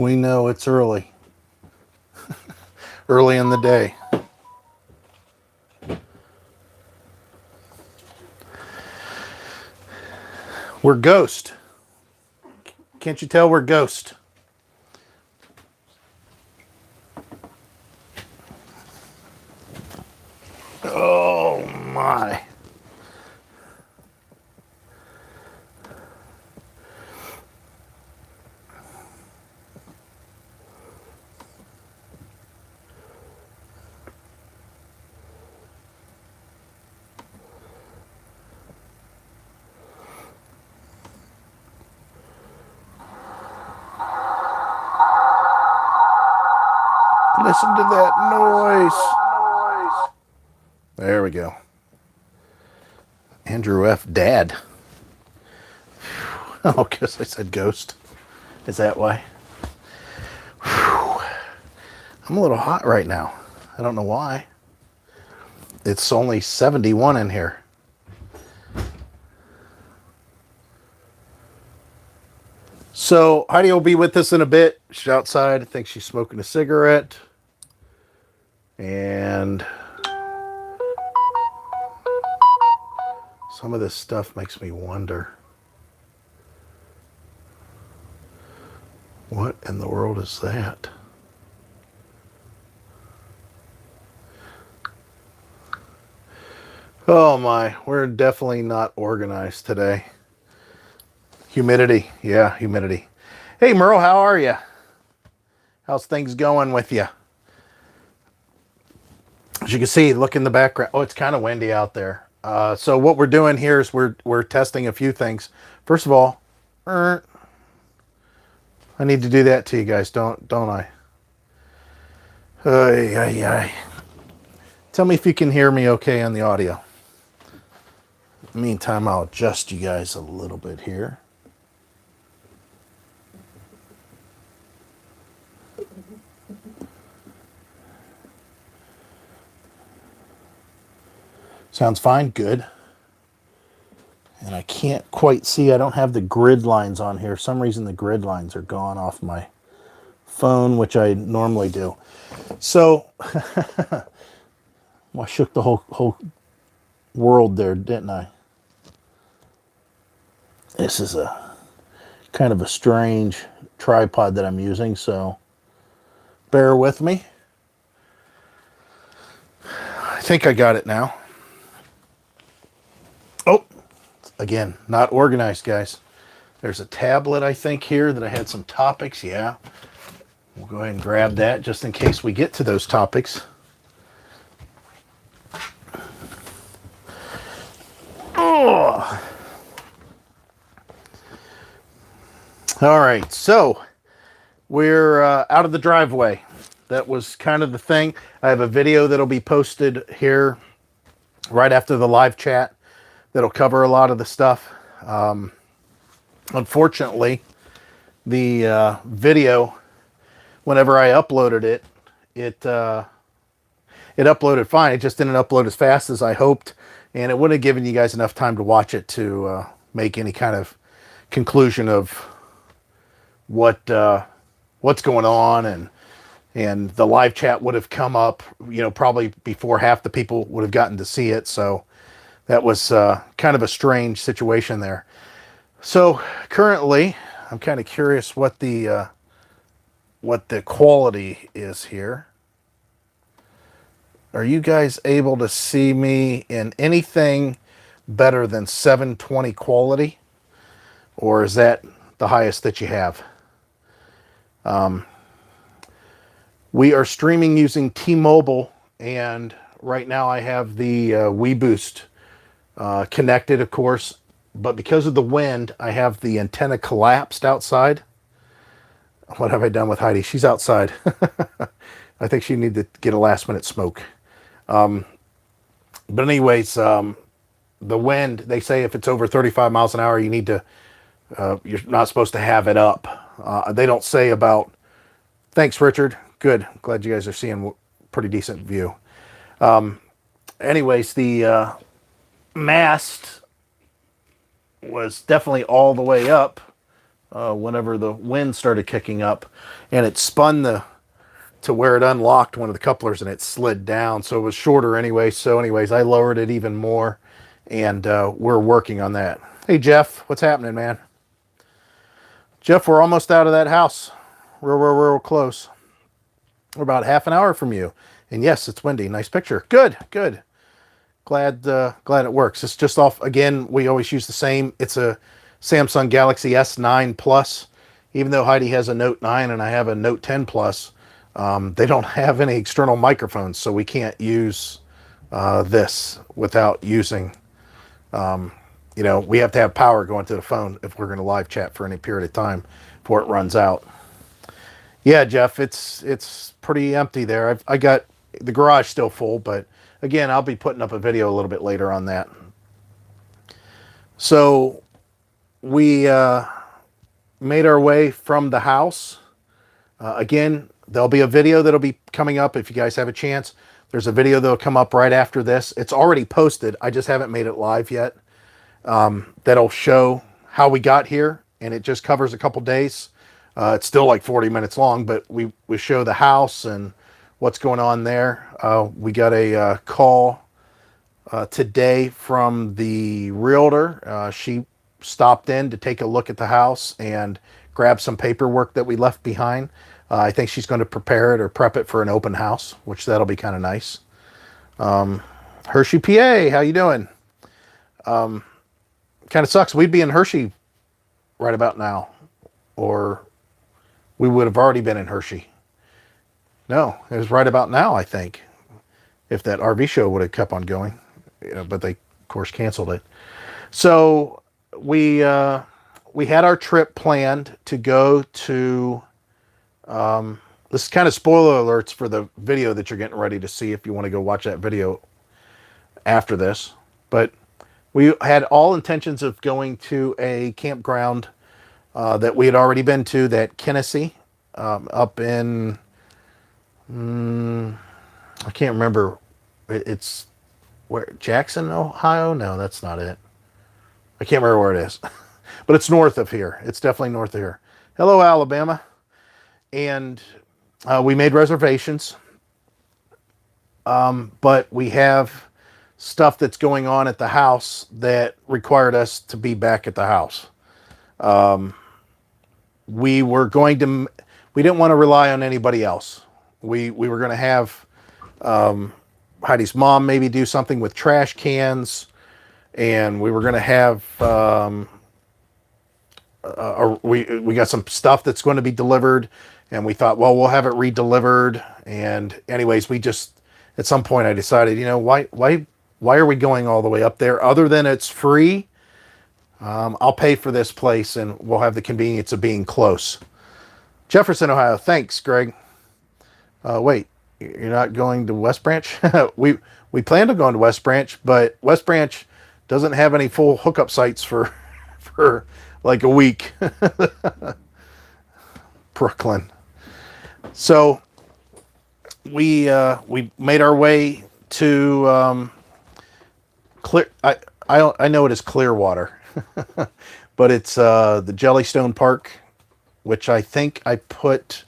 We know it's early. Early in the day. We're Ghost. Can't you tell we're Ghost? Oh my. Listen to that noise. There we go. Andrew F. Dad. Oh, because I said ghost. Is that why? Whew. I'm a little hot right now. I don't know why. It's only 71 in here. So Heidi will be with us in a bit. She's outside. I think she's smoking a cigarette. And some of this stuff makes me wonder. What in the world is that? Oh my, we're definitely not organized today. Humidity. Yeah, humidity. Hey Merle, how are you? How's things going with you? As you can see, look in the background. Oh, it's kind of windy out there. So what we're doing here is we're testing a few things. First of all, I need to do that to you guys, don't I? Ay, ay, ay. Tell me if you can hear me okay on the audio. In the meantime, I'll adjust you guys a little bit here. Sounds fine, good. And I can't quite see, I don't have the grid lines on here. For some reason the grid lines are gone off my phone, which I normally do. So, well, I shook the whole world there, didn't I? This is a kind of a strange tripod that I'm using, so bear with me. I think I got it now. Oh, again, not organized, guys. There's a tablet, I think, here that I had some topics. Yeah. We'll go ahead and grab that just in case we get to those topics. Oh. All right, so we're out of the driveway. That was kind of the thing. I have a video that'll be posted here right after the live chat that'll cover a lot of the stuff. Unfortunately, the video, whenever I uploaded it, it uploaded fine. It just didn't upload as fast as I hoped, and it wouldn't have given you guys enough time to watch it to make any kind of conclusion of what's going on, and the live chat would have come up, probably before half the people would have gotten to see it. So that was kind of a strange situation there. So currently, I'm kind of curious what the quality is here. Are you guys able to see me in anything better than 720 quality? Or is that the highest that you have? We are streaming using T-Mobile, and right now I have the WeBoost connected, of course, but because of the wind, I have the antenna collapsed outside. What have I done with Heidi? She's outside. I think she needed to get a last minute smoke. But anyways, the wind, they say if it's over 35 miles an hour, you need to, you're not supposed to have it up. They don't say about, thanks, Richard. Good. Glad you guys are seeing pretty decent view. Anyways, the mast was definitely all the way up. whenever the wind started kicking up, and it spun to where it unlocked one of the couplers and it slid down. So it was shorter anyway. So anyways, I lowered it even more, and we're working on that. Hey, Jeff, what's happening, man? Jeff, we're almost out of that house. Real close. We're about half an hour from you. And yes, it's windy. Nice picture. Good, good. Glad it works. It's just off, again, we always use the same. It's a Samsung Galaxy S9 Plus. Even though Heidi has a Note 9 and I have a Note 10 Plus, they don't have any external microphones, so we can't use this without using, we have to have power going to the phone if we're going to live chat for any period of time before it runs out. Yeah, Jeff, it's pretty empty there. I got the garage still full, but again, I'll be putting up a video a little bit later on that. So we made our way from the house. Again, there'll be a video that'll be coming up if you guys have a chance. There's a video that'll come up right after this. It's already posted. I just haven't made it live yet. That'll show how we got here, and it just covers a couple days. It's still like 40 minutes long, but we show the house and what's going on there. We got a call today from the realtor. She stopped in to take a look at the house and grab some paperwork that we left behind. I think she's going to prepare it or prep it for an open house, which that'll be kind of nice. Hershey, PA, how you doing? Kind of sucks. We'd be in Hershey right about now, or we would have already been in Hershey. No, it was right about now, I think, if that RV show would have kept on going, but they, of course, canceled it. So we had our trip planned to go to, this is kind of spoiler alerts for the video that you're getting ready to see if you want to go watch that video after this. But we had all intentions of going to a campground that we had already been to, that Kinnessee, up in, I can't remember. It's where, Jackson, Ohio? No, that's not it. I can't remember where it is. But it's north of here. It's definitely north of here. Hello, Alabama. And we made reservations. But we have stuff that's going on at the house that required us to be back at the house. We didn't want to rely on anybody else. We were going to have Heidi's mom maybe do something with trash cans, and we were going to have we got some stuff that's going to be delivered, and we thought, well, we'll have it re-delivered. And anyways, we just, at some point I decided, why are we going all the way up there other than it's free? I'll pay for this place and we'll have the convenience of being close. Jefferson, Ohio. Thanks, Greg. Wait, you're not going to West Branch? we planned on going to West Branch, but West Branch doesn't have any full hookup sites for like a week. Brooklyn. So we made our way to Clear. I know it is Clearwater, but it's the Jellystone Park, which I think I put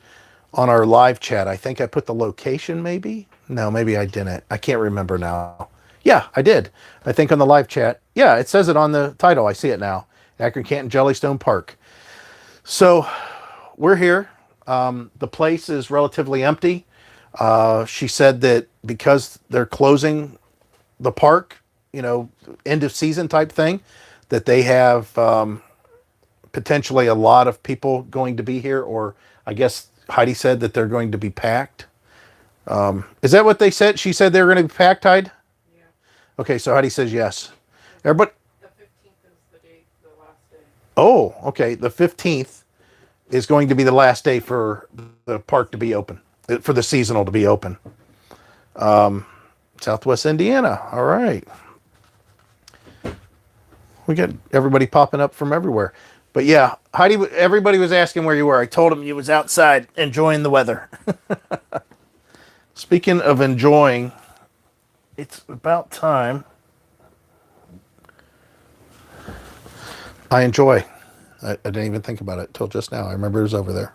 on our live chat. I think I put the location, maybe? No, maybe I didn't. I can't remember now. Yeah, I did. I think on the live chat. Yeah, it says it on the title. I see it now. Akron Canton Jellystone Park. So we're here. The place is relatively empty. She said that because they're closing the park, end of season type thing, that they have potentially a lot of people going to be here, or I guess Heidi said that they're going to be packed. Is that what they said? She said they were going to be packed, Heidi? Yeah. Okay, so Heidi says yes. Everybody. The 15th is the last day. Oh, okay. The 15th is going to be the last day for the park to be open, for the seasonal to be open. Southwest Indiana. All right. We got everybody popping up from everywhere. But yeah, Heidi, everybody was asking where you were. I told them you was outside enjoying the weather. Speaking of enjoying, it's about time I enjoy. I didn't even think about it till just now. I remember it was over there.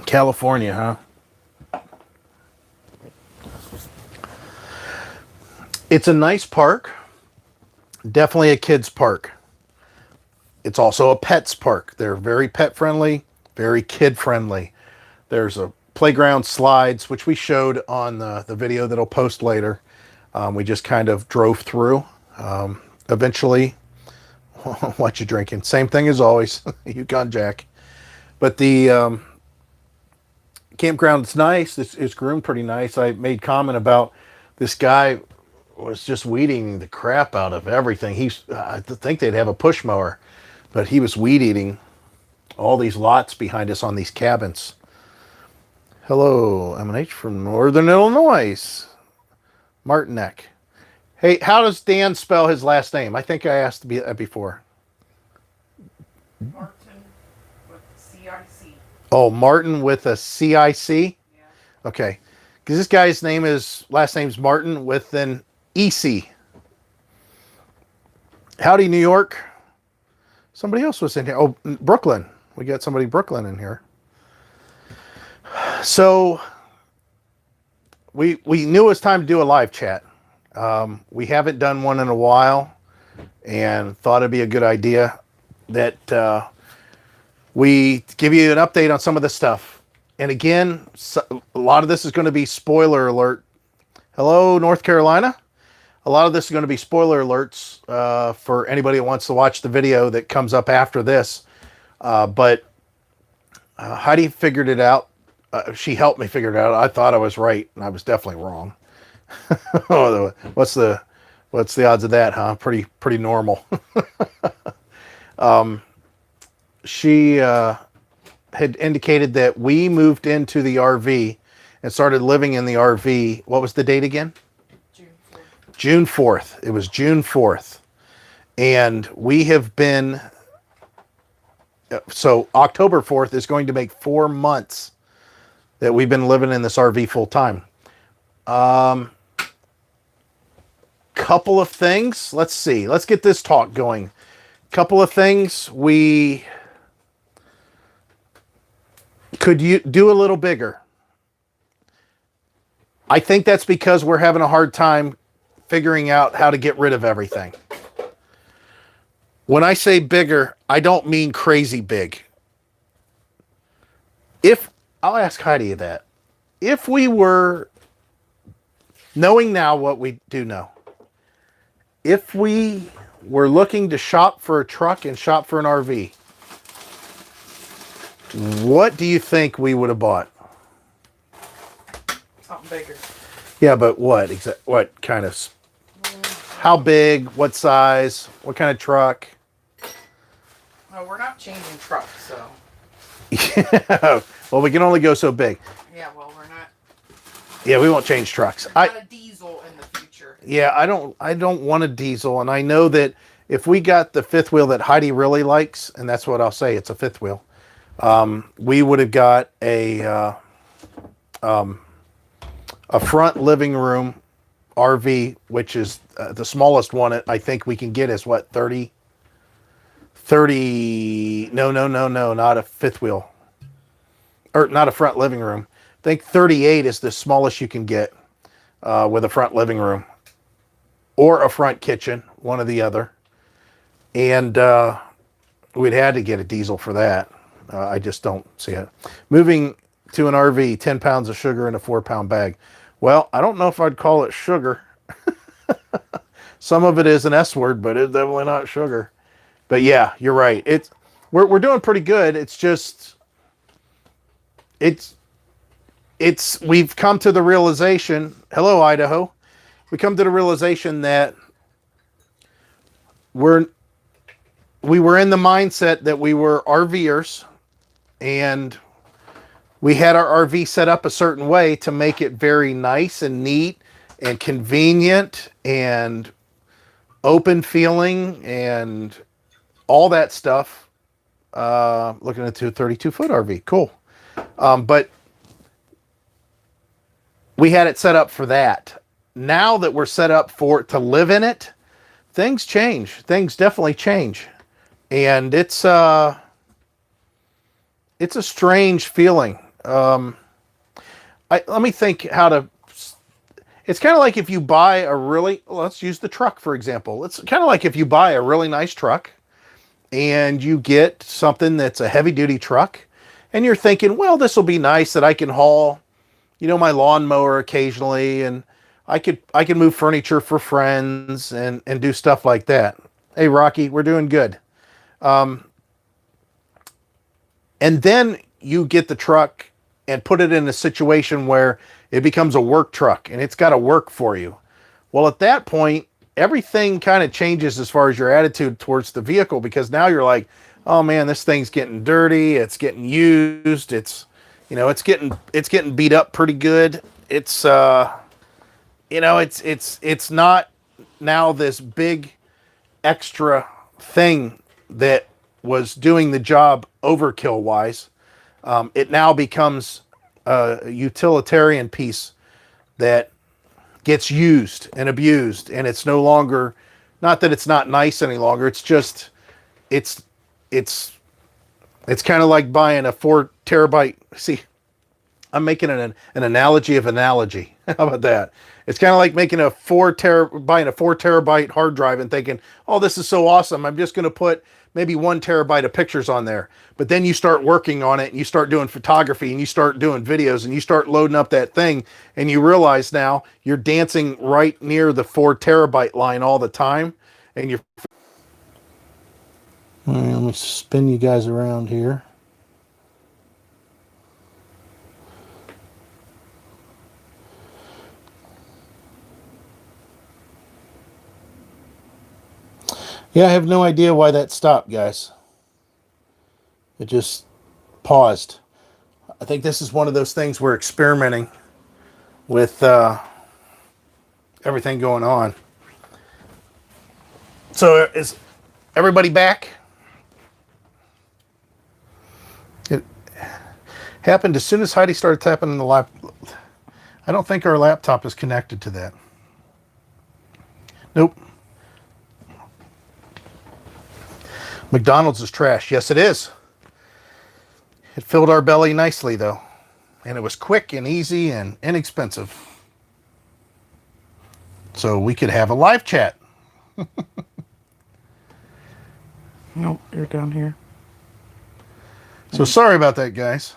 California, huh? It's a nice park. Definitely a kid's park. It's also a pet's park. They're very pet friendly, very kid friendly. There's a playground slides, which we showed on the video that I'll post later. We just kind of drove through. Eventually, what you drinking? Same thing as always, Yukon Jack. But the campground is nice. It's groomed pretty nice. I made comment about this guy was just weeding the crap out of everything. I think they'd have a push mower, but he was weed eating all these lots behind us on these cabins. Hello, I'm an H from Northern Illinois. Martinek. Hey, how does Dan spell his last name? I think I asked that before. Martin with C-I-C. Oh, Martin with a C-I-C? Yeah. Okay. Because this guy's last name's Martin with an E-C. Howdy, New York. Somebody else was in here. Oh, Brooklyn. We got somebody Brooklyn in here. So we knew it was time to do a live chat. We haven't done one in a while and thought it'd be a good idea that we give you an update on some of this stuff. And again, a lot of this is going to be spoiler alert. Hello, North Carolina. A lot of this is going to be spoiler alerts for anybody that wants to watch the video that comes up after this. But Heidi figured it out. She helped me figure it out. I thought I was right, and I was definitely wrong. What's the odds of that, huh? Pretty normal. She had indicated that we moved into the RV and started living in the RV. What was the date again? June 4th. It was June 4th. And we have been, so October 4th is going to make 4 months that we've been living in this RV full time. Couple of things. Let's see. Let's get this talk going. Couple of things we could do a little bigger. I think that's because we're having a hard time figuring out how to get rid of everything. When I say bigger, I don't mean crazy big. I'll ask Heidi that. If we were, knowing now what we do know, if we were looking to shop for a truck and shop for an RV, what do you think we would have bought? Something bigger. Yeah, but what? What kind of? How big? What size? What kind of truck? Well, we're not changing trucks, so. Yeah. Well, we can only go so big. Yeah, well, we're not. Yeah, we won't change trucks. Not a diesel in the future. Yeah, I don't want a diesel, and I know that if we got the fifth wheel that Heidi really likes, and that's what I'll say, it's a fifth wheel. We would have got a front living room RV, which is the smallest one I think we can get is what, 30? No, not a fifth wheel. Or not a front living room. I think 38 is the smallest you can get with a front living room. Or a front kitchen, one or the other. And we'd had to get a diesel for that. I just don't see it. Moving to an RV, 10 pounds of sugar in a 4-pound bag. Well, I don't know if I'd call it sugar. Some of it is an S word, but it's definitely not sugar. But yeah, you're right. We're doing pretty good. It's just we've come to the realization. Hello, Idaho. We come to the realization that we were in the mindset that we were RVers, and we had our RV set up a certain way to make it very nice and neat and convenient and open feeling and all that stuff. Looking at a 32-foot RV. Cool. But we had it set up for that. Now that we're set up to live in it, things change. Things definitely change. And it's a strange feeling. Let me think how to. It's kind of like if you buy a really, let's use the truck for example. It's kind of like if you buy a really nice truck and you get something that's a heavy duty truck and you're thinking, well, this will be nice that I can haul, my lawnmower occasionally, and I can move furniture for friends and do stuff like that. Hey, Rocky, we're doing good. And then you get the truck and put it in a situation where it becomes a work truck and it's got to work for you. Well, at that point, everything kind of changes as far as your attitude towards the vehicle, because now you're like, oh man, this thing's getting dirty. It's getting used. It's getting beat up pretty good. It's not now this big extra thing that was doing the job overkill wise. It now becomes a utilitarian piece that gets used and abused, and it's no longer, not that it's not nice any longer. It's just, it's kind of like buying a 4 terabyte. See, I'm making an analogy of analogy. How about that? It's kind of like making buying a 4 terabyte hard drive and thinking, oh, this is so awesome. I'm just going to put maybe 1 terabyte of pictures on there. But then you start working on it and you start doing photography and you start doing videos and you start loading up that thing and you realize now you're dancing right near the 4 terabyte line all the time. And you're... All right, let me spin you guys around here. Yeah, I have no idea why that stopped, guys. It just paused. I think this is one of those things we're experimenting with everything going on. So is everybody back? It happened as soon as Heidi started tapping in the lap. I don't think our laptop is connected to that. Nope. McDonald's is trash. Yes, it is. It filled our belly nicely, though. And it was quick and easy and inexpensive. So we could have a live chat. Nope, you're down here. So sorry about that, guys.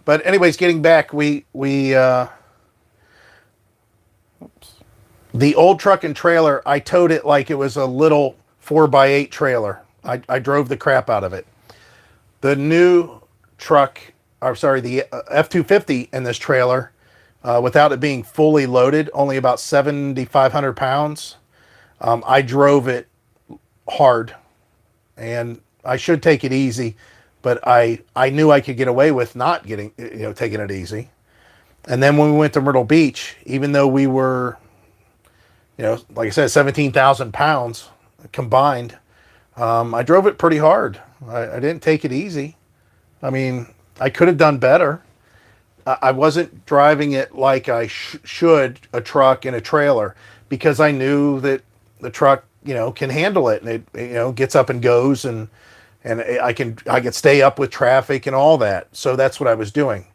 But anyways, getting back, the old truck and trailer, I towed it like it was a little 4x8 trailer. I drove the crap out of it. The new truck, the F-250 in this trailer, without it being fully loaded, only about 7,500 pounds. I drove it hard, and I should take it easy, but I knew I could get away with not taking it easy. And then when we went to Myrtle Beach, even though we were, like I said, 17,000 pounds combined, I drove it pretty hard. I didn't take it easy. I mean, I could have done better. I wasn't driving it like I should a truck and a trailer, because I knew that the truck, can handle it, and it, gets up and goes, and I can stay up with traffic and all that. So that's what I was doing.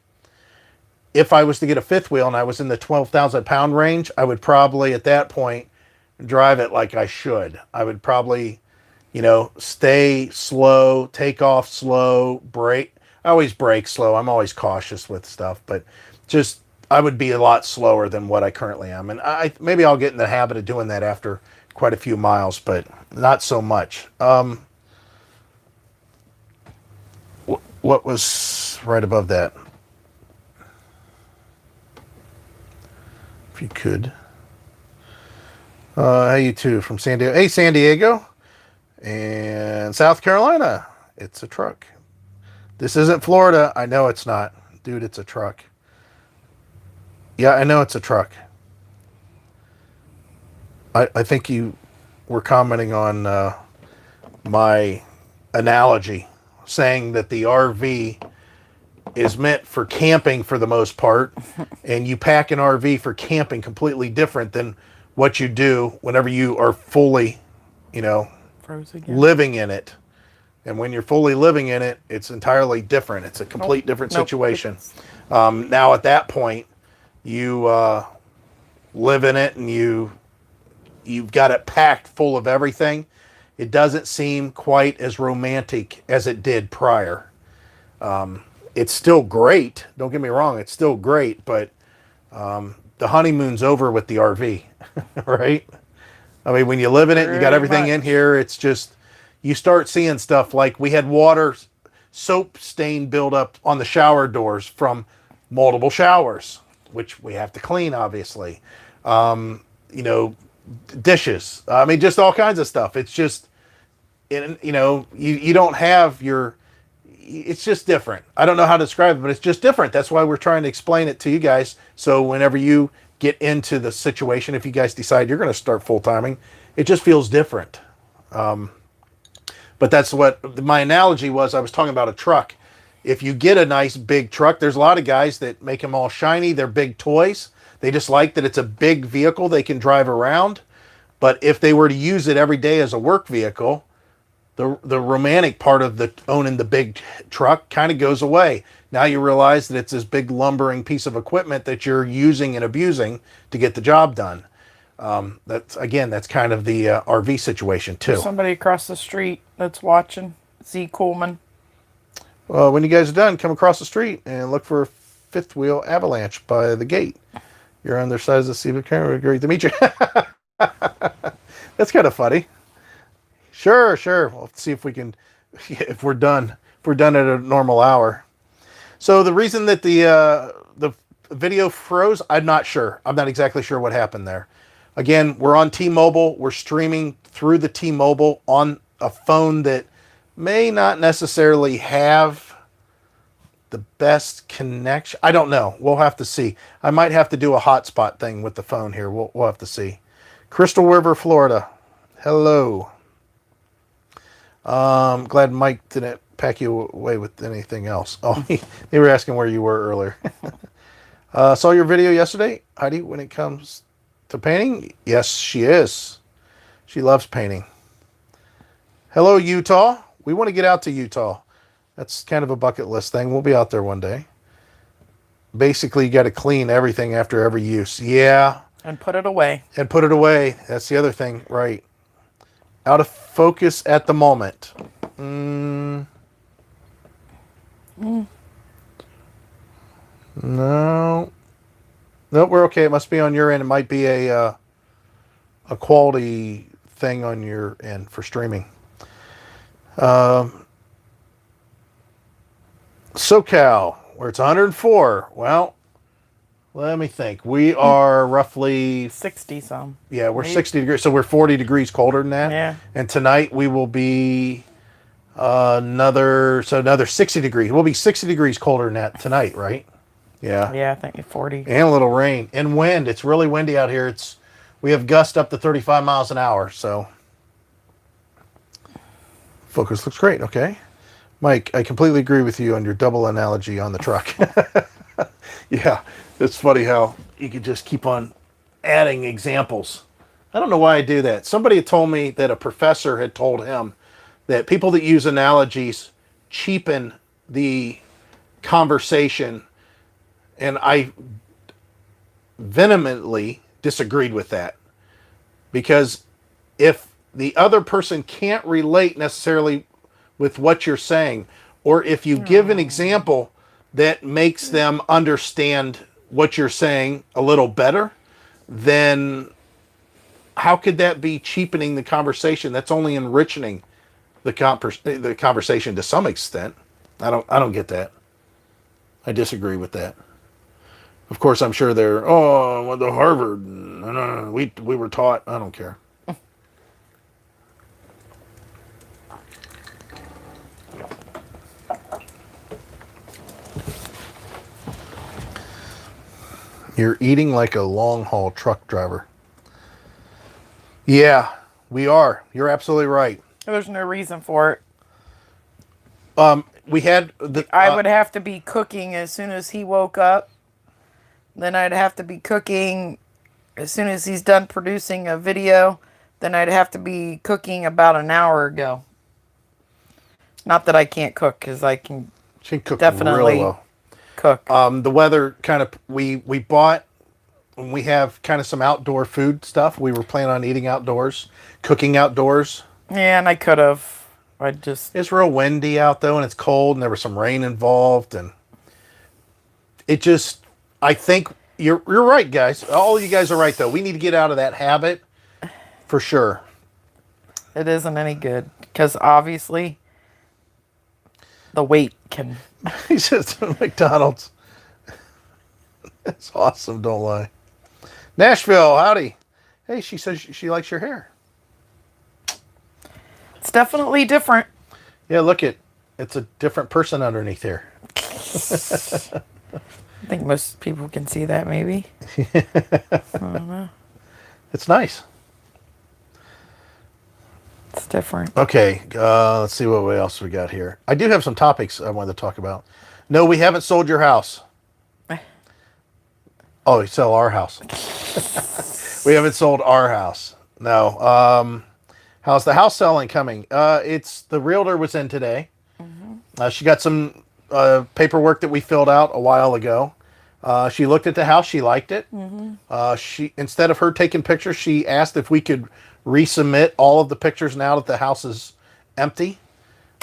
If I was to get a fifth wheel and I was in the 12,000 pound range, I would probably at that point drive it like I should. I would probably, stay slow, take off slow, brake. I always brake slow. I'm always cautious with stuff, but just, I would be a lot slower than what I currently am. And maybe I'll get in the habit of doing that after quite a few miles, but not so much. What was right above that? If you could. Hey, you two from San Diego. Hey, San Diego and South Carolina. It's a truck. This isn't Florida. I know it's not. Dude, it's a truck. Yeah, I know it's a truck. I think you were commenting on my analogy, saying that the RV is meant for camping for the most part, and you pack an RV for camping completely different than what you do whenever you are fully, Froze again. living in it. And when you're fully living in it, it's entirely different. It's a complete different situation. Now at that point, you live in it and you've got it packed full of everything. It doesn't seem quite as romantic as it did prior. It's still great. Don't get me wrong. It's still great, but the honeymoon's over with the RV, right? I mean, when you live in it, you got everything in here. It's just, you start seeing stuff like we had water, soap stain buildup on the shower doors from multiple showers, which we have to clean, obviously. Dishes. I mean, just all kinds of stuff. It's just, you don't have your, it's just different. I don't know how to describe it, but it's just different. That's why we're trying to explain it to you guys. So whenever you get into the situation, if you guys decide you're going to start full-timing, it just feels different. But that's what my analogy was. I was talking about a truck. If you get a nice big truck, there's a lot of guys that make them all shiny. They're big toys. They just like that it's a big vehicle they can drive around. But if they were to use it every day as a work vehicle, the romantic part of owning the big truck kind of goes away. Now you realize that it's this big lumbering piece of equipment that you're using and abusing to get the job done. That's kind of the RV situation too. There's somebody across the street that's watching. Z Coolman. Well, when you guys are done, come across the street and look for a fifth wheel avalanche by the gate. You're on their side of the seat of the camera. Great to meet you. That's kind of funny. Sure. We'll see if we can, if we're done at a normal hour. So the reason that the video froze, I'm not sure. I'm not exactly sure what happened there. Again, we're on T-Mobile. We're streaming through the T-Mobile on a phone that may not necessarily have the best connection. I don't know. We'll have to see. I might have to do a hotspot thing with the phone here. We'll have to see. Crystal River, Florida. Hello. Glad Mike didn't pack you away with anything else. Oh, they were asking where you were earlier. Saw your video yesterday, Heidi, when it comes to painting. Yes, she is. She loves painting. Hello, Utah. We want to get out to Utah. That's kind of a bucket list thing. We'll be out there one day. Basically, you got to clean everything after every use. Yeah. And put it away. That's the other thing, right? Out of focus at the moment. No. Nope, we're okay. It must be on your end. It might be a quality thing on your end for streaming. SoCal, where it's 104. Well, let me think. We are roughly 60 some. Yeah, we're 60 degrees. So we're 40 degrees colder than that. Yeah. And tonight we will be another 60 degrees. We'll be 60 degrees colder than that tonight, right? Yeah. Yeah, I think 40. And a little rain and wind. It's really windy out here. We have gusts up to 35 miles an hour. So focus looks great. Okay. Mike, I completely agree with you on your double analogy on the truck. Yeah. It's funny how you could just keep on adding examples. I don't know why I do that. Somebody had told me that a professor had told him that people that use analogies cheapen the conversation, and I vehemently disagreed with that. Because if the other person can't relate necessarily with what you're saying, or if you give an example that makes them understand what you're saying a little better, then how could that be cheapening the conversation? That's only enriching the conversation to some extent. I don't get that. I disagree with that. Of course, I'm sure they're, I went to Harvard. No, we were taught. I don't care. You're eating like a long-haul truck driver. Yeah, we are. You're absolutely right. There's no reason for it. We had I would have to be cooking as soon as he woke up. Then I'd have to be cooking as soon as he's done producing a video, then I'd have to be cooking about an hour ago. Not that I can't cook, because I can She can cook definitely really well. cook. The weather kind of, we bought, we have kind of some outdoor food stuff. We were planning on eating outdoors, cooking outdoors. Yeah, and I could have. I just... It's real windy out though, and it's cold, and there was some rain involved, and it just, I think you're right, guys. All you guys are right though. We need to get out of that habit for sure. It isn't any good, because obviously the weight can... He says to McDonald's. That's awesome, don't lie. Nashville, howdy. Hey, she says she likes your hair. It's definitely different. Yeah, look it's a different person underneath here. I think most people can see that, maybe. I don't know. It's nice. It's different. Okay, let's see what else we got here. I do have some topics I wanted to talk about. No, we haven't sold your house. Oh, you sell our house. We haven't sold our house. No. How's the house selling coming? It's the realtor was in today. Mm-hmm. She got some paperwork that we filled out a while ago. She looked at the house. She liked it. Mm-hmm. She, instead of her taking pictures, she asked if we could resubmit all of the pictures now that the house is empty.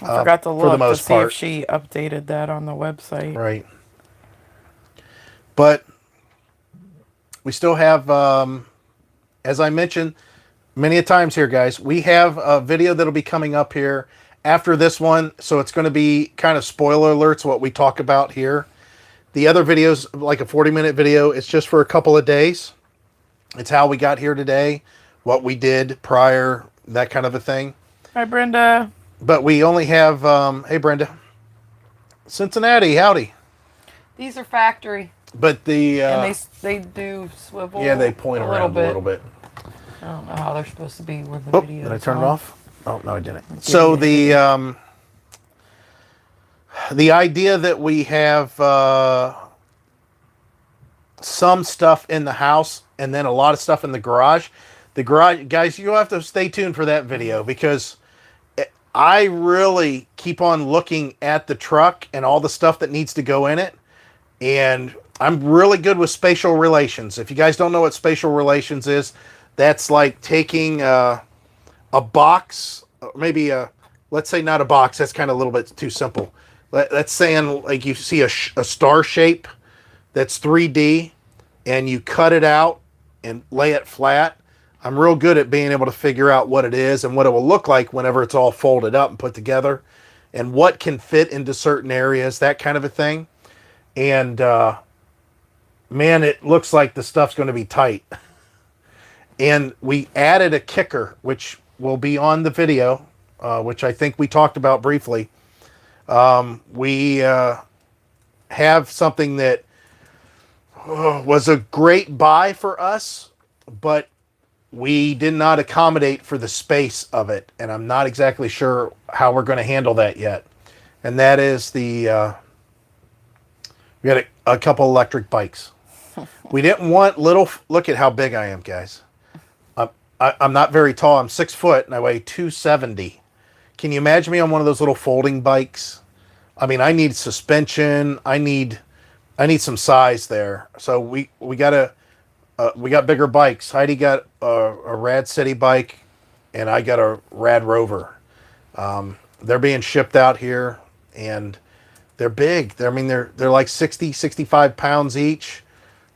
I forgot to for look the most to see part. if she updated that on the website. Right. But we still have, as I mentioned many a times here, guys, we have a video that'll be coming up here after this one. So it's going to be kind of spoiler alerts, what we talk about here. The other videos, like a 40-minute video, it's just for a couple of days. It's how we got here today, what we did prior, that kind of a thing. Hi, Brenda. But we only have, hey, Brenda. Cincinnati, howdy. These are factory. But the... and they do swivel. yeah, they point around a little bit. I don't know how they're supposed to be with the video. Did I turn it off? Oh, no, I didn't. So the idea that we have some stuff in the house and then a lot of stuff in the garage, guys, you'll have to stay tuned for that video, because I really keep on looking at the truck and all the stuff that needs to go in it. And I'm really good with spatial relations. If you guys don't know what spatial relations is, that's like taking a box, maybe let's say not a box. That's kind of a little bit too simple. That's saying like you see a star shape that's 3D, and you cut it out and lay it flat. I'm real good at being able to figure out what it is and what it will look like whenever it's all folded up and put together, and what can fit into certain areas, that kind of a thing. And man, it looks like the stuff's going to be tight. And we added a kicker, which will be on the video, which I think we talked about briefly. We have something that was a great buy for us, but we did not accommodate for the space of it. And I'm not exactly sure how we're going to handle that yet. And that is we got a couple electric bikes. We didn't want look at how big I am, guys. I'm not very tall. I'm 6 foot and I weigh 270. Can you imagine me on one of those little folding bikes? I mean, I need suspension. I need some size there. So we got bigger bikes. Heidi got a Rad City bike, and I got a Rad Rover. They're being shipped out here, and they're big. They're like 60, 65 pounds each.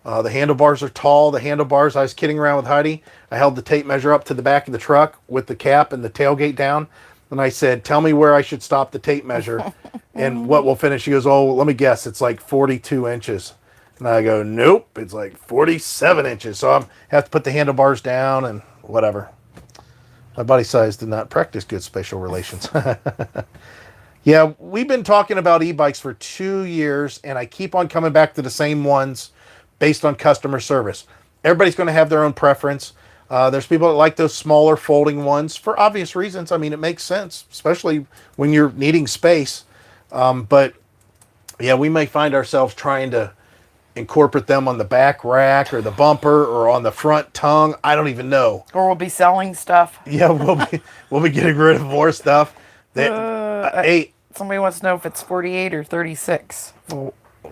The handlebars are tall. The handlebars, I was kidding around with Heidi. I held the tape measure up to the back of the truck with the cap and the tailgate down. And I said, tell me where I should stop the tape measure and what will finish. She goes, oh, let me guess. It's like 42 inches. And I go, nope, it's like 47 inches. So I have to put the handlebars down and whatever. My body size did not practice good spatial relations. Yeah, we've been talking about e-bikes for 2 years, and I keep on coming back to the same ones based on customer service. Everybody's going to have their own preference. There's people that like those smaller folding ones for obvious reasons. I mean, it makes sense, especially when you're needing space. But yeah, we may find ourselves trying to incorporate them on the back rack or the bumper or on the front tongue. I don't even know. Or we'll be selling stuff. Yeah, we'll be getting rid of more stuff. That hey, Somebody wants to know if it's 48 or 36.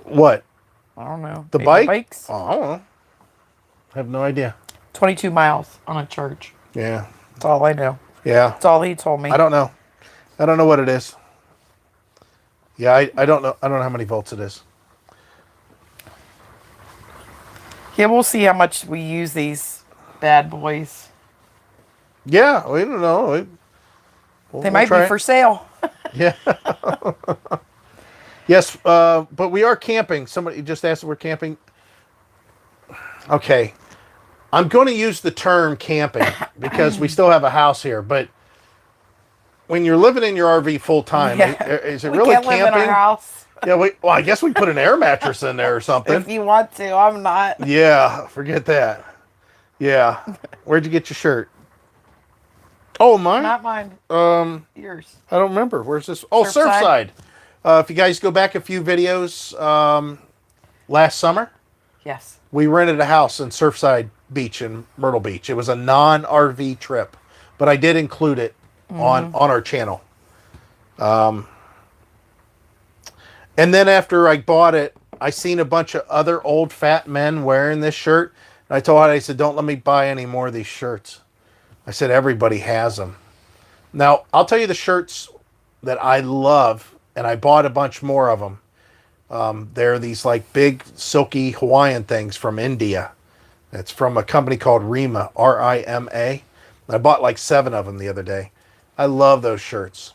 what? I don't know. The Maybe bike? Bikes? Oh, I don't know. I have no idea. 22 miles on a charge. Yeah. That's all I know. Yeah. That's all he told me. I don't know. I don't know what it is. Yeah, I don't know. I don't know how many volts it is. Yeah, we'll see how much we use these bad boys. Yeah, we don't know. They might be for sale. Yeah. Yes, but we are camping. Somebody just asked if we're camping. Okay. I'm going to use the term camping because we still have a house here, but when you're living in your RV full time, is it really can't camping? live in our house. Yeah, well, I guess we put an air mattress in there or something. If you want to, I'm not. Yeah, forget that. Yeah. Where'd you get your shirt? Oh, mine? Not mine. Yours. I don't remember. Where's this? Oh, Surfside. Surfside. If you guys go back a few videos, last summer, Yes. we rented a house in Surfside Beach in Myrtle Beach. It was a non-RV trip, but I did include it on our channel. And then after I bought it, I seen a bunch of other old fat men wearing this shirt. And I told her, I said, don't let me buy any more of these shirts. I said, everybody has them. Now, I'll tell you the shirts that I love, and I bought a bunch more of them. They're these like big silky Hawaiian things from India. It's from a company called Rima, R-I-M-A. I bought like 7 of them the other day. I love those shirts.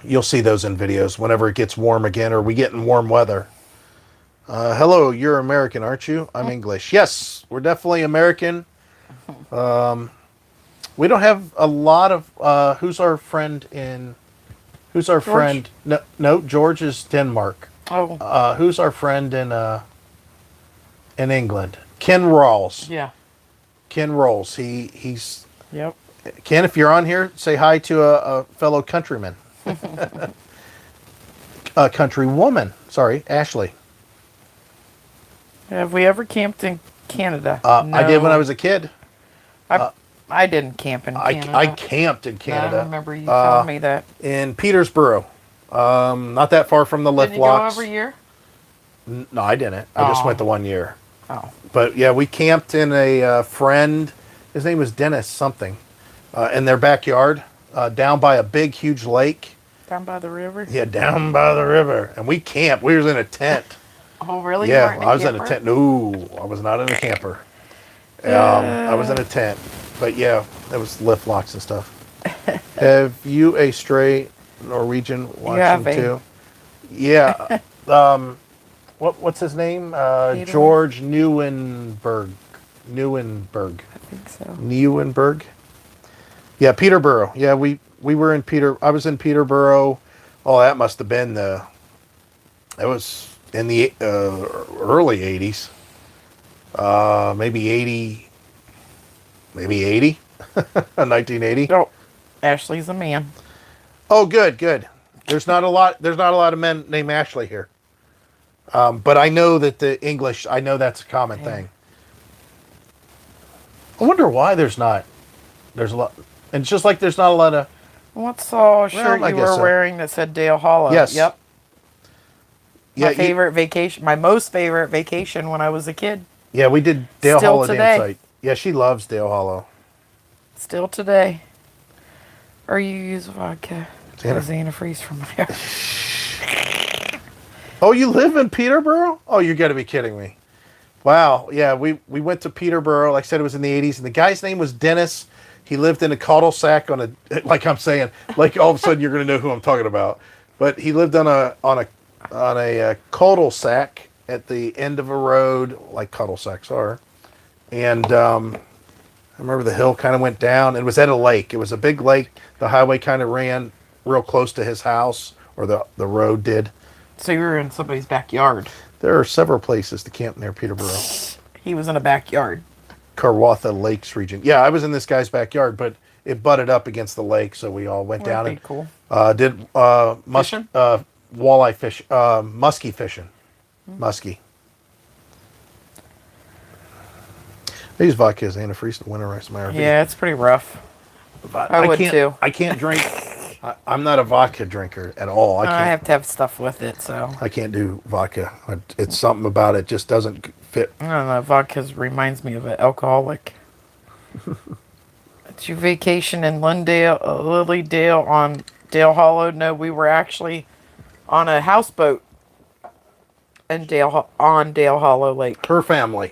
You'll see those in videos whenever it gets warm again or we get in warm weather. Hello, you're American, aren't you? I'm English. Yes, we're definitely American. We don't have a lot of... who's our friend in... Who's our George? friend? No, George is Denmark. Oh. Who's our friend in England? Ken Rawls. Yeah. Ken Rawls. He's... Yep. Ken, if you're on here, say hi to a fellow countryman. A countrywoman. Sorry, Ashley. Have we ever camped in Canada? No. I did when I was a kid. I didn't camp in Canada. I camped in Canada. I remember you telling me that. In Petersboro. Not that far from the lift Didn't you go locks. every year? No, I didn't. I just went the 1 year. Oh. But yeah, we camped in a friend. His name was Dennis something. In their backyard, down by a big, huge lake. Down by the river? Yeah, down by the river. And we camped. We was in a tent. Oh, really? Yeah, You weren't I was in camper? a tent. No, I was not in a camper. I was in a tent. But yeah, there was lift locks and stuff. Have you a stray Norwegian watching too? Yeah. What's his name? George Neuenberg. I think so. Neuenberg. Yeah, Peterborough. Yeah, we were in I was in Peterborough. Oh, that must have been it was in the early 80s. Maybe 80. 1980. Oh, Ashley's a man. Oh, good. There's not a lot of men named Ashley here. But I know that I know that's a common thing. I wonder why there's a lot. And it's just like there's not a lot of... What shirt I you guess were so. wearing that said Dale Hollow? Yes. Yep. Yeah, My most favorite vacation when I was a kid. Yeah, we did Dale Still Hollow today. Dam Site. Yeah, she loves Dale Hollow. Still today. Or you use vodka. Xanaf- Antifreeze from there. Oh, you live in Peterborough? Oh, you got to be kidding me. Wow. Yeah, we went to Peterborough. Like I said, it was in the 80s. And the guy's name was Dennis. He lived in a cul-de-sac on a... Like I'm saying, like all of a sudden you're going to know who I'm talking about. But he lived on a cul-de-sac at the end of a road, like cul-de-sacs are. And I remember the hill kind of went down. It was at a lake. It was a big lake. The highway kind of ran real close to his house, or the road did. So you were in somebody's backyard. There are several places to camp near Peterborough. He was in a backyard. Karwatha Lakes region. Yeah, I was in this guy's backyard, but it butted up against the lake, so we all went down That'd and be cool. did Fishing? walleye fish, muskie fishing. Musky. I use vodka as antifreeze to winterize my RV. Yeah, it's pretty rough. But I would can't, too. I can't drink. I'm not a vodka drinker at all. I I can't. have to have stuff with it, so. I can't do vodka. It's something about it just doesn't fit. I don't know. Vodka reminds me of an alcoholic. It's your vacation in Lilydale on Dale Hollow. No, we were actually on a houseboat in Dale Hollow Lake. Her family.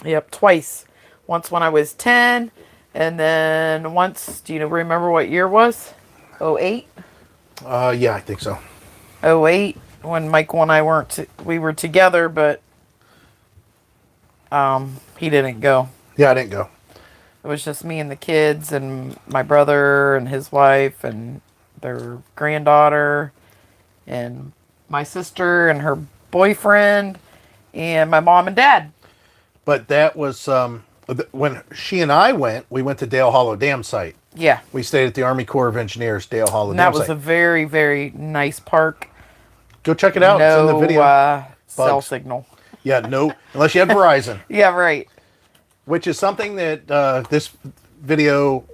Yep, twice. Once when I was 10, and then once. Do you remember what year it was? 08? Yeah, I think so. 08, when Michael and I we were together, but he didn't go. Yeah, I didn't go. It was just me and the kids and my brother and his wife and their granddaughter and my sister and her boyfriend and my mom and dad. But that was when she and I went. We went to Dale Hollow Dam site. Yeah. We stayed at the Army Corps of Engineers Dale Hollow And Dam that was site. a very, very nice park. Go check it out. No, it's in the video. cell signal. Yeah, no, unless you had Verizon. Yeah, right. Which is something that this video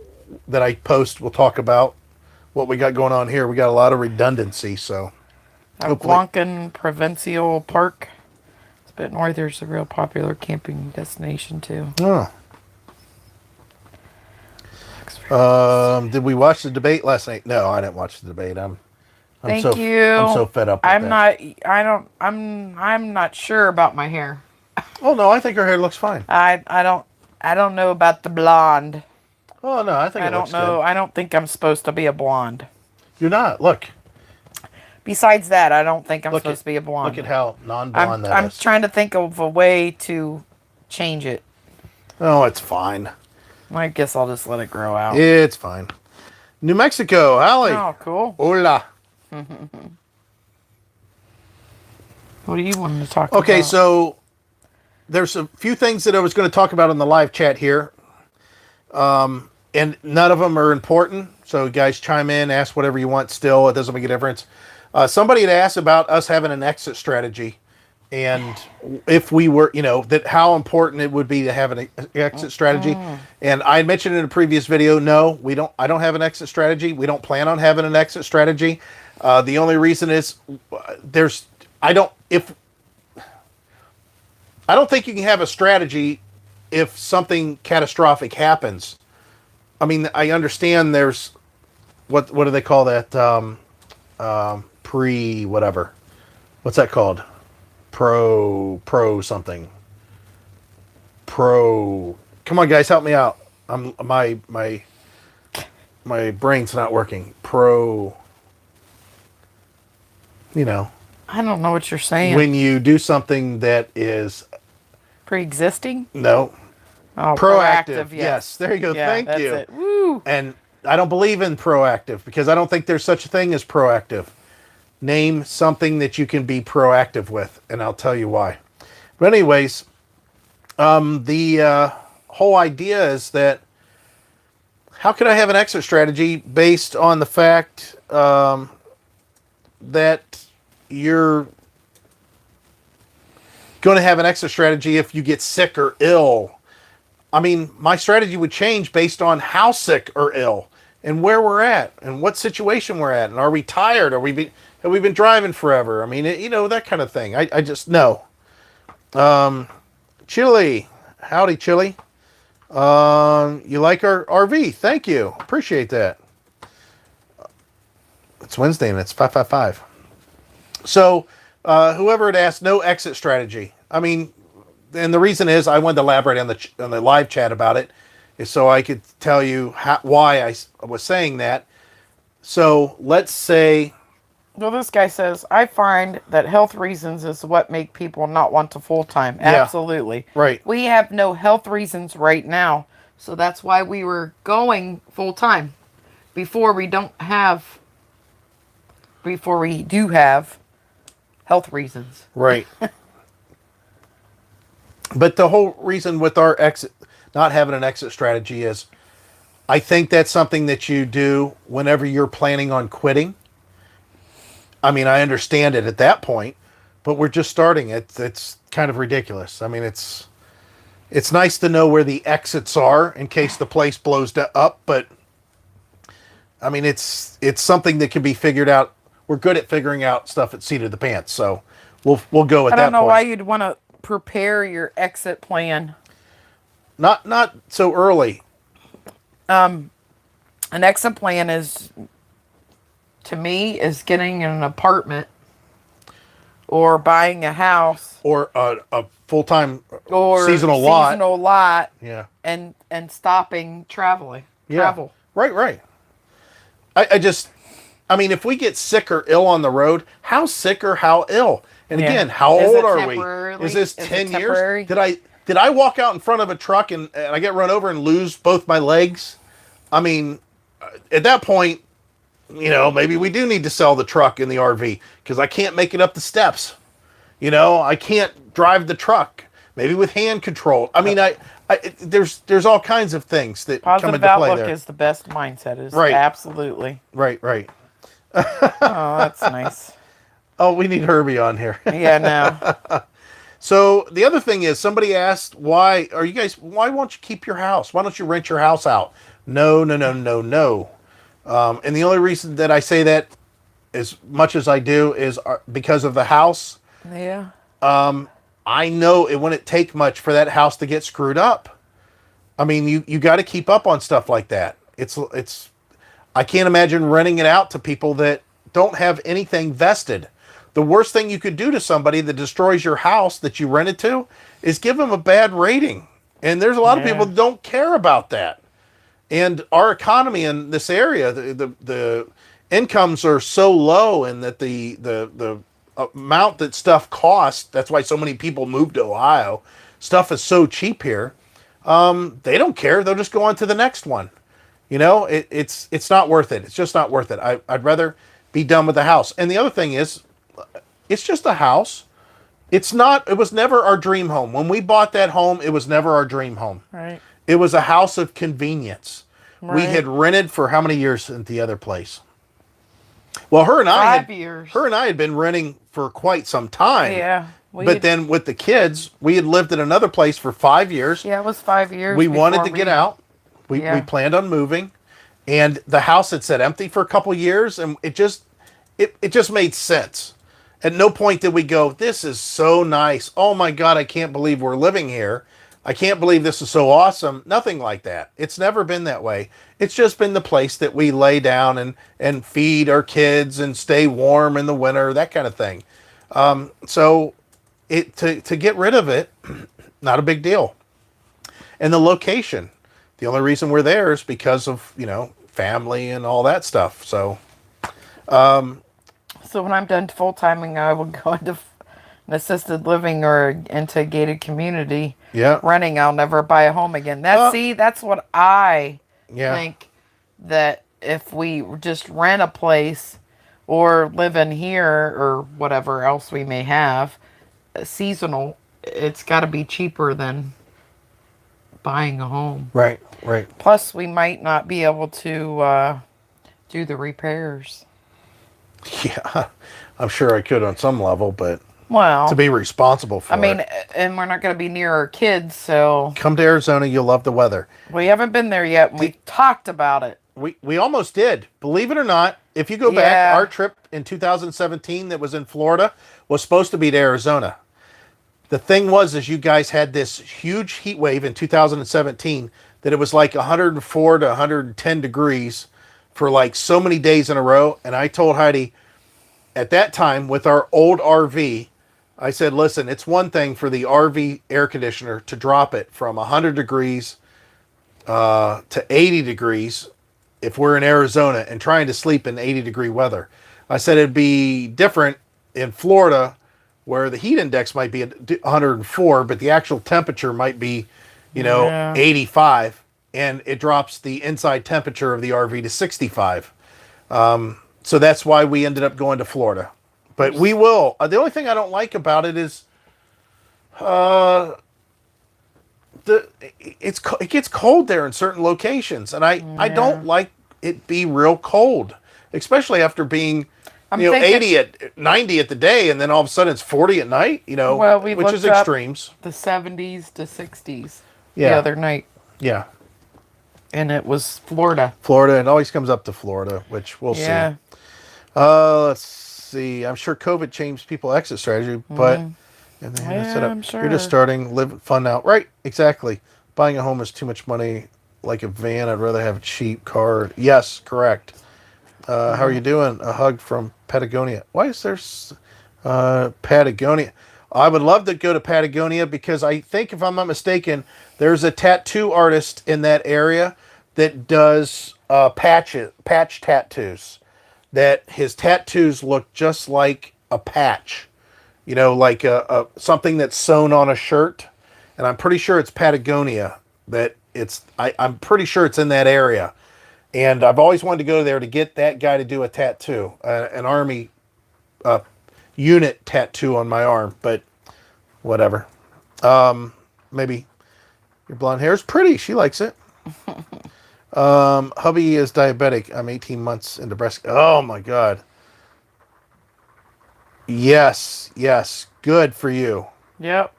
that I post will talk about. What we got going on here. We got a lot of redundancy, so. Blancan Provincial Park. It's a bit north. There's a real popular camping destination, too. Oh. Did we watch the debate last night? No, I didn't watch the debate. Thank you. I'm so fed up with that. I'm not sure about my hair. Oh no, I think her hair looks fine. I don't know about the blonde. Oh no, I think it looks good. I don't think I'm supposed to be a blonde. You're not. Look. Besides that, I don't think I'm supposed to be a blonde. Look at how non-blonde that is. I'm trying to think of a way to change it. Oh, it's fine. I guess I'll just let it grow out. It's fine. New Mexico, Hallie. Oh, cool. Hola. What do you want to talk about? Okay, so there's a few things that I was going to talk about in the live chat here. And none of them are important. So guys, chime in, ask whatever you want still. It doesn't make a difference. Somebody had asked about us having an exit strategy. And if we were, that how important it would be to have an exit strategy. And I mentioned in a previous video, no, I don't have an exit strategy. We don't plan on having an exit strategy. The only reason is I don't think you can have a strategy if something catastrophic happens. I mean, I understand there's what do they call that? Whatever. What's that called? Pro something. Come on, guys, help me out. My brain's not working. I don't know what you're saying. When you do something that is pre-existing? No. Oh, proactive. Yes. There you go. Yeah, Thank that's you. It. Woo. And I don't believe in proactive because I don't think there's such a thing as proactive. Name something that you can be proactive with, and I'll tell you why. But anyways, the whole idea is that how could I have an exit strategy based on the fact that you're going to have an exit strategy if you get sick or ill? I mean, my strategy would change based on how sick or ill and where we're at and what situation we're at. And are we tired? Have we been driving forever? I mean, that kind of thing. I just know. Chili. Howdy, Chili. You like our RV? Thank you. Appreciate that. It's Wednesday and it's 5:55. So, whoever had asked, no exit strategy. I mean, and the reason is I wanted to elaborate on the live chat about it, is so I could tell you why I was saying that. So let's say. Well, this guy says, I find that health reasons is what make people not want to full-time. Yeah, absolutely. right. We have no health reasons right now. So that's why we were going full-time. Before we do have health reasons. Right. But the whole reason with our not having an exit strategy is I think that's something that you do whenever you're planning on quitting. I mean, I understand it at that point, but we're just starting. It's kind of ridiculous. I mean, it's nice to know where the exits are in case the place blows up, but I mean, it's something that can be figured out. We're good at figuring out stuff at seat of the pants, so we'll go at that point. I don't know why you'd want to prepare your exit plan. Not so early. An exit plan is, to me, is getting an apartment or buying a house Or a full-time or seasonal lot. Yeah. And stopping traveling. Yeah. Travel. Right. I mean, if we get sick or ill on the road, how sick or how ill? And again, how Is old it are we? temporarily? Is this Is it 10 temporary? years? Did I walk out in front of a truck and I get run over and lose both my legs? I mean, at that point, maybe we do need to sell the truck and the RV because I can't make it up the steps. I can't drive the truck. Maybe with hand control. I mean, there's all kinds of things that come Positive into play outlook there. is the best mindset. Is Right. Absolutely. Right. Oh, that's nice. Oh, we need Herbie on here. Yeah, no. So the other thing is, somebody asked, why won't you keep your house? Why don't you rent your house out? No. And the only reason that I say that, as much as I do, is because of the house. Yeah. I know it wouldn't take much for that house to get screwed up. I mean, you got to keep up on stuff like that. I can't imagine renting it out to people that don't have anything vested. The worst thing you could do to somebody that destroys your house that you rented to is give them a bad rating. And there's a lot of people that don't care about that. And our economy in this area, the incomes are so low, and that the amount that stuff costs, that's why so many people move to Ohio. Stuff is so cheap here. They don't care. They'll just go on to the next one. It's not worth it. It's just not worth it. I'd rather be done with the house. And the other thing is, it's just a house. It was never our dream home. When we bought that home, it was never our dream home. Right. It was a house of convenience. Right. We had rented for how many years at the other place? Well, 5 years. Her and I had been renting for quite some time. Yeah. But then with the kids, we had lived in another place for 5 years. Yeah, it was 5 years. We wanted to get out. We planned on moving, and the house had sat empty for a couple years, and it just made sense. At no point did we go, this is so nice. Oh my God, I can't believe we're living here. I can't believe this is so awesome. Nothing like that. It's never been that way. It's just been the place that we lay down and feed our kids and stay warm in the winter, that kind of thing. So to get rid of it, not a big deal. And the location. The only reason we're there is because of, family and all that stuff. So when I'm done full-timing, I will go into an assisted living or into a gated community. Yeah. Renting. I'll never buy a home again. That's what I think, that if we just rent a place or live in here or whatever else we may have, seasonal, it's got to be cheaper than buying a home. Right. Plus, we might not be able to do the repairs. Yeah, I'm sure I could on some level, but Well, to be responsible for it. and we're not going to be near our kids, so Come to Arizona, you'll love the weather. we haven't been there yet. And we talked about it. We almost did. Believe it or not, if you go back, our trip in 2017 that was in Florida was supposed to be to Arizona. The thing was, is you guys had this huge heat wave in 2017 that it was like 104 to 110 degrees for like so many days in a row. And I told Heidi at that time with our old RV, I said, listen, it's one thing for the RV air conditioner to drop it from 100 degrees to 80 degrees if we're in Arizona and trying to sleep in 80-degree weather. I said it'd be different in Florida where the heat index might be at 104, but the actual temperature might be, 85, and it drops the inside temperature of the RV to 65. So that's why we ended up going to Florida. But we will. The only thing I don't like about it is it gets cold there in certain locations, and I don't like it be real cold, especially after being I'm you know, thinking, 80 at 90 at the day, and then all of a sudden it's 40 at night, you know, well, we which is looked up extremes. the 70s to 60s the Yeah. other night, Yeah. and it was Florida. Florida. It always comes up to Florida, which we'll Yeah. see. Let's see. I'm sure COVID changed people's exit strategy, but and then Yeah, set up. I'm You're just sure. starting, live fun now. Right, exactly. Buying a home is too much money. Like a van, I'd rather have a cheap car. Yes, correct. How are you doing? A hug from Patagonia. Why is there Patagonia? I would love to go to Patagonia because I think, if I'm not mistaken, there's a tattoo artist in that area that does patch tattoos. That his tattoos look just like a patch, you know, like a something that's sewn on a shirt. And I'm pretty sure it's Patagonia. I'm pretty sure it's in that area. And I've always wanted to go there to get that guy to do a tattoo, an army unit tattoo on my arm. But whatever. Maybe your blonde hair is pretty. She likes it. Hubby is diabetic. I'm 18 months into breast. Oh my God. Yes. Good for you. Yep.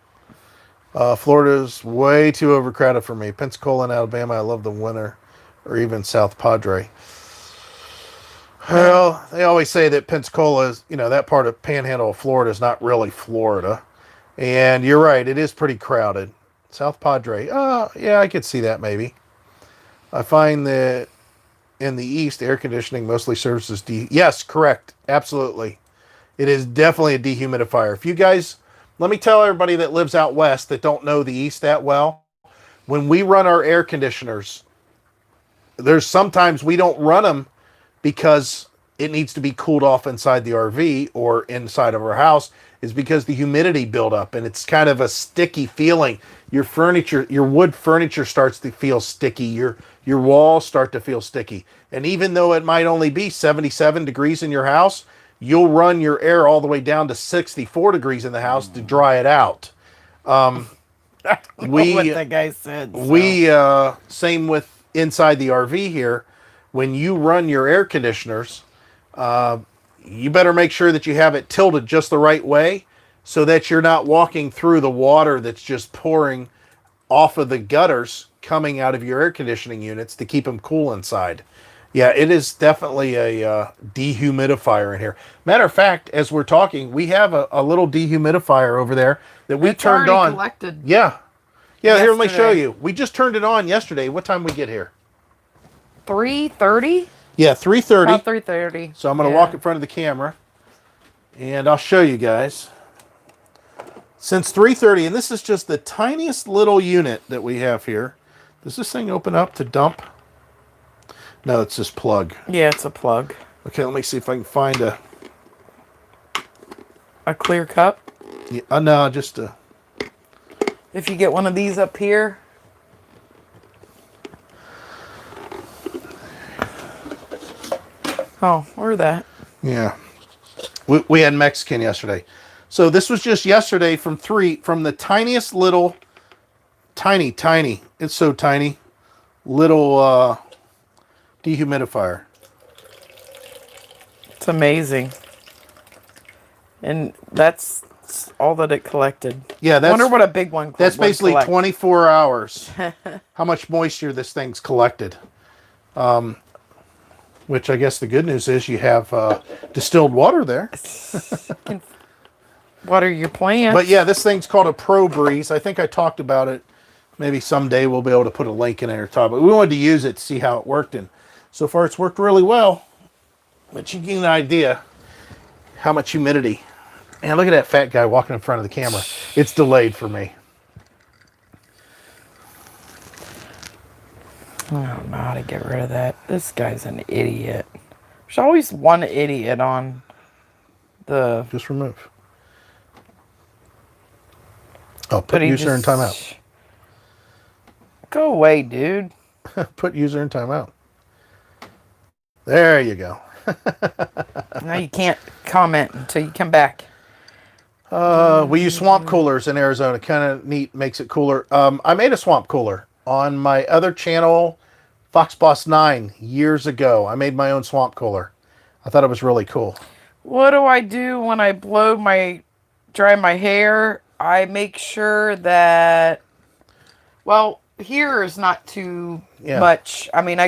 Florida's way too overcrowded for me. Pensacola and Alabama, I love the winter, or even South Padre. Well, they always say that Pensacola is, you know, that part of Panhandle of Florida is not really Florida. And you're right, it is pretty crowded. South Padre, yeah, I could see that maybe. I find that in the East, air conditioning mostly serves as yes, correct, absolutely. It is definitely a dehumidifier. If you guys, let me tell everybody that lives out west that don't know the East that well, when we run our air conditioners, there's sometimes we don't run them because it needs to be cooled off inside the RV or inside of our house, is because the humidity build up and it's kind of a sticky feeling. Your furniture, your wood furniture starts to feel sticky. Your walls start to feel sticky. And even though it might only be 77 degrees in your house, you'll run your air all the way down to 64 degrees in the house to dry it out. What the guy said. Same with inside the RV here. When you run your air conditioners, you better make sure that you have it tilted just the right way so that you're not walking through the water that's just pouring off of the gutters coming out of your air conditioning units to keep them cool inside. Yeah, it is definitely a dehumidifier in here. Matter of fact, as we're talking, we have a little dehumidifier over there that we turned on. Collected. Yeah. Yeah, here, let me show Yesterday. you. We just turned it on yesterday. What time we get here? 3:30. Yeah, 3:30. About 3:30. So I'm going to walk in front of the camera, and I'll show you guys. Since 3:30, and this is just the tiniest little unit that we have here. Does this thing open up to dump? No, it's this plug. Yeah, it's a plug. Okay, let me see if I can find A clear cup. Yeah, no, just a... If you get one of these up here. Oh, or that. Yeah. We had Mexican yesterday. So this was just yesterday from the tiniest little, tiny, it's so tiny, little dehumidifier. It's amazing. And that's all that it collected. Yeah, I wonder what a big one That's would basically collect. 24 hours. How much moisture this thing's collected. Which I guess the good news is you have distilled water there. Can water your plants. But yeah, this thing's called a Pro Breeze. I think I talked about it. Maybe someday we'll be able to put a link in our top. But we wanted to use it to see how it worked. And so far it's worked really well. But you get an idea how much humidity. And look at that fat guy walking in front of the camera. It's delayed for me. I don't know how to get rid of that. This guy's an idiot. There's always one idiot on the... Just remove. Oh, put But he user in just- timeout. Go away, dude. Put user in timeout. There you go. Now you can't comment until you come back. We use swamp coolers in Arizona. Kind of neat, makes it cooler. I made a swamp cooler on my other channel, Fox Boss 9, years ago. I made my own swamp cooler. I thought it was really cool. What do I do when I dry my hair? I make sure that, well, here is not too Yeah. much. I mean,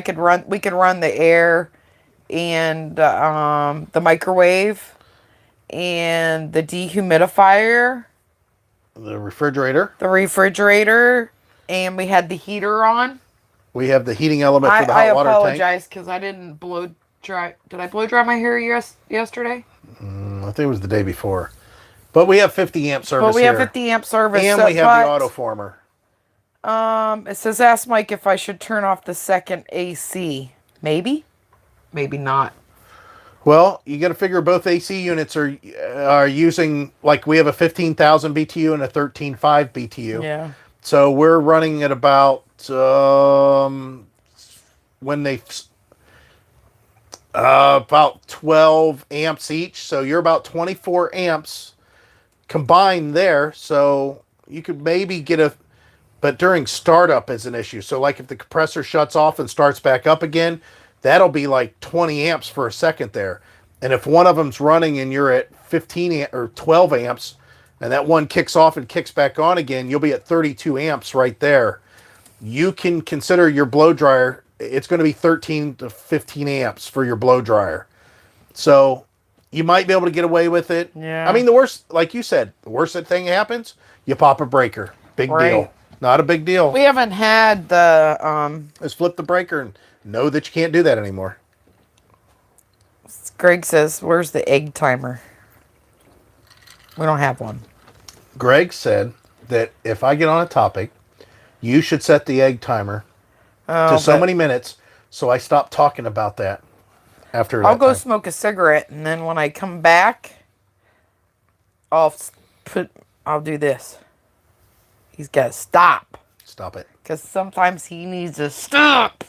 we could run the air and the microwave and the dehumidifier, The refrigerator. the refrigerator, and we had the heater on. We have the heating element for the I hot water tank. apologize because I didn't blow dry. Did I blow dry my hair yesterday? I think it was the day before. But we have 50 amp service Well, we here. have 50 amp service. And we have the auto former. It says, ask Mike if I should turn off the second AC. Maybe? Maybe not. Well, you got to figure both AC units are using, like we have a 15,000 BTU and a 13.5 BTU. Yeah. So we're running at about, about 12 amps each. So you're about 24 amps combined there. So you could maybe but during startup is an issue. So like if the compressor shuts off and starts back up again, that'll be like 20 amps for a second there. And if one of them's running and you're at 15 or 12 amps and that one kicks off and kicks back on again, you'll be at 32 amps right there. You can consider your blow dryer, it's going to be 13 to 15 amps for your blow dryer. So you might be able to get away with it. Yeah. I mean, the worst, like you said, the worst thing happens, you pop a breaker. Big deal. Not a big deal. We haven't had the, Just flip the breaker and know that you can't do that anymore. Greg says, where's the egg timer? We don't have one. Greg said that if I get on a topic, you should set the egg timer to so many minutes, so I stop talking about that after I'll that go time. smoke a cigarette, and then when I come back, I'll do this. He's got to stop. Stop it. Because sometimes he needs to stop.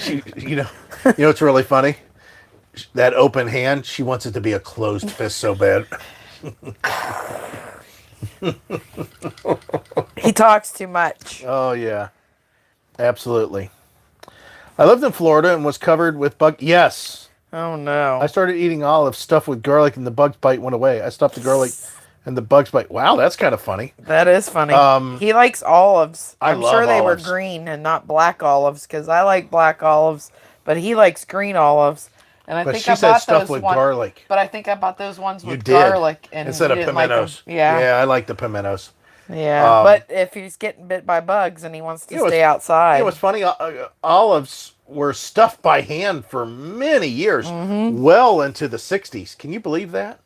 You know what's really funny? That open hand, she wants it to be a closed fist so bad. He talks too much. Oh, yeah. Absolutely. I lived in Florida and was covered with bug... Yes. Oh, no. I started eating olives stuffed with garlic and the bug bite went away. I stuffed the garlic and the bugs bite. Wow, that's kind of funny. That is funny. He likes olives. I I'm love sure they olives. were green and not black olives, because I like black olives, but he likes green olives. And I But think she I said bought stuffed those with ones, garlic. But I think I bought those ones You with did. garlic and Instead he of didn't like 'em. pimentos. Yeah. Yeah, I like the pimentos. Yeah, but if he's getting bit by bugs and he wants to stay outside. You know what's funny? Olives were stuffed by hand for many years, well into the 60s. Can you believe that?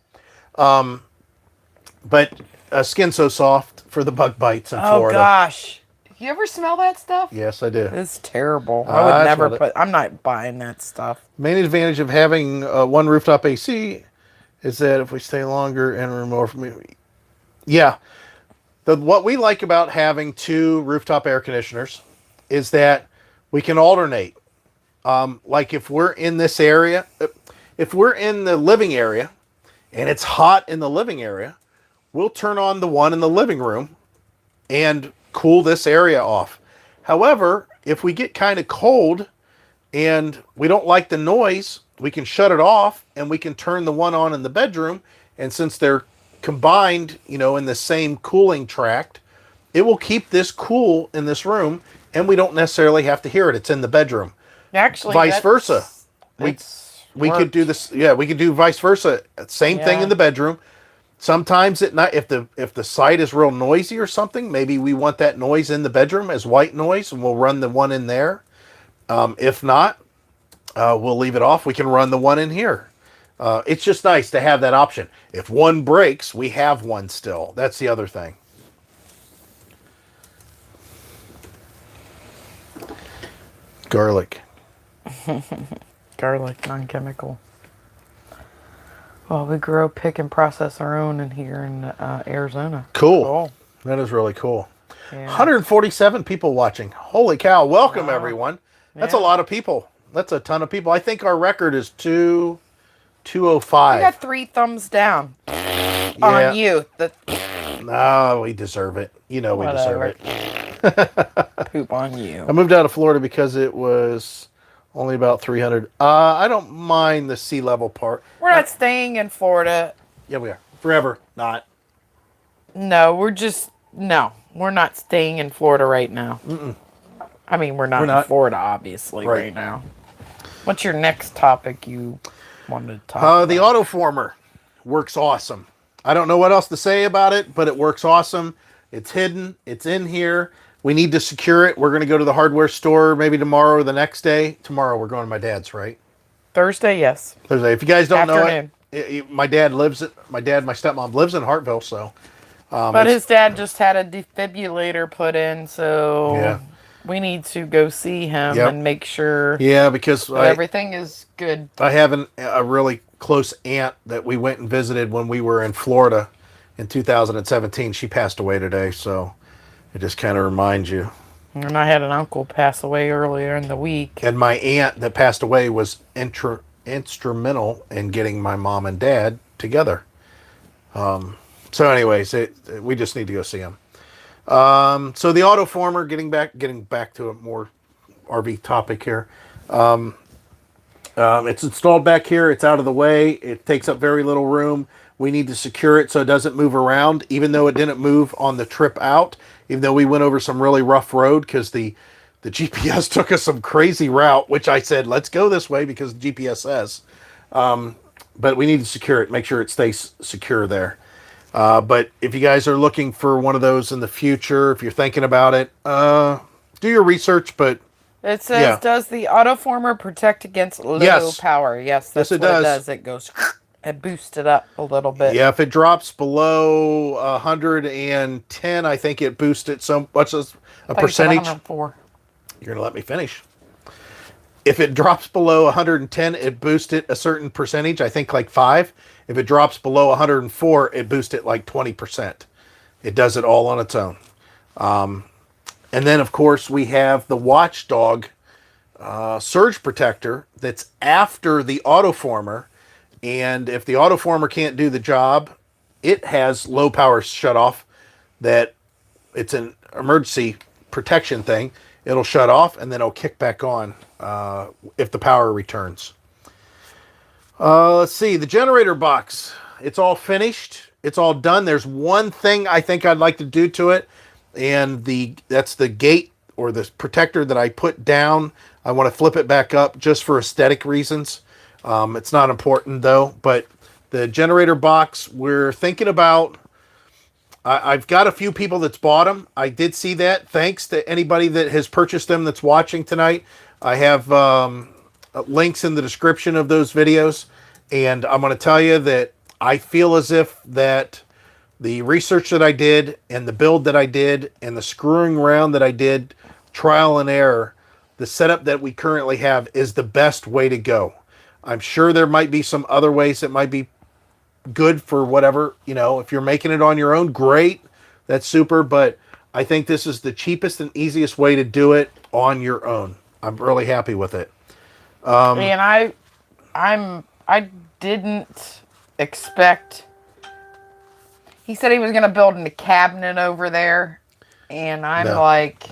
But skin so soft for the bug bites in Florida. Oh, gosh. You ever smell that stuff? Yes, I do. It's terrible. I would I never smelled I'm not buying that stuff. Main advantage of having one rooftop AC is that if we stay longer and we're more from... Yeah. What we like about having two rooftop air conditioners is that we can alternate. Like if we're in this area, if we're in the living area and it's hot in the living area, we'll turn on the one in the living room and cool this area off. However, if we get kind of cold and we don't like the noise, we can shut it off and we can turn the one on in the bedroom. And since they're combined, in the same cooling tract, it will keep this cool in this room and we don't necessarily have to hear it. It's in the bedroom. Actually, Vice versa. We could do this. Yeah, we could do vice versa. Same thing in the bedroom. Sometimes at night, if the site is real noisy or something, maybe we want that noise in the bedroom as white noise, and we'll run the one in there. If not, we'll leave it off. We can run the one in here. It's just nice to have that option. If one breaks, we have one still. That's the other thing. Garlic. Garlic, non-chemical. Well, we grow, pick, and process our own in here in Arizona. Cool. That is really cool. Yeah. 147 people watching. Holy cow. Welcome, everyone. That's a lot of people. That's a ton of people. I think our record is 205. I got 3 thumbs down on you. No, we deserve it. We deserve it. Poop on you. I moved out of Florida because it was Only about 300. I don't mind the sea level part. We're not staying in Florida. Yeah, we are. Forever. Not. No, we're not staying in Florida right now. I mean, we're We're not in not. Florida, obviously, Right. right now. What's your next topic you wanted to talk about? The autoformer works awesome. I don't know what else to say about it, but it works awesome. It's hidden. It's in here. We need to secure it. We're going to go to the hardware store maybe tomorrow or the next day. Tomorrow we're going to my dad's, right? Thursday, yes. Thursday. If you guys don't Afternoon. know it, my dad lives at my stepmom lives in Hartville, so But his dad just had a defibrillator put in, so yeah. we need to go see him Yep. and make sure Yeah, because that everything is good. I have a really close aunt that we went and visited when we were in Florida in 2017. She passed away today, so it just kind of reminds you. And I had an uncle pass away earlier in the week. And my aunt that passed away was instrumental in getting my mom and dad together. So anyways, we just need to go see him. So the autoformer, getting back to a more RV topic here. It's installed back here. It's out of the way. It takes up very little room. We need to secure it so it doesn't move around, even though it didn't move on the trip out, even though we went over some really rough road because the GPS took us some crazy route, which I said, let's go this way because the GPS says. But we need to secure it, make sure it stays secure there. But if you guys are looking for one of those in the future, if you're thinking about it, do your research, but It says, yeah. does the autoformer protect against low Yes. power? Yes, that's Yes, it what does. it does. It goes, it boosts it up a little bit. yeah, if it drops below 110, I think it boosts it so much as a I thought you said percentage. 104. You're going to let me finish. If it drops below 110, it boosts it a certain percentage, I think like 5. If it drops below 104, it boosts it like 20%. It does it all on its own. And then, of course, we have the Watchdog surge protector that's after the autoformer. And if the autoformer can't do the job, it has low power shut off that it's an emergency protection thing. It'll shut off and then it'll kick back on if the power returns. Let's see, the generator box. It's all finished. It's all done. There's one thing I think I'd like to do to it, and that's the gate or the protector that I put down. I want to flip it back up just for aesthetic reasons. It's not important though, but the generator box, we're thinking about. I've got a few people that's bought them. I did see that. Thanks to anybody that has purchased them that's watching tonight. I have links in the description of those videos. And I'm going to tell you that I feel as if that the research that I did and the build that I did and the screwing around that I did, trial and error, the setup that we currently have is the best way to go. I'm sure there might be some other ways that might be good for whatever, if you're making it on your own, great. That's super. But I think this is the cheapest and easiest way to do it on your own. I'm really happy with it. And I didn't expect. He said he was going to build a cabinet over there, and I'm No. like,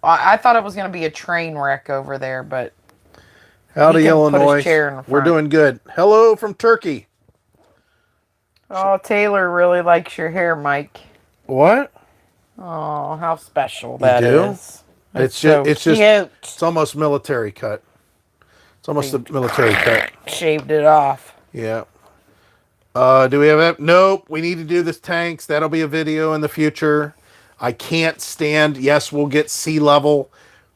I thought it was going to be a train wreck over there, but Howdy, he can put his Illinois. chair in the We're front. doing good. Hello from Turkey. Oh, Taylor really likes your hair, Mike. What? Oh, how special that do? is. It's so just cute. it's almost military cut. It's almost a military cut. Shaved it off. Yeah. Do we have it? Nope. We need to do this tanks. That'll be a video in the future. I can't stand. Yes, we'll get sea level.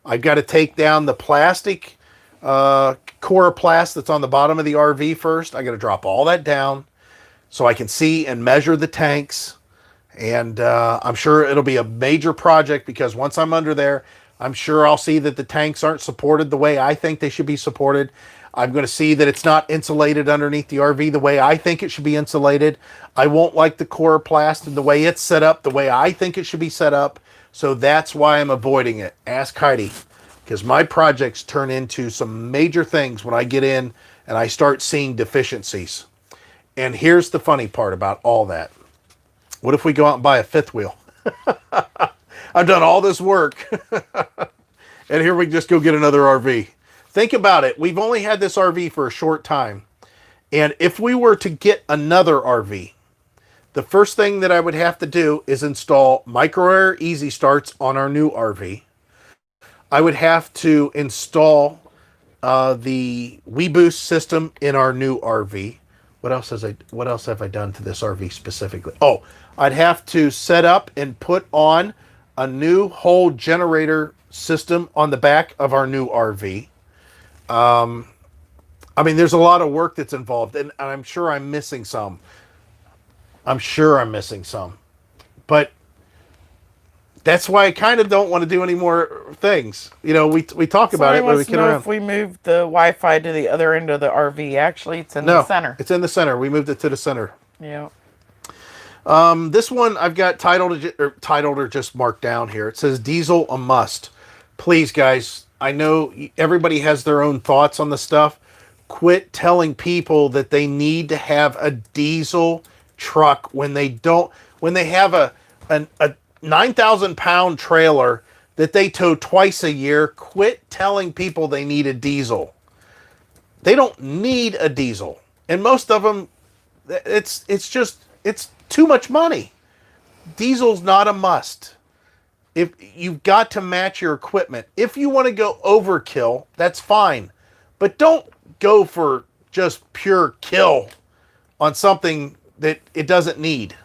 I've got to take down the plastic coroplast that's on the bottom of the RV first. I got to drop all that down so I can see and measure the tanks. And I'm sure it'll be a major project because once I'm under there, I'm sure I'll see that the tanks aren't supported the way I think they should be supported. I'm going to see that it's not insulated underneath the RV the way I think it should be insulated. I won't like the coroplast and the way it's set up the way I think it should be set up. So that's why I'm avoiding it. Ask Heidi. Because my projects turn into some major things when I get in and I start seeing deficiencies. And here's the funny part about all that. What if we go out and buy a fifth wheel? I've done all this work. And here we just go get another RV. Think about it. We've only had this RV for a short time. And if we were to get another RV, the first thing that I would have to do is install micro air easy starts on our new RV. I would have to install the WeBoost system in our new RV. What else have I done to this RV specifically? Oh, I'd have to set up and put on a new whole generator system on the back of our new RV. I mean, there's a lot of work that's involved, and I'm sure I'm missing some. But that's why I kind of don't want to do any more things. You know, we talk about it, but we can know if we moved the Wi-Fi to the other end of the RV. Actually, it's in the center. It's in the center. We moved it to the center. Yeah. This one I've got titled or just marked down here. It says diesel a must. Please, guys, I know everybody has their own thoughts on the stuff. Quit telling people that they need to have a diesel truck when they have a 9,000 pound trailer that they tow twice a year. Quit telling people they need a diesel. They don't need a diesel. And most of them, it's too much money. Diesel's not a must. If you've got to match your equipment. If you want to go overkill, that's fine. But don't go for just pure kill on something that it doesn't need.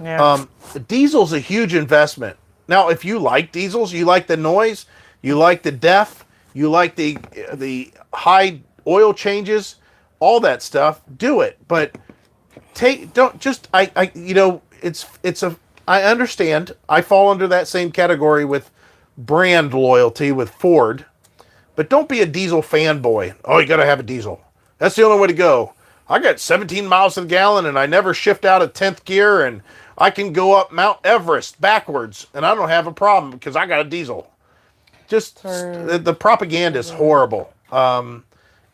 Yeah. Diesel's a huge investment. Now, if you like diesels, you like the noise, you like the def, you like the high oil changes, all that stuff, do it. But I understand. I fall under that same category with brand loyalty with Ford. But don't be a diesel fanboy. Oh, you got to have a diesel. That's the only way to go. I got 17 miles to the gallon and I never shift out of 10th gear and I can go up Mount Everest backwards and I don't have a problem because I got a diesel. Just the propaganda is horrible. And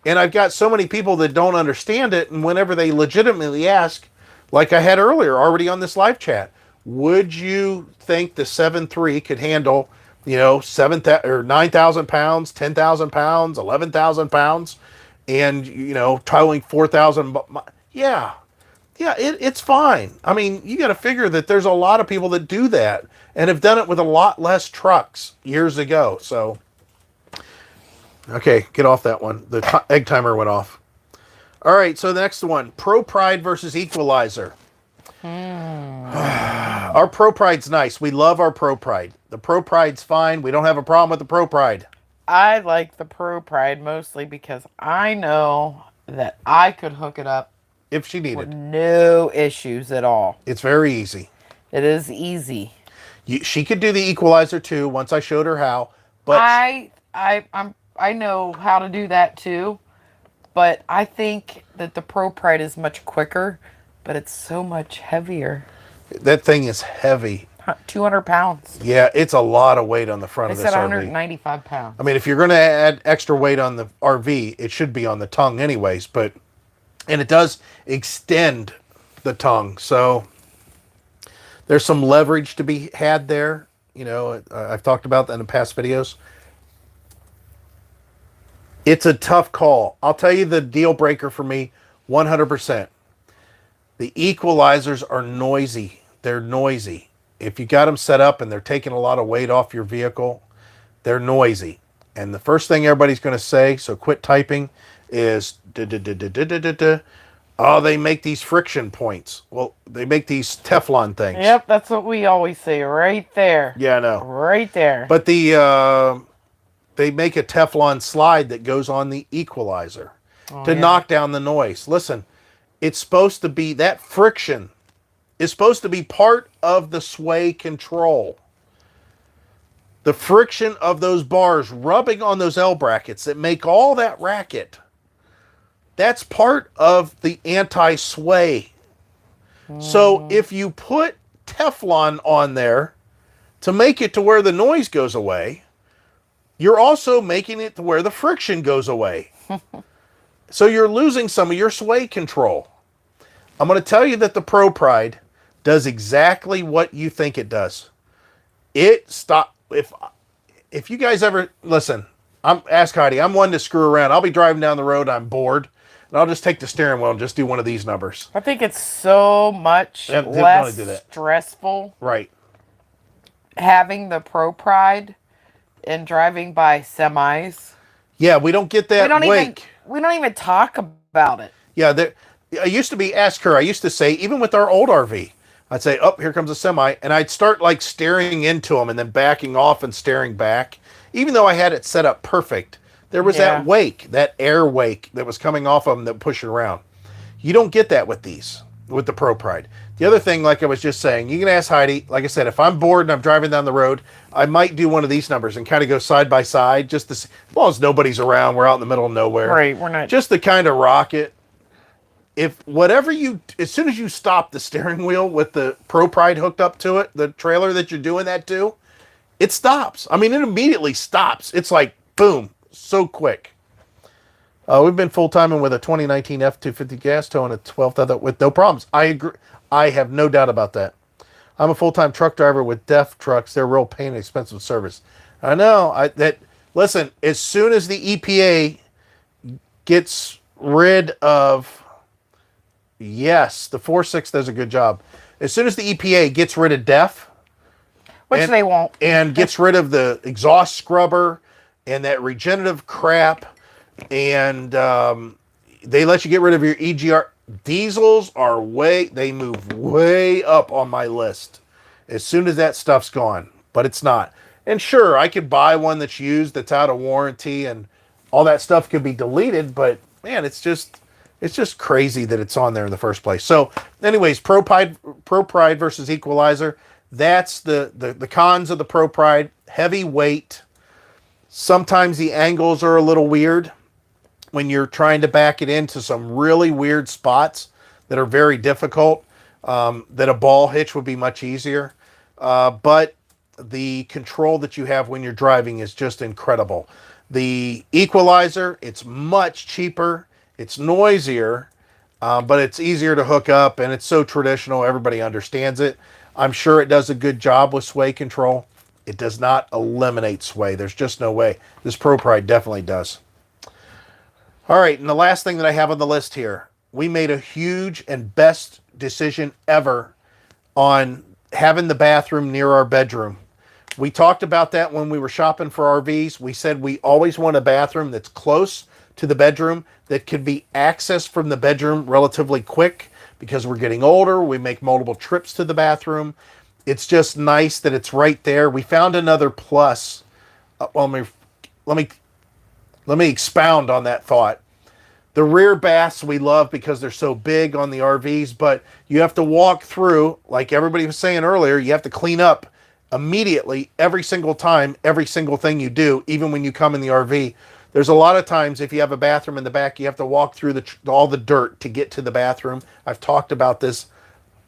I've got so many people that don't understand it, and whenever they legitimately ask, like I had earlier already on this live chat, would you think the 7.3 could handle 7,000 or 9,000 pounds, 10,000 pounds, 11,000 pounds, and towing 4,000? Yeah, it's fine. I mean, you got to figure that there's a lot of people that do that and have done it with a lot less trucks years ago. So, okay, get off that one. The egg timer went off. All right, so the next one: Pro Pride versus Equalizer. Our Pro Pride's nice. We love our Pro Pride. The Pro Pride's fine. We don't have a problem with the Pro Pride. I like the Pro Pride mostly because I know that I could hook it up if she needed. With no issues at all. It's very easy. It is easy. She could do the Equalizer too once I showed her how. But I know how to do that too. But I think that the Pro Pride is much quicker, but it's so much heavier. That thing is heavy. 200 pounds. Yeah, it's a lot of weight on the front of this RV. They said 195 pounds. I mean, if you're going to add extra weight on the RV, it should be on the tongue anyways. And it does extend the tongue. So there's some leverage to be had there. I've talked about that in the past videos. It's a tough call. I'll tell you the deal breaker for me, 100%. The Equalizers are noisy. They're noisy. If you got them set up and they're taking a lot of weight off your vehicle, they're noisy. And the first thing everybody's going to say, so quit typing, is, oh, they make these friction points. Well, they make these Teflon things. Yep, that's what we always say right there. Yeah, I know. Right there. But they make a Teflon slide that goes on the Equalizer to knock down the noise. Listen, it's supposed to be, that friction is supposed to be part of the sway control. The friction of those bars rubbing on those L brackets that make all that racket, that's part of the anti-sway. So if you put Teflon on there to make it to where the noise goes away, you're also making it to where the friction goes away. So you're losing some of your sway control. I'm going to tell you that the Pro Pride does exactly what you think it does. If you guys ever listen, Ask Heidi. I'm one to screw around. I'll be driving down the road. I'm bored, and I'll just take the steering wheel and just do one of these numbers. I think it's so much They only less do that. stressful Right. having the Pro Pride and driving by semis. Yeah, we don't get that wake. We don't even talk about it. Yeah, I used to be, ask her, I used to say, even with our old RV, I'd say, oh, here comes a semi. And I'd start like staring into them and then backing off and staring back. Even though I had it set up perfect, there was that wake, that air wake that was coming off of them that push it around. You don't get that with these, with the Pro Pride. The other thing, like I was just saying, you can ask Heidi, like I said, if I'm bored and I'm driving down the road, I might do one of these numbers and kind of go side by side, just to see, as long as nobody's around, we're out in the middle of nowhere. Right, we're not. Just to kind of rock it. If whatever as soon as you stop the steering wheel with the Pro Pride hooked up to it, the trailer that you're doing that to, it stops. I mean, it immediately stops. It's like, boom, so quick. We've been full-timing with a 2019 F-250 gas tow and a 12th with no problems. I agree. I have no doubt about that. I'm a full-time truck driver with DEF trucks. They're real pain and expensive service. I know. Listen, as soon as the EPA gets rid of... Yes, the 4.6 does a good job. As soon as the EPA gets rid of DEF... Which they won't. And gets rid of the exhaust scrubber and that regenerative crap, and they let you get rid of your EGR. Diesels are they move way up on my list as soon as that stuff's gone, but it's not. And sure, I could buy one that's used, that's out of warranty, and all that stuff could be deleted, but man, it's just crazy that it's on there in the first place. So anyways, Pro Pride versus Equalizer. That's the cons of the Pro Pride. Heavy weight. Sometimes the angles are a little weird when you're trying to back it into some really weird spots that are very difficult. That a ball hitch would be much easier. But the control that you have when you're driving is just incredible. The Equalizer, it's much cheaper. It's noisier, but it's easier to hook up, and it's so traditional. Everybody understands it. I'm sure it does a good job with sway control. It does not eliminate sway. There's just no way. This Pro Pride definitely does. All right, and the last thing that I have on the list here, we made a huge and best decision ever on having the bathroom near our bedroom. We talked about that when we were shopping for RVs. We said we always want a bathroom that's close to the bedroom, that could be accessed from the bedroom relatively quick, because we're getting older. We make multiple trips to the bathroom. It's just nice that it's right there. We found another plus. Well, let me expound on that thought. The rear baths we love because they're so big on the RVs, but you have to walk through, like everybody was saying earlier, you have to clean up immediately every single time, every single thing you do, even when you come in the RV. There's a lot of times if you have a bathroom in the back, you have to walk through all the dirt to get to the bathroom. I've talked about this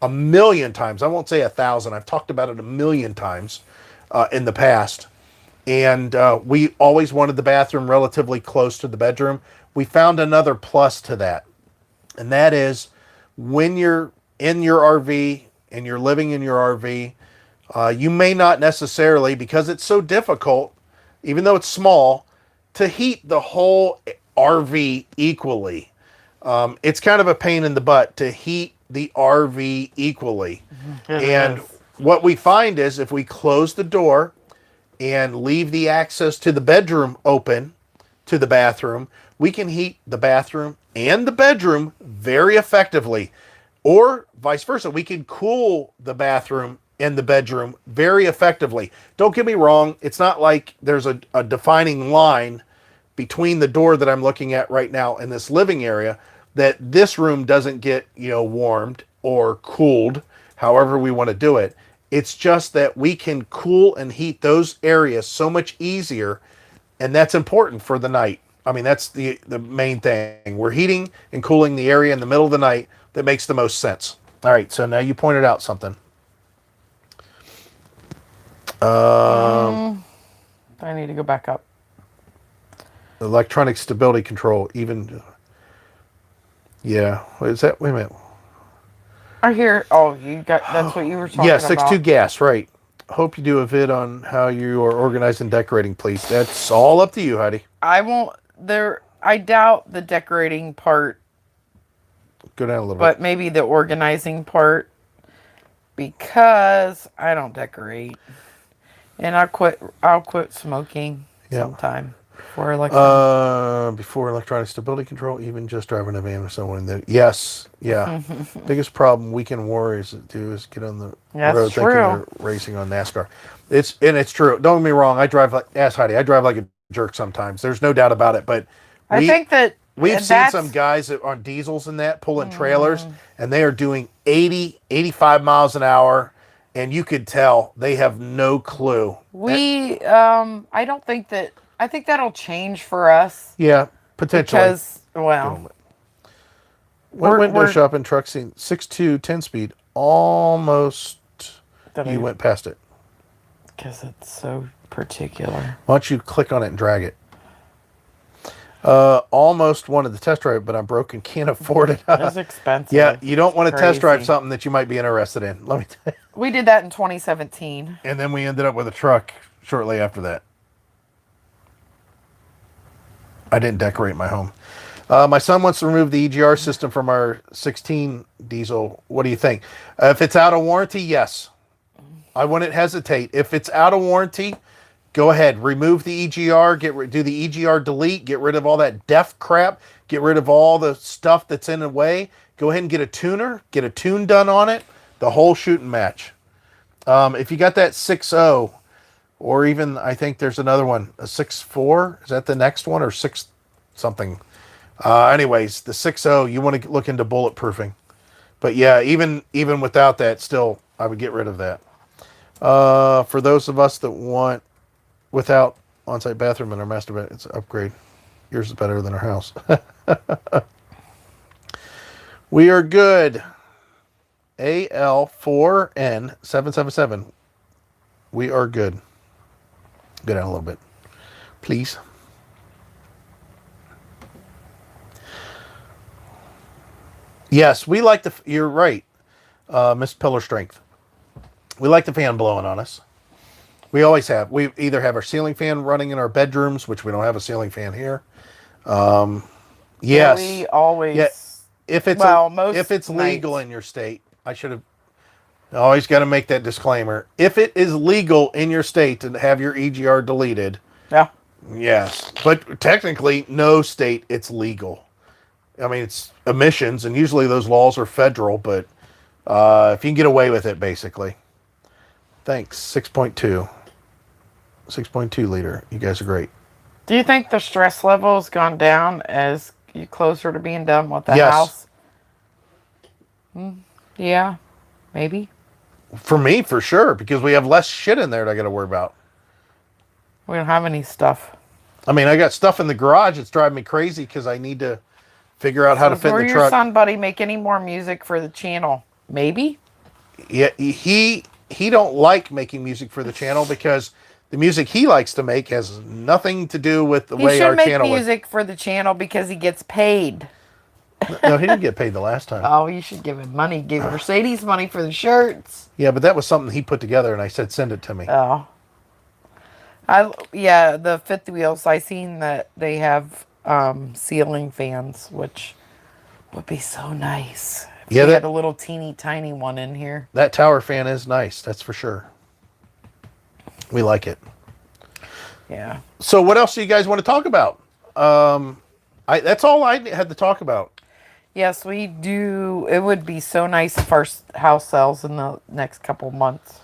a million times. I won't say 1,000. I've talked about it a million times in the past. And we always wanted the bathroom relatively close to the bedroom. We found another plus to that. And that is when you're in your RV and you're living in your RV, you may not necessarily, because it's so difficult, even though it's small, to heat the whole RV equally. It's kind of a pain in the butt to heat the RV equally. And what we find is if we close the door and leave the access to the bedroom open to the bathroom, we can heat the bathroom and the bedroom very effectively. Or vice versa, we can cool the bathroom and the bedroom very effectively. Don't get me wrong, it's not like there's a defining line between the door that I'm looking at right now and this living area, that this room doesn't get, warmed or cooled, however we want to do it. It's just that we can cool and heat those areas so much easier, and that's important for the night. I mean, that's the main thing. We're heating and cooling the area in the middle of the night that makes the most sense. All right, so now you pointed out something. I need to go back up. Electronic stability control, even... Yeah, what is that? Wait a minute. I hear... Oh, that's what you were talking about. Yeah, 6.2 gas, right. hope you do a vid on how you are organizing and decorating, please. That's all up to you, Heidi. I won't. There. I doubt the decorating part, Go down a little but bit. maybe the organizing part, because I don't decorate, and I'll quit smoking Yeah. sometime before election. Before electronic stability control, even just driving a van or someone that. Yes, yeah. Biggest problem weekend warriors do is get on the That's road thinking true. they're racing on NASCAR. It's true. Don't get me wrong. I drive like ask Heidi. I drive like a jerk sometimes. There's no doubt about it. But I think that we've seen that's some guys on diesels and that pulling trailers, and they are doing 80, 85 miles an hour, and you could tell they have no clue. I don't think that. I think that'll change for us Yeah, potentially. because, well, Went window we're- shopping, truck scene, 6.2, 10-speed, almost, you went past it. because it's so particular. Why don't you click on it and drag it? Almost wanted to test drive it, but I'm broke and can't afford it. It's expensive. Yeah, you don't want to test drive Crazy. something that you might be interested in. Let me tell you. We did that in 2017. And then we ended up with a truck shortly after that. I didn't decorate my home. My son wants to remove the EGR system from our 16 diesel. What do you think? If it's out of warranty, yes. I wouldn't hesitate. If it's out of warranty, go ahead. Remove the EGR. Do the EGR delete. Get rid of all that def crap. Get rid of all the stuff that's in the way. Go ahead and get a tuner. Get a tune done on it. The whole shooting match. If you got that 6.0, or even I think there's another one, a 6.4. Is that the next one or 6 something? Anyways, the 6.0, you want to look into bulletproofing. But yeah, even without that, still, I would get rid of that. For those of us that want without on-site bathroom in our master bed, it's an upgrade. Yours is better than our house. We are good. AL4N777. We are good. Go down a little bit, please. Yes, we like the. You're right, Miss Pillar Strength. We like the fan blowing on us. We always have. We either have our ceiling fan running in our bedrooms, which we don't have a ceiling fan here. Yes, We always. Yeah. If it's if it's legal nights. in your state, I should have. Always got to make that disclaimer. If it is legal in your state to have your EGR deleted, Yeah. yes. But technically, no state it's legal. I mean, it's emissions, and usually those laws are federal, but if you can get away with it, basically. Thanks. 6.2. 6.2 liter. You guys are great. Do you think the stress level has gone down as you closer to being done with the Yes. house? Yeah, maybe. For me, for sure, because we have less shit in there that I got to worry about. We don't have any stuff. I mean, I got stuff in the garage that's driving me crazy because I need to figure out how to fit in Will the your truck. son, buddy, make any more music for the channel? Maybe. Yeah, he don't like making music for the channel because the music he likes to make has nothing to do with the He way should our make channel is. music for the channel because he gets paid. No, he didn't get paid the last time. Oh, you should give him money. Give Mercedes money for the shirts. Yeah, but that was something he put together, and I said, send it to me. Oh. The fifth wheels, I seen that they have ceiling fans, which would be so nice. If Yeah, we that- had a little teeny tiny one in here. That tower fan is nice, that's for sure. We like it. Yeah. So what else do you guys want to talk about? That's all I had to talk about. Yes, we do. It would be so nice if our house sells in the next couple months.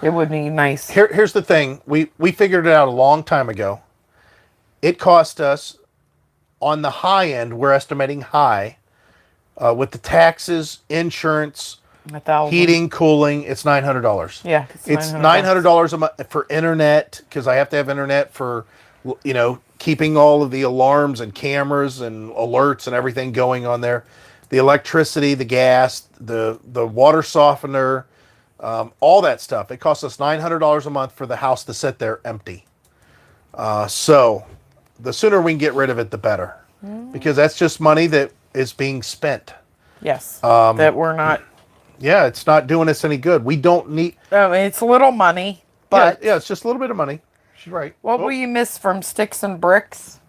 It would be nice. Here's the thing. We figured it out a long time ago. It cost us, on the high end, we're estimating high, with the taxes, insurance, 1,000. heating, cooling, it's $900. Yeah, It's $900. $900 a month for internet, because I have to have internet for, keeping all of the alarms and cameras and alerts and everything going on there. The electricity, the gas, the water softener, all that stuff. It costs us $900 a month for the house to sit there empty. So the sooner we can get rid of it, the better. Because that's just money that is being spent. Yes. That we're not Yeah, it's not doing us any good. We don't need. I mean, it's little money, Yeah, but yeah, it's just a little bit of money. She's right. what Oh, will you miss from sticks and bricks?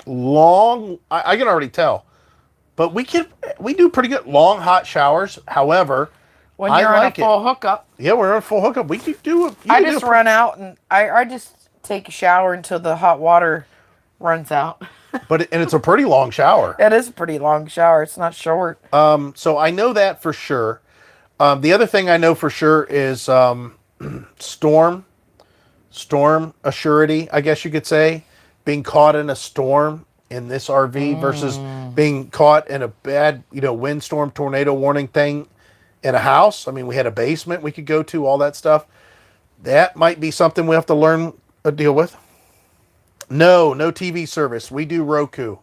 long. I can already tell, but we do pretty good long hot showers. However, When I you're on a like it. full hookup, Yeah, we're on a full hookup. We could do. I just run out and I just take a shower until the hot water runs out. and it's a pretty long shower. It is a pretty long shower. It's not short. So I know that for sure. The other thing I know for sure is storm assurity, I guess you could say, being caught in a storm in this RV versus being caught in a bad, windstorm, tornado warning thing in a house. I mean, we had a basement we could go to, all that stuff. That might be something we have to learn to deal with. No TV service. We do Roku.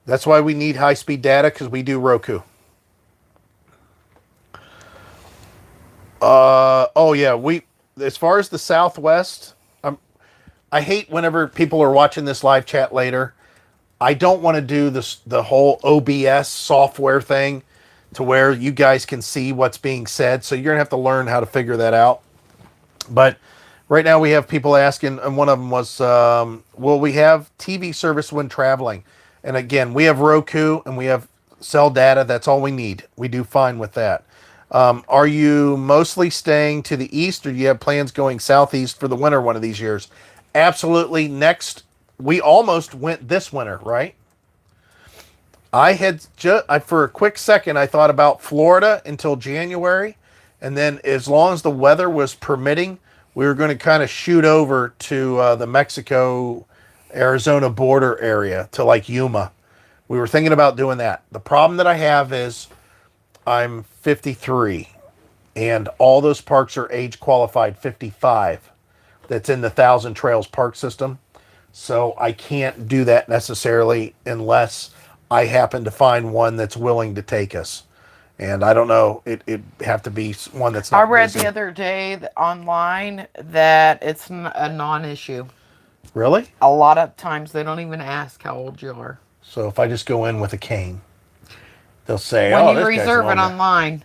That's why we need high-speed data, because we do Roku. Oh yeah, as far as the Southwest, I hate whenever people are watching this live chat later. I don't want to do the whole OBS software thing to where you guys can see what's being said. So you're going to have to learn how to figure that out. But right now we have people asking, and one of them was, will we have TV service when traveling? And again, we have Roku and we have cell data. That's all we need. We do fine with that. Are you mostly staying to the east, or do you have plans going southeast for the winter one of these years? Absolutely. We almost went this winter, right? I had for a quick second, I thought about Florida until January. And then as long as the weather was permitting, we were going to kind of shoot over to the Mexico-Arizona border area to like Yuma. We were thinking about doing that. The problem that I have is I'm 53 and all those parks are age qualified 55. That's in the Thousand Trails park system. So I can't do that necessarily unless I happen to find one that's willing to take us. And I don't know, it'd have to be one that's not I read busy. the other day online that it's a non-issue. Really? A lot of times they don't even ask how old you are. So if I just go in with a cane, they'll say, When oh, you this guy's reserve it longer. online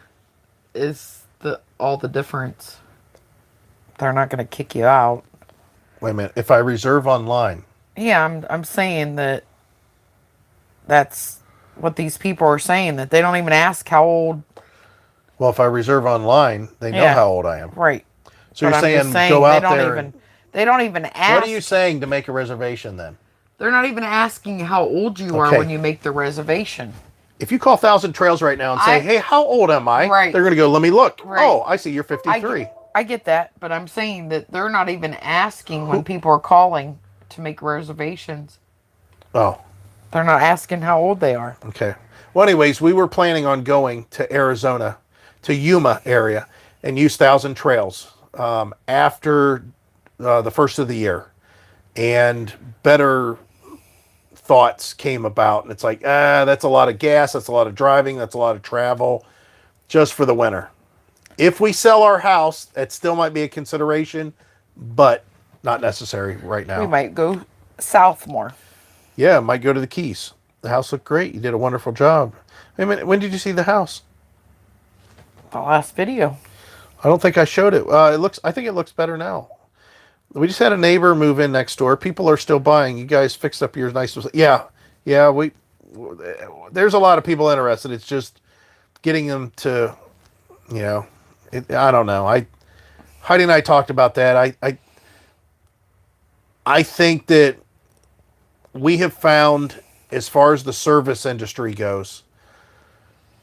is all the difference. They're not going to kick you out. Wait a minute. If I reserve online. Yeah, I'm saying that's what these people are saying, that they don't even ask how old. Well, if I reserve online, they know how old I am. Right. So But you're I'm saying go out they there. don't even ask. What are you saying to make a reservation then? They're not even asking how old you are Okay. when you make the reservation. If you call Thousand Trails right now and say, hey, how old am I? Right. They're going to go, let me look. Right. Oh, I see you're 53. I get that, but I'm saying that they're not even asking when people are calling to make reservations. Oh, They're not asking how old they are. okay. Well, anyways, we were planning on going to Arizona, to Yuma area, and use Thousand Trails after the first of the year. And better thoughts came about. And it's like, that's a lot of gas. That's a lot of driving. That's a lot of travel just for the winter. If we sell our house, that still might be a consideration, but not necessary right now. We might go south more. Yeah, might go to the Keys. The house looked great. You did a wonderful job. Wait a minute, when did you see the house? The last video. I don't think I showed it. I think it looks better now. We just had a neighbor move in next door. People are still buying. You guys fixed up your nice. Yeah. There's a lot of people interested. It's just getting them to, I don't know. Heidi and I talked about that. I think that we have found, as far as the service industry goes,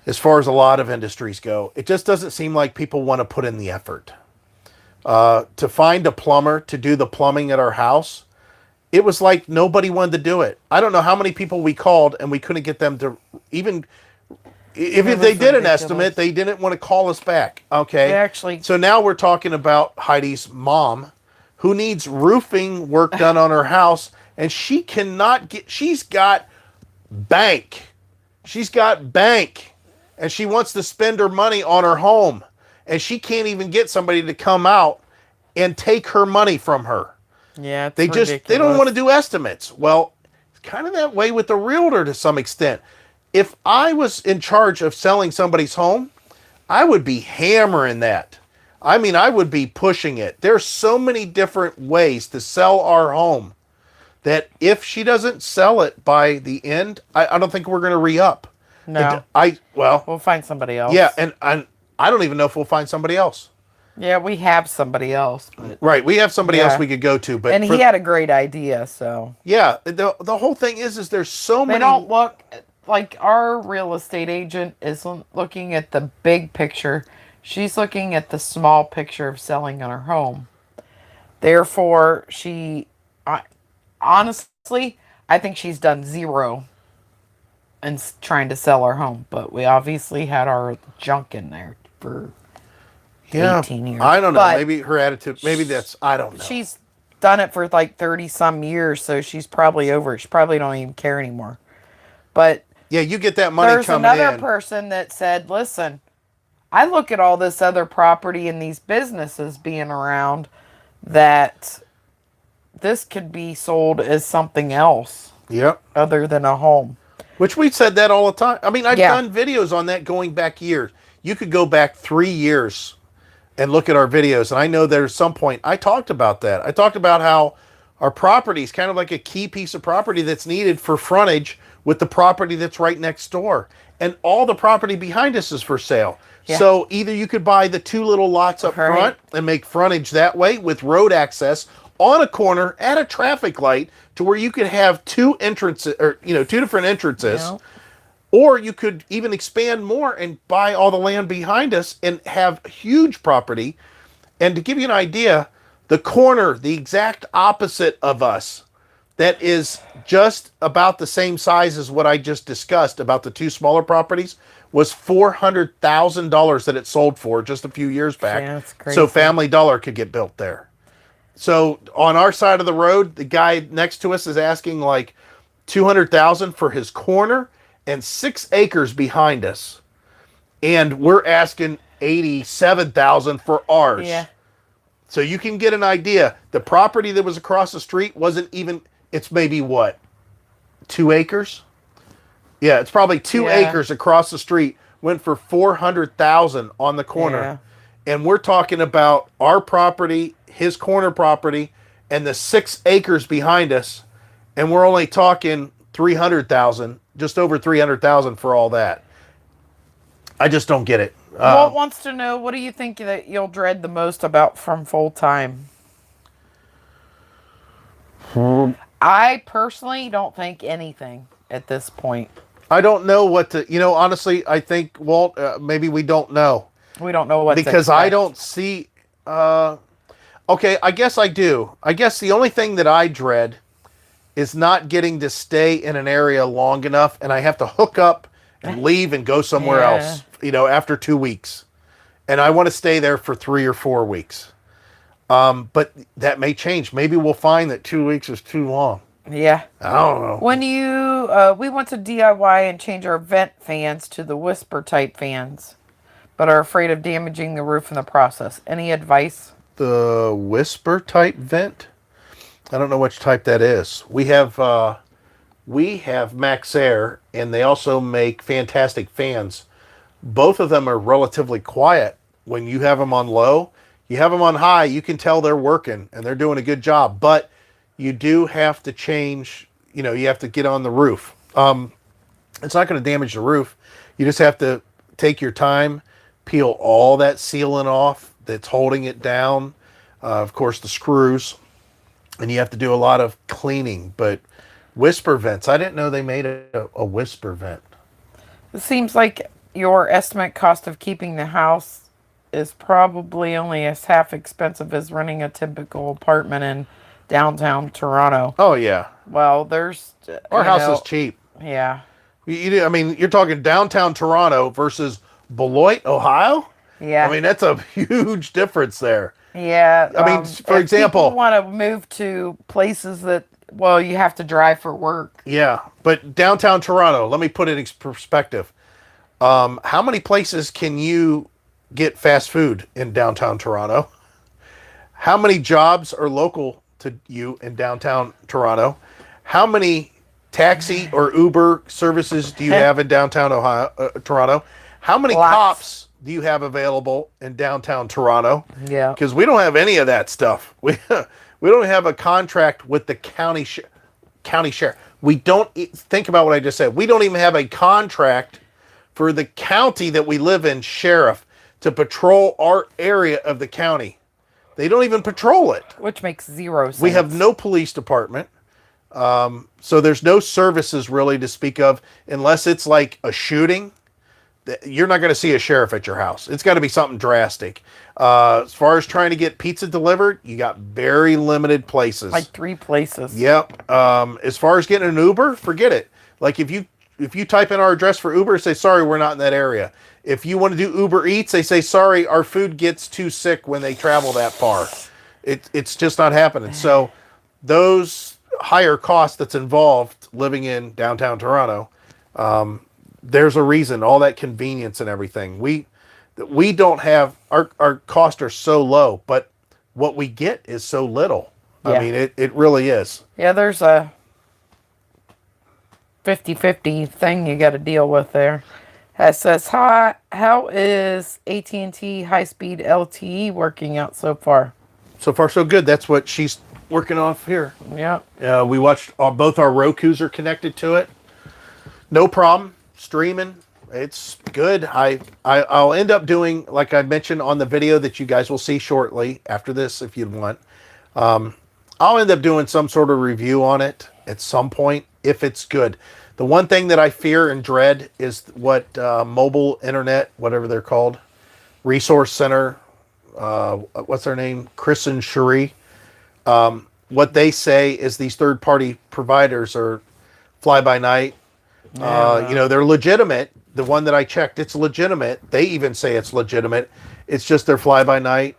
as far as a lot of industries go, it just doesn't seem like people want to put in the effort. To find a plumber to do the plumbing at our house, it was like nobody wanted to do it. I don't know how many people we called and we couldn't get them to even, if they did an estimate, they didn't want to call us back. Okay. So now we're talking about Heidi's mom, who needs roofing work done on her house, and she's got bank. And she wants to spend her money on her home. And she can't even get somebody to come out and take her money from her. Yeah, they don't want to do estimates. Well, it's kind of that way with the realtor to some extent. If I was in charge of selling somebody's home, I would be hammering that. I mean, I would be pushing it. There's so many different ways to sell our home that if she doesn't sell it by the end, I don't think we're going to re-up. No. Well, We'll find somebody else. yeah, and I don't even know if we'll find somebody else. Yeah, we have somebody else. But Right, we have somebody else we could go to, but and he had a great idea, so. yeah, the whole thing is there's so They many. don't look like our real estate agent isn't looking at the big picture. She's looking at the small picture of selling on her home. Therefore, honestly, I think she's done zero in trying to sell our home. But we obviously had our junk in there for 18 years. I don't know. But maybe her attitude. Maybe that's. I don't know. she's done it for like 30 some years, so she's probably over it. She probably don't even care anymore. But yeah, you get that money there's coming another in. person that said, listen, I look at all this other property and these businesses being around that this could be sold as something else Yep. other than a home. Which we said that all the time. I mean, I've Yeah. done videos on that going back years. You could go back 3 years and look at our videos. And I know there's some point I talked about that. I talked about how our property is kind of like a key piece of property that's needed for frontage with the property that's right next door. And all the property behind us is for sale. Yeah. So either you could buy the 2 little lots up Right. front and make frontage that way with road access on a corner at a traffic light to where you could have 2 entrances or 2 different entrances. Yeah. Or you could even expand more and buy all the land behind us and have huge property. And to give you an idea, the corner, the exact opposite of us, that is just about the same size as what I just discussed about the 2 smaller properties, was $400,000 that it sold for just a few years back. Yeah, that's crazy. So Family Dollar could get built there. So on our side of the road, the guy next to us is asking like $200,000 for his corner and 6 acres behind us. And we're asking $87,000 for ours. Yeah. So you can get an idea. The property that was across the street wasn't even, it's maybe what? 2 acres? Yeah, it's probably 2 Yeah. acres across the street. Went for $400,000 on the corner. Yeah. And we're talking about our property, his corner property, and the 6 acres behind us. And we're only talking 300,000, just over 300,000 for all that. I just don't get it. Walt wants to know, what do you think that you'll dread the most about from full time? I personally don't think anything at this point. I don't know what to, honestly, I think, Walt, maybe we don't know. We don't know what to Because I expect. don't see, okay, I guess I do. I guess the only thing that I dread is not getting to stay in an area long enough and I have to hook up and leave and go somewhere Yeah. else, after 2 weeks. And I want to stay there for 3 or 4 weeks. But that may change. Maybe we'll find that 2 weeks is too long. Yeah. I don't know. When we want to DIY and change our vent fans to the whisper type fans, but are afraid of damaging the roof in the process. Any advice? The whisper type vent? I don't know which type that is. We have Max Air, and they also make fantastic fans. Both of them are relatively quiet. When you have them on low, you have them on high, you can tell they're working and they're doing a good job. But you do have to change, you have to get on the roof. It's not going to damage the roof. You just have to take your time, peel all that sealant off that's holding it down. Of course, the screws. And you have to do a lot of cleaning. But whisper vents, I didn't know they made a whisper vent. It seems like your estimate cost of keeping the house is probably only as half expensive as renting a typical apartment in downtown Toronto. Oh, yeah. Well, there's... Our house is cheap. Yeah. You're talking downtown Toronto versus Beloit, Ohio? Yeah. I mean, that's a huge difference there. Yeah. I mean, for example... people want to move to places that, well, you have to drive for work. Yeah, but downtown Toronto, let me put it in perspective. How many places can you get fast food in downtown Toronto? How many jobs are local to you in downtown Toronto? How many taxi or Uber services do you have in downtown Toronto? How many Lots. cops do you have available in downtown Toronto? Yeah. Because we don't have any of that stuff. We don't have a contract with the county sheriff. We don't think about what I just said. We don't even have a contract for the county that we live in, sheriff, to patrol our area of the county. They don't even patrol it. Which makes zero sense. We have no police department. So there's no services really to speak of unless it's like a shooting. You're not going to see a sheriff at your house. It's got to be something drastic. As far as trying to get pizza delivered, you got very limited places. Like 3 places. Yep. As far as getting an Uber, forget it. Like if you type in our address for Uber, say, sorry, we're not in that area. If you want to do Uber Eats, they say, sorry, our food gets too sick when they travel that far. It's just not happening. So those higher costs that's involved living in downtown Toronto, there's a reason, all that convenience and everything. We don't have, our costs are so low, but what we get is so little. Yeah. I mean, it really is. Yeah, there's a 50-50 thing you got to deal with there. It says, how is AT&T high-speed LTE working out so far? So far, so good. That's what she's working off here. Yeah. We watched, both our Rokus are connected to it. No problem. Streaming. It's good. I'll end up doing, like I mentioned on the video that you guys will see shortly after this if you'd want. I'll end up doing some sort of review on it at some point if it's good. The one thing that I fear and dread is what mobile internet, whatever they're called, resource center, what's their name? Chris and Cherie. What they say is these third-party providers are fly-by-night. They're legitimate. The one that I checked, it's legitimate. They even say it's legitimate. It's just they're fly-by-night.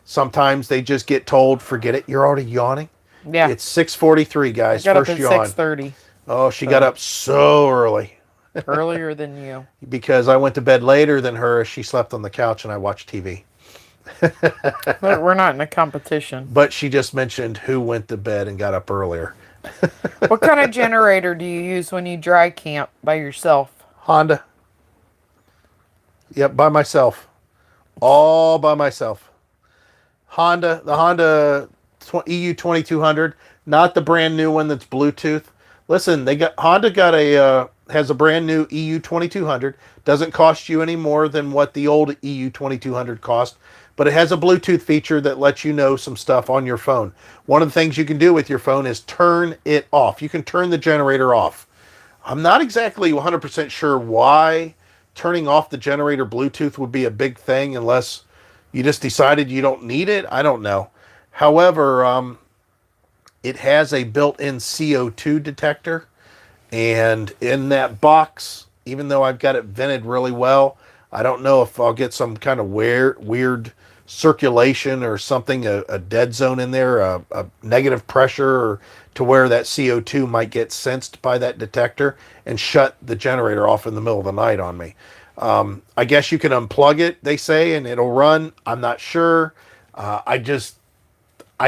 Sometimes they just get told, forget it. You're already yawning. Yeah. It's 6:43, guys. I got First up at yawn. 6:30. Oh, she got up so early. Earlier than you. Because I went to bed later than her. She slept on the couch and I watched TV. But we're not in a competition. But she just mentioned who went to bed and got up earlier. What kind of generator do you use when you dry camp by yourself? Honda. Yep, by myself. All by myself. The Honda EU 2200, not the brand new one that's Bluetooth. Listen, Honda has a brand new EU 2200. Doesn't cost you any more than what the old EU 2200 cost, but it has a Bluetooth feature that lets you know some stuff on your phone. One of the things you can do with your phone is turn it off. You can turn the generator off. I'm not exactly 100% sure why turning off the generator Bluetooth would be a big thing unless you just decided you don't need it. I don't know. However, it has a built-in CO2 detector. And in that box, even though I've got it vented really well, I don't know if I'll get some kind of weird circulation or something, a dead zone in there, a negative pressure, or to where that CO2 might get sensed by that detector and shut the generator off in the middle of the night on me. I guess you can unplug it, they say, and it'll run. I'm not sure. I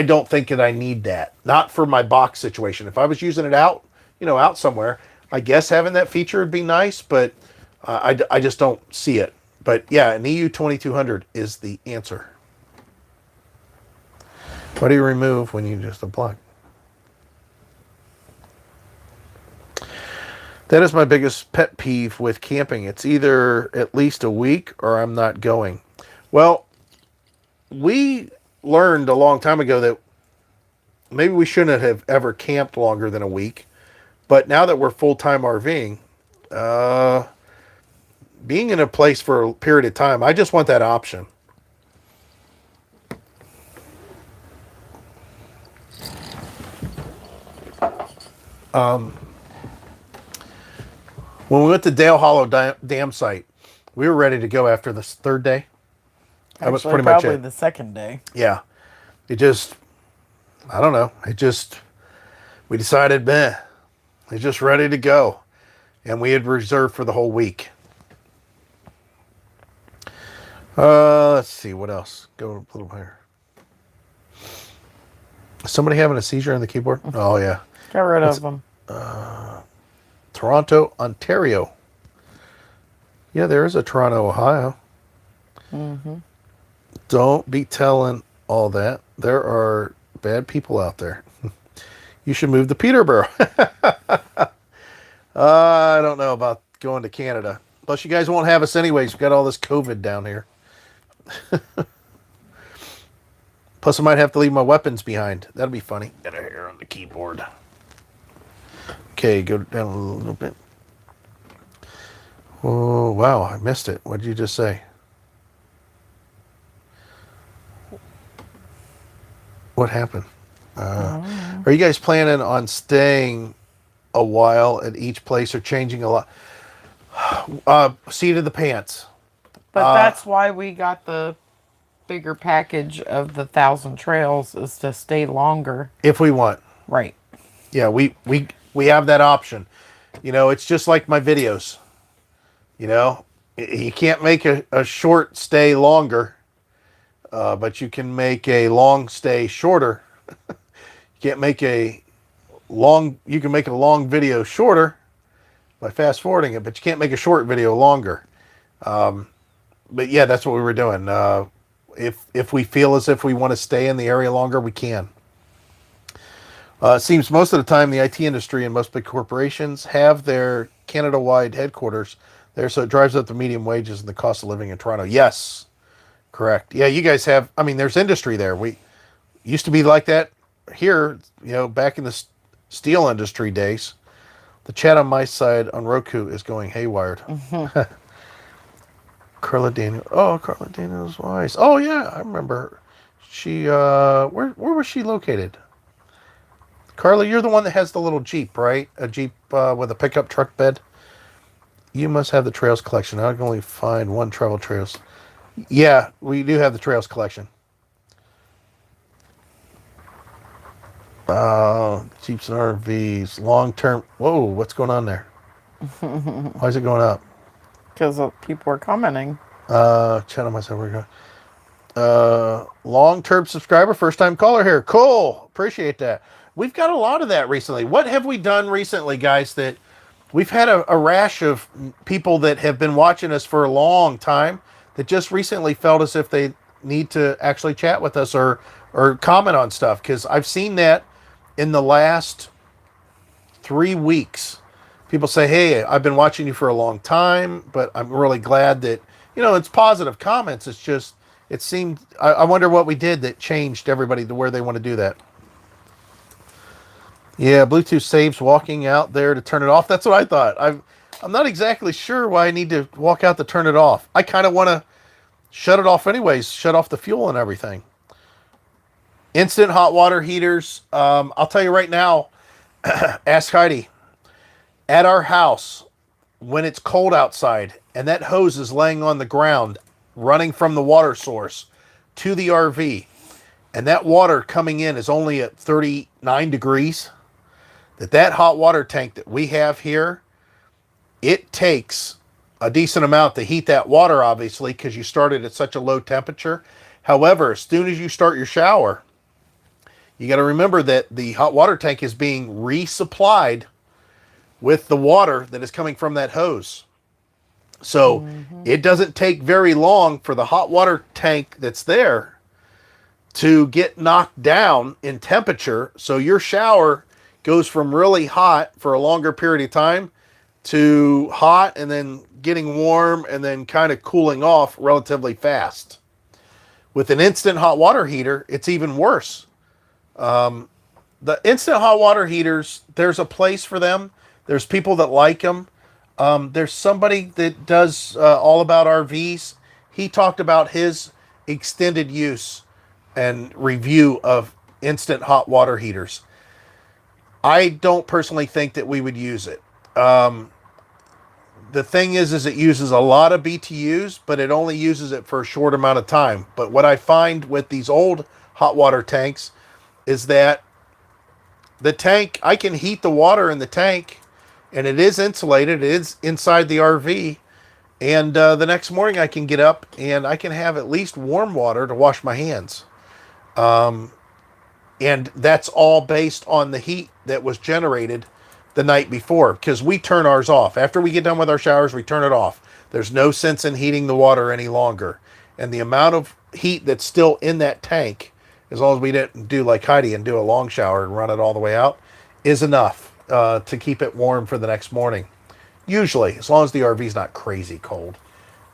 don't think that I need that. Not for my box situation. If I was using it out somewhere, I guess having that feature would be nice, but I just don't see it. But yeah, an EU 2200 is the answer. What do you remove when you just unplug? That is my biggest pet peeve with camping. It's either at least a week or I'm not going. Well, we learned a long time ago that maybe we shouldn't have ever camped longer than a week. But now that we're full-time RVing, being in a place for a period of time, I just want that option. When we went to Dale Hollow Dam site, we were ready to go after the third day. That was pretty much it. Probably the second day. Yeah. I don't know. We decided, it's just ready to go. And we had reserved for the whole week. Let's see, what else? Go a little higher. Is somebody having a seizure on the keyboard? Oh, yeah. Got rid of them. Toronto, Ontario. Yeah, there is a Toronto, Ohio. Don't be telling all that. There are bad people out there. You should move to Peterborough. I don't know about going to Canada. Plus, you guys won't have us anyways. We've got all this COVID down here. Plus, I might have to leave my weapons behind. That'll be funny. Get a hair on the keyboard. Okay, go down a little bit. Oh, wow, I missed it. What did you just say? What happened? Are you guys planning on staying a while at each place or changing a lot? Seat of the pants. But that's why we got the bigger package of the 1,000 trails, is to stay longer. If we want. Right. Yeah, we have that option. You know, it's just like my videos. You know, you can't make a short stay longer, but you can make a long stay shorter. You can't make you can make a long video shorter by fast forwarding it, but you can't make a short video longer. But yeah, that's what we were doing. If we feel as if we want to stay in the area longer, we can. It seems most of the time the IT industry and most big corporations have their Canada-wide headquarters there, so it drives up the median wages and the cost of living in Toronto. Yes, correct. Yeah, you guys have, I mean, there's industry there. We used to be like that here, you know, back in the steel industry days. The chat on my side on Roku is going haywire. Carla Daniel. Oh, Carla Daniels Wise. Oh yeah, I remember her. She where was she located? Carla, you're the one that has the little Jeep, right? A Jeep with a pickup truck bed. You must have the Trails collection. I can only find one Travel Trails. Yeah, we do have the Trails collection. Jeeps and RVs, long term. Whoa, what's going on there? Why is it going up? Because people are commenting. Chat on myself. We're going. Long-term subscriber, first-time caller here. Cool. Appreciate that. We've got a lot of that recently. What have we done recently, guys, that we've had a rash of people that have been watching us for a long time that just recently felt as if they need to actually chat with us or comment on stuff? Because I've seen that in the last 3 weeks. People say, hey, I've been watching you for a long time, but I'm really glad that, you know, it's positive comments. It's just, it seemed, I wonder what we did that changed everybody to where they want to do that. Yeah, Bluetooth saves walking out there to turn it off. That's what I thought. I'm not exactly sure why I need to walk out to turn it off. I kind of want to shut it off anyways, shut off the fuel and everything. Instant hot water heaters. I'll tell you right now, ask Heidi. At our house, when it's cold outside and that hose is laying on the ground, running from the water source to the RV, and that water coming in is only at 39 degrees, that hot water tank that we have here, it takes a decent amount to heat that water, obviously, because you started at such a low temperature. However, as soon as you start your shower, you got to remember that the hot water tank is being resupplied with the water that is coming from that hose. So it doesn't take very long for the hot water tank that's there to get knocked down in temperature. So your shower goes from really hot for a longer period of time to hot and then getting warm and then kind of cooling off relatively fast. With an instant hot water heater, it's even worse. The instant hot water heaters, there's a place for them. There's people that like them. There's somebody that does all about RVs. He talked about his extended use and review of instant hot water heaters. I don't personally think that we would use it. The thing is it uses a lot of BTUs, but it only uses it for a short amount of time. But what I find with these old hot water tanks is that the tank, I can heat the water in the tank, and it is insulated. It is inside the RV. And the next morning I can get up and I can have at least warm water to wash my hands. And that's all based on the heat that was generated the night before, because we turn ours off. After we get done with our showers, we turn it off. There's no sense in heating the water any longer. And the amount of heat that's still in that tank, as long as we didn't do like Heidi and do a long shower and run it all the way out, is enough to keep it warm for the next morning. Usually, as long as the RV's not crazy cold.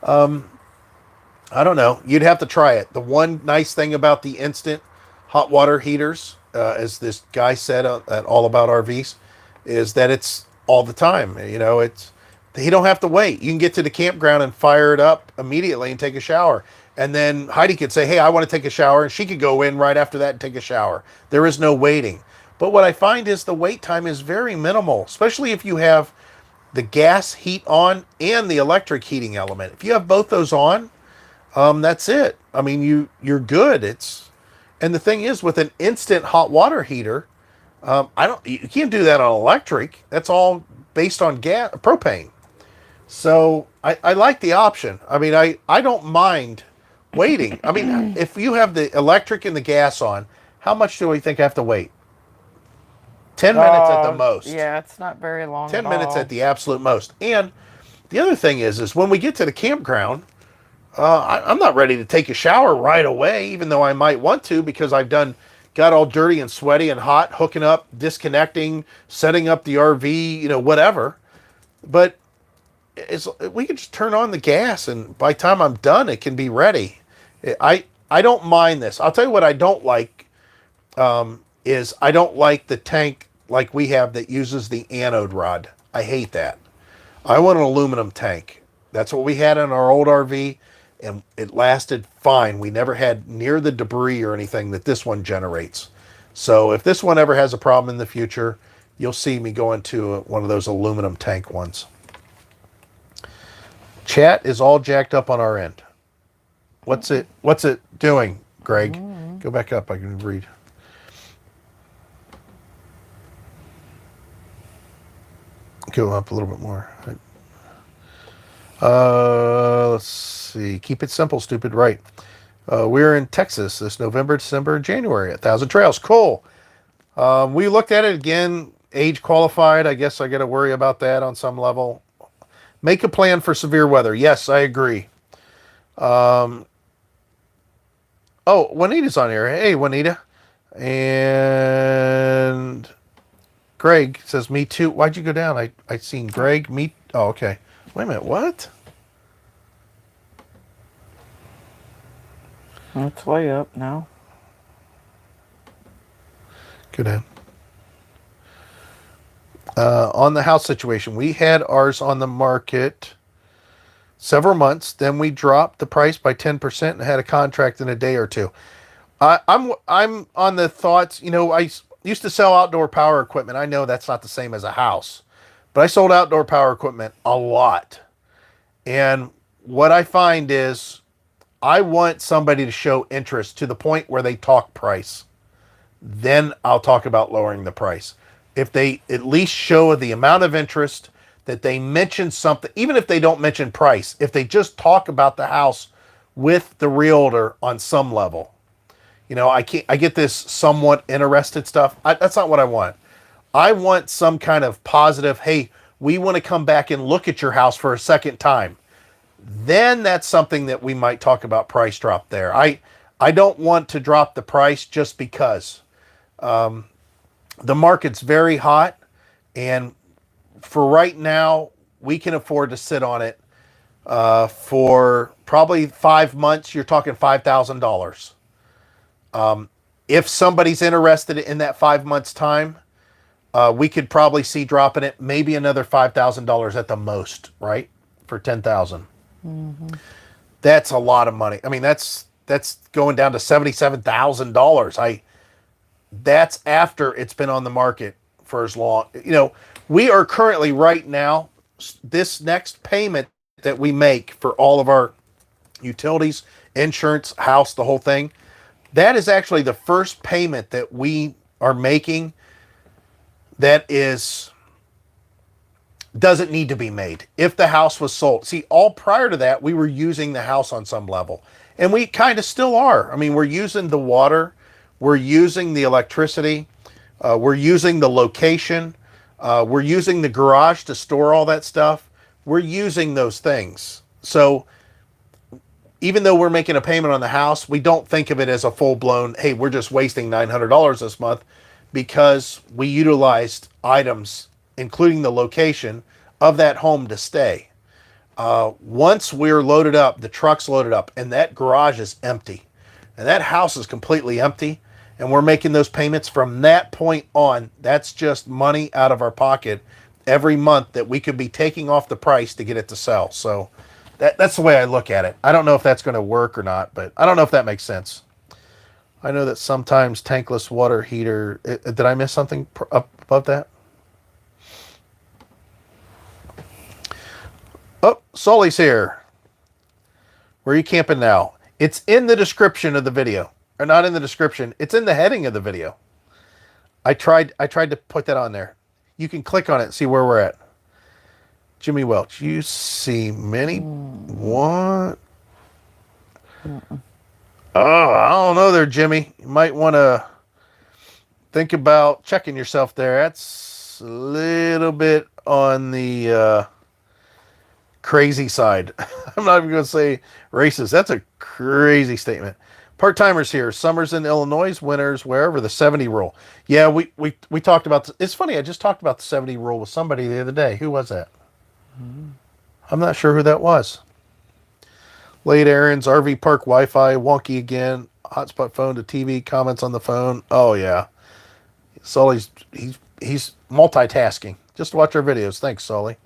I don't know. You'd have to try it. The one nice thing about the instant hot water heaters, as this guy said at All About RVs, is that it's all the time. You know, it's you don't have to wait. You can get to the campground and fire it up immediately and take a shower. And then Heidi could say, "Hey, I want to take a shower," and she could go in right after that and take a shower. There is no waiting. But what I find is the wait time is very minimal, especially if you have the gas heat on and the electric heating element. If you have both those on, that's it. I mean, you're good. And the thing is, with an instant hot water heater, you can't do that on electric. That's all based on gas propane. So I like the option. I mean, I don't mind waiting. I mean, if you have the electric and the gas on, how much do we think I have to wait? 10 minutes at the most. Yeah, it's not very long. 10 minutes at the absolute most. And the other thing is when we get to the campground, I'm not ready to take a shower right away, even though I might want to, because got all dirty and sweaty and hot, hooking up, disconnecting, setting up the RV, whatever. But we can just turn on the gas, and by the time I'm done, it can be ready. I don't mind this. I'll tell you what I don't like is I don't like the tank like we have that uses the anode rod. I hate that. I want an aluminum tank. That's what we had in our old RV, and it lasted fine. We never had near the debris or anything that this one generates. So if this one ever has a problem in the future, you'll see me go into one of those aluminum tank ones. Chat is all jacked up on our end. What's it doing, Greg? Go back up. I can read. Go up a little bit more. Let's see. Keep it simple, stupid. Right. We're in Texas this November, December, and January at 1,000 Trails. Cool. We looked at it again. Age qualified. I guess I got to worry about that on some level. Make a plan for severe weather. Yes, I agree. Juanita's on here. Hey, Juanita. And Greg says, me too. Why'd you go down? I seen Greg. Oh, okay. Wait a minute. What? It's way up now. Go down. On the house situation, we had ours on the market several months. Then we dropped the price by 10% and had a contract in a day or two. I'm on the thoughts. I used to sell outdoor power equipment. I know that's not the same as a house, but I sold outdoor power equipment a lot. And what I find is I want somebody to show interest to the point where they talk price. Then I'll talk about lowering the price. If they at least show the amount of interest, that they mention something, even if they don't mention price, if they just talk about the house with the realtor on some level. I get this somewhat interested stuff. That's not what I want. I want some kind of positive, hey, we want to come back and look at your house for a second time. Then that's something that we might talk about price drop there. I don't want to drop the price just because. The market's very hot, and for right now, we can afford to sit on it for probably 5 months. You're talking $5,000. If somebody's interested in that 5 months' time, we could probably see dropping it maybe another $5,000 at the most, right? For $10,000. Mm-hmm. That's a lot of money. I mean, that's going down to $77,000. That's after it's been on the market for as long. We are currently right now, this next payment that we make for all of our utilities, insurance, house, the whole thing, that is actually the first payment that we are making that doesn't need to be made if the house was sold. See, all prior to that, we were using the house on some level, and we kind of still are. I mean, we're using the water, we're using the electricity, we're using the location, we're using the garage to store all that stuff. We're using those things. So even though we're making a payment on the house, we don't think of it as a full-blown, hey, we're just wasting $900 this month, because we utilized items, including the location of that home, to stay. Once we're loaded up, the truck's loaded up, and that garage is empty, and that house is completely empty, and we're making those payments from that point on, that's just money out of our pocket every month that we could be taking off the price to get it to sell. So that's the way I look at it. I don't know if that's going to work or not, but I don't know if that makes sense. I know that sometimes tankless water heater. Did I miss something up above that? Oh, Sully's here. Where are you camping now? It's in the description of the video. Or not in the description. It's in the heading of the video. I tried to put that on there. You can click on it and see where we're at. Jimmy Welch, you see many... What? Oh, I don't know there, Jimmy. You might want to think about checking yourself there. That's a little bit on the crazy side. I'm not even going to say racist. That's a crazy statement. Part-timers here. Summers in Illinois, winters wherever. The 70 rule. Yeah, we talked about... It's funny, I just talked about the 70 rule with somebody the other day. Who was that? I'm not sure who that was. Late errands, RV park Wi-Fi, wonky again, hotspot phone to TV, comments on the phone. Oh, yeah. Sully's, he's multitasking. Just watch our videos. Thanks, Sully.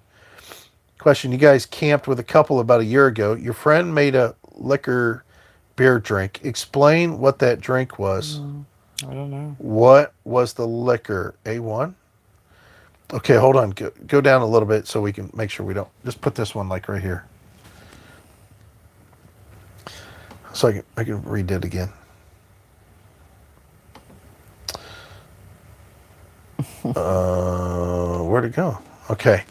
Question, you guys camped with a couple about a year ago. Your friend made a liquor beer drink. Explain what that drink was. I don't know. What was the liquor? A1? Okay, hold on. Go down a little bit so we can make sure we don't... Just put this one like right here. So I can read it again. Where'd it go? Okay.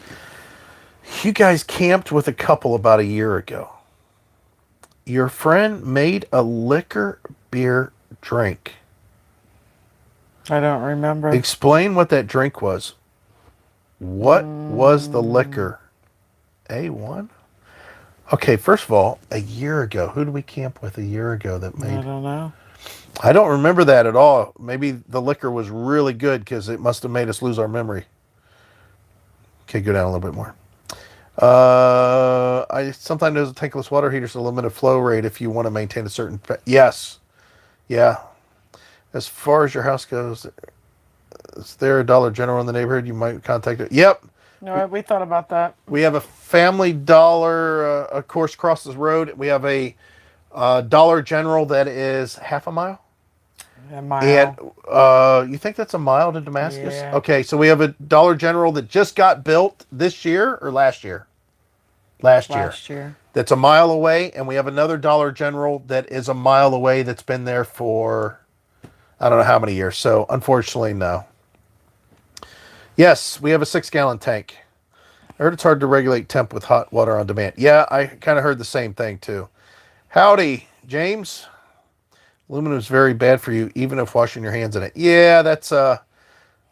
You guys camped with a couple about a year ago. Your friend made a liquor beer drink. I don't remember. Explain what that drink was. What was the liquor? A1? Okay, first of all, a year ago. Who did we camp with a year ago that made... I don't know. I don't remember that at all. Maybe the liquor was really good because it must have made us lose our memory. Okay, go down a little bit more. I sometimes there's a tankless water heater, so limited flow rate if you want to maintain a certain... Yes. Yeah. As far as your house goes, is there a Dollar General in the neighborhood you might contact it? Yep. No, we thought about that. We have a Family Dollar, of course, across the road. We have a Dollar General that is half a mile. A mile. And you think that's a mile to Damascus? Yeah. Okay, so we have a Dollar General that just got built this year or last year? Last year. That's a mile away, and we have another Dollar General that is a mile away that's been there for I don't know how many years. So unfortunately, no. Yes, we have a 6-gallon tank. I heard it's hard to regulate temp with hot water on demand. Yeah, I kind of heard the same thing too. Howdy, James. Aluminum is very bad for you, even if washing your hands in it. Yeah, that's what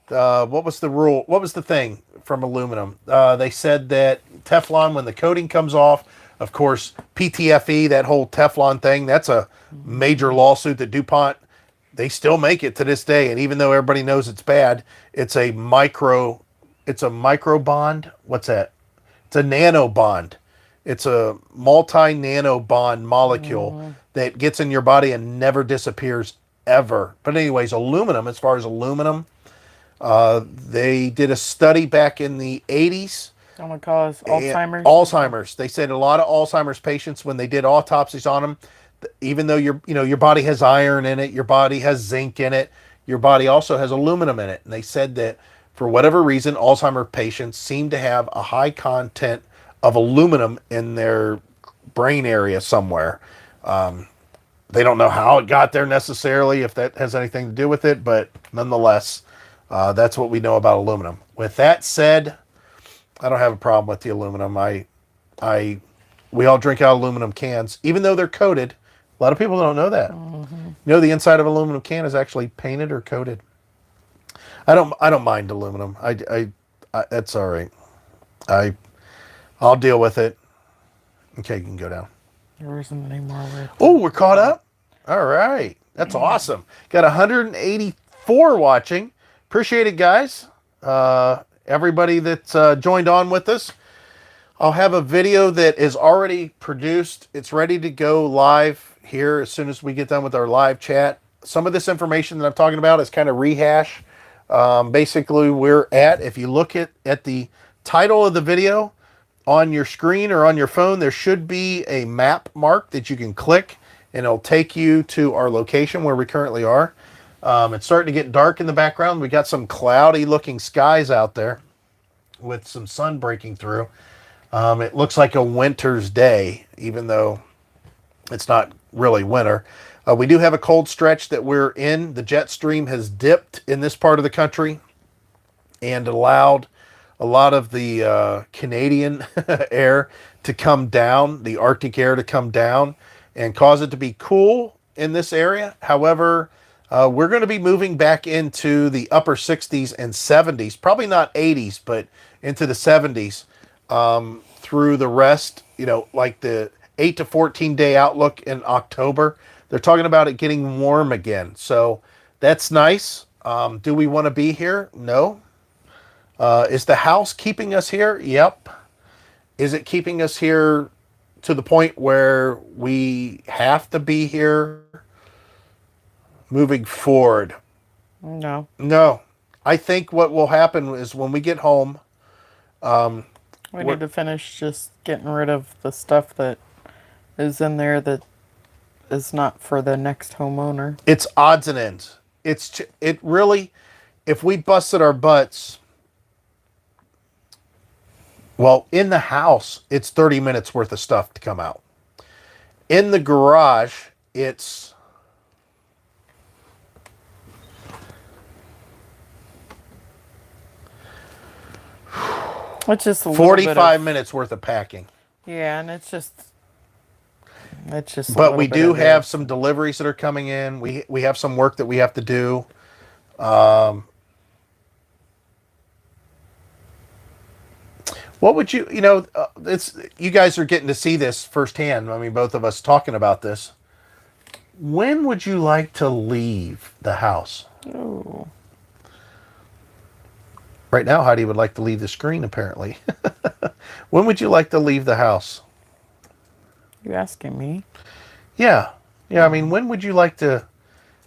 was the rule? What was the thing from aluminum? They said that Teflon, when the coating comes off, of course, PTFE, that whole Teflon thing, that's a major lawsuit that DuPont, they still make it to this day. And even though everybody knows it's bad, it's a micro bond. What's that? It's a nano bond. It's a multi-nano bond molecule that gets in your body and never disappears ever. But anyways, aluminum, as far as aluminum, they did a study back in the 80s. Oh my God, Alzheimer's? Alzheimer's. They said a lot of Alzheimer's patients, when they did autopsies on them, even though your body has iron in it, your body has zinc in it, your body also has aluminum in it. And they said that for whatever reason, Alzheimer's patients seem to have a high content of aluminum in their brain area somewhere. They don't know how it got there necessarily, if that has anything to do with it, but nonetheless, that's what we know about aluminum. With that said, I don't have a problem with the aluminum. We all drink out of aluminum cans, even though they're coated. A lot of people don't know that. You know, the inside of an aluminum can is actually painted or coated. I don't mind aluminum. I that's all right. I'll deal with it. Okay, you can go down. There isn't any more with. Oh, we're caught up? All right. That's awesome. Got 184 watching. Appreciate it, guys. Everybody that's joined on with us. I'll have a video that is already produced. It's ready to go live here as soon as we get done with our live chat. Some of this information that I'm talking about is kind of rehash. Basically, if you look at the title of the video on your screen or on your phone, there should be a map mark that you can click, and it'll take you to our location where we currently are. It's starting to get dark in the background. We got some cloudy looking skies out there with some sun breaking through. It looks like a winter's day, even though it's not really winter. We do have a cold stretch that we're in. The jet stream has dipped in this part of the country and allowed a lot of the Canadian air to come down, the Arctic air to come down and cause it to be cool in this area. However, we're going to be moving back into the upper 60s and 70s, probably not 80s, but into the 70s through the rest, like the 8 to 14 day outlook in October. They're talking about it getting warm again. So that's nice. Do we want to be here? No. Is the house keeping us here? Yep. Is it keeping us here to the point where we have to be here moving forward? No. No. I think what will happen is when we get home, We need to finish just getting rid of the stuff that is in there that is not for the next homeowner. it's odds and ends. It really, if we busted our butts, well, in the house, it's 30 minutes worth of stuff to come out. In the garage, it's It's just a 45 minutes worth of packing. Yeah, and it's just. But we do have some deliveries that are coming in. We have some work that we have to do. What would it's you guys are getting to see this firsthand. I mean, both of us talking about this. When would you like to leave the house? Oh. Right now, Heidi would like to leave the screen, apparently. When would you like to leave the house? You asking me? Yeah. Yeah, I mean, when would you like to...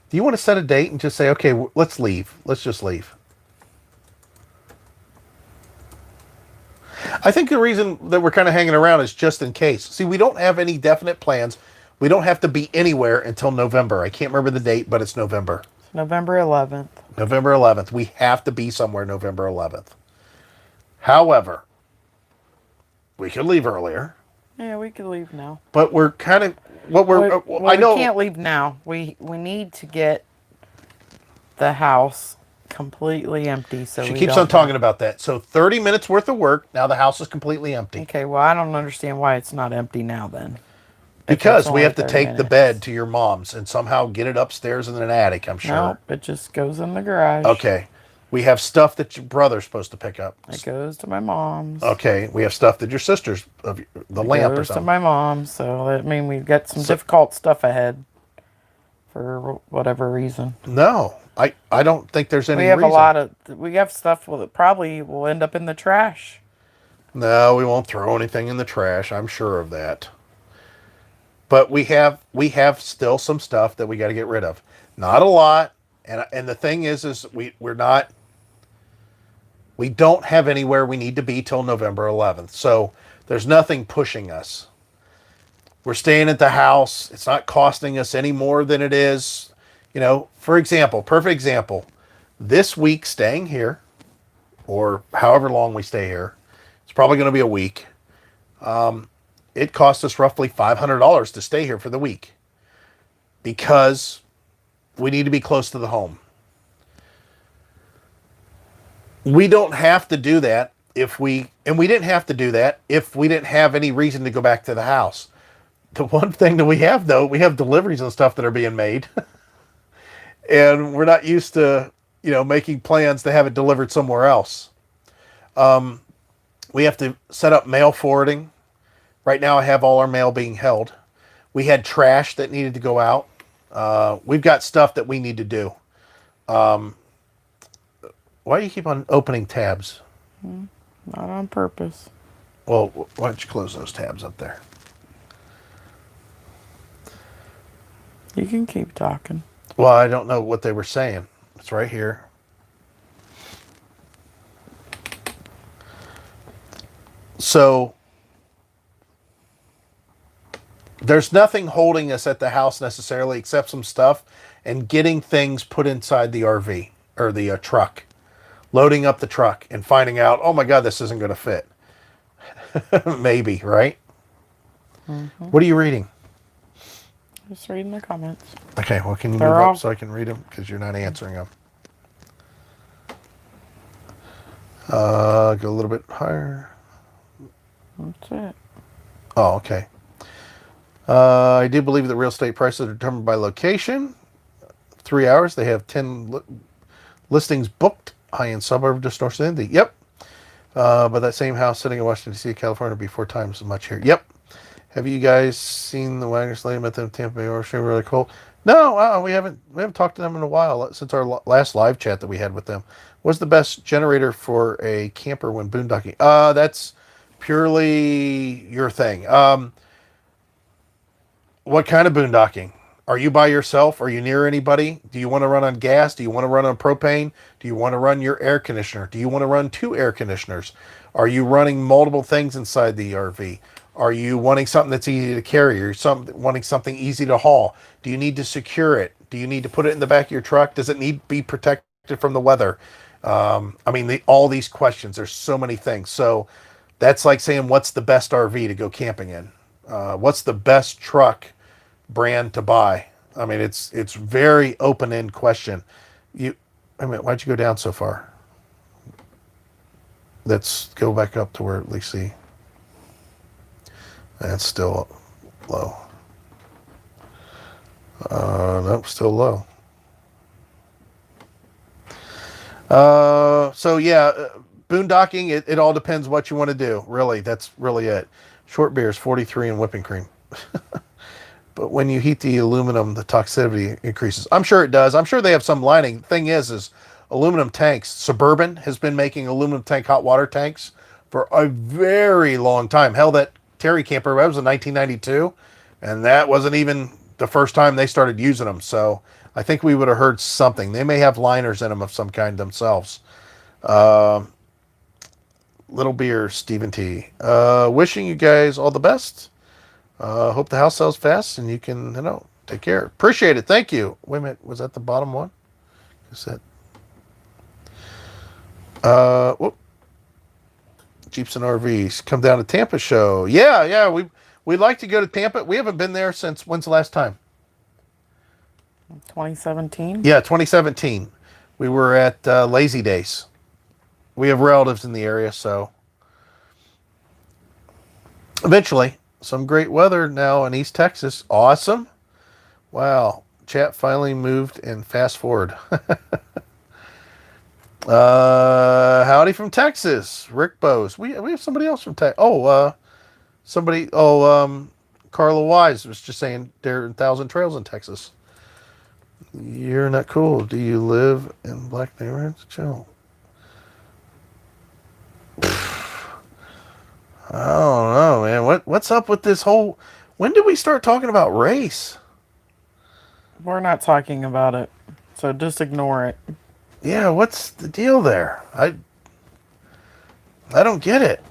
Do you want to set a date and just say, okay, let's leave. Let's just leave. I think the reason that we're kind of hanging around is just in case. See, we don't have any definite plans. We don't have to be anywhere until November. I can't remember the date, but it's November. It's November 11th. November 11th. We have to be somewhere November 11th. However, we could leave earlier. Yeah, we could leave now. But we're kind of... I know... We can't leave now. We need to get the house completely empty. So she keeps on talking about that. So 30 minutes worth of work. Now the house is completely empty. Okay, well, I don't understand why it's not empty now then. Because we have to take the bed to your mom's and somehow get it upstairs in an attic, I'm sure. Nope, it just goes in the garage. Okay. We have stuff that your brother's supposed to pick up. It goes to my mom's. Okay. We have stuff that your sister's, the lamp or Goes something. to my mom's, so that mean we've got some difficult stuff ahead for whatever reason. No, I don't think there's any We have reason. we have stuff that probably will end up in the trash. No, we won't throw anything in the trash. I'm sure of that. But we have still some stuff that we got to get rid of. Not a lot. And the thing is we don't have anywhere we need to be till November 11th. So there's nothing pushing us. We're staying at the house. It's not costing us any more than it is. For example, perfect example, this week staying here, or however long we stay here, it's probably going to be a week. It cost us roughly $500 to stay here for the week because we need to be close to the home. We don't have to do that we didn't have to do that if we didn't have any reason to go back to the house. The one thing that we have, though, we have deliveries and stuff that are being made. And we're not used to, making plans to have it delivered somewhere else. We have to set up mail forwarding. Right now I have all our mail being held. We had trash that needed to go out. We've got stuff that we need to do. Why do you keep on opening tabs? Not on purpose. Well, why don't you close those tabs up there? You can keep talking. Well, I don't know what they were saying. It's right here. So there's nothing holding us at the house necessarily except some stuff and getting things put inside the RV or the truck, loading up the truck and finding out, oh my God, this isn't going to fit. Maybe, right? Mm-hmm. What are you reading? Just reading the comments. Okay, well, can you They're move all... up so I can read them? Because you're not answering them. Go a little bit higher. That's it. Oh, okay. I do believe that real estate prices are determined by location. 3 hours, they have 10 listings booked. High-end suburb just north of Indy. Yep. But that same house sitting in Washington, D.C., California, would be 4 times as much here. Yep. Have you guys seen the Wagoners Lane at the Tampa Bay Ocean? Really cool. No, we haven't talked to them in a while since our last live chat that we had with them. What's the best generator for a camper when boondocking? That's purely your thing. What kind of boondocking? Are you by yourself? Are you near anybody? Do you want to run on gas? Do you want to run on propane? Do you want to run your air conditioner? Do you want to run 2 air conditioners? Are you running multiple things inside the RV? Are you wanting something that's easy to carry? Or wanting something easy to haul? Do you need to secure it? Do you need to put it in the back of your truck? Does it need to be protected from the weather? All these questions. There's so many things. So that's like saying, what's the best RV to go camping in? What's the best truck brand to buy? I mean, it's very open-end question. Why'd you go down so far? Let's go back up to where at least see. That's still low. Nope, still low. So yeah, boondocking, it all depends what you want to do. Really, that's really it. Short beers, 43 and whipping cream. But when you heat the aluminum, the toxicity increases. I'm sure it does. I'm sure they have some lining. Thing is aluminum tanks. Suburban has been making aluminum tank hot water tanks for a very long time. Hell, that Terry camper, that was in 1992. And that wasn't even the first time they started using them. So I think we would have heard something. They may have liners in them of some kind themselves. Little beer, Stephen T. Wishing you guys all the best. Hope the house sells fast and you can, take care. Appreciate it. Thank you. Wait a minute. Was that the bottom one? Is that? Whoop. Jeeps and RVs. Come down to Tampa show. Yeah. We'd like to go to Tampa. We haven't been there since, when's the last time? 2017? Yeah, 2017. We were at Lazy Days. We have relatives in the area, so eventually. Some great weather now in East Texas. Awesome. Wow. Chat finally moved and fast forward. Howdy from Texas. Rick Bose. We have somebody else from Texas. Carla Wise was just saying there are 1,000 trails in Texas. You're not cool. Do you live in black neighborhoods? Chill. I don't know, man. What's up with this whole... When did we start talking about race? We're not talking about it, so just ignore it. Yeah, what's the deal there? I don't get it.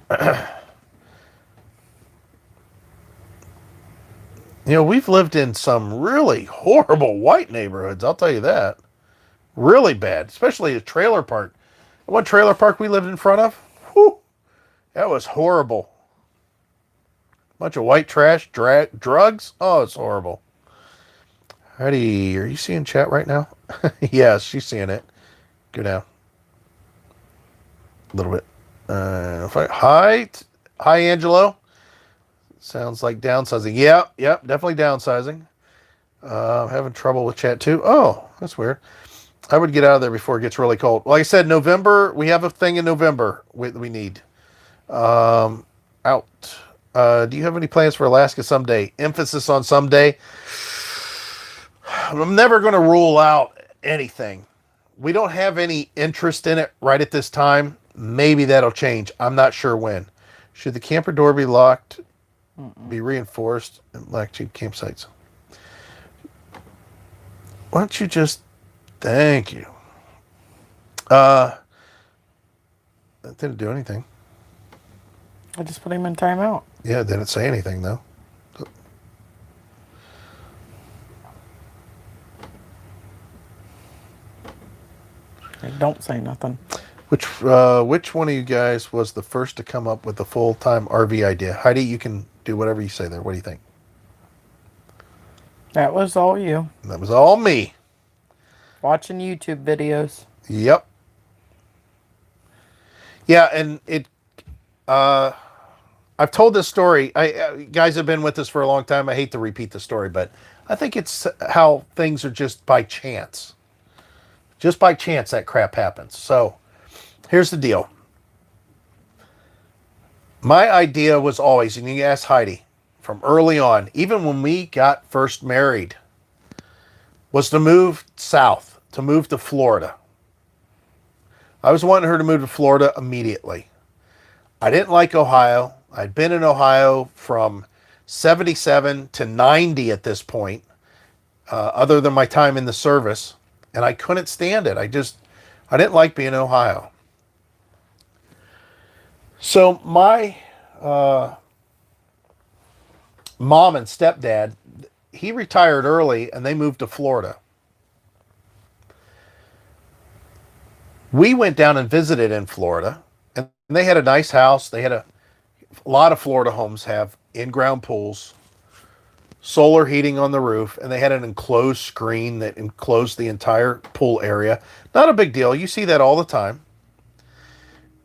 We've lived in some really horrible white neighborhoods, I'll tell you that. Really bad, especially a trailer park. What trailer park we lived in front of? Whew, that was horrible. Bunch of white trash, drugs. Oh, it's horrible. Heidi, are you seeing chat right now? Yes, she's seeing it. Go down. A little bit. Hi, Angelo. Sounds like downsizing. Yep, definitely downsizing. Having trouble with chat too. Oh, that's weird. I would get out of there before it gets really cold. Like I said, November, we have a thing in November we need. Out. Do you have any plans for Alaska someday? Emphasis on someday. I'm never going to rule out anything. We don't have any interest in it right at this time. Maybe that'll change. I'm not sure when. Should the camper door be locked, be reinforced, and black cheap campsites? Why don't you just... Thank you. That didn't do anything. I just put him in timeout. Yeah, it didn't say anything, though. Don't say nothing. Which one of you guys was the first to come up with the full-time RV idea? Heidi, you can do whatever you say there. What do you think? That was all you. That was all me. Watching YouTube videos. Yep. Yeah, and I've told this story. You guys have been with us for a long time. I hate to repeat the story, but I think it's how things are just by chance. Just by chance that crap happens. So here's the deal. My idea was always, and you ask Heidi, from early on, even when we got first married, was to move south, to move to Florida. I was wanting her to move to Florida immediately. I didn't like Ohio. I'd been in Ohio from 77 to 90 at this point, other than my time in the service, and I couldn't stand it. I didn't like being in Ohio. So my mom and stepdad, he retired early and they moved to Florida. We went down and visited in Florida, and they had a nice house. They had a lot of Florida homes have in-ground pools, solar heating on the roof, and they had an enclosed screen that enclosed the entire pool area. Not a big deal. You see that all the time.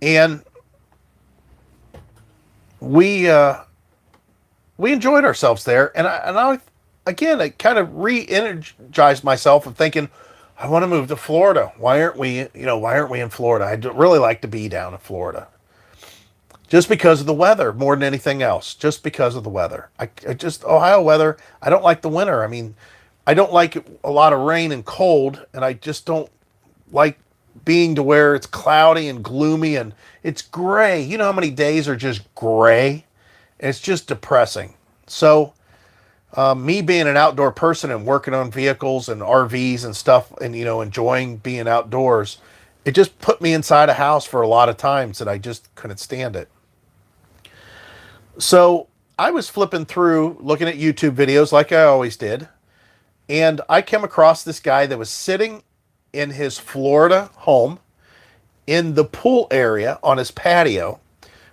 And we enjoyed ourselves there. And I kind of re-energized myself of thinking, I want to move to Florida. Why aren't we in Florida? I'd really like to be down in Florida. Just because of the weather, more than anything else. Just because of the weather. Ohio weather, I don't like the winter. I mean, I don't like a lot of rain and cold, and I just don't like being to where it's cloudy and gloomy and it's gray. You know how many days are just gray? It's just depressing. So, me being an outdoor person and working on vehicles and RVs and stuff and, enjoying being outdoors, it just put me inside a house for a lot of times that I just couldn't stand it. So I was flipping through, looking at YouTube videos like I always did, and I came across this guy that was sitting in his Florida home in the pool area on his patio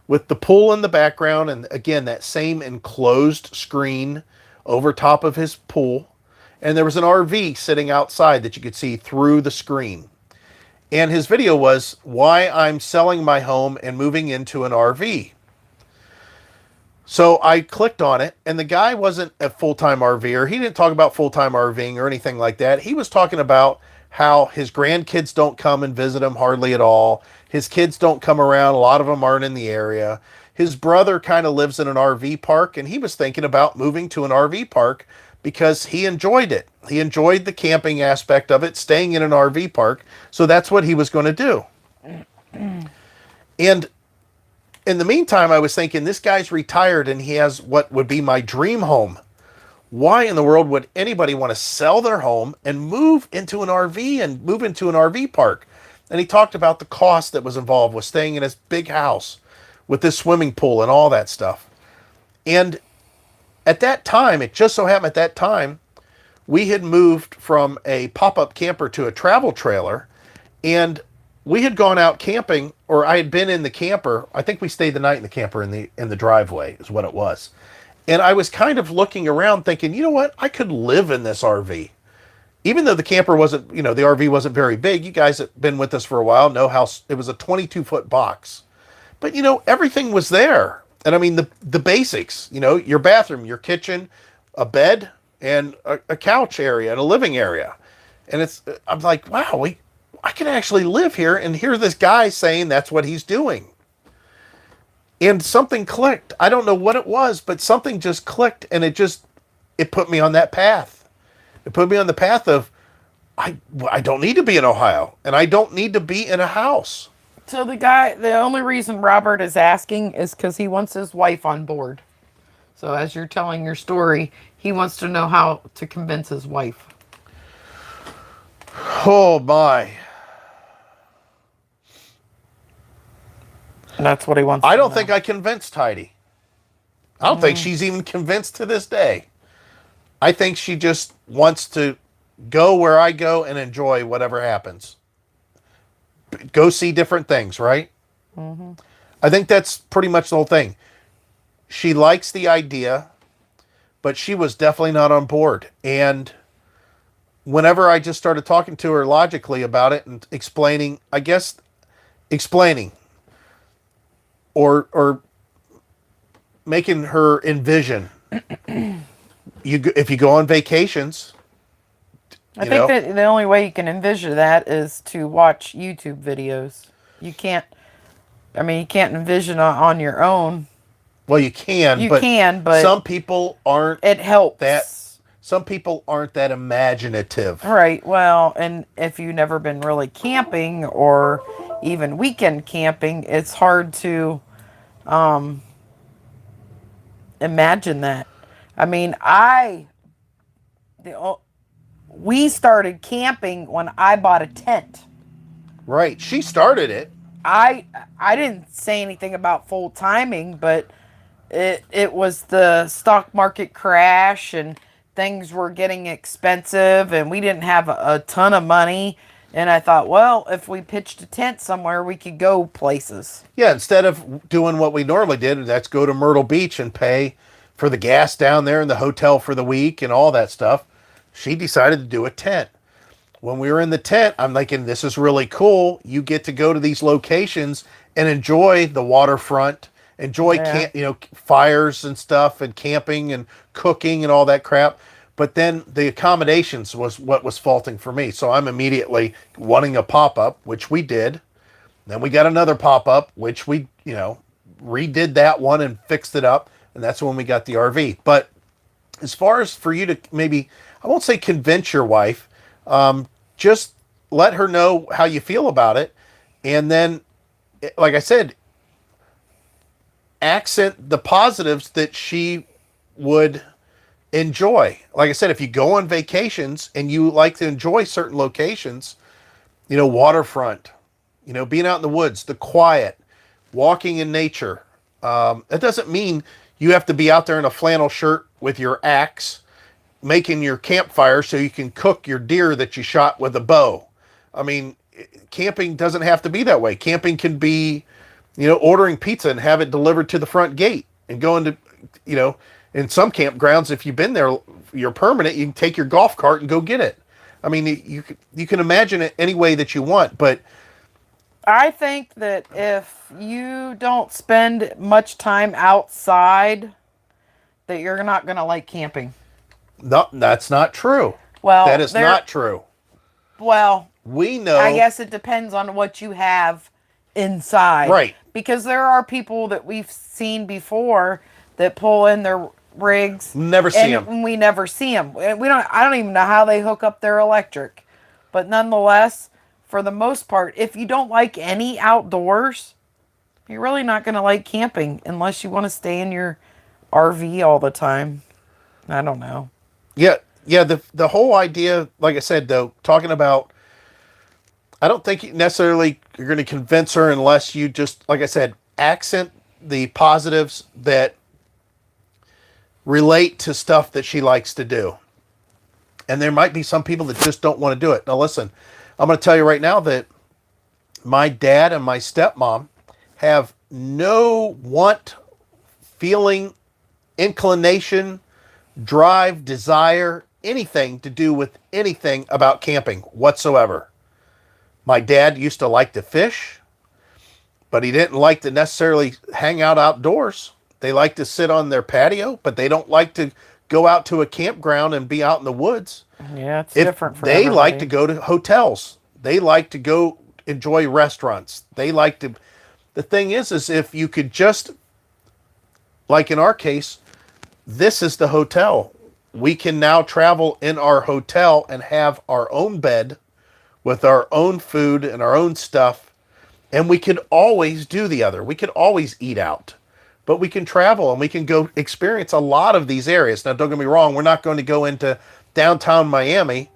with the pool in the background, and again, that same enclosed screen over top of his pool, and there was an RV sitting outside that you could see through the screen. And his video was why I'm selling my home and moving into an RV. So I clicked on it, and the guy wasn't a full-time RVer. He didn't talk about full-time RVing or anything like that. He was talking about how his grandkids don't come and visit him hardly at all. His kids don't come around. A lot of them aren't in the area. His brother kind of lives in an RV park, and he was thinking about moving to an RV park because he enjoyed it. He enjoyed the camping aspect of it, staying in an RV park. So that's what he was going to do. And in the meantime, I was thinking, this guy's retired and he has what would be my dream home. Why in the world would anybody want to sell their home and move into an RV and move into an RV park? And he talked about the cost that was involved with staying in his big house with this swimming pool and all that stuff. And at that time, it just so happened at that time, we had moved from a pop-up camper to a travel trailer, and we had gone out camping, or I had been in the camper. I think we stayed the night in the camper in the driveway is what it was. And I was kind of looking around thinking, you know what? I could live in this RV. Even though the camper wasn't, the RV wasn't very big. You guys have been with us for a while know how it was a 22-foot box. But, everything was there. And I mean, the basics, your bathroom, your kitchen, a bed, and a couch area and a living area. And I'm like, wow, I can actually live here. And here's this guy saying that's what he's doing. And something clicked. I don't know what it was, but something just clicked, and it put me on that path. It put me on the path of I don't need to be in Ohio, and I don't need to be in a house. So the only reason Robert is asking is because he wants his wife on board. So as you're telling your story, he wants to know how to convince his wife. Oh my. And that's what he wants I to don't know. think I convinced Heidi. I don't think she's even convinced to this day. I think she just wants to go where I go and enjoy whatever happens. Go see different things, right? I think that's pretty much the whole thing. She likes the idea, but she was definitely not on board. And whenever I just started talking to her logically about it and explaining or making her envision. If you go on vacations, I think that the only way you can envision that is to watch YouTube videos. You can't envision on your own. well, you can, but some people aren't. It helps. Some people aren't that imaginative. Right. Well, and if you've never been really camping or even weekend camping, it's hard to imagine that. I mean, we started camping when I bought a tent. Right. She started it. I didn't say anything about full timing, but it was the stock market crash and things were getting expensive and we didn't have a ton of money. And I thought, well, if we pitched a tent somewhere, we could go places. Yeah, instead of doing what we normally did, that's go to Myrtle Beach and pay for the gas down there and the hotel for the week and all that stuff, she decided to do a tent. When we were in the tent, I'm thinking, this is really cool. You get to go to these locations and enjoy the waterfront, enjoy fires and stuff and camping and cooking and all that crap. But then the accommodations was what was faulting for me. So I'm immediately wanting a pop-up, which we did. Then we got another pop-up, which we, redid that one and fixed it up. And that's when we got the RV. But as far as for you to maybe, I won't say convince your wife, just let her know how you feel about it. And then, like I said, accent the positives that she would enjoy. Like I said, if you go on vacations and you like to enjoy certain locations, waterfront, being out in the woods, the quiet, walking in nature. That doesn't mean you have to be out there in a flannel shirt with your axe, making your campfire so you can cook your deer that you shot with a bow. I mean, camping doesn't have to be that way. Camping can be, ordering pizza and have it delivered to the front gate and going to, in some campgrounds, if you've been there, you're permanent, you can take your golf cart and go get it. I mean, you can imagine it any way that you want, but I think that if you don't spend much time outside, that you're not going to like camping. No, that's not true. Well, that is not true. Well, we know. I guess it depends on what you have inside. Right. Because there are people that we've seen before that pull in their rigs. Never see them. We never see them. I don't even know how they hook up their electric. But nonetheless, for the most part, if you don't like any outdoors, you're really not going to like camping unless you want to stay in your RV all the time. I don't know. Yeah. The whole idea, like I said, though, talking about, I don't think necessarily you're going to convince her unless you just, like I said, accent the positives that relate to stuff that she likes to do. And there might be some people that just don't want to do it. Now, listen, I'm going to tell you right now that my dad and my stepmom have no want, feeling, inclination, drive, desire, anything to do with anything about camping whatsoever. My dad used to like to fish, but he didn't like to necessarily hang out outdoors. They like to sit on their patio, but they don't like to go out to a campground and be out in the woods. Yeah, it's different for everybody. They like everybody. to go to hotels. They like to go enjoy restaurants. They like to... The thing is if you could just like in our case, this is the hotel. We can now travel in our hotel and have our own bed with our own food and our own stuff. And we could always do the other. We could always eat out. But we can travel and we can go experience a lot of these areas. Now, don't get me wrong, we're not going to go into downtown Miami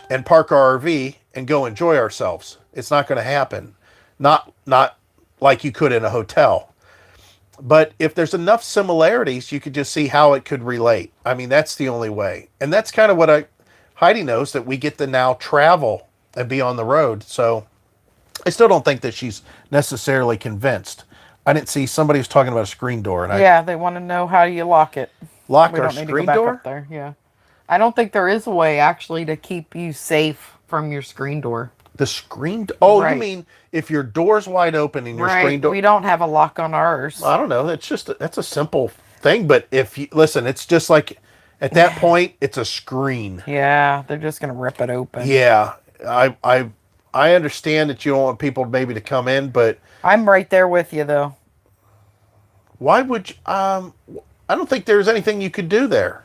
and park our RV and go enjoy ourselves. It's not going to happen. Not like you could in a hotel. But if there's enough similarities, you could just see how it could relate. I mean, that's the only way. And that's kind of what Heidi knows, that we get to now travel and be on the road. So I still don't think that she's necessarily convinced. I didn't see, somebody was talking about a screen door, and Yeah, they want to know how you lock it. Lock We our don't need to go screen back door? up there. Yeah. I don't think there is a way actually to keep you safe from your screen door. The screen oh, you Right. mean if your door's wide open and your screen door? We don't have a lock on ours. I don't know. That's a simple thing. But if you listen, it's just like at that point, it's a screen. Yeah, they're just gonna rip it open. Yeah, I understand that you don't want people maybe to come in, but I'm right there with you though. why would you, I don't think there's anything you could do there.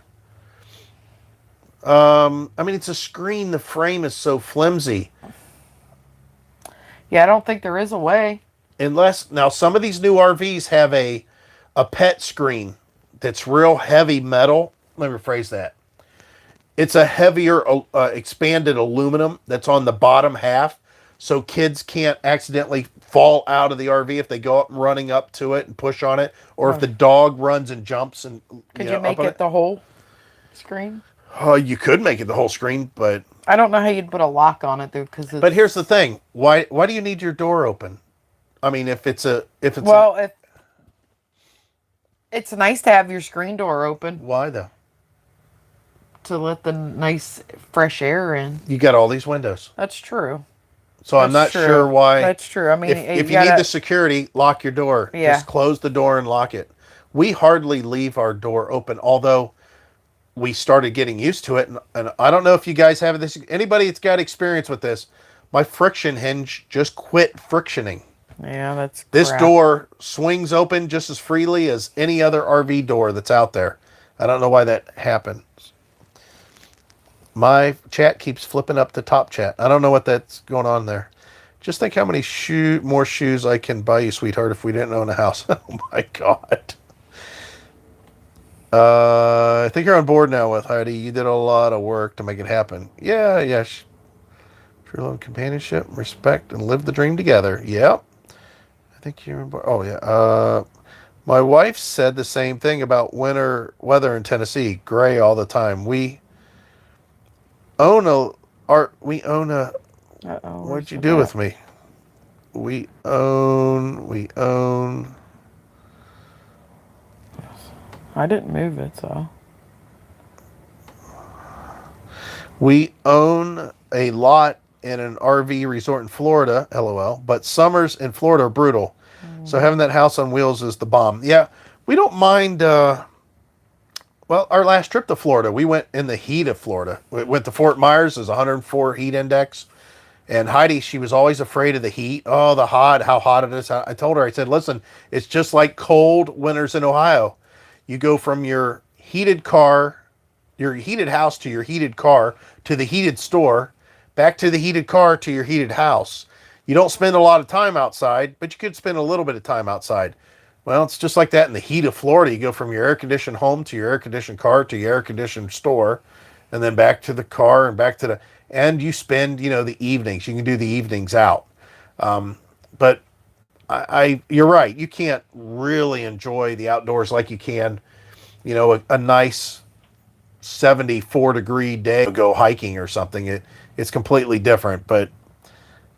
I mean, it's a screen. The frame is so flimsy. Yeah, I don't think there is a way. Unless now some of these new RVs have a pet screen that's real heavy metal. Let me rephrase that. It's a heavier expanded aluminum that's on the bottom half, so kids can't accidentally fall out of the RV if they go up running up to it and push on it, or if the dog runs and jumps and Could know, you make up on it the whole screen? Oh, you could make it the whole screen, but I don't know how you'd put a lock on it though, because but here's the thing: why do you need your door open? I mean, if it's it's nice to have your screen door open why though? to let the nice fresh air in. You got all these windows, That's true. so I'm not That's true. sure why. That's true. I mean, if you need the security, lock your door. Yeah. Just close the door and lock it. We hardly leave our door open, although we started getting used to it. And I don't know if you guys have this. Anybody that's got experience with this, my friction hinge just quit frictioning. Yeah, that's This crap. door swings open just as freely as any other RV door that's out there. I don't know why that happened. My chat keeps flipping up the top chat. I don't know what that's going on there. Just think how many more shoes I can buy you, sweetheart, if we didn't own a house. Oh my God. I think you're on board now with Heidi. You did a lot of work to make it happen. Yeah. True love, companionship, respect, and live the dream together. Yep. I think you're on board. Oh, yeah. My wife said the same thing about winter weather in Tennessee. Gray all the time. We own a... Uh-oh, What'd you do with me? We own... I didn't move it, so. We own a lot in an RV resort in Florida, LOL, but summers in Florida are brutal. So having that house on wheels is the bomb. Yeah, we don't mind, well, our last trip to Florida, we went in the heat of Florida. We went to Fort Myers, there's 104 heat index. And Heidi, she was always afraid of the heat. Oh, the hot, how hot it is. I told her, I said, listen, it's just like cold winters in Ohio. You go from your heated car, your heated house to your heated car, to the heated store, back to the heated car to your heated house. You don't spend a lot of time outside, but you could spend a little bit of time outside. Well, it's just like that in the heat of Florida. You go from your air-conditioned home to your air-conditioned car to your air-conditioned store, and then back to the car and back to the... And you spend, the evenings. You can do the evenings out. But you're right. You can't really enjoy the outdoors like you can, a nice 74-degree day to go hiking or something. It's completely different. But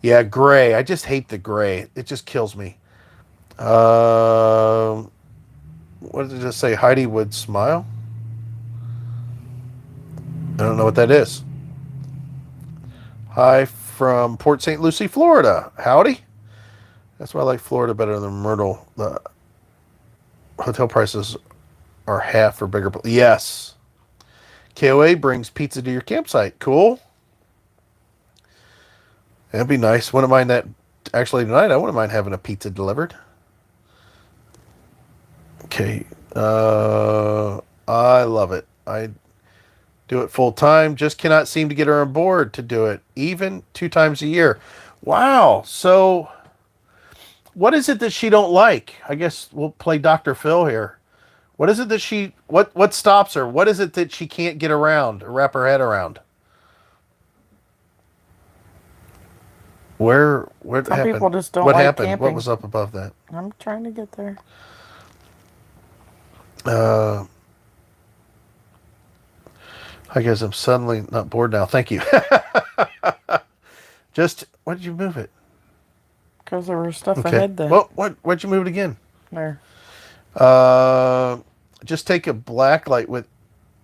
yeah, gray. I just hate the gray. It just kills me. What did it say? Heidi would smile? I don't know what that is. Hi from Port St. Lucie, Florida. Howdy. That's why I like Florida better than Myrtle. The hotel prices are half or bigger. Yes. KOA brings pizza to your campsite. Cool. That'd be nice. Wouldn't mind that. Actually, tonight, I wouldn't mind having a pizza delivered. Okay. I love it. I do it full time. Just cannot seem to get her on board to do it, even 2 times a year. Wow. So, what is it that she don't like? I guess we'll play Dr. Phil here. What is it that what stops her? What is it that she can't get around or wrap her head around? What Some people happened? just don't What like happened? What camping. was up above that? I'm trying to get there. I guess I'm suddenly not bored now. Thank you. Just why did you move it? Because there was stuff Okay. ahead there. Well, why'd you move it again? There. Uh, just take a black light with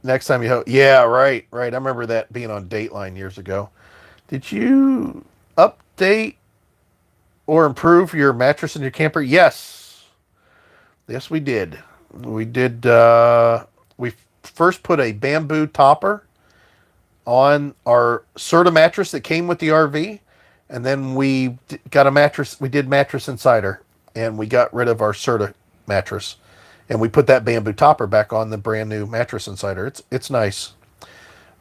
next time you yeah, right. I remember that being on Dateline years ago. Did you update or improve your mattress in your camper? Yes, we did. We did. We first put a bamboo topper on our Serta mattress that came with the RV, and then we got a mattress. We did mattress insider, and we got rid of our Serta mattress, and we put that bamboo topper back on the brand new mattress insider. It's nice.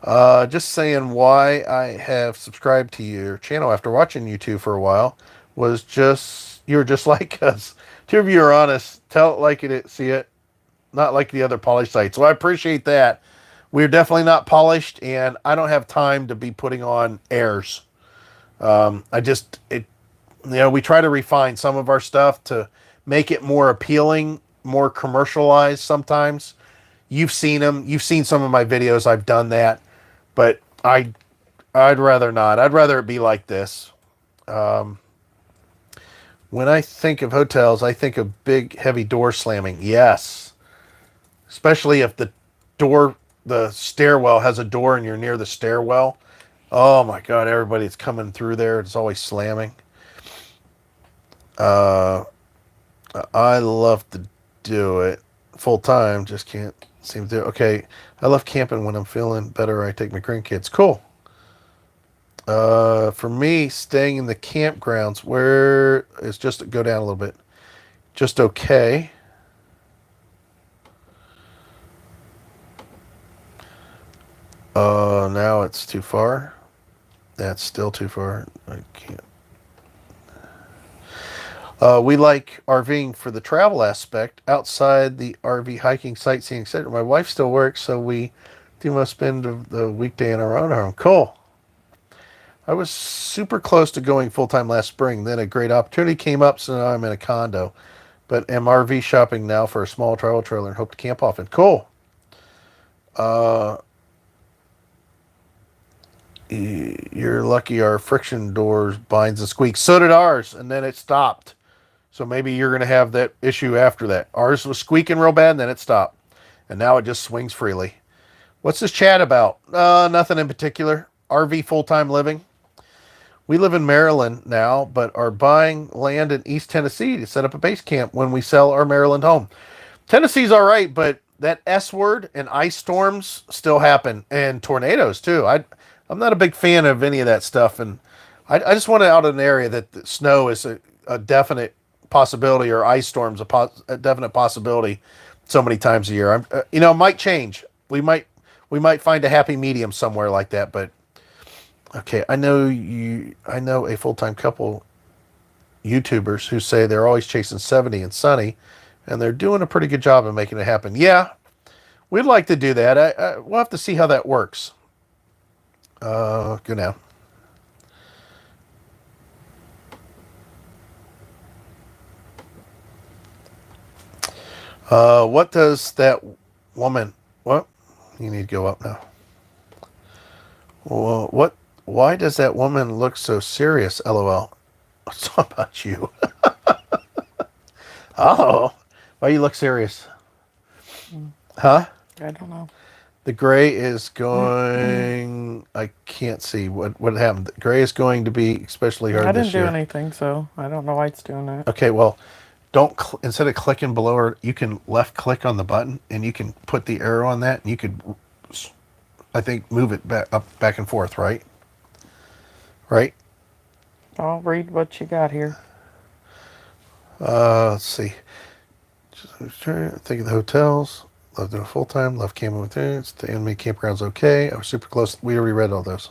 Just saying why I have subscribed to your channel after watching you two for a while was just you're just like us. Two of you are honest. Tell it like it, see it, not like the other polished sites. So I appreciate that. We're definitely not polished, and I don't have time to be putting on airs. We try to refine some of our stuff to make it more appealing, more commercialized sometimes. You've seen them. You've seen some of my videos. I've done that, but I'd rather not. I'd rather it be like this. When I think of hotels, I think of big, heavy door slamming. Yes, especially if the stairwell has a door and you're near the stairwell. Oh my God, everybody's coming through there. It's always slamming. I love to do it full time. Just can't seem to do it. Okay, I love camping when I'm feeling better. I take my grandkids. Cool. For me, staying in the campgrounds where it's just go down a little bit. Just okay. Now it's too far. That's still too far. I can't. We like RVing for the travel aspect outside the RV hiking, sightseeing, etc. My wife still works, so we do most spend the weekday in our own home. Cool. I was super close to going full time last spring. Then a great opportunity came up, so now I'm in a condo. But am RV shopping now for a small travel trailer and hope to camp often. Cool. You're lucky our friction doors binds and squeaks. So did ours, and then it stopped. So maybe you're going to have that issue after that. Ours was squeaking real bad, and then it stopped. And now it just swings freely. What's this chat about? Nothing in particular. RV full-time living. We live in Maryland now, but are buying land in East Tennessee to set up a base camp when we sell our Maryland home. Tennessee's all right, but that S word and ice storms still happen, and tornadoes too. I'm not a big fan of any of that stuff, and I just want it out in an area that the snow is a definite possibility, or ice storms a definite possibility so many times a year. It might change. We might find a happy medium somewhere like that, but okay, I know a full-time couple YouTubers who say they're always chasing 70 and sunny, and they're doing a pretty good job of making it happen. Yeah, we'd like to do that. We'll have to see how that works. Go now. What does that woman... What? You need to go up now. Well, what? Why does that woman look so serious? LOL. It's all about you. Oh, why you look serious? Huh? I don't know. The gray is going... I can't see what happened. The gray is going to be especially hard I this didn't year. do anything, so I don't know why it's doing that. Okay, well, don't instead of clicking below her, you can left click on the button and you can put the arrow on that and you could, I think, move it back and forth, right? Right? I'll read what you got here. Let's see. Think of the hotels. Loved it full time. Love camping with parents. The anime campground's okay. I was super close. We already read all those.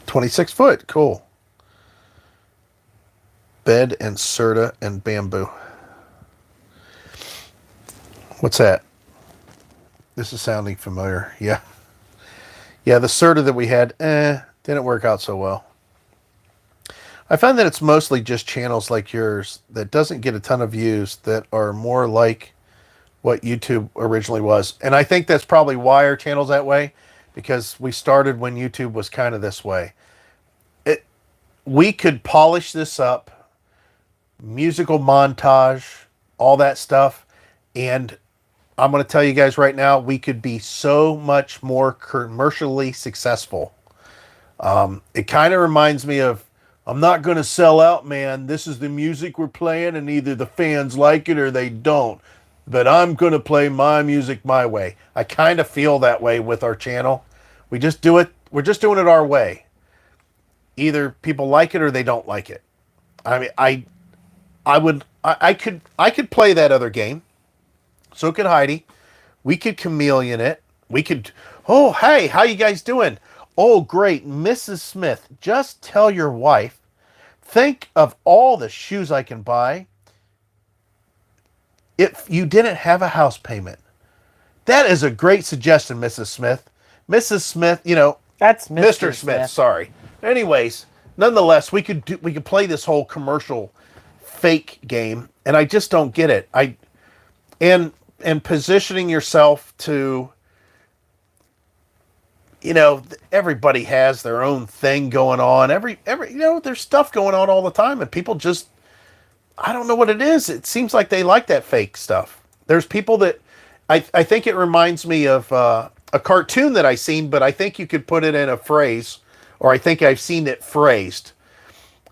26 foot. Cool. Bed and Serta and bamboo. What's that? This is sounding familiar. Yeah. Yeah, the Serta that we had, didn't work out so well. I find that it's mostly just channels like yours that doesn't get a ton of views that are more like what YouTube originally was. And I think that's probably why our channel's that way, because we started when YouTube was kind of this way. We could polish this up, musical montage, all that stuff, and I'm going to tell you guys right now, we could be so much more commercially successful. It kind of reminds me of, I'm not going to sell out, man. This is the music we're playing, and either the fans like it or they don't. But I'm going to play my music my way. I kind of feel that way with our channel. We just do it. We're just doing it our way. Either people like it or they don't like it. I mean, I could play that other game. So could Heidi. We could chameleon it. We could, oh, hey, how you guys doing? Oh, great, Mrs. Smith, just tell your wife, think of all the shoes I can buy if you didn't have a house payment. That is a great suggestion, Mrs. Smith. Mrs. Smith, That's Mr. Smith, sorry. Anyways, nonetheless, we could play this whole commercial fake game, and I just don't get it. And positioning yourself to, everybody has their own thing going on. There's stuff going on all the time, and people just, I don't know what it is. It seems like they like that fake stuff. There's people that, I think it reminds me of a cartoon that I seen, but I think you could put it in a phrase, or I think I've seen it phrased.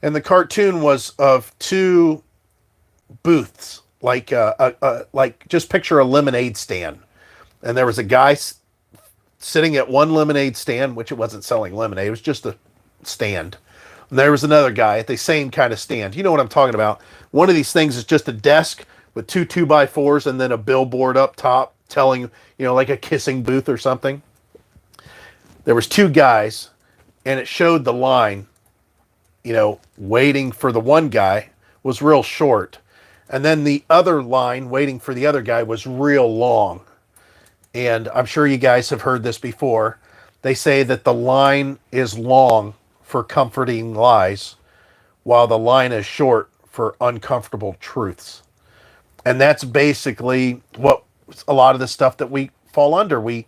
And the cartoon was of two booths, like just picture a lemonade stand, and there was a guy sitting at one lemonade stand, which it wasn't selling lemonade, it was just a stand. And there was another guy at the same kind of stand. You know what I'm talking about. One of these things is just a desk with two 2x4s and then a billboard up top telling, like a kissing booth or something. There was two guys, and it showed the line, waiting for the one guy was real short. And then the other line waiting for the other guy was real long. And I'm sure you guys have heard this before. They say that the line is long for comforting lies, while the line is short for uncomfortable truths. And that's basically what a lot of the stuff that we fall under. We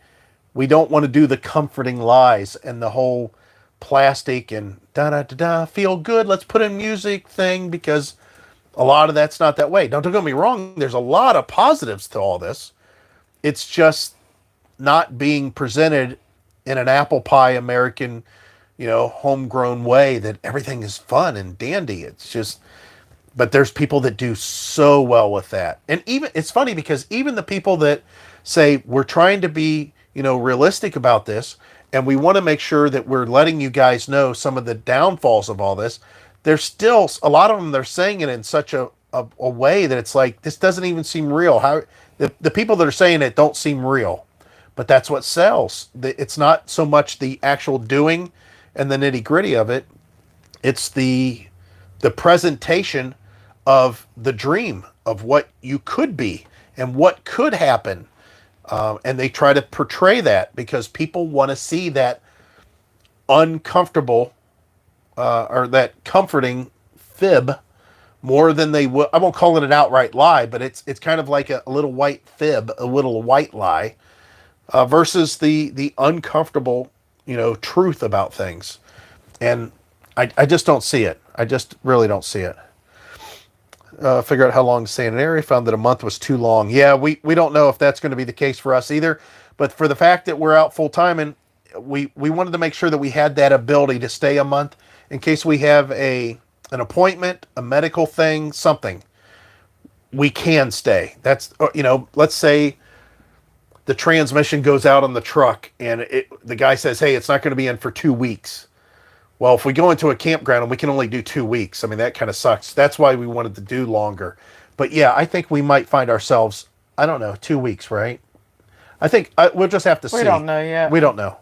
don't want to do the comforting lies and the whole plastic and da-da-da-da, feel good, let's put in music thing, because a lot of that's not that way. Don't get me wrong, there's a lot of positives to all this. It's just not being presented in an apple pie American, homegrown way that everything is fun and dandy. It's just, but there's people that do so well with that. And even, it's funny because even the people that say we're trying to be, realistic about this, and we want to make sure that we're letting you guys know some of the downfalls of all this, there's still a lot of them, they're saying it in such a way that it's like, this doesn't even seem real. How the people that are saying it don't seem real, but that's what sells. It's not so much the actual doing and the nitty gritty of it. It's the presentation of the dream of what you could be and what could happen. And they try to portray that because people want to see that uncomfortable or that comforting fib more than they will. I won't call it an outright lie, but it's kind of like a little white fib, a little white lie, versus the uncomfortable, truth about things. And I just don't see it. I just really don't see it. Figure out how long to stay in an area. Found that a month was too long. Yeah, we don't know if that's going to be the case for us either. But for the fact that we're out full time, and we wanted to make sure that we had that ability to stay a month in case we have an appointment, a medical thing, something. We can stay. That's, let's say the transmission goes out on the truck and the guy says, hey, it's not going to be in for 2 weeks. Well, if we go into a campground and we can only do 2 weeks, I mean, that kind of sucks. That's why we wanted to do longer. But yeah, I think we might find ourselves, I don't know, 2 weeks, right? I think we'll just have to see. We don't know yet. We don't know.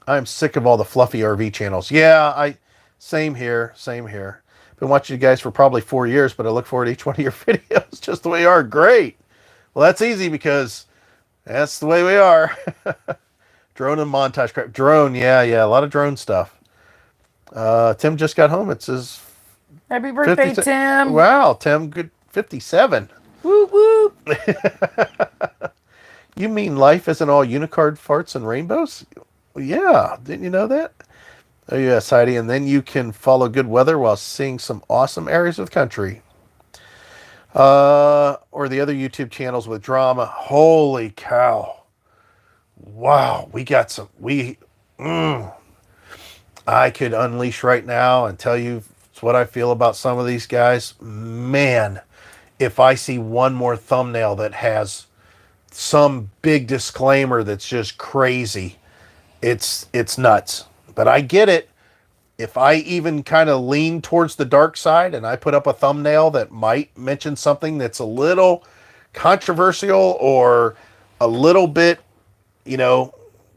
I'm sick of all the fluffy RV channels. Yeah, same here, same here. Been watching you guys for probably 4 years, but I look forward to each one of your videos just the way you are. Great. Well, that's easy because that's the way we are. Drone and montage crap. Drone, yeah, a lot of drone stuff. Tim just got home. It's his Happy birthday, Tim. Wow, Tim, good 57. Whoop, whoop. You mean life isn't all unicard farts and rainbows? Yeah, didn't you know that? Oh, yes, Heidi. And then you can follow good weather while seeing some awesome areas of the country. Or the other YouTube channels with drama. Holy cow. Wow, we got some. I could unleash right now and tell you what I feel about some of these guys. Man, if I see one more thumbnail that has some big disclaimer that's just crazy, it's nuts. But I get it. If I even kind of lean towards the dark side and I put up a thumbnail that might mention something that's a little controversial or a little bit,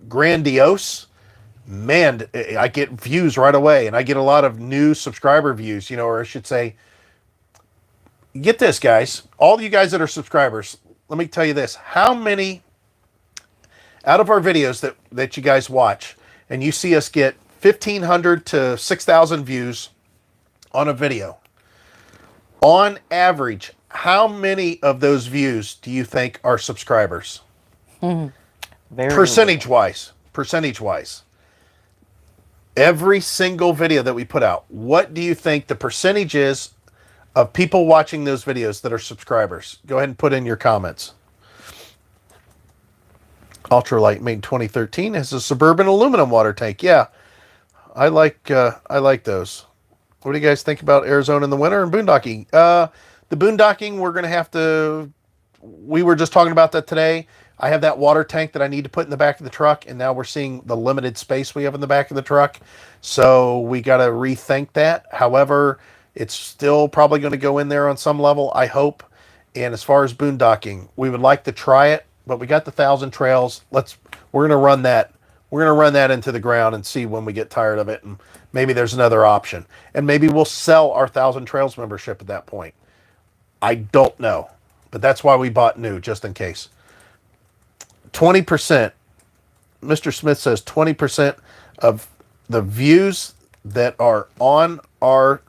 grandiose, man, I get views right away, and I get a lot of new subscriber views, or I should say, get this, guys, all you guys that are subscribers, let me tell you this, how many out of our videos that you guys watch, and you see us get 1,500 to 6,000 views on a video, on average, how many of those views do you think are subscribers? Percentage wise. Every single video that we put out, what do you think the percentage is of people watching those videos that are subscribers? Go ahead and put in your comments. Ultralight made 2013 has a Suburban aluminum water tank. Yeah, I like those. What do you guys think about Arizona in the winter and boondocking? The boondocking, we're going to have to... We were just talking about that today. I have that water tank that I need to put in the back of the truck, and now we're seeing the limited space we have in the back of the truck. So we got to rethink that. However, it's still probably going to go in there on some level, I hope. And as far as boondocking, we would like to try it, but we got the 1,000 trails. We're going to run that. We're going to run that into the ground and see when we get tired of it, and maybe there's another option. And maybe we'll sell our 1,000 Trails membership at that point. I don't know, but that's why we bought new, just in case. 20%. Mr. Smith says 20% of the views that are on our...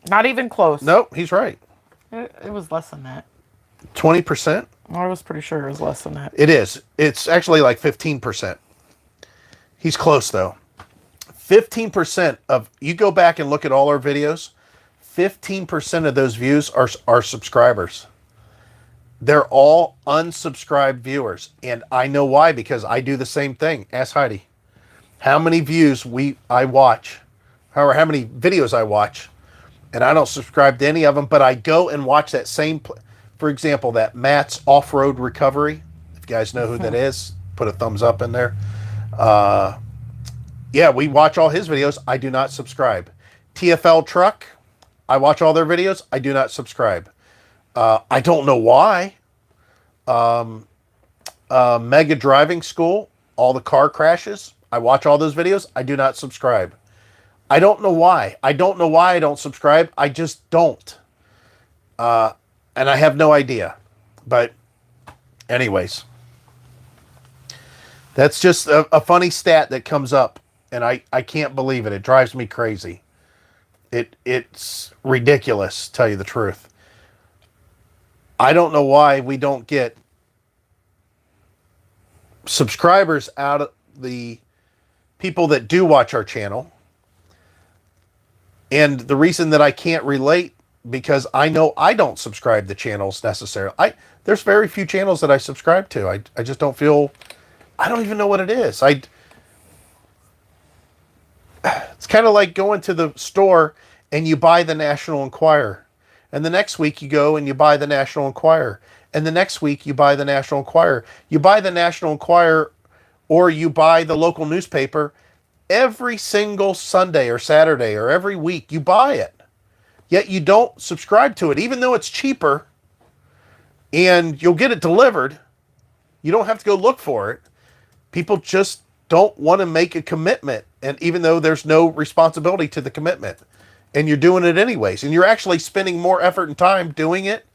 Not even close. Nope, he's right. It was less than that. 20%? I was pretty sure it was less than that. It is. It's actually like 15%. He's close, though. 15% of... You go back and look at all our videos, 15% of those views are subscribers. They're all unsubscribed viewers. And I know why, because I do the same thing. Ask Heidi. How many views I watch, or how many videos I watch, and I don't subscribe to any of them, but I go and watch that same, for example, that Matt's Off-Road Recovery. If you guys know who that is, put a thumbs up in there. Yeah, we watch all his videos. I do not subscribe. TFL Truck, I watch all their videos. I do not subscribe. I don't know why. Mega Driving School, all the car crashes. I watch all those videos. I do not subscribe. I don't know why. I don't know why I don't subscribe. I just don't. And I have no idea. But anyways, that's just a funny stat that comes up. And I can't believe it. It drives me crazy. It's ridiculous, to tell you the truth. I don't know why we don't get subscribers out of the people that do watch our channel. And the reason that I can't relate, because I know I don't subscribe to channels necessarily. There's very few channels that I subscribe to. I just don't feel... I don't even know what it is. It's kind of like going to the store and you buy the National Enquirer. And the next week you go and you buy the National Enquirer. And the next week you buy the National Enquirer. You buy the National Enquirer or you buy the local newspaper every single Sunday or Saturday or every week. You buy it. Yet you don't subscribe to it, even though it's cheaper and you'll get it delivered. You don't have to go look for it. People just don't want to make a commitment. And even though there's no responsibility to the commitment, and you're doing it anyways, and you're actually spending more effort and time doing it.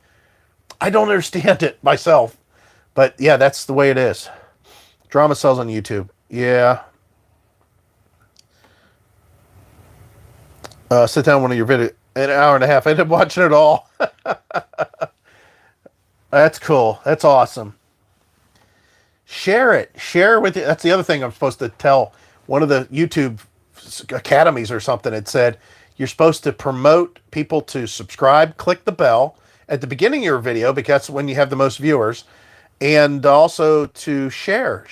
I don't understand it myself. But yeah, that's the way it is. Drama sells on YouTube. Yeah. Sit down one of your videos. An hour and a half. I ended up watching it all. That's cool. That's awesome. Share it. Share with you. That's the other thing I'm supposed to tell. One of the YouTube academies or something had said, you're supposed to promote people to subscribe, click the bell at the beginning of your video, because that's when you have the most viewers, and also to share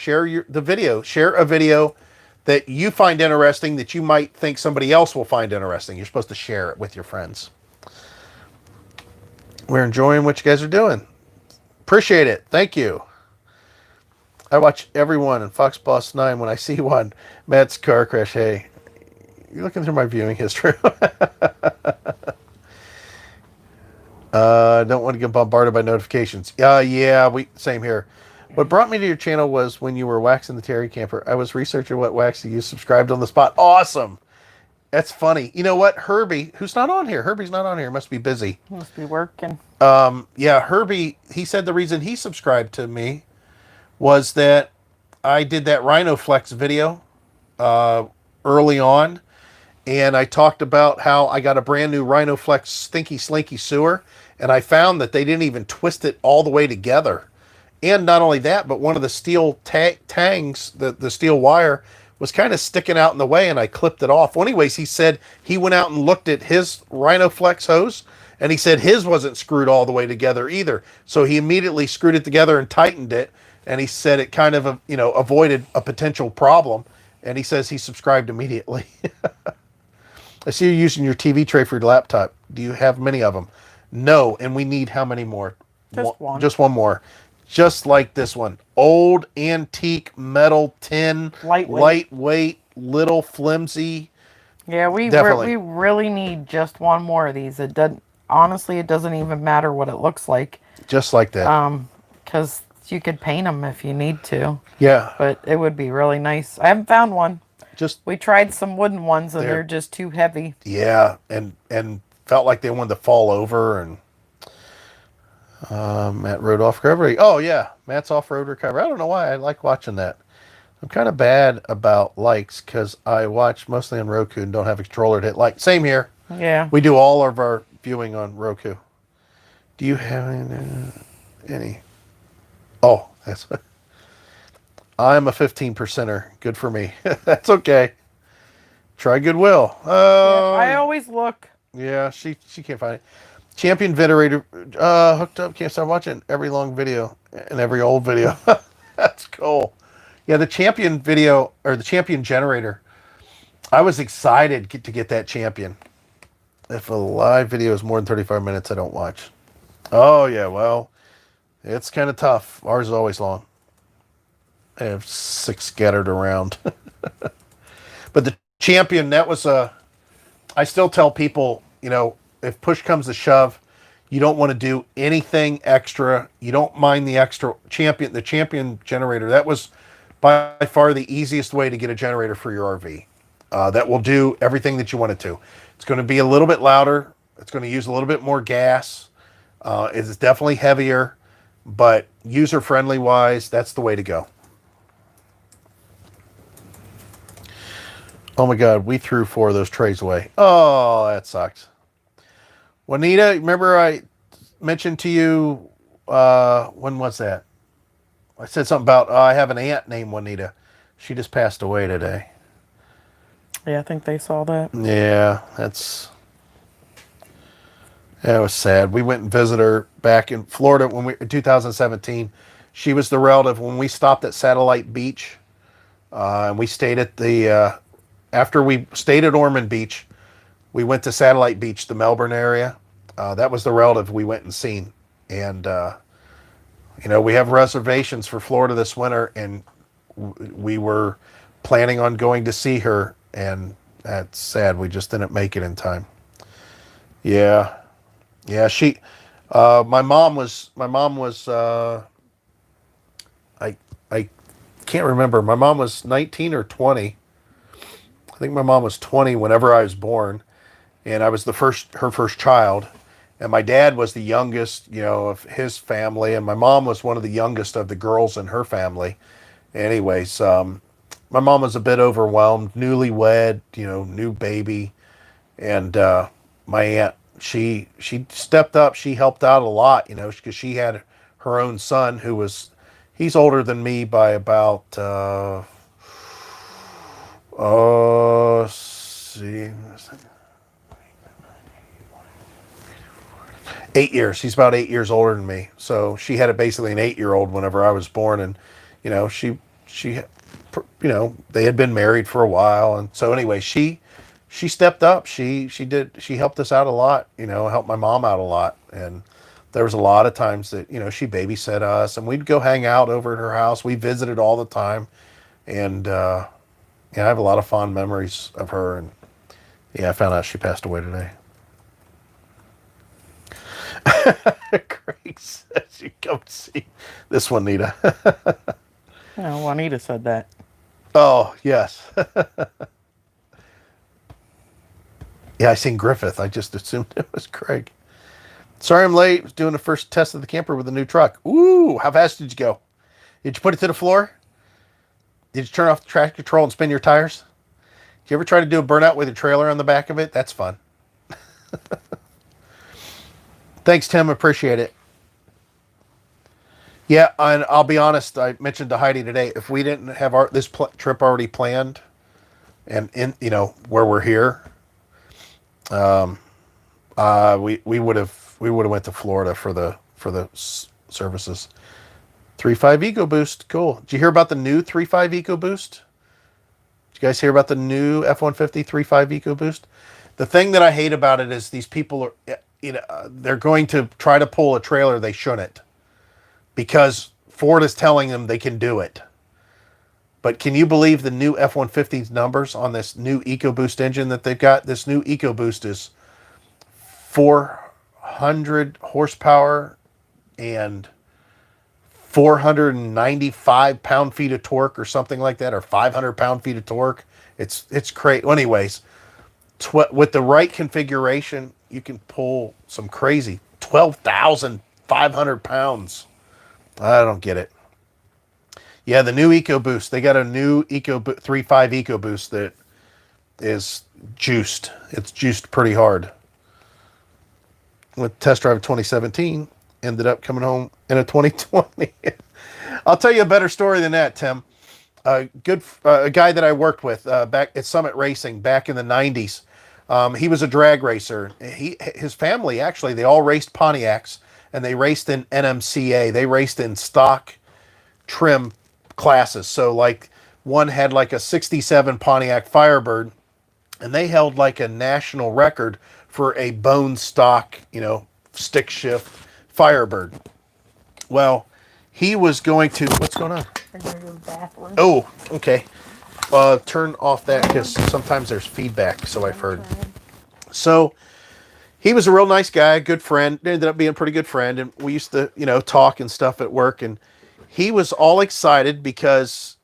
the video. Share a video that you find interesting that you might think somebody else will find interesting. You're supposed to share it with your friends. We're enjoying what you guys are doing. Appreciate it. Thank you. I watch everyone in Fox Boss 9 when I see one. Matt's car crash. Hey, you're looking through my viewing history. Don't want to get bombarded by notifications. Yeah, same here. What brought me to your channel was when you were waxing the Terry camper. I was researching what wax you used, subscribed on the spot. Awesome. That's funny. You know what? Herbie, who's not on here. Herbie's not on here. Must be busy. Must be working. Yeah, Herbie, he said the reason he subscribed to me was that I did that Rhino Flex video early on. And I talked about how I got a brand new Rhino Flex Stinky Slinky sewer. And I found that they didn't even twist it all the way together. And not only that, but one of the steel tangs, the steel wire, was kind of sticking out in the way, and I clipped it off. Well, anyways, he said he went out and looked at his Rhino Flex hose, and he said his wasn't screwed all the way together either. So he immediately screwed it together and tightened it, and he said it kind of, avoided a potential problem. And he says he subscribed immediately. I see you're using your TV tray for your laptop. Do you have many of them? No, and we need how many more? Just one. Just one more. Just like this one. Old antique metal tin. Lightweight, little flimsy. Yeah, we really need just one more of these. It doesn't, honestly, it doesn't even matter what it looks like. Just like that. Because you could paint them if you need to. Yeah. But it would be really nice. I haven't found one. We tried some wooden ones and they're just too heavy. Yeah, and felt like they wanted to fall over. And Matt Road Off Recovery. Oh yeah, Matt's Off-Road Recovery. I don't know why I like watching that. I'm kind of bad about likes because I watch mostly on Roku and don't have a controller to hit like. Same here. Yeah. We do all of our viewing on Roku. Do you have any? Oh, that's. I'm a 15%er. Good for me. That's okay. Try Goodwill. I always look. Yeah, she can't find it. Champion Venerator hooked up. Can't stop watching every long video and every old video. That's cool. Yeah, the Champion video or the Champion generator. I was excited to get that Champion. If a live video is more than 35 minutes, I don't watch. Oh yeah, well, it's kind of tough. Ours is always long. I have 6 scattered around. But the Champion, that was I still tell people, if push comes to shove, you don't want to do anything extra. You don't mind the extra the Champion generator. That was by far the easiest way to get a generator for your RV. That will do everything that you want it to. It's going to be a little bit louder. It's going to use a little bit more gas. It's definitely heavier, but user-friendly wise, that's the way to go. Oh my God, we threw 4 of those trays away. Oh, that sucks. Juanita, remember I mentioned to you, when was that? I said something about, I have an aunt named Juanita. She just passed away today. Yeah, I think they saw that. Yeah, that was sad. We went and visited her back in Florida in 2017. She was the relative when we stopped at Satellite Beach. And we stayed at after we stayed at Ormond Beach, we went to Satellite Beach, the Melbourne area. That was the relative we went and seen. And, we have reservations for Florida this winter, and we were planning on going to see her, and that's sad. We just didn't make it in time. Yeah, yeah. My mom was. I can't remember. My mom was 19 or 20. I think my mom was 20 whenever I was born, and I was her first child. And my dad was the youngest, of his family, and my mom was one of the youngest of the girls in her family. Anyways, my mom was a bit overwhelmed, newlywed, new baby, and my aunt, she stepped up. She helped out a lot, because she had her own son he's older than me by about see 8 years. He's about 8 years older than me. So she had basically an 8-year old whenever I was born, and she they had been married for a while, and so anyway, she stepped up. She helped us out a lot. Helped my mom out a lot, and there was a lot of times that she babysat us, and we'd go hang out over at her house. We visited all the time, and yeah, I have a lot of fond memories of her. And yeah, I found out she passed away today. Craig says you come see this one, Nita. No, Juanita said that. Oh, yes. Yeah, I seen Griffith. I just assumed it was Craig. Sorry I'm late. Was doing the first test of the camper with a new truck. Ooh, how fast did you go? Did you put it to the floor? Did you turn off the traction control and spin your tires? Did you ever try to do a burnout with a trailer on the back of it? That's fun. Thanks, Tim. Appreciate it. Yeah, and I'll be honest. I mentioned to Heidi today, if we didn't have this trip already planned, and in where we're here, we would have went to Florida for the services. 3.5 EcoBoost, cool. Did you hear about the new 3.5 EcoBoost? Did you guys hear about the new F-150 3.5 EcoBoost? The thing that I hate about it is these people are, they're going to try to pull a trailer they shouldn't, because Ford is telling them they can do it. But can you believe the new F-150's numbers on this new EcoBoost engine that they've got? This new EcoBoost is 400 horsepower and 495 pound-feet of torque or something like that, or 500 pound-feet of torque. It's crazy. Well, anyways, with the right configuration, you can pull some crazy 12,500 pounds. I don't get it. Yeah, the new EcoBoost. They got a new 3.5 EcoBoost that is juiced. It's juiced pretty hard. With test drive 2017, ended up coming home in a 2020. I'll tell you a better story than that, Tim. A guy that I worked with back at Summit Racing back in the 90s. He was a drag racer. His family, actually, they all raced Pontiacs, and they raced in NMCA. They raced in stock trim classes. So like one had like a 67 Pontiac Firebird, and they held like a national record for a bone stock, stick shift Firebird. Well, he was going to, what's going on? I'm going to the bathroom. Oh, okay. Turn off that, because sometimes there's feedback, so I've heard. So he was a real nice guy, good friend. Ended up being a pretty good friend, and we used to, talk and stuff at work. And he was all excited because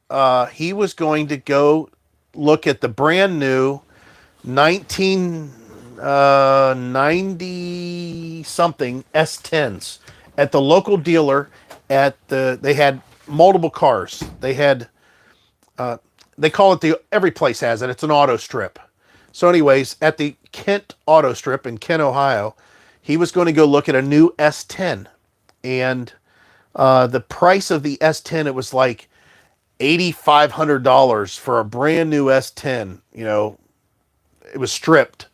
he was going to go look at the brand new 1990 something S10s at the local dealer. They had multiple cars. They had, they call it every place has it. It's an auto strip. So anyways, at the Kent Auto Strip in Kent, Ohio, he was going to go look at a new S10. And the price of the S10, it was like $8,500 for a brand new S10. It was stripped.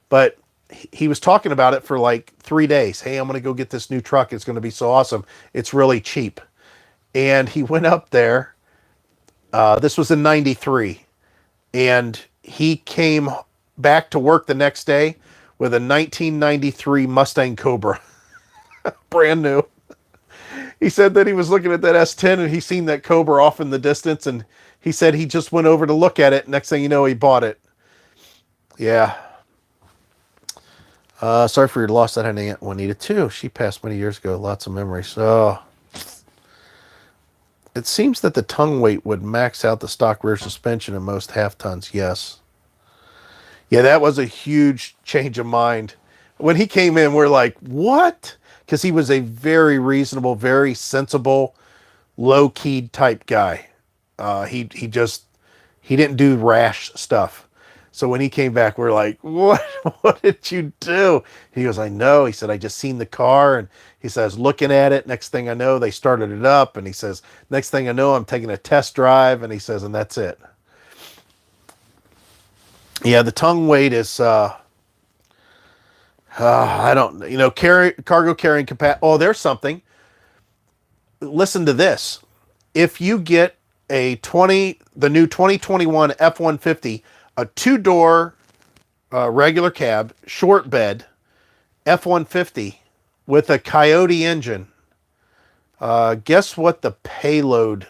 But he was talking about it for like 3 days. Hey, I'm going to go get this new truck. It's going to be so awesome. It's really cheap. And he went up there. This was in 93. And he came back to work the next day with a 1993 Mustang Cobra. Brand new. He said that he was looking at that S10 and he seen that Cobra off in the distance, and he said he just went over to look at it. Next thing you know, he bought it. Yeah. Sorry for your loss. That had an Aunt Juanita too. She passed many years ago. Lots of memories. Oh. It seems that the tongue weight would max out the stock rear suspension in most half tons. Yes. Yeah, that was a huge change of mind. When he came in, we're like, what? Because he was a very reasonable, very sensible, low-keyed type guy. He didn't do rash stuff. So when he came back, we're like, what? What did you do? He goes, I know. He said, I just seen the car. And he says, looking at it. Next thing I know, they started it up. And he says, next thing I know, I'm taking a test drive. And he says, and that's it. Yeah, the tongue weight is, I don't, cargo carrying capacity. Oh, there's something. Listen to this. If you get the new 2021 F-150, a two-door regular cab, short bed, F-150 with a Coyote engine, guess what the payload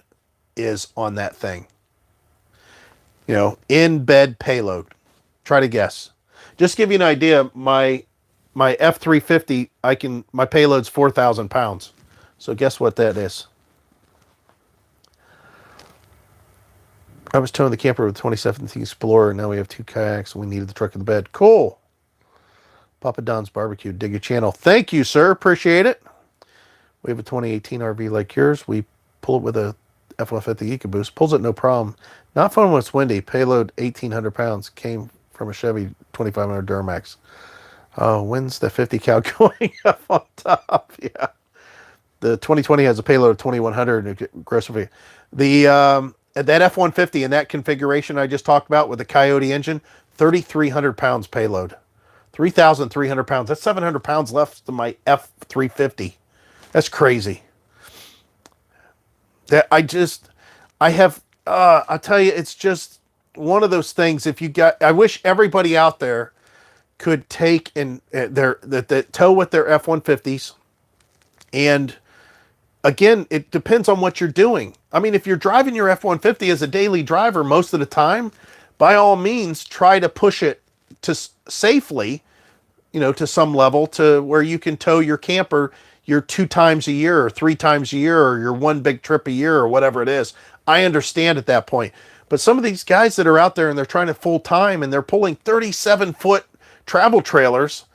is on that thing? In-bed payload. Try to guess. Just to give you an idea, my F-350, my payload's 4,000 pounds. So guess what that is? I was towing the camper with 2017 Explorer, and now we have 2 kayaks, and we needed the truck in the bed. Cool. Papa Don's Barbecue. Dig your channel. Thank you, sir. Appreciate it. We have a 2018 RV like yours. We pull it with a F-150 EcoBoost. Pulls it no problem. Not fun when it's windy. Payload 1,800 pounds. Came from a Chevy 2500 Duramax. When's the 50 cal going up on top? Yeah. The 2020 has a payload of 2,100 aggressively. That F-150 in that configuration I just talked about with the Coyote engine, 3,300 pounds payload. 3,300 pounds. That's 700 pounds less than my F-350. That's crazy. I'll tell you, it's just one of those things. I wish everybody out there could take that tow with their F-150s. And again, it depends on what you're doing. I mean, if you're driving your F-150 as a daily driver most of the time, by all means, try to push it to safely, to some level to where you can tow your camper your 2 times a year or 3 times a year or your 1 big trip a year or whatever it is. I understand at that point. But some of these guys that are out there and they're trying to full time and they're pulling 37-foot travel trailers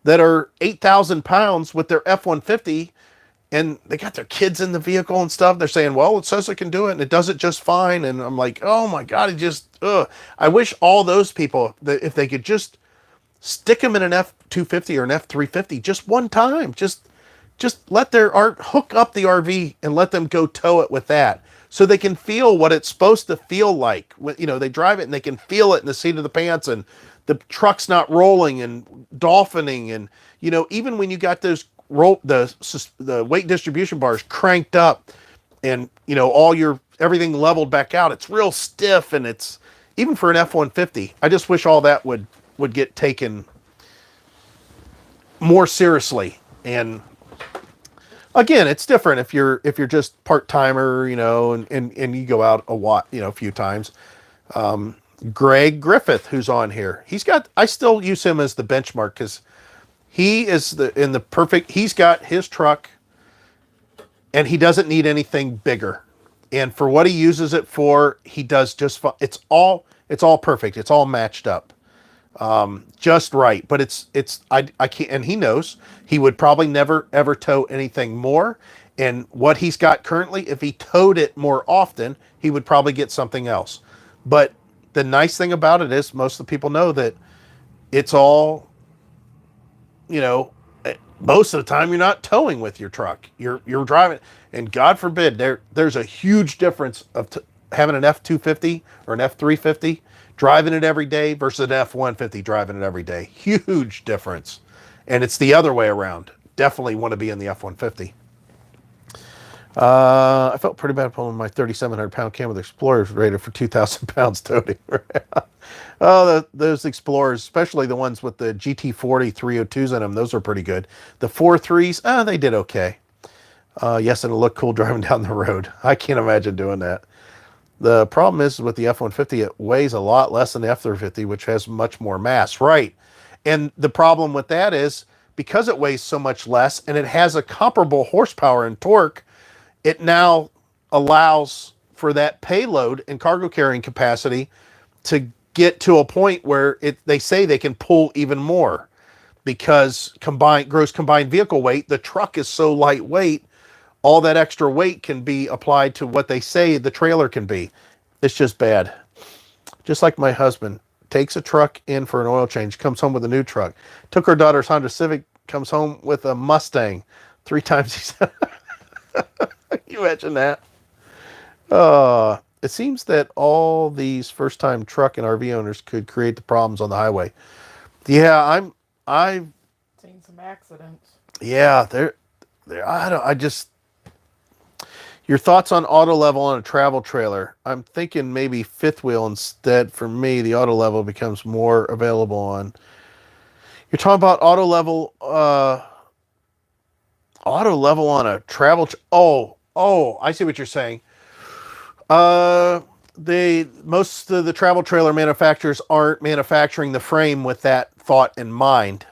that are 8,000 pounds with their F-150, and they got their kids in the vehicle and stuff. They're saying, well, it says it can do it and it does it just fine. And I'm like, oh my God, I wish all those people, that if they could just stick them in an F-250 or an F-350 just one time, just let hook up the RV and let them go tow it with that, so they can feel what it's supposed to feel like. They drive it and they can feel it in the seat of the pants, and the truck's not rolling and dolphining, and even when you got those the weight distribution bars cranked up, and everything leveled back out, it's real stiff, and it's even for an F-150. I just wish all that would get taken more seriously. And again, it's different if you're just part-timer, and you go out a few times. Greg Griffith, who's on here, I still use him as the benchmark because he is he's got his truck and he doesn't need anything bigger. And for what he uses it for, he does just fine. It's all perfect. It's all matched up. Just right. But I can't, and he knows he would probably never ever tow anything more. And what he's got currently, if he towed it more often, he would probably get something else. But the nice thing about it is most of the people know that it's all, most of the time you're not towing with your truck. You're driving, and God forbid there's a huge difference of having an F-250 or an F-350 driving it every day versus an F-150 driving it every day. Huge difference. And it's the other way around. Definitely want to be in the F-150. I felt pretty bad pulling my 3,700 pound cam with Explorers rated for 2,000 pounds toting. Those Explorers, especially the ones with the GT40 302s in them, those are pretty good. The 4.3s, they did okay. Yes, it'll look cool driving down the road. I can't imagine doing that. The problem is with the F-150, it weighs a lot less than the F-350, which has much more mass. Right. And the problem with that is because it weighs so much less and it has a comparable horsepower and torque, it now allows for that payload and cargo carrying capacity to get to a point where they say they can pull even more because gross combined vehicle weight, the truck is so lightweight, all that extra weight can be applied to what they say the trailer can be. It's just bad. Just like my husband takes a truck in for an oil change, comes home with a new truck. Took our daughter's Honda Civic, comes home with a Mustang. 3 times he said, can you imagine that? It seems that all these first-time truck and RV owners could create the problems on the highway. Yeah, I've seen some accidents. yeah, your thoughts on auto level on a travel trailer? I'm thinking maybe fifth wheel instead. For me, the auto level becomes more available on. You're talking about auto level on a travel. Oh, I see what you're saying. Most of the travel trailer manufacturers aren't manufacturing the frame with that thought in mind.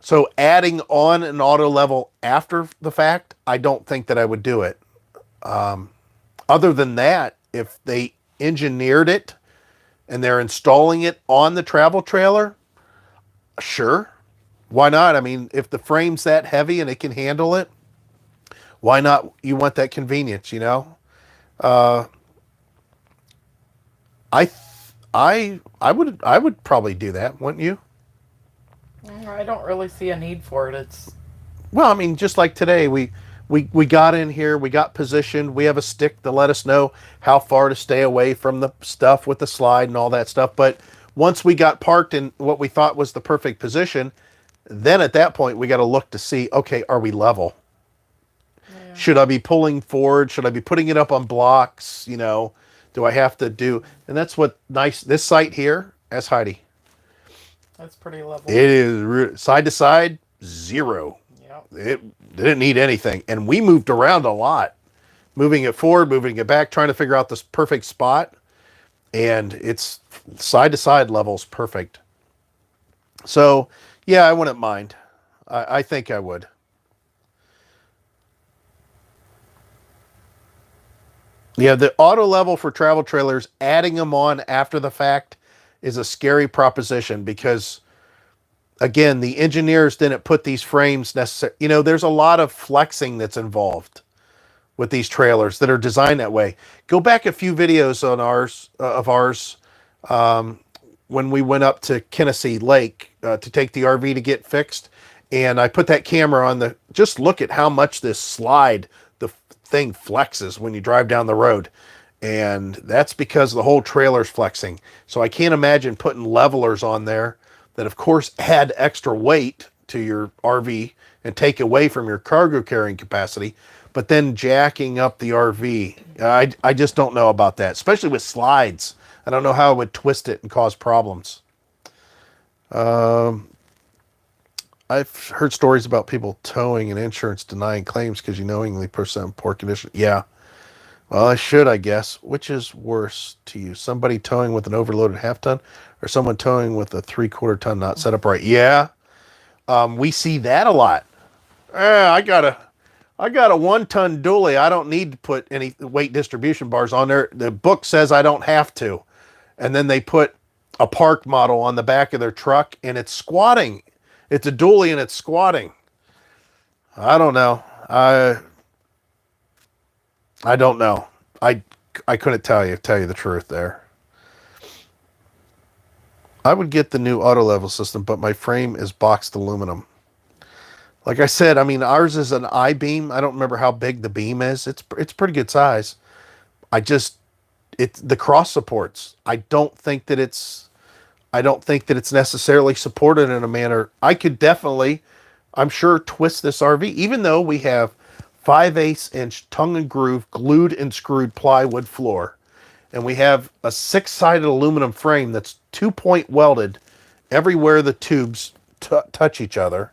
So adding on an auto level after the fact, I don't think that I would do it. Other than that, if they engineered it and they're installing it on the travel trailer, sure. Why not? I mean, if the frame's that heavy and it can handle it, why not? You want that convenience, you know? I would probably do that, wouldn't you? I don't really see a need for it. Well, I mean, just like today, we got in here, we got positioned, we have a stick to let us know how far to stay away from the stuff with the slide and all that stuff. But once we got parked in what we thought was the perfect position, then at that point we got to look to see, okay, are we level? Yeah. Should I be pulling forward? Should I be putting it up on blocks? You know, do I have to do? And that's what this site here, as Heidi. That's pretty level. It is side to side, 0. Yep. It didn't need anything. And we moved around a lot. Moving it forward, moving it back, trying to figure out this perfect spot. And it's side to side levels perfect. So, yeah, I wouldn't mind. I think I would. Yeah, the auto level for travel trailers, adding them on after the fact is a scary proposition because, again, the engineers didn't put these frames necessarily. You know, there's a lot of flexing that's involved with these trailers that are designed that way. Go back a few videos on ours when we went up to Kinnessee Lake to take the RV to get fixed, and I put that camera on just look at how much this slide, the thing flexes when you drive down the road. And that's because the whole trailer's flexing. So I can't imagine putting levelers on there that, of course, add extra weight to your RV and take away from your cargo carrying capacity, but then jacking up the RV. I just don't know about that, especially with slides. I don't know how it would twist it and cause problems. I've heard stories about people towing and insurance denying claims because you knowingly put some in poor condition. Yeah. Well, I should, I guess. Which is worse to you? Somebody towing with an overloaded half-ton or someone towing with a 3/4 ton not set up right? Yeah. We see that a lot. I got a 1-ton dually. I don't need to put any weight distribution bars on there. The book says I don't have to. And then they put a park model on the back of their truck and it's squatting. It's a dually and it's squatting. I don't know. I don't know. I couldn't tell you the truth there. I would get the new auto level system, but my frame is boxed aluminum. Like I said, I mean, ours is an I-beam. I don't remember how big the beam is. It's pretty good size. It's the cross supports. I don't think that it's necessarily supported in a manner. I could definitely, I'm sure, twist this RV, even though we have 5/8 inch tongue and groove glued and screwed plywood floor. And we have a 6-sided aluminum frame that's 2-point welded everywhere the tubes touch each other.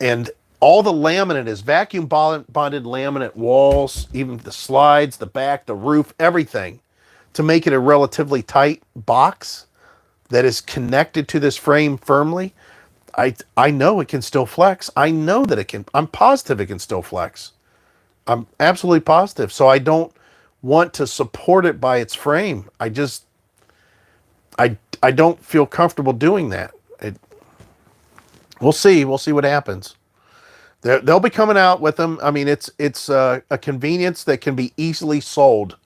And all the laminate is vacuum bonded laminate walls, even the slides, the back, the roof, everything, to make it a relatively tight box that is connected to this frame firmly. I know it can still flex. I know that it can. I'm positive it can still flex. I'm absolutely positive. So I don't want to support it by its frame. I don't feel comfortable doing that. We'll see. We'll see what happens. They'll be coming out with them. I mean, it's a convenience that can be easily sold,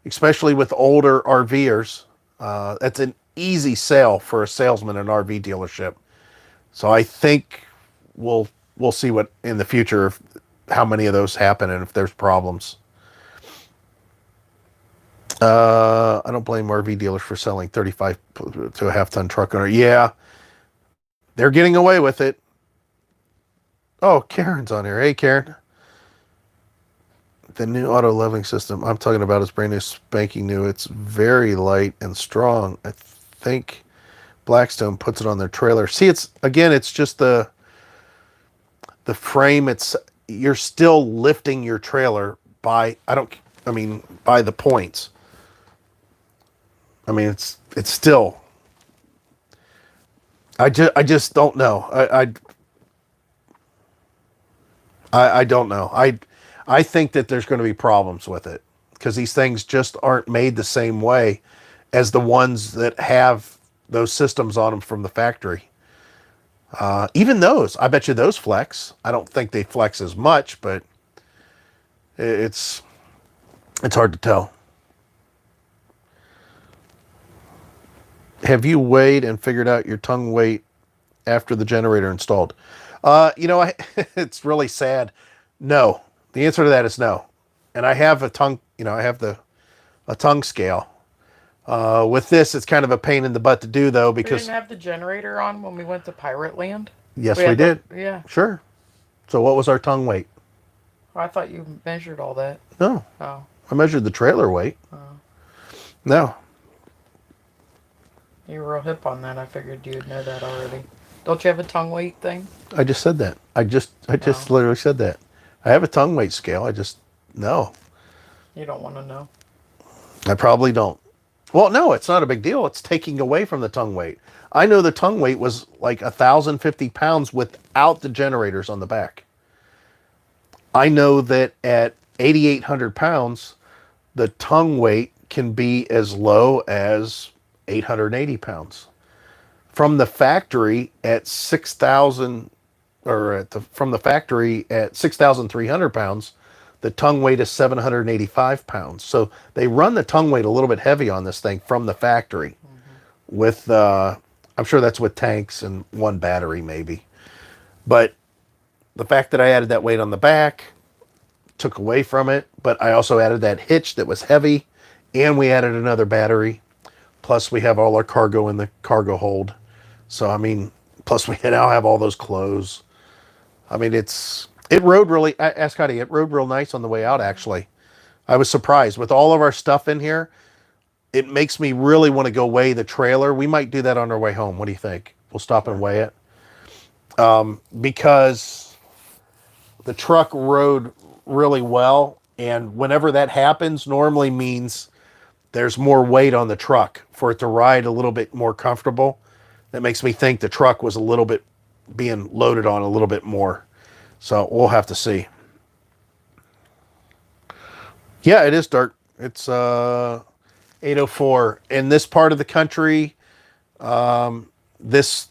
especially with older RVers. That's an easy sale for a salesman in an RV dealership. So I think we'll see what in the future, how many of those happen and if there's problems. I don't blame RV dealers for selling 35 to a half-ton truck owner. Yeah, they're getting away with it. Oh, Karen's on here. Hey, Karen. The new auto leveling system I'm talking about is brand new, spanking new. It's very light and strong. I think Blackstone puts it on their trailer. See, it's just the frame. You're still lifting your trailer by the points. I mean, it's still. I just don't know. I don't know. I think that there's going to be problems with it because these things just aren't made the same way as the ones that have those systems on them from the factory. Even those, I bet you those flex. I don't think they flex as much, but it's hard to tell. Have you weighed and figured out your tongue weight after the generator installed? It's really sad. No. The answer to that is no. And I have a tongue, a tongue scale. With this, it's kind of a pain in the butt to do, though, because... We didn't have the generator on when we went to Pirate Land? Yes, we did. Yeah. Sure. So what was our tongue weight? I thought you measured all that. No. Oh. I measured the trailer weight. Oh. No. You were real hip on that. I figured you'd know that already. Don't you have a tongue weight thing? I just said that. I just literally said that. I have a tongue weight scale. No. You don't want to know? I probably don't. Well, no, it's not a big deal. It's taking away from the tongue weight. I know the tongue weight was like 1,050 pounds without the generators on the back. I know that at 8,800 pounds, the tongue weight can be as low as 880 pounds. From the factory at 6,000, from the factory at 6,300 pounds, the tongue weight is 785 pounds. So they run the tongue weight a little bit heavy on this thing from the factory. Mm-hmm. With, I'm sure that's with tanks and one battery maybe. But the fact that I added that weight on the back took away from it. But I also added that hitch that was heavy, and we added another battery. Plus we have all our cargo in the cargo hold. So, I mean, plus we now have all those clothes. I mean, it rode really, ask Heidi, it rode real nice on the way out, actually. I was surprised. With all of our stuff in here, it makes me really want to go weigh the trailer. We might do that on our way home. What do you think? We'll stop and weigh it. Because the truck rode really well, and whenever that happens, normally means there's more weight on the truck for it to ride a little bit more comfortable. That makes me think the truck was a little bit being loaded on a little bit more. So we'll have to see. Yeah, it is dark. It's 8:04. In this part of the country, this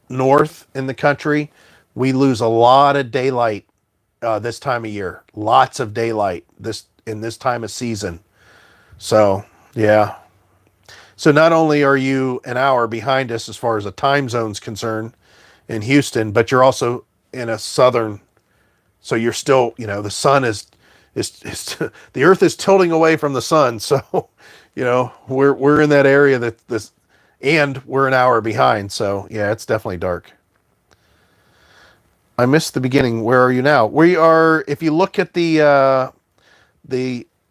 north in the country, we lose a lot of daylight this time of year. Lots of daylight in this time of season. So, yeah. So not only are you an hour behind us as far as a time zone's concerned in Houston, but you're also in a southern, so you're still, the sun is the earth is tilting away from the sun. So, we're in that area and we're an hour behind. So yeah, it's definitely dark. I missed the beginning. Where are you now? We are, if you look at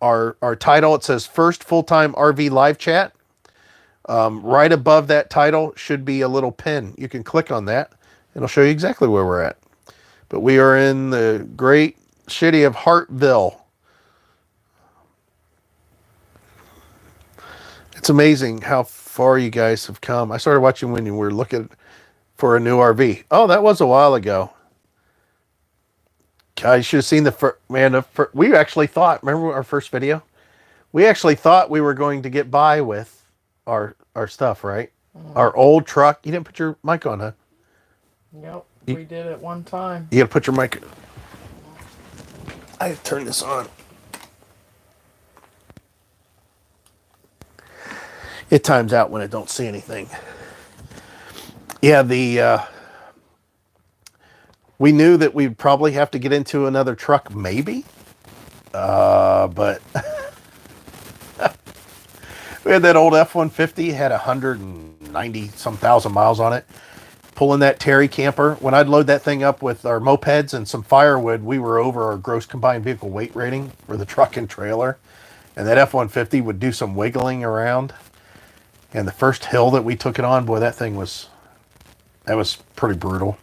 our title, it says First Full-Time RV Live Chat. Right above that title should be a little pin. You can click on that. It'll show you exactly where we're at. But we are in the great city of Hartville. It's amazing how far you guys have come. I started watching when you were looking for a new RV. Oh, that was a while ago. I should have seen the first, man. We actually thought, remember our first video? We actually thought we were going to get by with our stuff, right? Our old truck. You didn't put your mic on, huh? Yep, we did it one time. You got to put your mic. I turn this on. It times out when it don't see anything. Yeah, we knew that we'd probably have to get into another truck, maybe. But we had that old F-150, had 190 some thousand miles on it. Pulling that Terry camper. When I'd load that thing up with our mopeds and some firewood, we were over our gross combined vehicle weight rating for the truck and trailer. And that F-150 would do some wiggling around. And the first hill that we took it on, boy, that was pretty brutal.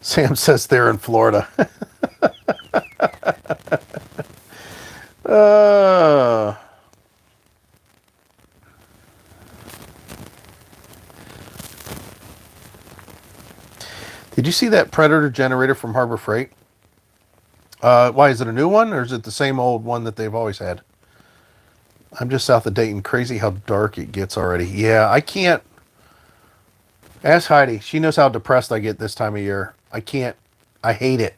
Sam says they're in Florida. Did you see that Predator generator from Harbor Freight? Why, is it a new one, or is it the same old one that they've always had? I'm just south of Dayton. Crazy how dark it gets already. Yeah, I can't. Ask Heidi. She knows how depressed I get this time of year. I can't. I hate it.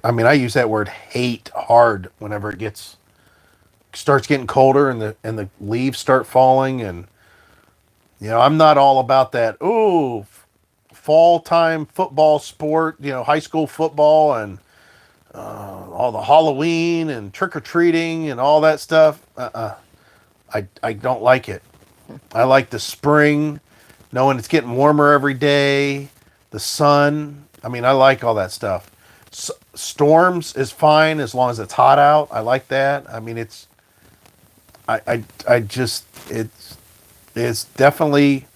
I mean, I use that word hate hard whenever it starts getting colder and the leaves start falling, and I'm not all about that. Ooh, fall time football sport. High school football and all the Halloween and trick-or-treating and all that stuff. I don't like it. I like the spring, knowing it's getting warmer every day, the sun. I mean, I like all that stuff. Storms is fine as long as it's hot out. I like that. I mean, it's definitely,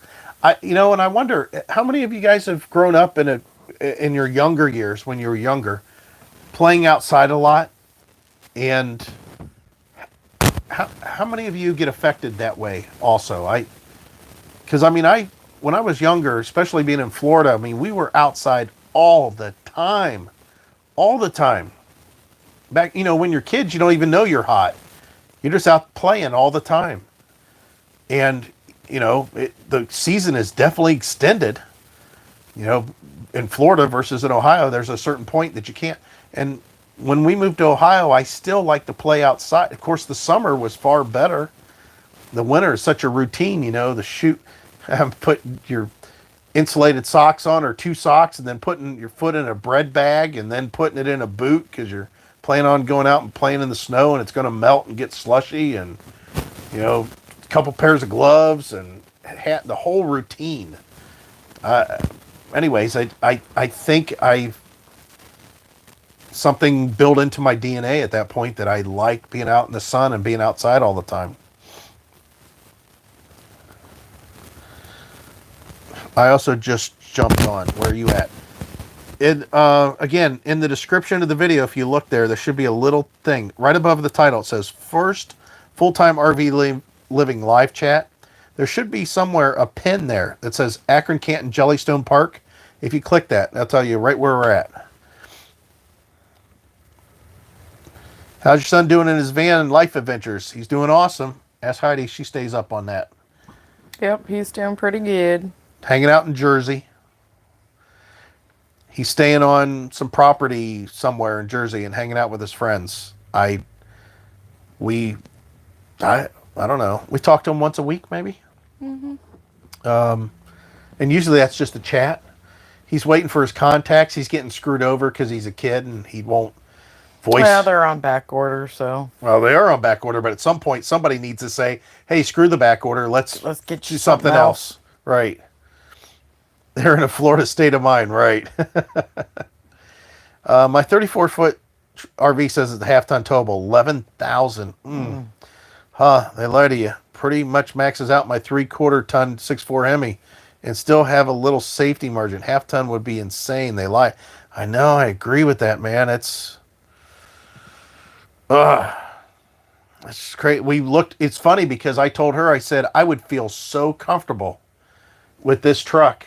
and I wonder how many of you guys have grown up in your younger years, when you were younger, playing outside a lot, and how many of you get affected that way also? Because when I was younger, especially being in Florida, I mean, we were outside all the time. Back, when you're kids, you don't even know you're hot. You're just out playing all the time. And, the season is definitely extended. In Florida versus in Ohio, there's a certain point that you can't. And when we moved to Ohio, I still like to play outside. Of course, the summer was far better. The winter is such a routine, the shoot, putting your insulated socks on, or 2 socks, and then putting your foot in a bread bag and then putting it in a boot because you're planning on going out and playing in the snow and it's going to melt and get slushy, and, a couple pairs of gloves and the whole routine. Anyways, I think something built into my DNA at that point that I like being out in the sun and being outside all the time. I also just jumped on. Where are you at? Again, in the description of the video, if you look there should be a little thing right above the title. It says first full-time RV living live chat. There should be somewhere a pin there that says Akron, Canton, Jellystone Park. If you click that, that'll tell you right where we're at. How's your son doing in his van and life adventures? He's doing awesome. Ask Heidi. She stays up on that. Yep, he's doing pretty good. Hanging out in Jersey. He's staying on some property somewhere in Jersey and hanging out with his friends. I don't know. We talk to him once a week, maybe. Mm-hmm. And usually that's just a chat. He's waiting for his contacts. He's getting screwed over because he's a kid and he won't voice. Well, they're on back order, so. Well, they are on back order, but at some point somebody needs to say, "Hey, screw the back order. Let's get you do something else." Right. They're in a Florida state of mind, right? My 34-foot RV says it's a half-ton towable, 11,000. Huh? They lie to you. Pretty much maxes out my 3/4 ton 6.4 Hemi and still have a little safety margin. Half ton would be insane. They lie. I know. I agree with that, man. It's great. We looked. It's funny because I told her, I said I would feel so comfortable with this truck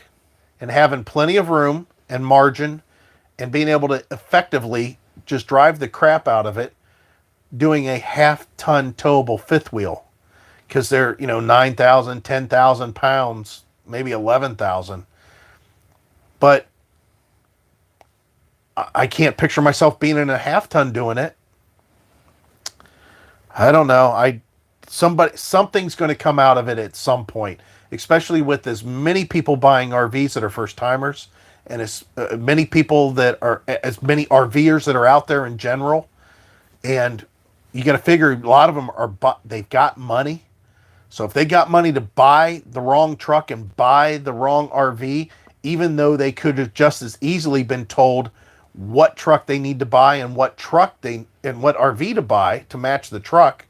and having plenty of room and margin and being able to effectively just drive the crap out of it, doing a half-ton towable fifth wheel, because they're 9,000, 10,000 pounds, maybe 11,000. But I can't picture myself being in a half-ton doing it. I don't know. Something's going to come out of it at some point, especially with as many people buying RVs that are first timers, and as many people that are as many RVers that are out there in general. And you got to figure a lot of them they've got money. So if they got money to buy the wrong truck and buy the wrong RV, even though they could have just as easily been told what truck they need to buy and what RV to buy to match the truck,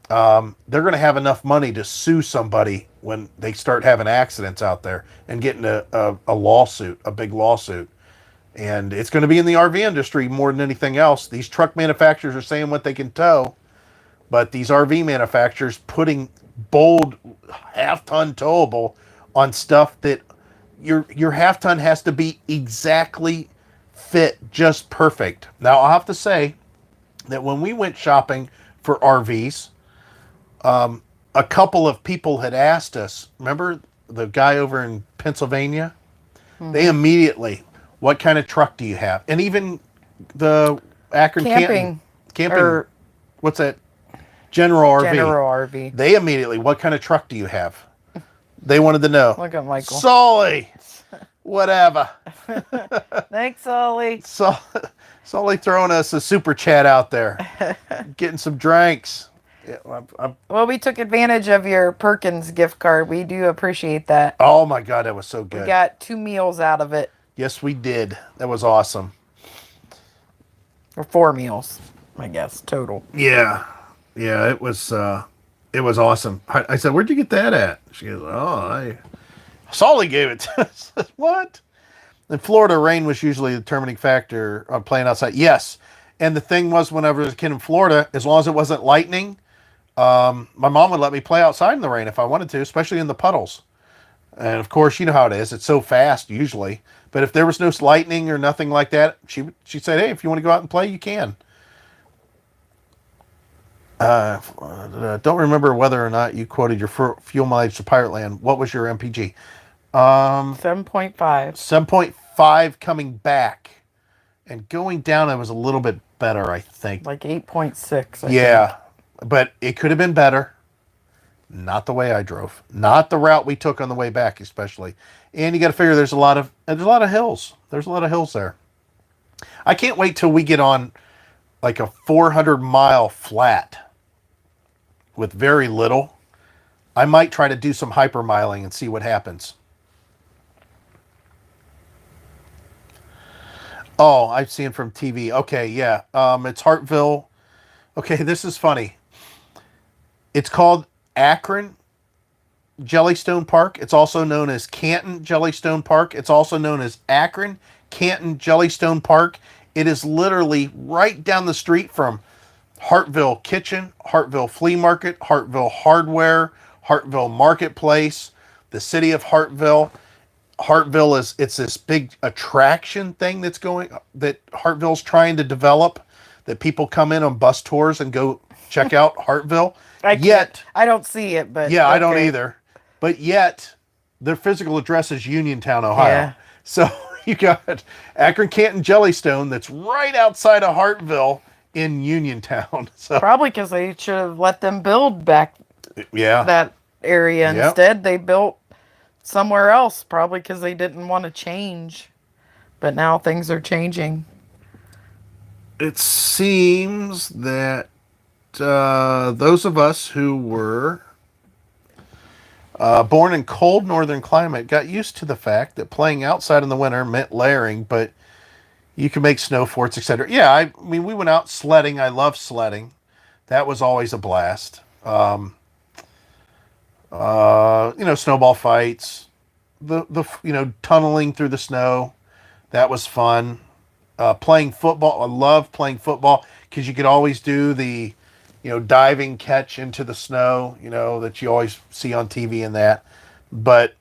they're going to have enough money to sue somebody when they start having accidents out there and getting a lawsuit, a big lawsuit. And it's going to be in the RV industry more than anything else. These truck manufacturers are saying what they can tow, but these RV manufacturers putting bold half-ton towable on stuff that your half-ton has to be exactly fit, just perfect. Now, I'll have to say that when we went shopping for RVs, a couple of people had asked us, remember the guy over in Pennsylvania? Mm-hmm. They immediately, what kind of truck do you have? And even the Akron Camping, what's that? General RV. They immediately, what kind of truck do you have? They wanted to know. Look at Michael. Sully. Whatever. Thanks, Sully. Sully throwing us a super chat out there. Getting some drinks. Yeah, well, we took advantage of your Perkins gift card. We do appreciate that. Oh my God, that was so good. We got 2 meals out of it. Yes, we did. That was awesome. Or 4 meals, I guess, total. Yeah. Yeah, it was awesome. I said, "Where'd you get that at?" She goes, Sully gave it to us. What? In Florida, rain was usually the determining factor on playing outside. Yes. And the thing was, when I was a kid in Florida, as long as it wasn't lightning, my mom would let me play outside in the rain if I wanted to, especially in the puddles. And of course, you know how it is. It's so fast usually. But if there was no lightning or nothing like that, she said, "Hey, if you want to go out and play, you can." Don't remember whether or not you quoted your fuel mileage to Pirate Land. What was your MPG? 7.5. 7.5 coming back. And going down, it was a little bit better, I think. Like 8.6, yeah, but it could have been better. Not the way I drove. Not the route we took on the way back, especially. And you got to figure there's a lot of hills. There's a lot of hills there. I can't wait till we get on like a 400-mile flat with very little. I might try to do some hypermiling and see what happens. Oh, I've seen from TV. Okay, yeah. It's Hartville. Okay, this is funny. It's called Akron Jellystone Park. It's also known as Canton Jellystone Park. It's also known as Akron Canton Jellystone Park. It is literally right down the street from Hartville Kitchen, Hartville Flea Market, Hartville Hardware, Hartville Marketplace, the city of Hartville. Hartville it's this big attraction thing that Hartville's trying to develop, that people come in on bus tours and go check out Hartville. I don't see it, but yeah, okay. I don't either. But yet, their physical address is Uniontown, Ohio. Yeah. So you got Akron Canton Jellystone that's right outside of Hartville in Uniontown. So probably because they should have let them build back that area. Yep. Instead, they built somewhere else, probably because they didn't want to change. But now things are changing. It seems that those of us who were born in cold northern climate got used to the fact that playing outside in the winter meant layering, but you can make snow forts, etc. Yeah, I mean, we went out sledding. I love sledding. That was always a blast. Snowball fights, the tunneling through the snow. That was fun. Playing football. I love playing football because you could always do the, diving catch into the snow, that you always see on TV and that. But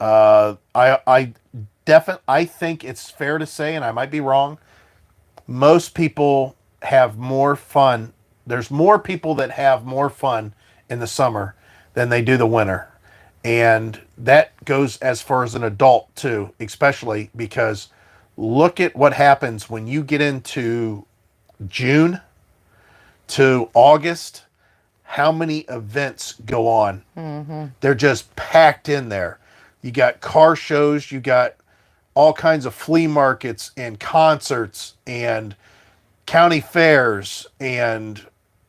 I think it's fair to say, and I might be wrong, most people have more fun. There's more people that have more fun in the summer than they do the winter. And that goes as far as an adult too, especially because look at what happens when you get into June to August, how many events go on. They're just packed in there. You got car shows, you got all kinds of flea markets and concerts and county fairs and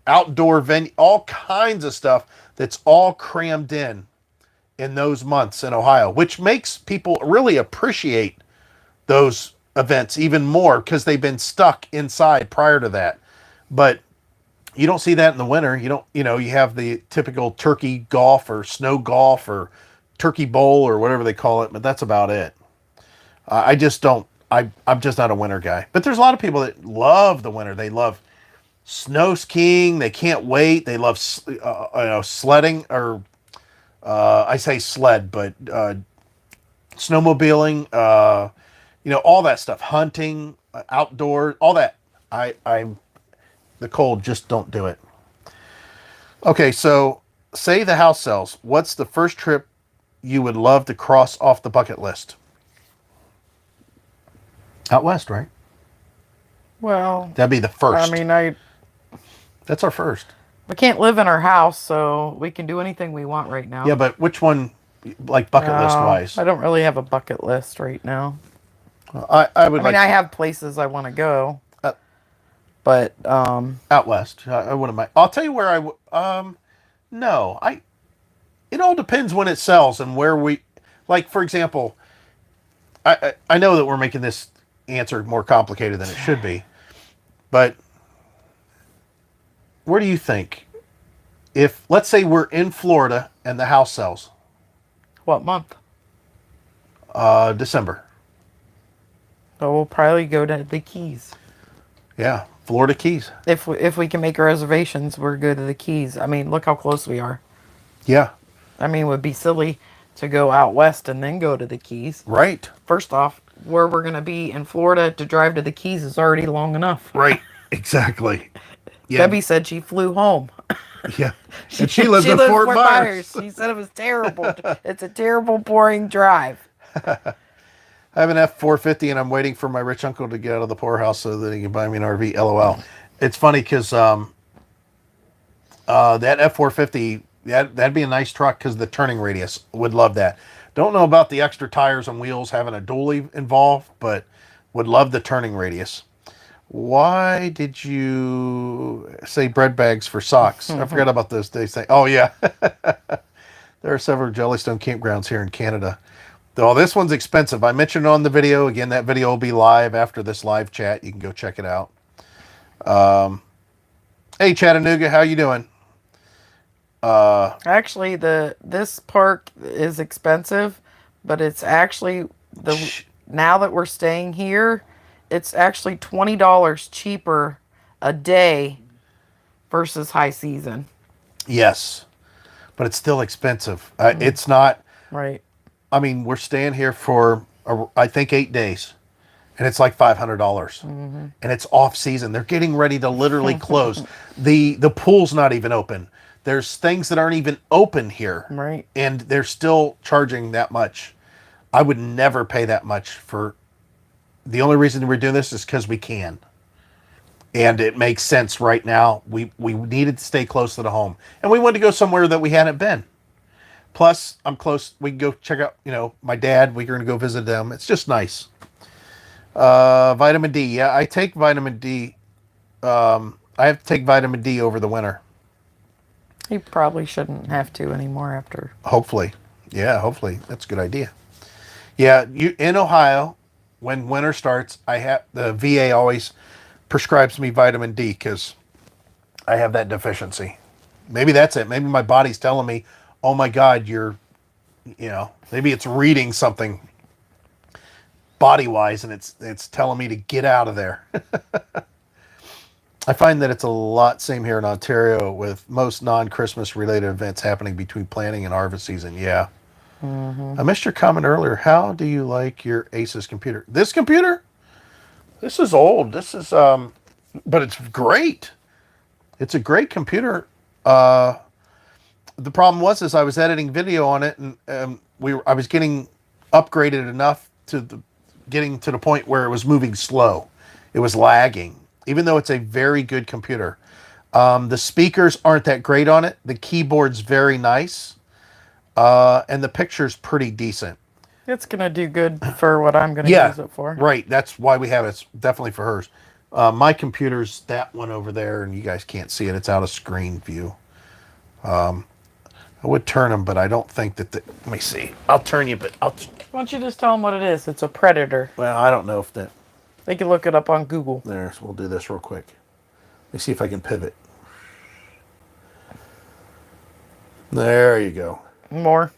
outdoor venue, all kinds of stuff that's all crammed in those months in Ohio, which makes people really appreciate those events even more because they've been stuck inside prior to that. But you don't see that in the winter. You don't, you have the typical turkey golf or snow golf or turkey bowl or whatever they call it, but that's about it. I just don't, I'm just not a winter guy. But there's a lot of people that love the winter. They love snow skiing. They can't wait. They love, sledding or, I say sled, but snowmobiling, all that stuff, hunting, outdoor, all that. I'm the cold, just don't do it. Okay, so say the house sells. What's the first trip you would love to cross off the bucket list? Out west, right? Well, That'd be the first. I mean, That's our first. we can't live in our house, so we can do anything we want right now. Yeah, but which one, like bucket list wise? I don't really have a bucket list right now. I would like. I have places I want to go, but out west. I wouldn't mind. I'll tell you where I would. No, It all depends when it sells and where we. Like for example, I know that we're making this answer more complicated than it should be, but where do you think, if let's say we're in Florida and the house sells? what month? December. So we'll probably go to the Keys. Yeah, Florida Keys. If we can make reservations, we're good to the Keys. I mean, look how close we are. Yeah. I mean, it would be silly to go out west and then go to the Keys. Right. First off, where we're going to be in Florida to drive to the Keys is already long enough. Right. Exactly. Yeah. Debbie said she flew home. Yeah. And she lives in Fort Myers. She said it was terrible. It's a terrible, boring drive. I have an F-450 and I'm waiting for my rich uncle to get out of the poorhouse so that he can buy me an RV. LOL. It's funny because that F-450, that'd be a nice truck because the turning radius. Would love that. Don't know about the extra tires and wheels having a dually involved, but would love the turning radius. Why did you say bread bags for socks? I forgot about those days. Oh, yeah. There are several Jellystone campgrounds here in Canada. Though this one's expensive. I mentioned it on the video. Again, that video will be live after this live chat. You can go check it out. Hey, Chattanooga, how you doing? Actually, this park is expensive, but it's actually now that we're staying here, it's actually $20 cheaper a day versus high season. Yes, but it's still expensive. It's not. Right. I mean, we're staying here for, I think, 8 days. And it's like $500. And it's off season. They're getting ready to literally close. The pool's not even open. There's things that aren't even open here. Right. And they're still charging that much. I would never pay that much for. The only reason we're doing this is because we can. And it makes sense right now. We needed to stay close to the home. And we wanted to go somewhere that we hadn't been. Plus, I'm close. We can go check out, my dad. We're going to go visit them. It's just nice. Vitamin D. Yeah, I take vitamin D. I have to take vitamin D over the winter. You probably shouldn't have to anymore after. Hopefully. Yeah, hopefully. That's a good idea. Yeah, in Ohio, when winter starts, the VA always prescribes me vitamin D because I have that deficiency. Maybe that's it. Maybe my body's telling me, oh my God, you're maybe it's reading something body wise, and it's telling me to get out of there. I find that it's a lot same here in Ontario with most non-Christmas related events happening between planting and harvest season. Yeah. I missed your comment earlier. How do you like your Asus computer? This computer? This is old. This is but it's great. It's a great computer. The problem was I was editing video on it, and I was getting upgraded enough getting to the point where it was moving slow. It was lagging, even though it's a very good computer. The speakers aren't that great on it. The keyboard's very nice, and the picture's pretty decent. It's going to do good for what I'm going to use it for. Right. That's why we have it. It's definitely for hers. My computer's that one over there, and you guys can't see it. It's out of screen view. I would turn them, but I don't think that let me see. I'll turn you, but Why don't you just tell them what it is? It's a Predator. Well, I don't know if that... They can look it up on Google. There, so we'll do this real quick. Let me see if I can pivot. There you go. More?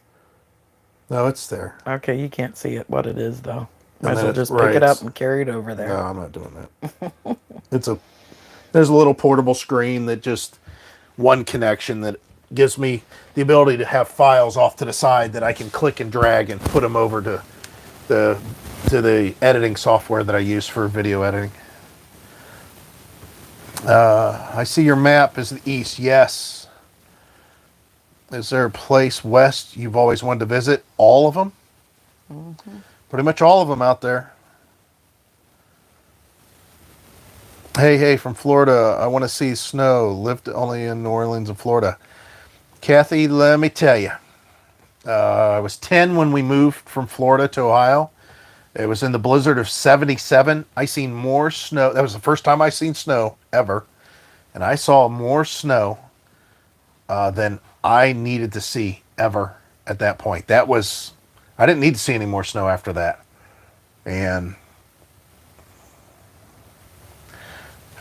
No, it's there. Okay, you can't see it, what it is, though. Might as then well it's- just pick it up and carry it over there. No, I'm not doing that. There's a little portable screen that just one connection that gives me the ability to have files off to the side that I can click and drag and put them over to the editing software that I use for video editing. I see your map is the east. Yes. Is there a place west you've always wanted to visit? All of them? Pretty much all of them out there. Hey, from Florida. I want to see snow. Lived only in New Orleans and Florida. Kathy, let me tell you. I was 10 when we moved from Florida to Ohio. It was in the blizzard of 77. I seen more snow. That was the first time I seen snow ever. And I saw more snow than I needed to see ever at that point. I didn't need to see any more snow after that. And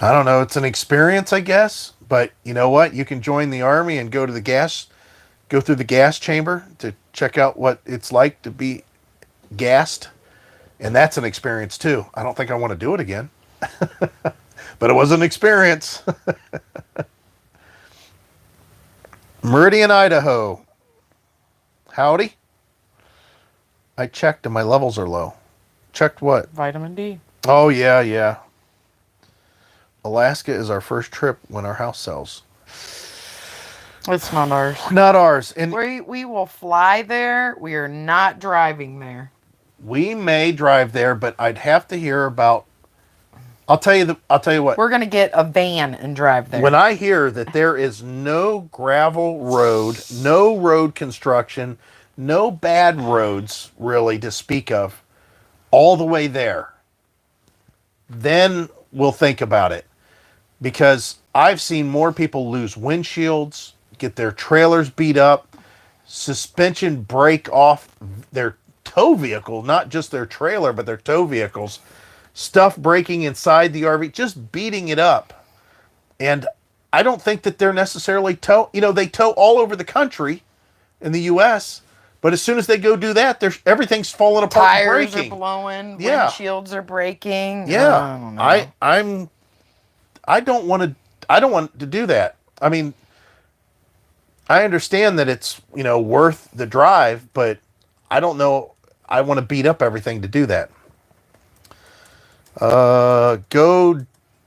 I don't know, it's an experience, I guess. But you know what? You can join the army and go through the gas chamber to check out what it's like to be gassed. And that's an experience too. I don't think I want to do it again. But it was an experience. Meridian, Idaho. Howdy. I checked and my levels are low. Checked what? Vitamin D. Oh, yeah. Alaska is our first trip when our house sells. It's not ours. Not ours. And We will fly there. We are not driving there. we may drive there, but I'd have to hear about... I'll tell you what. We're going to get a van and drive there. When I hear that there is no gravel road, no road construction, no bad roads really to speak of, all the way there, then we'll think about it. Because I've seen more people lose windshields, get their trailers beat up, suspension break off their tow vehicle, not just their trailer, but their tow vehicles, stuff breaking inside the RV, just beating it up. And I don't think that they're necessarily they tow all over the country in the U.S., but as soon as they go do that, everything's falling apart and Tires breaking. are blowing. Yeah. Windshields are breaking. Yeah. I don't want to do that. I mean, I understand that it's, worth the drive, but I don't know. I want to beat up everything to do that. Go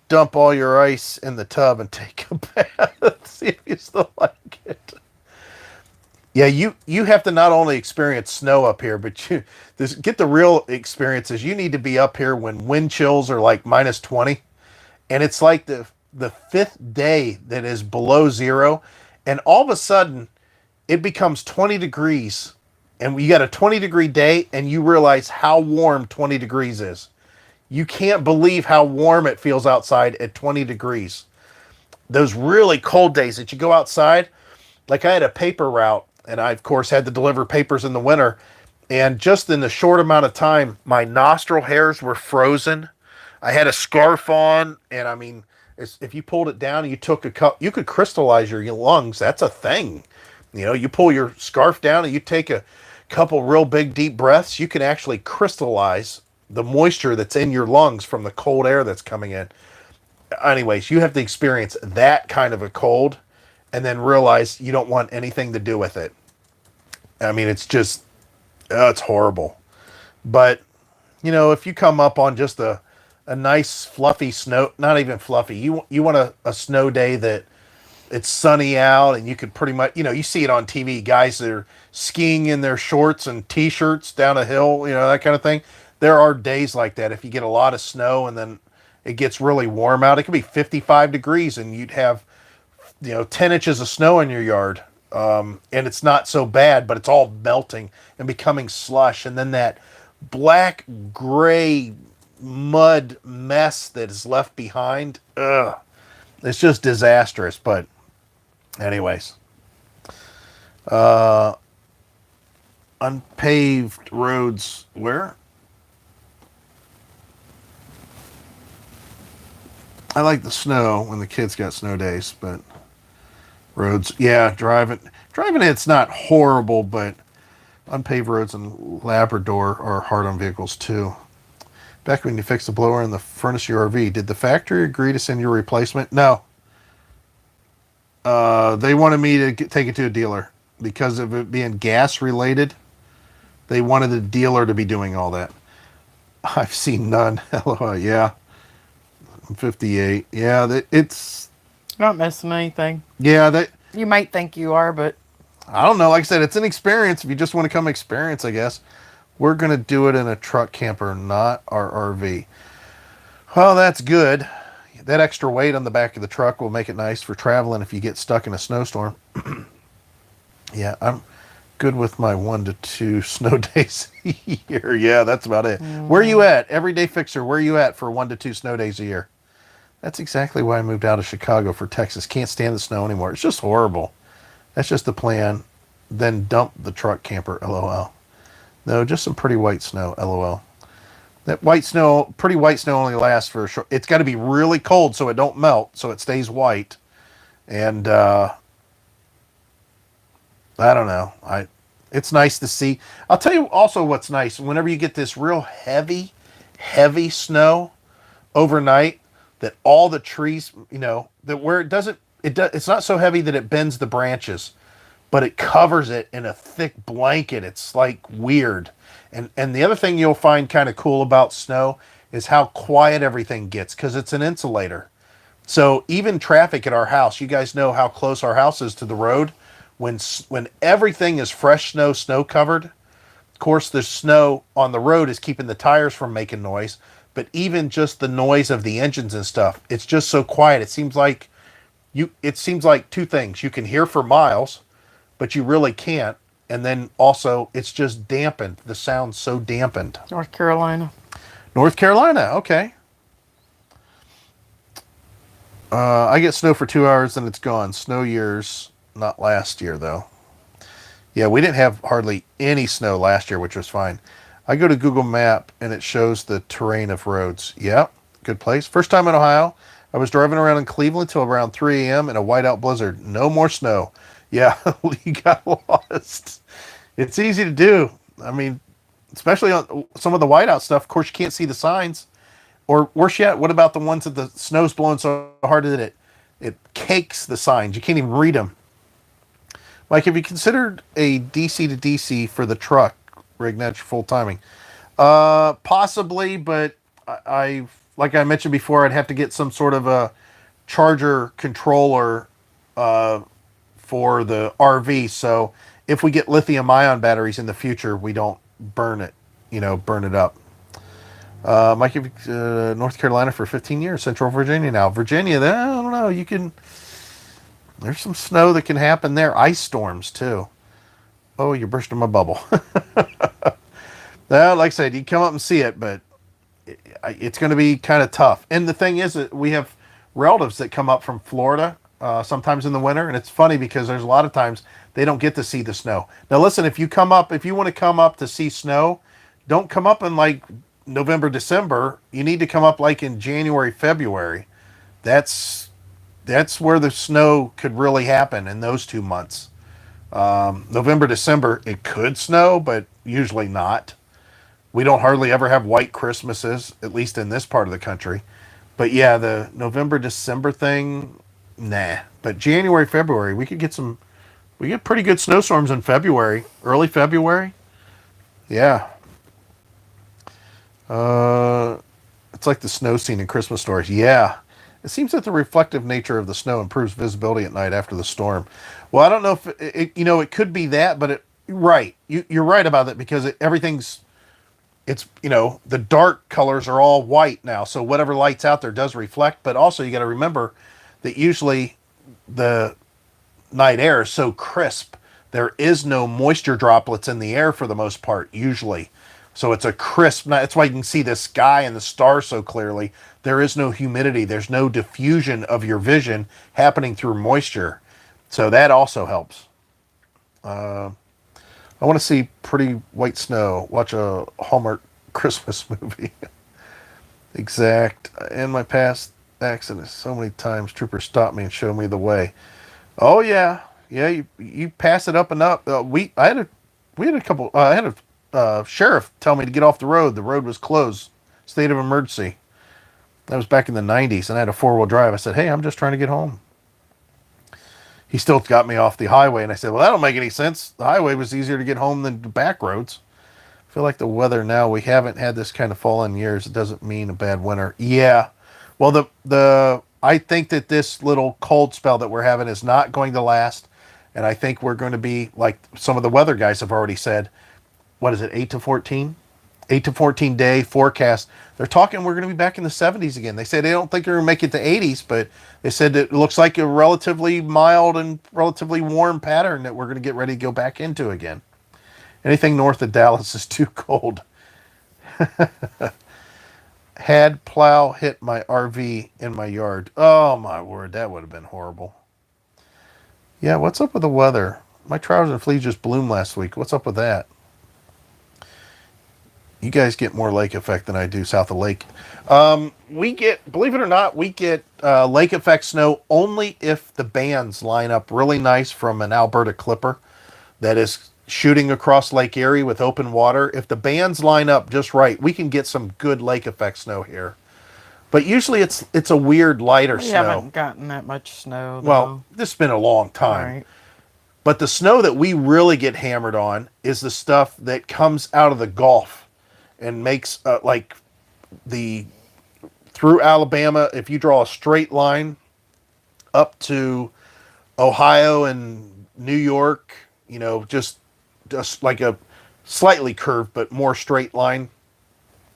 dump all your ice in the tub and take a bath. See if you still like it. Yeah, you have to not only experience snow up here, but get the real experiences. You need to be up here when wind chills are like minus 20. And it's like the fifth day that is below zero. And all of a sudden, it becomes 20 degrees. And you got a 20-degree day, and you realize how warm 20 degrees is. You can't believe how warm it feels outside at 20 degrees. Those really cold days that you go outside, like I had a paper route, and I, of course, had to deliver papers in the winter. And just in the short amount of time, my nostril hairs were frozen. I had a scarf on, and I mean, if you pulled it down and you took a cup, you could crystallize your lungs. That's a thing. You pull your scarf down and you take a couple real big deep breaths, you can actually crystallize the moisture that's in your lungs from the cold air that's coming in. Anyways, you have to experience that kind of a cold and then realize you don't want anything to do with it. I mean, it's just, it's horrible. But, if you come up on just a nice fluffy snow, not even fluffy, you want a snow day that it's sunny out and you could pretty much, you see it on TV, guys that are skiing in their shorts and t-shirts down a hill, that kind of thing. There are days like that. If you get a lot of snow and then it gets really warm out, it could be 55 degrees and you'd have, 10 inches of snow in your yard. And it's not so bad, but it's all melting and becoming slush. And then that black, gray mud mess that is left behind, it's just disastrous. But anyways, unpaved roads where? I like the snow when the kids got snow days, but roads, yeah, driving it's not horrible, but unpaved roads in Labrador are hard on vehicles too. Back when you fixed the blower in the furnace of your RV, did the factory agree to send you a replacement? No. They wanted me to take it to a dealer because of it being gas related. They wanted the dealer to be doing all that. I've seen none. LOL. Yeah. I'm 58. Yeah, it's Not missing anything. yeah, that You might think you are, but I don't know. Like I said, it's an experience. If you just want to come experience, I guess. We're going to do it in a truck camper, not our RV. Well, that's good. That extra weight on the back of the truck will make it nice for traveling if you get stuck in a snowstorm. Yeah, I'm good with my 1 to 2 snow days a year. Yeah, that's about it. Where are you at? Everyday Fixer, where are you at for 1 to 2 snow days a year? That's exactly why I moved out of Chicago for Texas. Can't stand the snow anymore. It's just horrible. That's just the plan. Then dump the truck camper, LOL. No, just some pretty white snow, LOL. That white snow, pretty white snow only lasts for a short... It's got to be really cold so it don't melt, so it stays white. And, I don't know. It's nice to see. I'll tell you also what's nice. Whenever you get this real heavy snow overnight, that all the trees, that where it's not so heavy that it bends the branches, but it covers it in a thick blanket. It's like weird. And the other thing you'll find kind of cool about snow is how quiet everything gets because it's an insulator. So even traffic at our house, you guys know how close our house is to the road. When everything is fresh snow covered, of course the snow on the road is keeping the tires from making noise, but even just the noise of the engines and stuff, it's just so quiet. It seems like two things. You can hear for miles, but you really can't. And then also it's just dampened. The sound's so dampened. North Carolina. North Carolina, okay. I get snow for 2 hours and it's gone. Snow years, not last year though. Yeah, we didn't have hardly any snow last year, which was fine. I go to Google Map and it shows the terrain of roads. Yeah, good place. First time in Ohio. I was driving around in Cleveland till around 3 a.m. in a whiteout blizzard. No more snow. Yeah, you got lost. It's easy to do. I mean, especially on some of the whiteout stuff. Of course, you can't see the signs. Or worse yet, what about the ones that the snow's blowing so hard that it cakes the signs? You can't even read them. Mike, have you considered a DC to DC for the truck rig? That's your full timing. Possibly, but I like I mentioned before, I'd have to get some sort of a charger controller for the RV. So if we get lithium ion batteries in the future, we don't burn it up. Mike, North Carolina for 15 years, Central Virginia now. Virginia, I don't know, there's some snow that can happen there. Ice storms, too. Oh, you're bursting my bubble. Well, like I said, you come up and see it, but it's going to be kind of tough. And the thing is that we have relatives that come up from Florida sometimes in the winter, and it's funny because there's a lot of times they don't get to see the snow. Now, listen, if you want to come up to see snow, don't come up in like November, December. You need to come up like in January, February. That's where the snow could really happen in those 2 months. November, December, it could snow, but usually not. We don't hardly ever have white Christmases, at least in this part of the country. But yeah, the November, December thing, nah. But January, February, we get pretty good snowstorms in February, early February. Yeah. Uh, it's like the snow scene in Christmas stories. Yeah. It seems that the reflective nature of the snow improves visibility at night after the storm. Well, I don't know if it could be that, but right. You're right about that because everything's, the dark colors are all white now. So whatever light's out there does reflect, but also you got to remember that usually the night air is so crisp. There is no moisture droplets in the air for the most part, usually. So it's a crisp night. That's why you can see the sky and the stars so clearly. There is no humidity. There's no diffusion of your vision happening through moisture. So that also helps. I want to see pretty white snow. Watch a Hallmark Christmas movie. Exact. In my past accidents, so many times troopers stopped me and showed me the way. Oh yeah, yeah. You pass it up and up. We had a couple. I had a sheriff tell me to get off the road. The road was closed, state of emergency. That was back in the '90s, and I had a 4-wheel drive. I said, "Hey, I'm just trying to get home." He still got me off the highway, and I said, "Well, that don't make any sense. The highway was easier to get home than the back roads." I feel like the weather now. We haven't had this kind of fall in years. It doesn't mean a bad winter. Yeah. Well, the I think that this little cold spell that we're having is not going to last, and I think we're going to be like some of the weather guys have already said. What is it? 8 to 14, 8 to 14 day forecast. They're talking we're going to be back in the 70s again. They say they don't think they're going to make it to 80s, but they said it looks like a relatively mild and relatively warm pattern that we're going to get ready to go back into again. Anything north of Dallas is too cold. Had plow hit my RV in my yard. Oh my word, that would have been horrible. Yeah, what's up with the weather? My trousers and fleas just bloomed last week. What's up with that? You guys get more lake effect than I do south of lake. We get, believe it or not, we get lake effect snow only if the bands line up really nice from an Alberta clipper that is shooting across Lake Erie with open water. If the bands line up just right, we can get some good lake effect snow here. But usually it's a weird lighter We snow. haven't gotten that much snow, though. Well, this has been a long time. Right. But the snow that we really get hammered on is the stuff that comes out of the Gulf and makes like the through Alabama. If you draw a straight line up to Ohio and New York, just like a slightly curved but more straight line,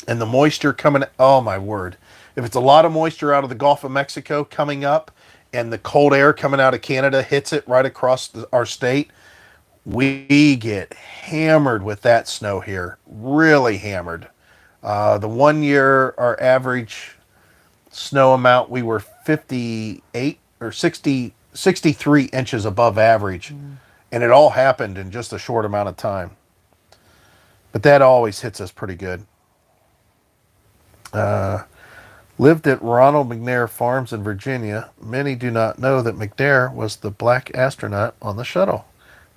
and the moisture coming. Oh my word! If it's a lot of moisture out of the Gulf of Mexico coming up, and the cold air coming out of Canada hits it right across our state, we get hammered with that snow here. Really hammered. The 1 year, our average snow amount, we were 58 or 60, 63 inches above average. And it all happened in just a short amount of time. But that always hits us pretty good. Lived at Ronald McNair Farms in Virginia. Many do not know that McNair was the black astronaut on the shuttle.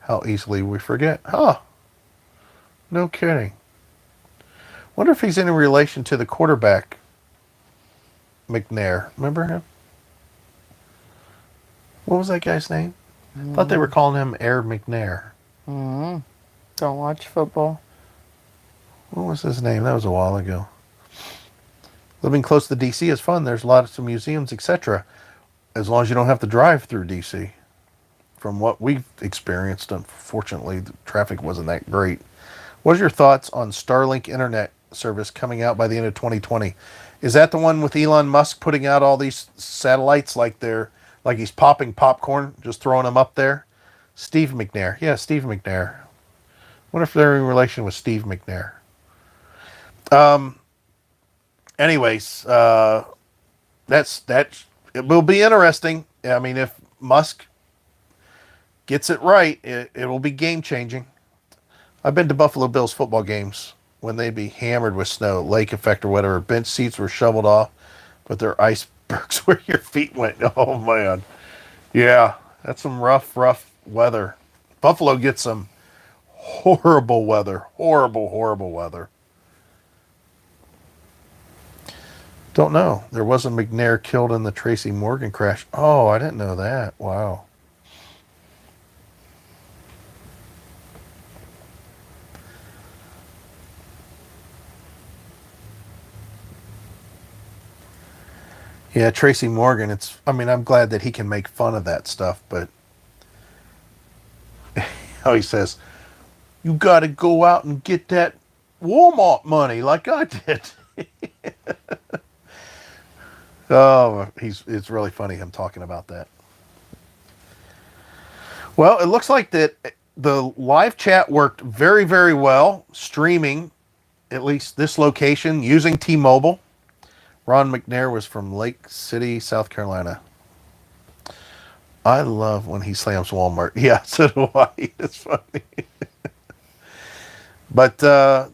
How easily we forget. Huh. No kidding. Wonder if he's in relation to the quarterback, McNair. Remember him? What was that guy's name? I thought they were calling him Air McNair. Don't watch football. What was his name? That was a while ago. Living close to D.C. is fun. There's lots of museums, etc. As long as you don't have to drive through D.C. From what we've experienced, unfortunately, the traffic wasn't that great. What are your thoughts on Starlink internet service coming out by the end of 2020? Is that the one with Elon Musk putting out all these satellites like he's popping popcorn, just throwing them up there? Steve McNair. Yeah, Steve McNair. Wonder if they're in relation with Steve McNair. Anyways, that it will be interesting. I mean, if Musk gets it right, it will be game changing. I've been to Buffalo Bills football games when they'd be hammered with snow, lake effect or whatever. Bench seats were shoveled off, but they're icebergs where your feet went. Oh man, yeah, that's some rough weather. Buffalo gets some horrible weather. Horrible, horrible weather. Don't know. There was a McNair killed in the Tracy Morgan crash. Oh, I didn't know that. Wow. Yeah, Tracy Morgan, I mean, I'm glad that he can make fun of that stuff, but how he says, you got to go out and get that Walmart money like I did. Oh, it's really funny him talking about that. Well, it looks like that the live chat worked very, very well, streaming at least this location using T-Mobile. Ron McNair was from Lake City, South Carolina. I love when he slams Walmart. Yeah, so do I. It's funny. But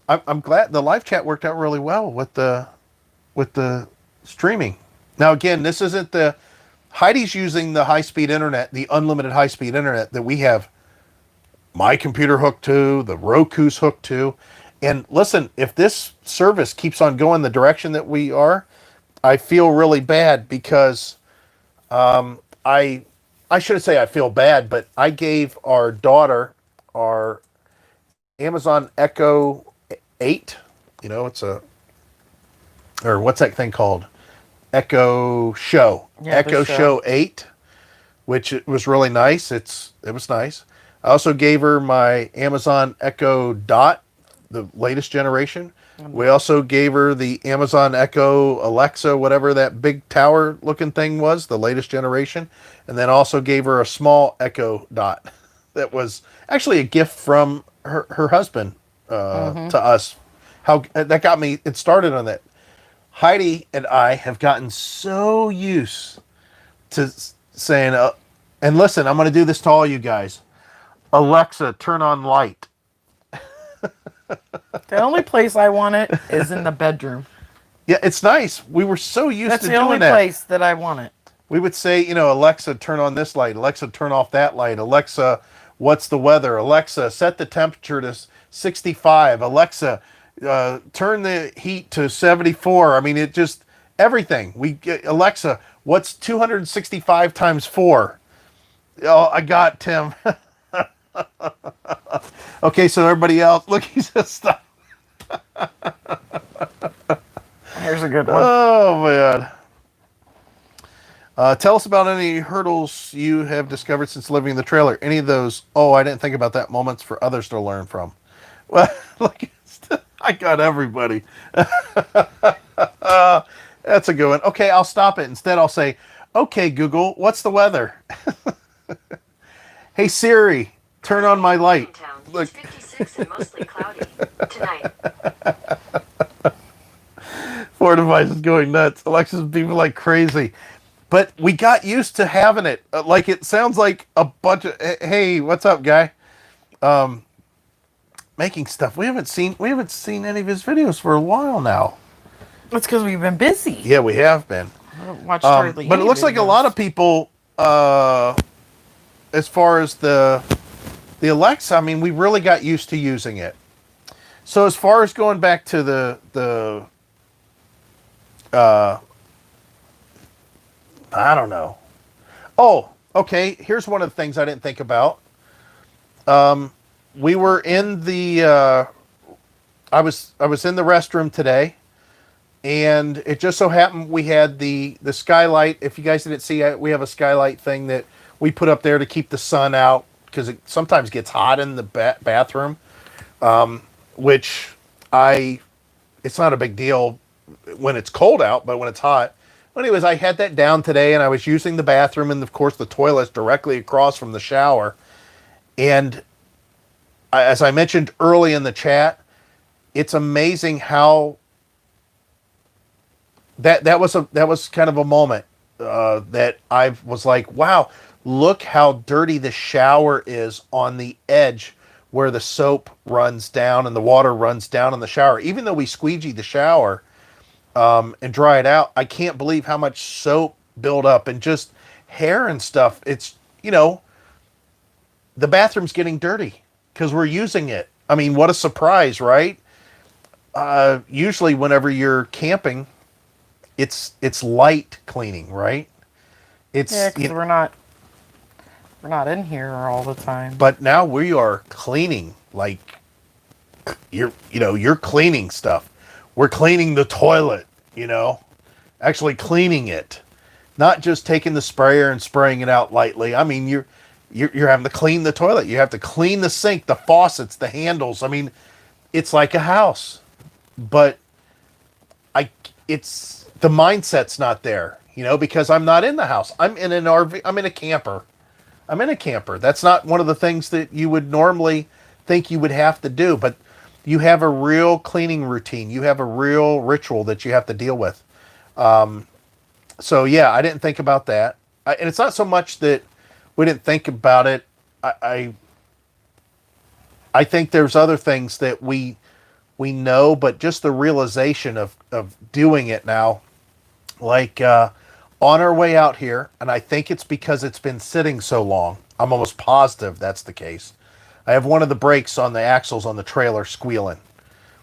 I'm glad the live chat worked out really well with the streaming. Now, again, this isn't Heidi's using the high-speed internet, the unlimited high-speed internet that we have my computer hooked to, the Roku's hooked to. And listen, if this service keeps on going the direction that we are, I feel really bad because I shouldn't say I feel bad, but I gave our daughter our Amazon Echo 8. You know, or what's that thing called? Echo Show. Yeah, Echo Show 8, which it was really nice. It was nice. I also gave her my Amazon Echo Dot, the latest generation. We also gave her the Amazon Echo Alexa, whatever that big tower looking thing was, the latest generation. And then also gave her a small Echo Dot that was actually a gift from her husband to us. How that got me, it started on that. Heidi and I have gotten so used to saying, and listen, I'm going to do this to all you guys. Alexa, turn on light. The only place I want it is in the bedroom. Yeah, it's nice. We were so used That's to the doing only that. place that I want it. We would say, Alexa, turn on this light. Alexa, turn off that light. Alexa, what's the weather? Alexa, set the temperature to 65. Alexa, turn the heat to 74. I mean, it just, everything. Alexa, what's 265 times 4? Oh, I got Tim. Okay, so everybody else, look, he says stop. Here's a good one. Oh, man. Tell us about any hurdles you have discovered since living in the trailer. Any of those, oh, I didn't think about that, moments for others to learn from. Well, look, I got everybody. That's a good one. Okay, I'll stop it. Instead, I'll say, okay, Google, what's the weather? Hey, Siri, turn on my light. Look. 56 and mostly cloudy tonight. Four devices going nuts. Alexa's beeping like crazy. But we got used to having it. Like, it sounds like a bunch of, hey, what's up, guy? Making stuff. We haven't seen any of his videos for a while now. It's because we've been busy. Yeah, we have been. I don't watch hardly But it any looks like a videos. lot of people, as far as the Alexa, I mean, we really got used to using it. So as far as going back to the I don't know. Oh, okay. Here's one of the things I didn't think about. We were in the I was in the restroom today, and it just so happened we had the skylight. If you guys didn't see, we have a skylight thing that we put up there to keep the sun out because it sometimes gets hot in the bathroom. Which it's not a big deal when it's cold out, but when it's hot. Well, anyways, I had that down today, and I was using the bathroom, and of course the toilet's directly across from the shower. And as I mentioned early in the chat, it's amazing how that was kind of a moment that I was like, wow, look how dirty the shower is on the edge where the soap runs down and the water runs down in the shower. Even though we squeegee the shower and dry it out, I can't believe how much soap build up and just hair and stuff. It's, the bathroom's getting dirty because we're using it. I mean, what a surprise, right? Usually, whenever you're camping, it's light cleaning, right? Yeah, It's because we're not in here all the time. but now we are cleaning like you're cleaning stuff. We're cleaning the toilet, actually cleaning it, not just taking the sprayer and spraying it out lightly. I mean, you're having to clean the toilet. You have to clean the sink, the faucets, the handles. I mean, it's like a house, but it's the mindset's not there, because I'm not in the house. I'm in an RV. I'm in a camper. I'm in a camper. That's not one of the things that you would normally think you would have to do, but you have a real cleaning routine. You have a real ritual that you have to deal with. So yeah, I didn't think about that. And it's not so much that we didn't think about it. I think there's other things that we know, but just the realization of doing it now, like on our way out here, and I think it's because it's been sitting so long. I'm almost positive that's the case. I have one of the brakes on the axles on the trailer squealing.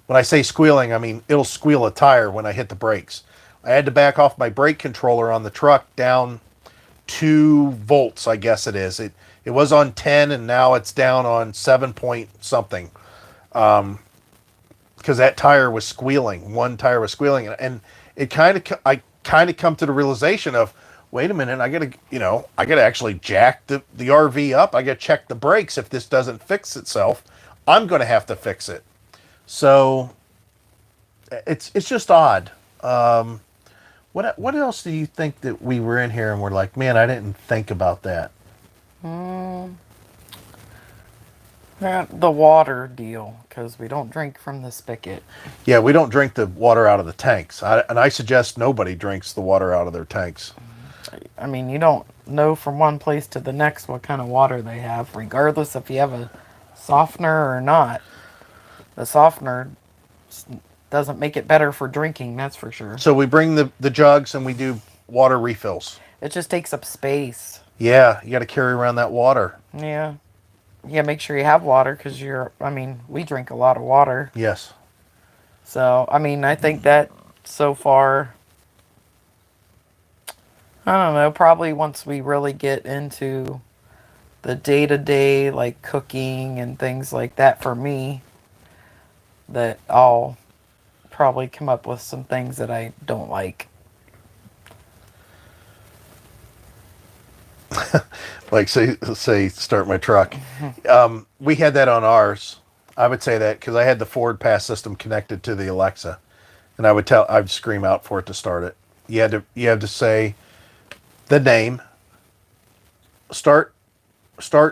When I say squealing, I mean it'll squeal a tire when I hit the brakes. I had to back off my brake controller on the truck down 2 volts, I guess it is. It was on 10 and now it's down on 7 point something. Because that tire was squealing. One tire was squealing, and I kind of come to the realization of, wait a minute, I gotta actually jack the RV up. I gotta check the brakes. If this doesn't fix itself, I'm gonna have to fix it. So it's just odd. What else do you think that we were in here and we're like, man, I didn't think about that? The water deal, because we don't drink from the spigot. Yeah, we don't drink the water out of the tanks. And I suggest nobody drinks the water out of their tanks. I mean, you don't know from one place to the next what kind of water they have, regardless if you have a softener or not. The softener doesn't make it better for drinking, that's for sure. So we bring the jugs and we do water refills. It just takes up space. Yeah, you got to carry around that water. Yeah. Yeah, make sure you have water, because we drink a lot of water. Yes. So, I think that so far, I don't know, probably once we really get into the day-to-day, like cooking and things like that for me, that I'll probably come up with some things that I don't like. Like say start my truck. We had that on ours. I would say that because I had the forward pass system connected to the Alexa, and I'd scream out for it to start it. You had to say the name, start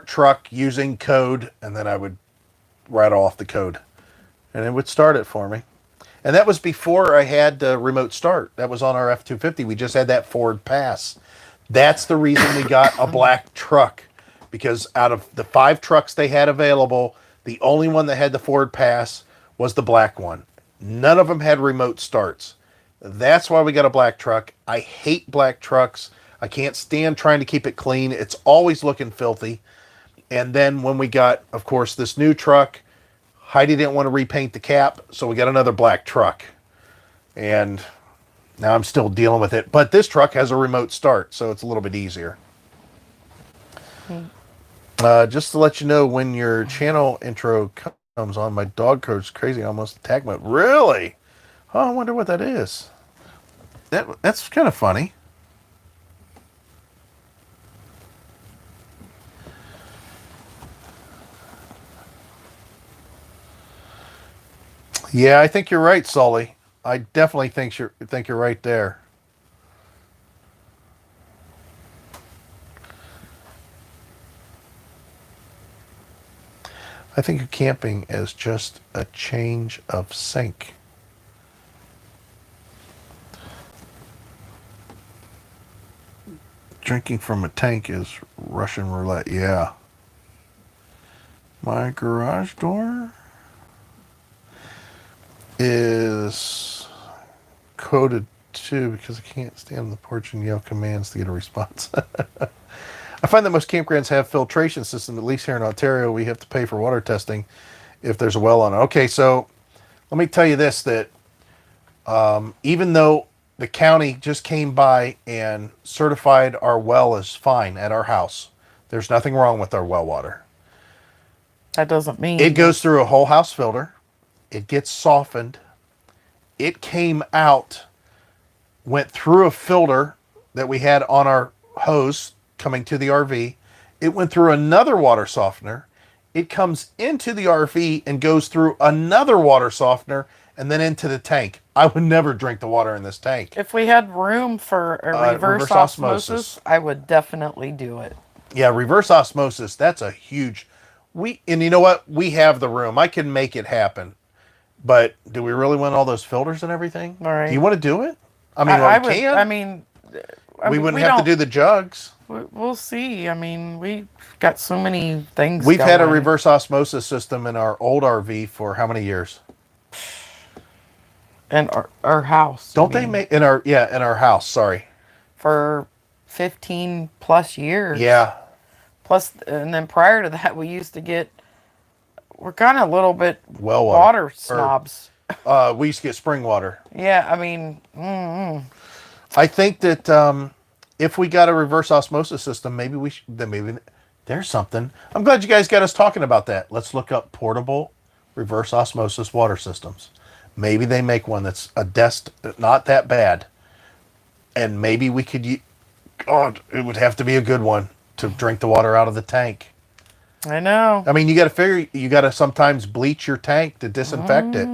truck using code, and then I would rattle off the code, and it would start it for me. And that was before I had remote start. That was on our F-250. We just had that forward pass. That's the reason we got a black truck, because out of the 5 trucks they had available, the only one that had the forward pass was the black one. None of them had remote starts. That's why we got a black truck. I hate black trucks. I can't stand trying to keep it clean. It's always looking filthy. And then when we got, of course, this new truck, Heidi didn't want to repaint the cap, so we got another black truck. And now I'm still dealing with it. But this truck has a remote start, so it's a little bit easier. Just to let you know, when your channel intro comes on, my dog goes crazy, almost attack mode. Really? Oh, I wonder what that is. That's kind of funny. Yeah, I think you're right, Sully. I definitely think you're right there. I think of camping as just a change of sink. Drinking from a tank is Russian roulette. Yeah. My garage door is coded too, because I can't stand on the porch and yell commands to get a response. I find that most campgrounds have filtration system. At least here in Ontario, we have to pay for water testing if there's a well on it. Okay, so let me tell you this: that even though the county just came by and certified our well is fine at our house, there's nothing wrong with our well water. That doesn't mean It goes through a whole house filter. It gets softened. It came out, went through a filter that we had on our hose coming to the RV. It went through another water softener. It comes into the RV and goes through another water softener and then into the tank. I would never drink the water in this tank. If we had room for a reverse osmosis, I would definitely do it. Yeah, reverse osmosis, that's a huge... And you know what? We have the room. I can make it happen. But do we really want all those filters and everything? All right. Do you want to do it? I mean, we wouldn't have to do the jugs. We'll see. I mean, we got so many things. We've had a going. reverse osmosis system in our old RV for how many years? And our house. Don't they make in our house? Sorry, for 15 plus years. Yeah. Plus, and then prior to that, we used to get. We're kind of a little bit Well water snobs. We used to get spring water. Yeah, I mean, I think that if we got a reverse osmosis system, maybe we should. Then maybe there's something. I'm glad you guys got us talking about that. Let's look up portable reverse osmosis water systems. Maybe they make one that's not that bad, and maybe we could. God, it would have to be a good one to drink the water out of the tank. I know. I mean, you got to figure. You got to sometimes bleach your tank to disinfect it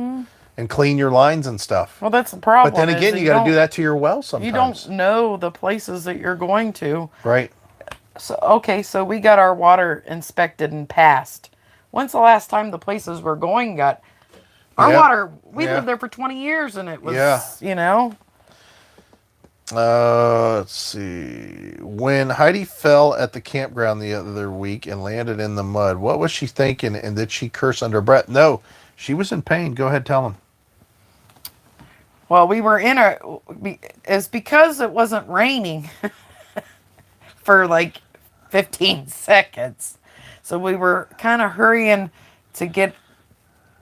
and clean your lines and stuff. Well, that's the problem. But then again, you got to do that to your well sometimes. You don't know the places that you're going to. Right. So we got our water inspected and passed. When's the last time the places we're going got our water? We lived there for 20 years and it was, you know. Let's see. When Heidi fell at the campground the other week and landed in the mud, what was she thinking? And did she curse under her breath? No, she was in pain. Go ahead, tell him. Well, we were it's because it wasn't raining for like 15 seconds. So we were kind of hurrying to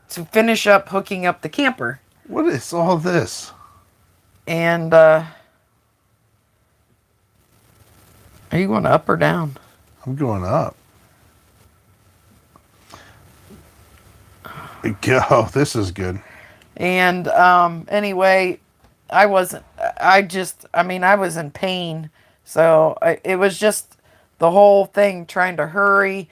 finish up hooking up the camper. What is all this? And, are you going up or down? I'm going up. Go. This is good. And anyway, I was in pain. So it was just the whole thing trying to hurry.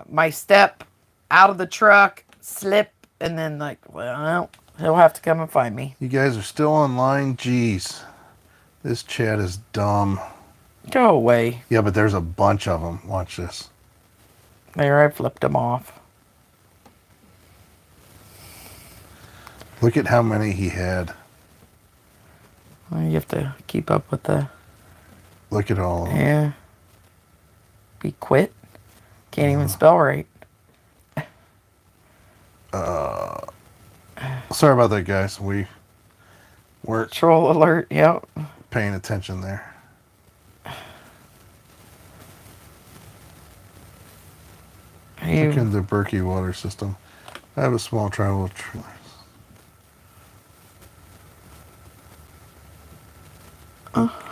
My step out of the truck, slip, and then well, he'll have to come and find me. You guys are still online? Jeez. This chat is dumb. Go away. Yeah, but there's a bunch of them. Watch this. There, I flipped them off. Look at how many he had. Well, you have to keep up with the... Look at all of them. Yeah. Be quit. Can't even spell right. Sorry about that, guys. We weren't Troll alert, yep. paying attention there. Look in the Berkey water system. I have a small travel trailer.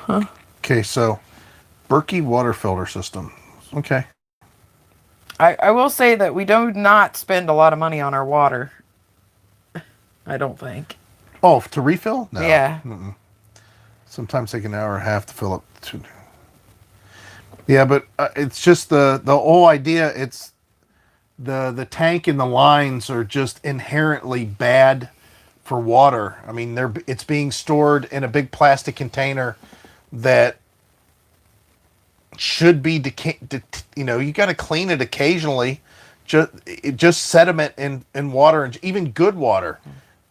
Okay, so Berkey water filter system. Okay. I will say that we do not spend a lot of money on our water. I don't think. Oh, to refill? No. Yeah. Sometimes take an hour and a half to fill up. Yeah, but it's just the whole idea. It's the tank and the lines are just inherently bad for water. I mean, it's being stored in a big plastic container that should be you got to clean it occasionally. Just sediment in water, and even good water.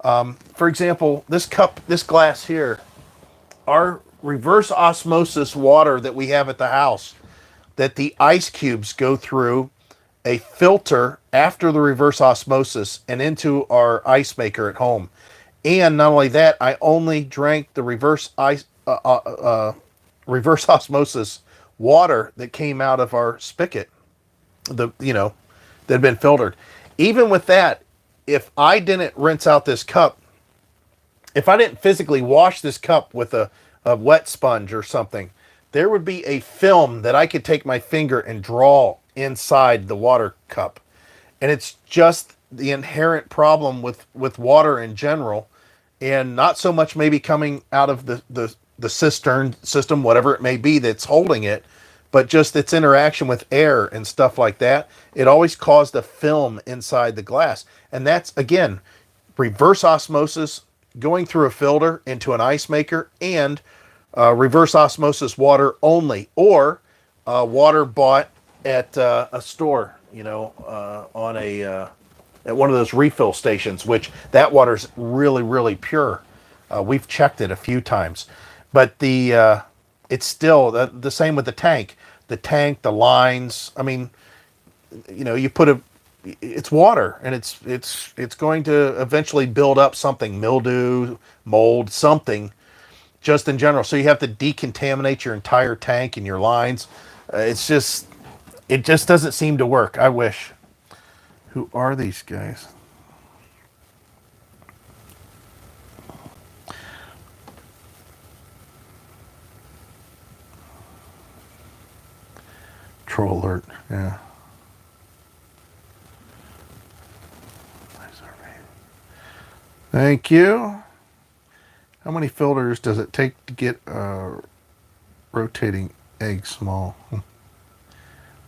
For example, this glass here, our reverse osmosis water that we have at the house, that the ice cubes go through a filter after the reverse osmosis and into our ice maker at home. And not only that, I only drank the reverse osmosis water that came out of our spigot, that had been filtered. Even with that, if I didn't rinse out this cup, if I didn't physically wash this cup with a wet sponge or something, there would be a film that I could take my finger and draw inside the water cup. And it's just the inherent problem with water in general, and not so much maybe coming out of the cistern system, whatever it may be that's holding it, but just its interaction with air and stuff like that. It always caused a film inside the glass. And that's, again, reverse osmosis going through a filter into an ice maker, and reverse osmosis water only, or water bought at a store, on at one of those refill stations, which that water's really, really pure. We've checked it a few times, but it's still the same with the tank. The tank, the lines. I mean, you put it's water, and it's going to eventually build up something, mildew, mold, something, just in general. So you have to decontaminate your entire tank and your lines. It just doesn't seem to work. I wish. Who are these guys? Troll alert. Yeah. Thank you. How many filters does it take to get a rotating egg small?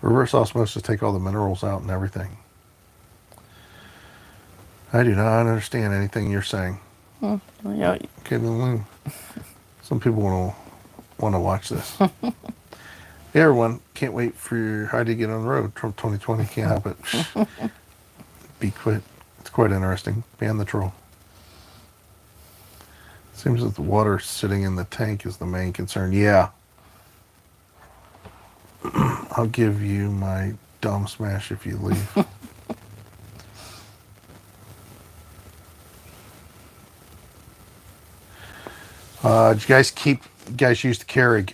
Reverse osmosis take all the minerals out and everything. I do not understand anything you're saying. Yeah. Okay, then some people want to watch this. Hey everyone, can't wait for Heidi to get on the road. Trump 2020, can't help it. It's quite interesting. Ban the troll. Seems that the water sitting in the tank is the main concern. Yeah. I'll give you my dumb smash if you leave. Did you guys use the Keurig?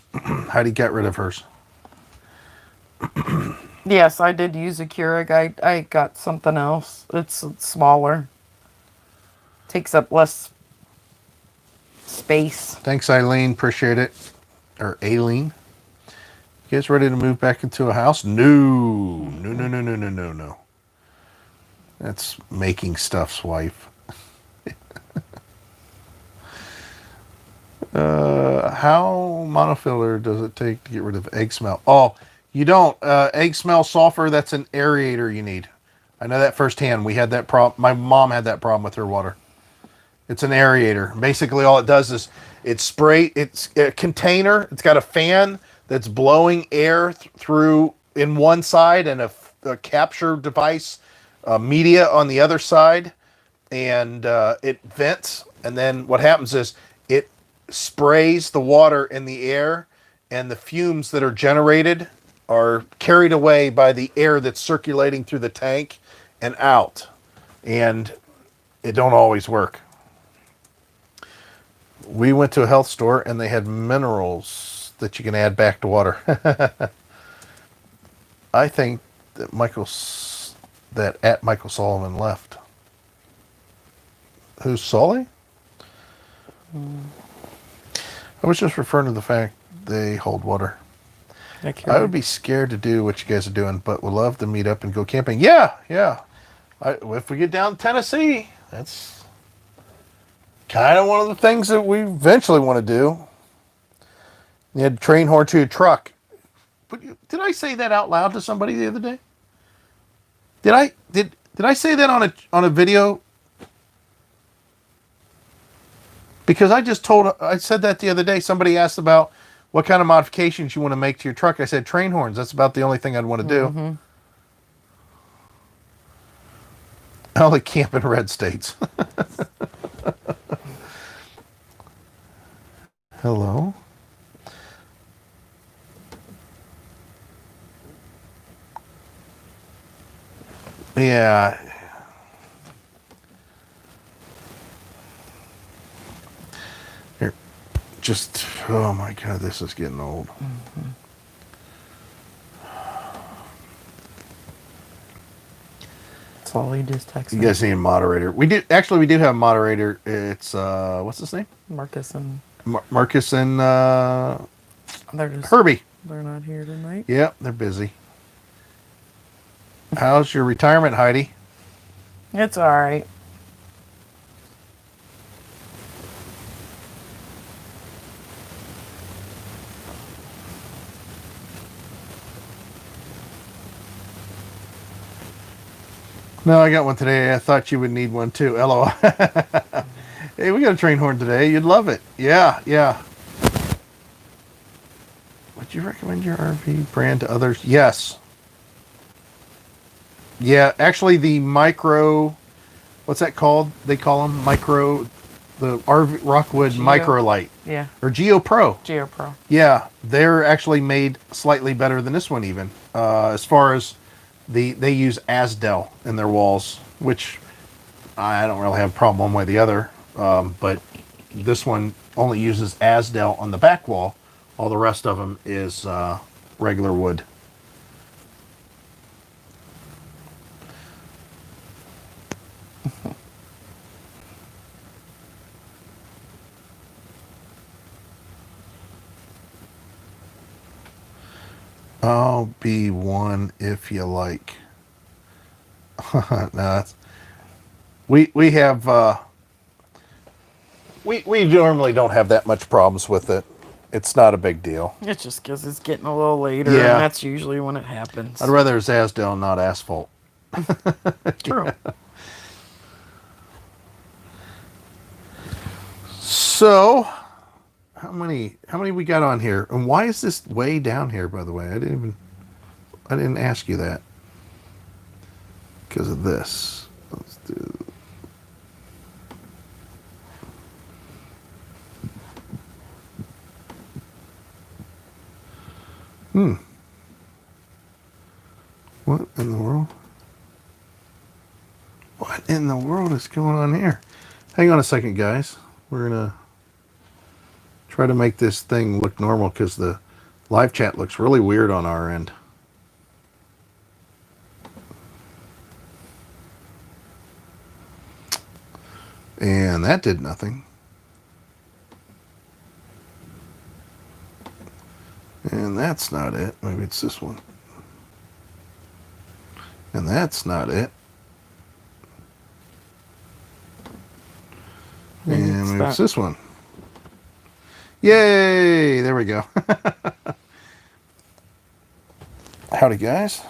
Heidi got rid of hers. Yes, I did use a Keurig. I got something else. It's smaller. Takes up less space. Thanks, Eileen. Appreciate it. Or Aileen. You guys ready to move back into a house? No. No. That's making stuff's wife. How monofiller does it take to get rid of egg smell? Oh, you don't. Egg smell sulfur, that's an aerator you need. I know that firsthand. We had that problem. My mom had that problem with her water. It's an aerator. Basically, all it does is it's a container. It's got a fan that's blowing air through in one side, and a capture device, media on the other side, and it vents. And then what happens is it sprays the water in the air, and the fumes that are generated are carried away by the air that's circulating through the tank and out. And it don't always work. We went to a health store and they had minerals that you can add back to water. I think that at Michael Sullivan left. Who's Sully? I was just referring to the fact they hold water. I would be scared to do what you guys are doing, but would love to meet up and go camping. Yeah. If we get down to Tennessee, that's kind of one of the things that we eventually want to do. You had to train horn to your truck. But did I say that out loud to somebody the other day? Did I say that on a video? Because I said that the other day. Somebody asked about what kind of modifications you want to make to your truck. I said train horns. That's about the only thing I'd want to do. Mm-hmm. I only camp in red states. Hello? Yeah. Here. Oh my God, this is getting old. Mm-hmm. Slowly just text You me. guys need a moderator. We do have a moderator. It's what's his name? Marcus and Marcus and they're Herbie. They're not here tonight. Yep, they're busy. How's your retirement, Heidi? It's all right. No, I got one today. I thought you would need one too. LOL. Hey, we got a train horn today. You'd love it. Yeah, yeah. Would you recommend your RV brand to others? Yes. Yeah, actually the micro, what's that called? They call them micro, the RV Rockwood Microlight. Yeah. Or Geo Pro. Geo Pro. Yeah, they're actually made slightly better than this one even. As far as they use Asdel in their walls, which I don't really have a problem one way or the other. But this one only uses Asdel on the back wall. All the rest of them is regular wood. I'll be one if you like. No, that's, we have we normally don't have that much problems with it. It's not a big deal. It's just because it's getting a little later, Yeah. and that's usually when it happens. I'd rather it's Asdel, not asphalt. True. So, how many we got on here? And why is this way down here, by the way? I didn't ask you that. Because of this. Let's do. What in the world? What in the world is going on here? Hang on a second, guys. We're going to try to make this thing look normal because the live chat looks really weird on our end. And that did nothing. And that's not it. Maybe it's this one. And that's not it. And maybe it's this one. Yay! There we go. Howdy, guys.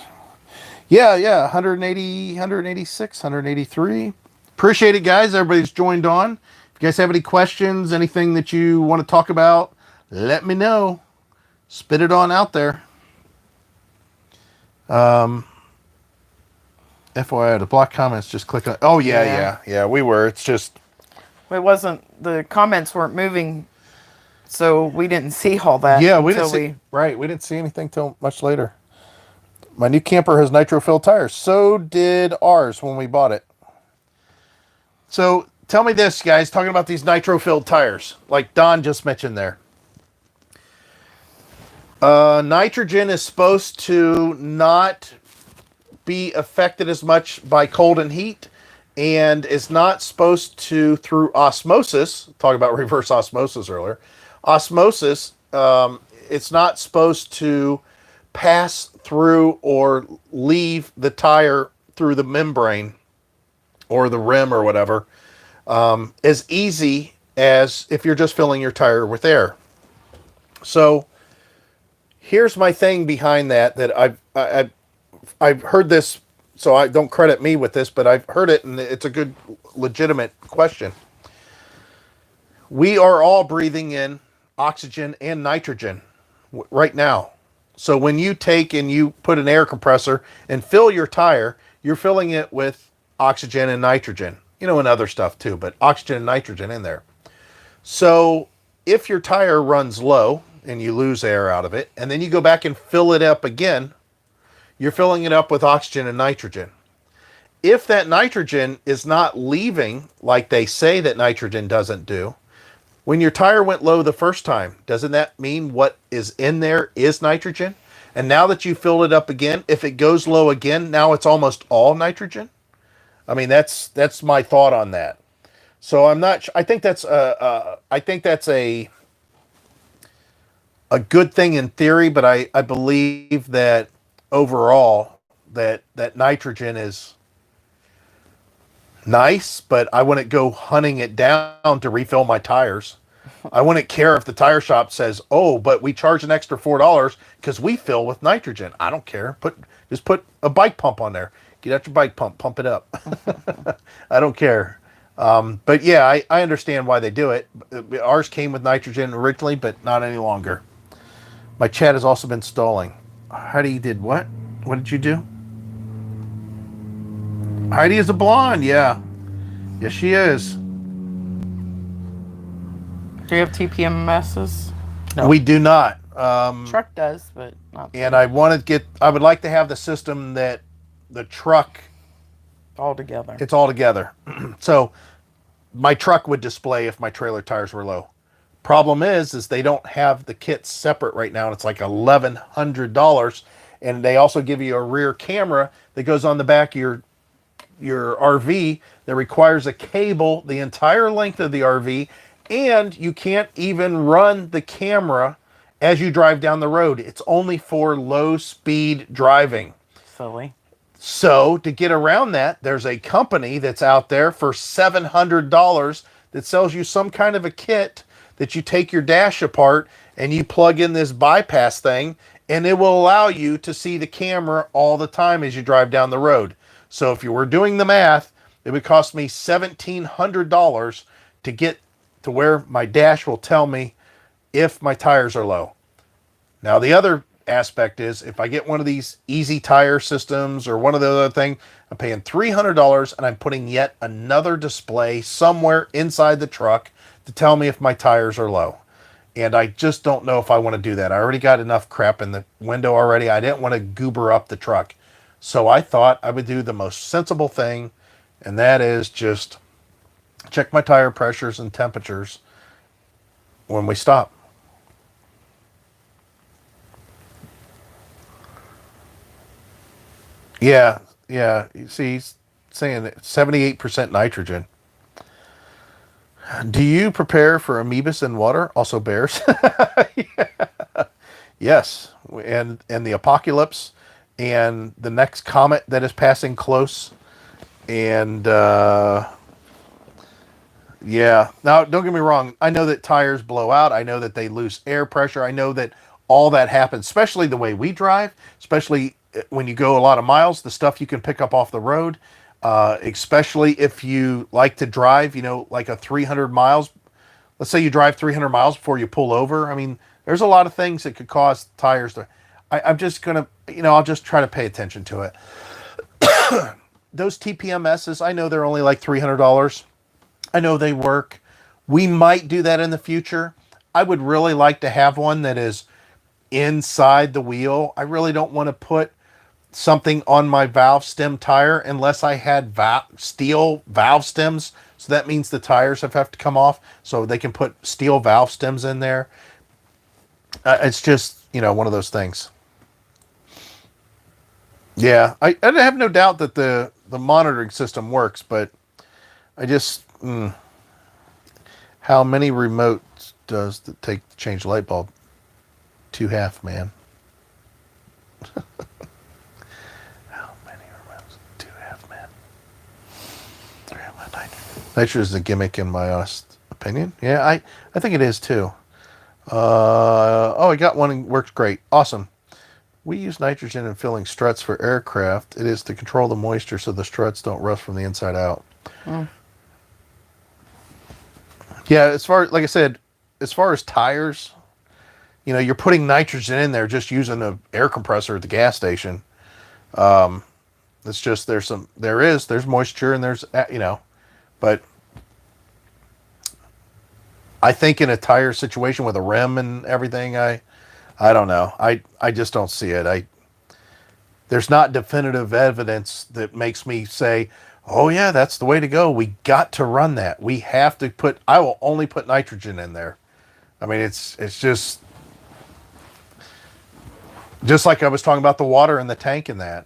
Yeah. 180, 186, 183. Appreciate it, guys. Everybody's joined on. If you guys have any questions, anything that you want to talk about, let me know. Spit it on out there. FYI, to block comments, just click on. Oh, yeah. We were. It's just. It wasn't, the comments weren't moving, so we didn't see all that. Yeah, we didn't see. Right, we didn't see anything till much later. My new camper has nitro-filled tires. So did ours when we bought it. So tell me this, guys, talking about these nitro-filled tires, like Don just mentioned there. Nitrogen is supposed to not be affected as much by cold and heat, and is not supposed to, through osmosis, talk about reverse osmosis earlier, osmosis, it's not supposed to pass through or leave the tire through the membrane or the rim or whatever, as easy as if you're just filling your tire with air. So here's my thing behind that I've heard this, so I don't credit me with this, but I've heard it, and it's a good, legitimate question. We are all breathing in oxygen and nitrogen right now. So when you take and you put an air compressor and fill your tire, you're filling it with oxygen and nitrogen, and other stuff too, but oxygen and nitrogen in there. So if your tire runs low and you lose air out of it, and then you go back and fill it up again, you're filling it up with oxygen and nitrogen. If that nitrogen is not leaving like they say that nitrogen doesn't do, when your tire went low the first time, doesn't that mean what is in there is nitrogen? And now that you filled it up again, if it goes low again, now it's almost all nitrogen. I mean, that's my thought on that. So I'm not. I think that's a good thing in theory, but I believe that overall that nitrogen is nice, but I wouldn't go hunting it down to refill my tires. I wouldn't care if the tire shop says, "Oh, but we charge an extra $4 because we fill with nitrogen." I don't care. Just put a bike pump on there. Get out your bike pump it up. I don't care. But yeah, I understand why they do it. Ours came with nitrogen originally, but not any longer. My chat has also been stalling. Heidi did what? What did you do? Heidi is a blonde, yeah. Yes, she is. Do you have TPMSs? No. We do not. Truck does, but not. And I would like to have the system that the truck, All together. it's all together. So my truck would display if my trailer tires were low. Problem is they don't have the kits separate right now, and it's like $1,100. And they also give you a rear camera that goes on the back of your RV that requires a cable the entire length of the RV, and you can't even run the camera as you drive down the road. It's only for low speed driving. Silly. So to get around that, there's a company that's out there for $700 that sells you some kind of a kit that you take your dash apart and you plug in this bypass thing, and it will allow you to see the camera all the time as you drive down the road. So if you were doing the math, it would cost me $1,700 to get to where my dash will tell me if my tires are low. Now, the other aspect is if I get one of these easy tire systems or one of the other thing, I'm paying $300 and I'm putting yet another display somewhere inside the truck to tell me if my tires are low. And I just don't know if I want to do that. I already got enough crap in the window already. I didn't want to goober up the truck. So I thought I would do the most sensible thing, and that is just check my tire pressures and temperatures when we stop. Yeah. You see, he's saying 78% nitrogen. Do you prepare for amoebas in water? Also bears? Yeah. Yes. And the apocalypse and the next comet that is passing close. And yeah. Now, don't get me wrong. I know that tires blow out. I know that they lose air pressure. I know that all that happens, especially the way we drive, especially when you go a lot of miles, the stuff you can pick up off the road, especially if you like to drive, like a 300 miles. Let's say you drive 300 miles before you pull over. I mean, there's a lot of things that could cause tires to... I'm just going to, I'll just try to pay attention to it. Those TPMSs, I know they're only like $300. I know they work. We might do that in the future. I would really like to have one that is inside the wheel. I really don't want to put something on my valve stem tire unless I had steel valve stems. So that means the tires have to come off so they can put steel valve stems in there. It's just, one of those things. Yeah, I have no doubt that the monitoring system works, but I just... How many remotes does it take to change a light bulb? 2.5, man. How many remotes? 2.5, man. 3 on my nitrogen is a gimmick in my honest opinion. Yeah, I think it is too. I got one and works great. Awesome. We use nitrogen in filling struts for aircraft. It is to control the moisture so the struts don't rust from the inside out. Yeah, like I said, as far as tires, you're putting nitrogen in there just using an air compressor at the gas station. It's just there's moisture and there's but I think in a tire situation with a rim and everything, I don't know. I just don't see it. There's not definitive evidence that makes me say, oh yeah, that's the way to go. We got to run that. We have to I will only put nitrogen in there. I mean, it's just like I was talking about the water in the tank and that.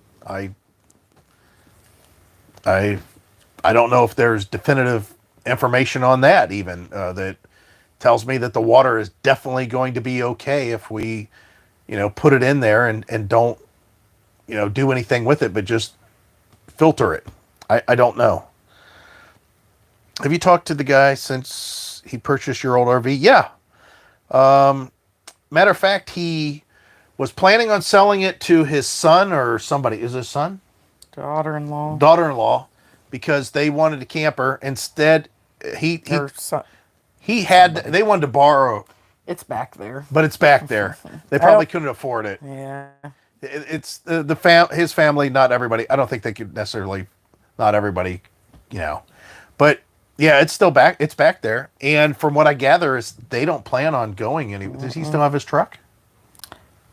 I don't know if there's definitive information on that even that tells me that the water is definitely going to be okay if we, put it in there and don't, do anything with it, but just filter it. I don't know. Have you talked to the guy since he purchased your old RV? Yeah. Matter of fact, he was planning on selling it to his son or somebody. Is his son? Daughter-in-law. Daughter-in-law, because they wanted a camper. Instead, he Or son. they wanted to borrow, It's back there. but it's back there. They probably couldn't afford it. Yeah. It's his family, not everybody. I don't think they could necessarily, not everybody, but yeah, it's still back. It's back there. And from what I gather is they don't plan on going anywhere. Does he still have his truck?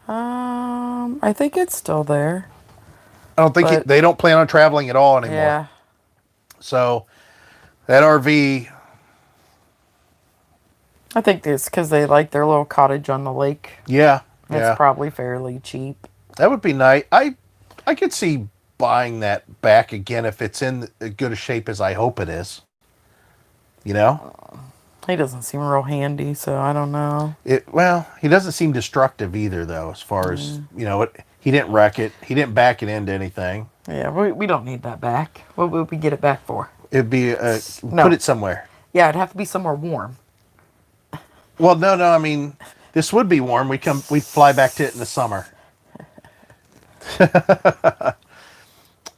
I think it's still there. I don't think they don't plan on traveling at all anymore. Yeah. So that RV, I think it's because they like their little cottage on the lake. yeah, It's probably fairly cheap. that would be nice. I could see buying that back again if it's in as good a shape as I hope it is. He doesn't seem real handy, so I don't know. Well, he doesn't seem destructive either, though. As far as he didn't wreck it. He didn't back it into anything. Yeah, we don't need that back. What would we get it back for? It'd be No. put it somewhere. Yeah, it'd have to be somewhere warm. Well, no. I mean, this would be warm. We fly back to it in the summer.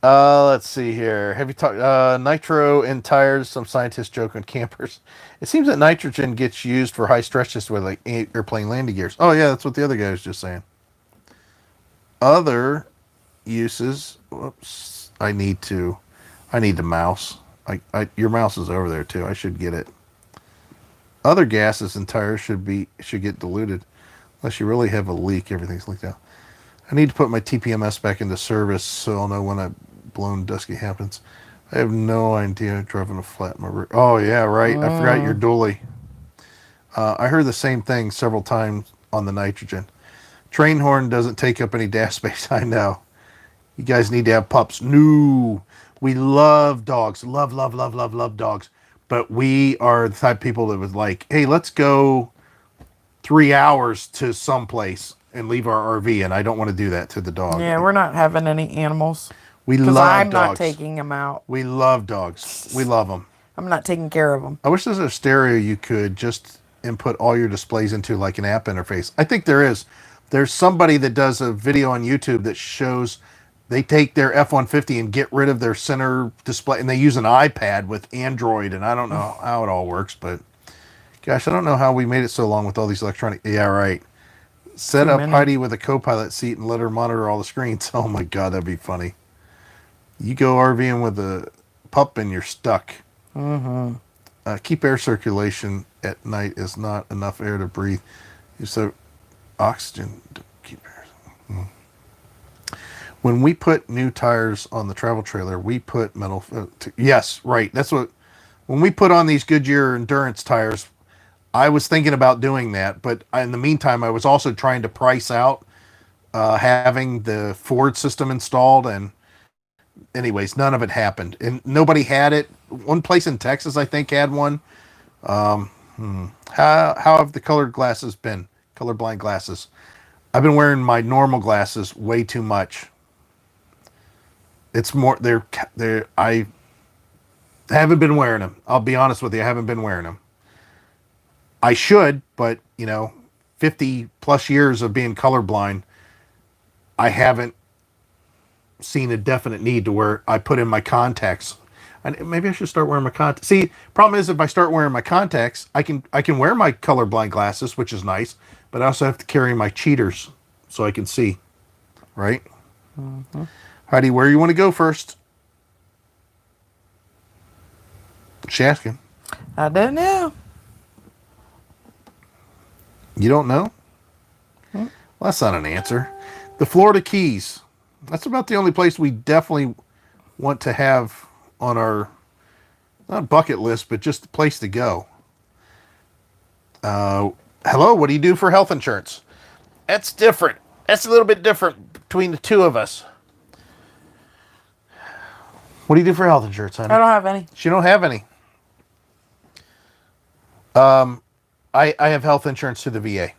Let's see here. Have you talked nitro in tires? Some scientists joke on campers. It seems that nitrogen gets used for high stretches with like airplane landing gears. Oh yeah, that's what the other guy was just saying. Other uses. Whoops. I need the mouse. Your mouse is over there too. I should get it. Other gases in tires should get diluted, unless you really have a leak. Everything's leaked out. I need to put my TPMS back into service so I'll know when a blown dusky happens. I have no idea driving a flat my rear. Oh yeah, right. I forgot your dually. I heard the same thing several times on the nitrogen. Train horn doesn't take up any dash space. I know. You guys need to have pups. No, we love dogs. Love dogs. But we are the type of people that was like, hey, let's go 3 hours to someplace and leave our RV, and I don't want to do that to the dog. Yeah, we're not having any animals. We love dogs. Because I'm dogs. not taking them out. We love dogs. We love them. I'm not taking care of them. I wish there's a stereo you could just input all your displays into, like an app interface. I think there is. There's somebody that does a video on YouTube that shows they take their F-150 and get rid of their center display, and they use an iPad with Android, and I don't know how it all works, but gosh, I don't know how we made it so long with all these electronic. Yeah, right. Set up Heidi with a co-pilot seat and let her monitor all the screens. Oh my God, that'd be funny. You go RVing with a pup and you're stuck. Keep air circulation at night is not enough air to breathe. So oxygen to keep air. When we put new tires on the travel trailer, we put metal. Yes, right. That's what. When we put on these Goodyear Endurance tires, I was thinking about doing that, but in the meantime, I was also trying to price out having the Ford system installed, and anyways, none of it happened, and nobody had it. One place in Texas, I think, had one. How have the colored glasses been? Colorblind glasses. I've been wearing my normal glasses way too much. It's more I haven't been wearing them. I'll be honest with you, I haven't been wearing them. I should, but 50 plus years of being colorblind, I haven't seen a definite need to where I put in my contacts. And maybe I should start wearing my contacts. See, problem is if I start wearing my contacts, I can wear my colorblind glasses, which is nice, but I also have to carry my cheaters so I can see. Right? Heidi, where you want to go first? She's asking. I don't know. You don't know? Well, that's not an answer. The Florida Keys. That's about the only place we definitely want to have on our, not bucket list, but just the place to go. Hello, what do you do for health insurance? That's different. That's a little bit different between the two of us. What do you do for health insurance, honey? I don't have any. She don't have any. I have health insurance through the VA.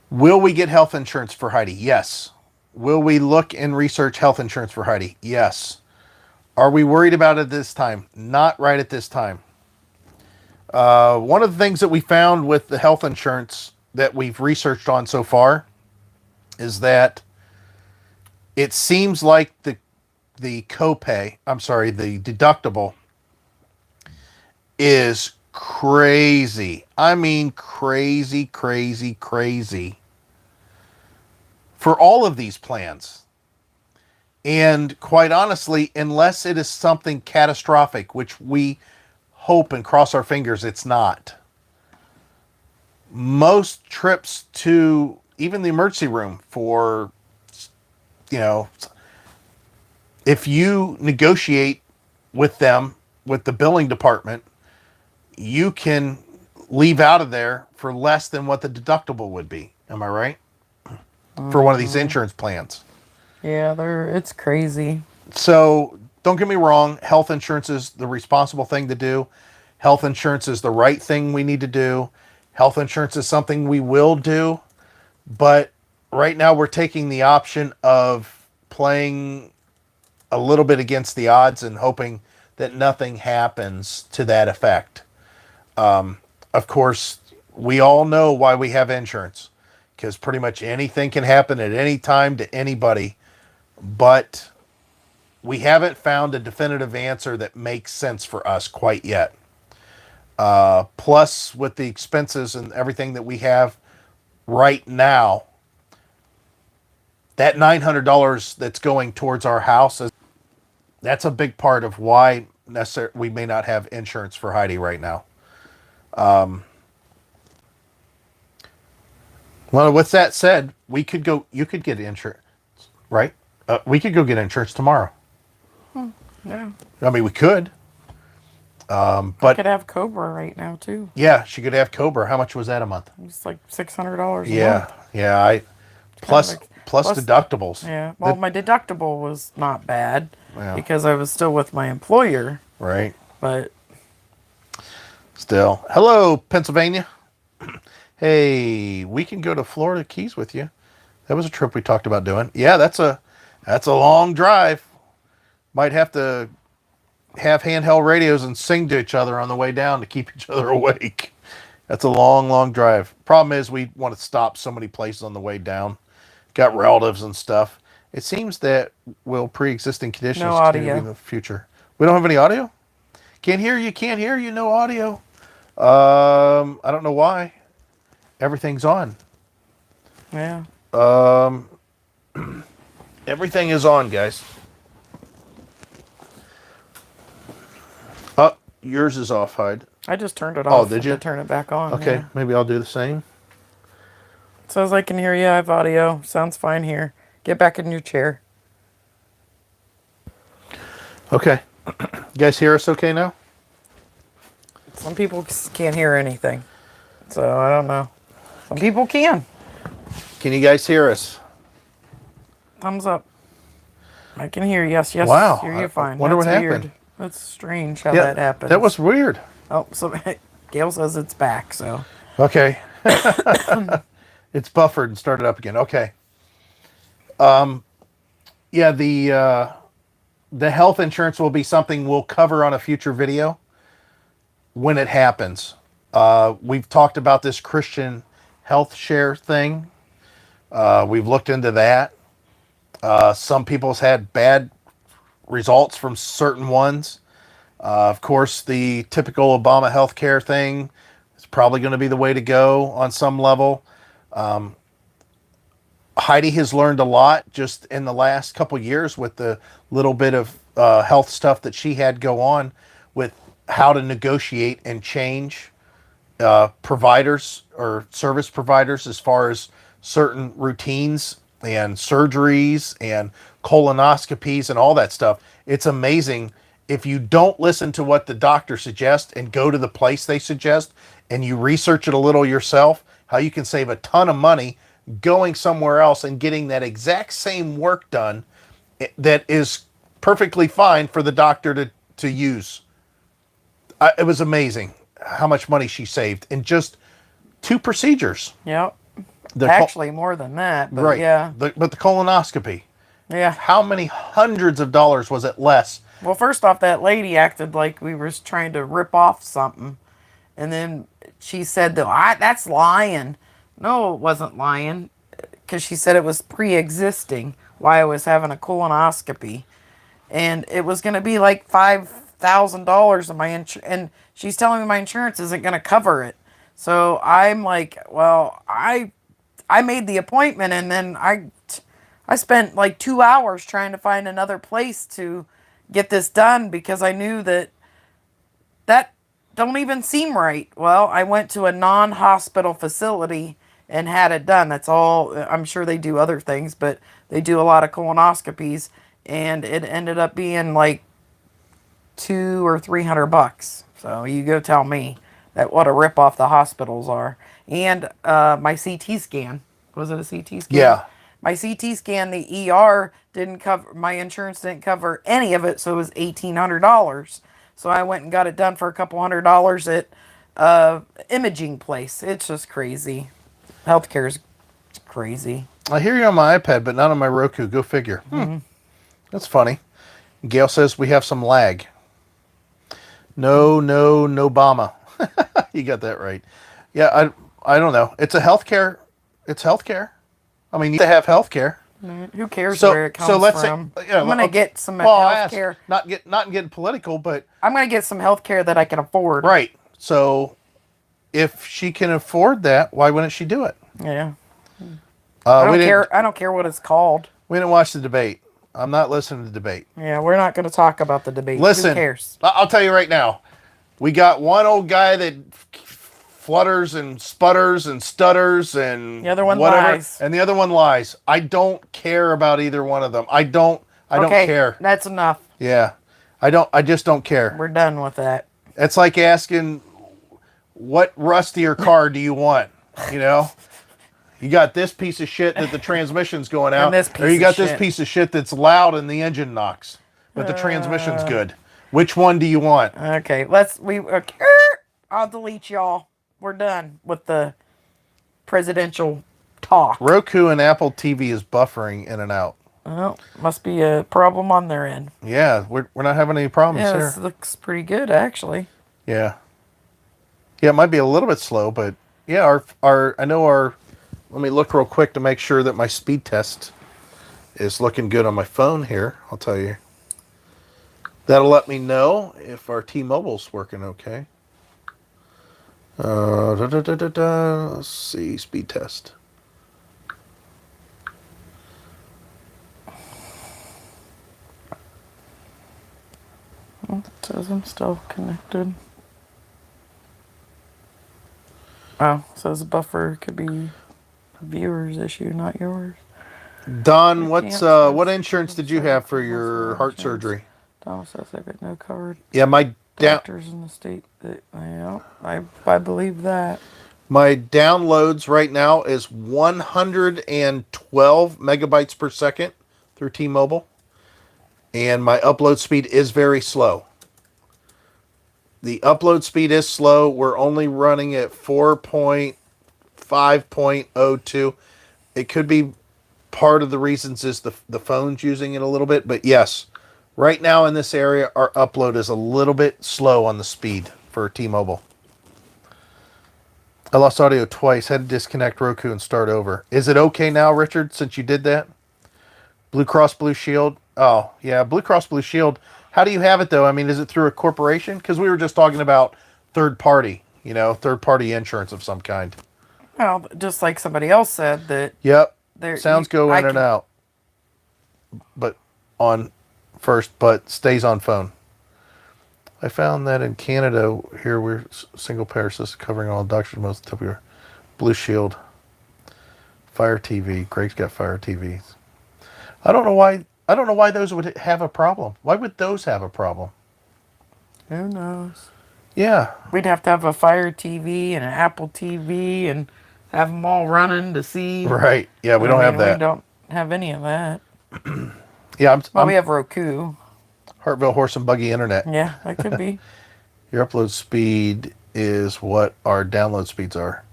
Will we get health insurance for Heidi? Yes. Will we look and research health insurance for Heidi? Yes. Are we worried about it this time? Not right at this time. One of the things that we found with the health insurance that we've researched on so far is that it seems like the copay, the deductible is crazy. I mean, crazy, crazy, crazy for all of these plans. And quite honestly, unless it is something catastrophic, which we hope and cross our fingers it's not, most trips to even the emergency room for, if you negotiate with them, with the billing department, you can leave out of there for less than what the deductible would be. Am I right? For one of these insurance plans. Yeah, it's crazy. So don't get me wrong. Health insurance is the responsible thing to do. Health insurance is the right thing we need to do. Health insurance is something we will do. But right now we're taking the option of playing a little bit against the odds and hoping that nothing happens to that effect. Of course, we all know why we have insurance, because pretty much anything can happen at any time to anybody, but we haven't found a definitive answer that makes sense for us quite yet. Plus, with the expenses and everything that we have right now, that $900 that's going towards our house, that's a big part of why we may not have insurance for Heidi right now. Well, with that said, you could get insurance, right? We could go get insurance tomorrow. Yeah. I mean, we could. I But could have Cobra right now too. yeah, she could have Cobra. How much was that a month? It's like $600 a Yeah, month. yeah. Plus deductibles. Yeah. Well, my deductible was not bad Yeah. because I was still with my employer. Right. But Still. Hello, Pennsylvania. Hey, we can go to Florida Keys with you. That was a trip we talked about doing. Yeah, that's a long drive. Might have to have handheld radios and sing to each other on the way down to keep each other awake. That's a long, long drive. Problem is we want to stop so many places on the way down. Got relatives and stuff. It seems that pre-existing conditions No continue audio. in the future. We don't have any audio? Can't hear you, no audio. I don't know why. Everything's on. yeah. Everything is on, guys. Oh, yours is off, Hyde. I just turned it Oh, off. did you? To turn it back on. Okay, Yeah. maybe I'll do the same. Says I can hear you. I have audio. Sounds fine here. Get back in your chair. Okay. You guys hear us okay now? Some people can't hear anything. So I don't know. Some people can. Can you guys hear us? Thumbs up. I can hear. Yes. Wow. Hear you fine. Wonder what That's happened. weird. That's strange how that happens. That was weird. Oh, so Gail says it's back. So Okay. It's buffered and started up again. Okay. Yeah, the health insurance will be something we'll cover on a future video when it happens. We've talked about this Christian health share thing. We've looked into that. Some people's had bad results from certain ones. Of course, the typical Obama healthcare thing is probably going to be the way to go on some level. Heidi has learned a lot just in the last couple years with the little bit of health stuff that she had go on with how to negotiate and change providers or service providers as far as certain routines and surgeries and colonoscopies and all that stuff. It's amazing if you don't listen to what the doctor suggests and go to the place they suggest and you research it a little yourself, how you can save a ton of money going somewhere else and getting that exact same work done that is perfectly fine for the doctor to use. It was amazing how much money she saved in just 2 procedures. Yep. The Actually, more than that, but right. yeah. But the colonoscopy, Yeah. how many hundreds of dollars was it less? Well, first off, that lady acted like we were trying to rip off something. And then she said, that's lying. No, it wasn't lying. Because she said it was pre-existing why I was having a colonoscopy. And it was going to be like $5,000 of my insurance. And she's telling me my insurance isn't going to cover it. So I'm like, well, I made the appointment, and then I spent like 2 hours trying to find another place to get this done because I knew that don't even seem right. Well, I went to a non-hospital facility and had it done. That's all. I'm sure they do other things, but they do a lot of colonoscopies, and it ended up being like $200 or $300. So you go tell me that what a rip off the hospitals are. And my CT scan, was it a CT scan? Yeah. My CT scan, the ER didn't cover, my insurance didn't cover any of it, so it was $1,800. So I went and got it done for a couple $100 at imaging place. It's just crazy. Healthcare is crazy. I hear you on my iPad, but not on my Roku. Go figure. That's funny. Gail says we have some lag. No, Obama. You got that right. Yeah, I don't know. It's healthcare. It's healthcare. I mean, you have to have healthcare. Who cares So- where it comes so let's say- from? yeah, I'm gonna okay. get some Well, I health asked, care. not getting political, but I'm gonna get some health care that I can afford. right. So if she can afford that, why wouldn't she do it? Yeah. I we don't didn't- care. I don't care what it's called. We didn't watch the debate. I'm not listening to the debate. Yeah, we're not gonna talk about the debate. Listen, Who cares? I'll tell you right now. We got one old guy that flutters and sputters and stutters and The other one whatever, lies. and the other one lies. I don't care about either one of them. I don't care. That's enough. Yeah. I just don't care. We're done with that. It's like asking what rustier car do you want? You know? You got this piece of shit that the transmission's going out, And this or you piece got of this shit. piece of shit that's loud and the engine knocks, but the transmission's good. Which one do you want? Okay, I'll delete y'all. We're done with the presidential talk. Roku and Apple TV is buffering in and out. Well, must be a problem on their end. Yeah, we're not having any problems Yeah, here. this looks pretty good, actually. Yeah. Yeah, it might be a little bit slow, but yeah, let me look real quick to make sure that my speed test is looking good on my phone here. I'll tell you. That'll let me know if our T-Mobile's working okay. Let's see, speed test. Well, it says I'm still connected. Oh, it says buffer could be a viewer's issue, not yours. Don, You can't what test insurance did the you have for cervical your muscle heart insurance. surgery? Thomas says I've got no covered Yeah, my doctors in the state that I believe that. my downloads right now is 112 megabytes per second through T-Mobile, and my upload speed is very slow. The upload speed is slow. We're only running at 4.5.02. It could be part of the reasons is the phone's using it a little bit, but yes, right now in this area, our upload is a little bit slow on the speed for T-Mobile. I lost audio twice. Had to disconnect Roku and start over. Is it okay now, Richard, since you did that? Blue Cross Blue Shield. Oh, yeah, Blue Cross Blue Shield. How do you have it, though? I mean, is it through a corporation? Because we were just talking about third party insurance of some kind. Well, just like somebody else said that. Yep. There, Sounds go in and out. But on first, but stays on phone. I found that in Canada, here we're single payer system covering all doctors, most of the Blue Shield, Fire TV. Greg's got Fire TVs. I don't know why those would have a problem. Why would those have a problem? Who knows? Yeah. We'd have to have a Fire TV and an Apple TV and have them all running to see. Right. Yeah, we don't have that. We don't have any of that. Yeah, We have Roku. Hartville Horse and Buggy Internet. Yeah, that could be. Your upload speed is what our download speeds are.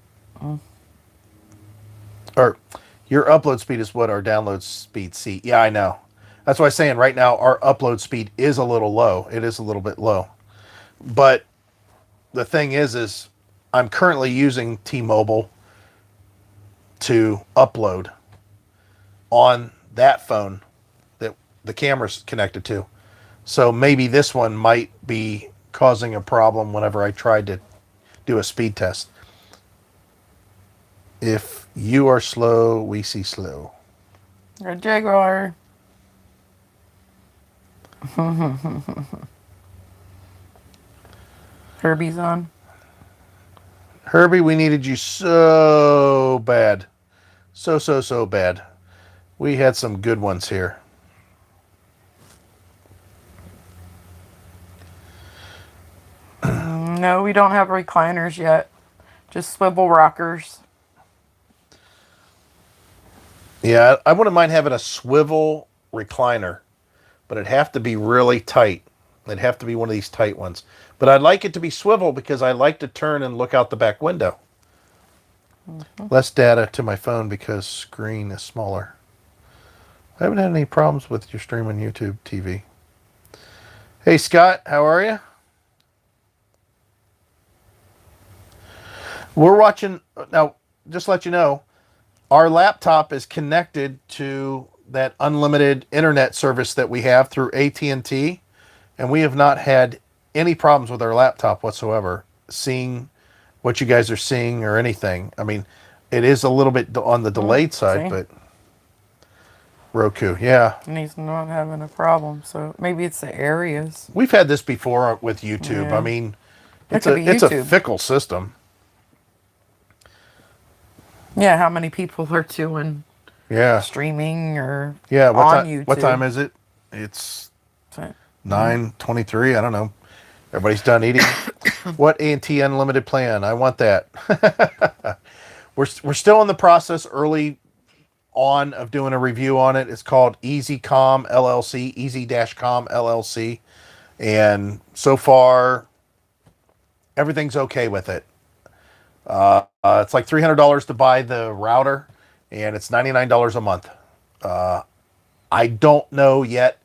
Or your upload speed is what our download speed see. Yeah, I know. That's why I'm saying right now our upload speed is a little low. It is a little bit low. But the thing is I'm currently using T-Mobile to upload on that phone that the camera's connected to. So maybe this one might be causing a problem whenever I tried to do a speed test. If you are slow, we see slow. You're a Jaguar. Herbie's on. Herbie, we needed you so bad. So bad. We had some good ones here. No, we don't have recliners yet. Just swivel rockers. Yeah, I wouldn't mind having a swivel recliner, but it'd have to be really tight. It'd have to be one of these tight ones. But I'd like it to be swivel because I like to turn and look out the back window. Less data to my phone because screen is smaller. I haven't had any problems with your stream on YouTube TV. Hey, Scott, how are you? We're watching, now, just to let you know, our laptop is connected to that unlimited internet service that we have through AT&T, and we have not had any problems with our laptop whatsoever, seeing what you guys are seeing or anything. I mean, it is a little bit on the delayed side, see? but Roku, yeah. And he's not having a problem, so maybe it's the areas. We've had this before with YouTube. Yeah. I mean, That it's could be a YouTube. fickle system. Yeah, how many people are doing Yeah. streaming or Yeah, on YouTube? what time is it? It's 9:23. I don't know. Everybody's done eating. What A&T unlimited plan? I want that. We're still in the process early on of doing a review on it. It's called EasyCom LLC, Easy-Com LLC, and so far everything's okay with it. It's like $300 to buy the router, and it's $99 a month. I don't know yet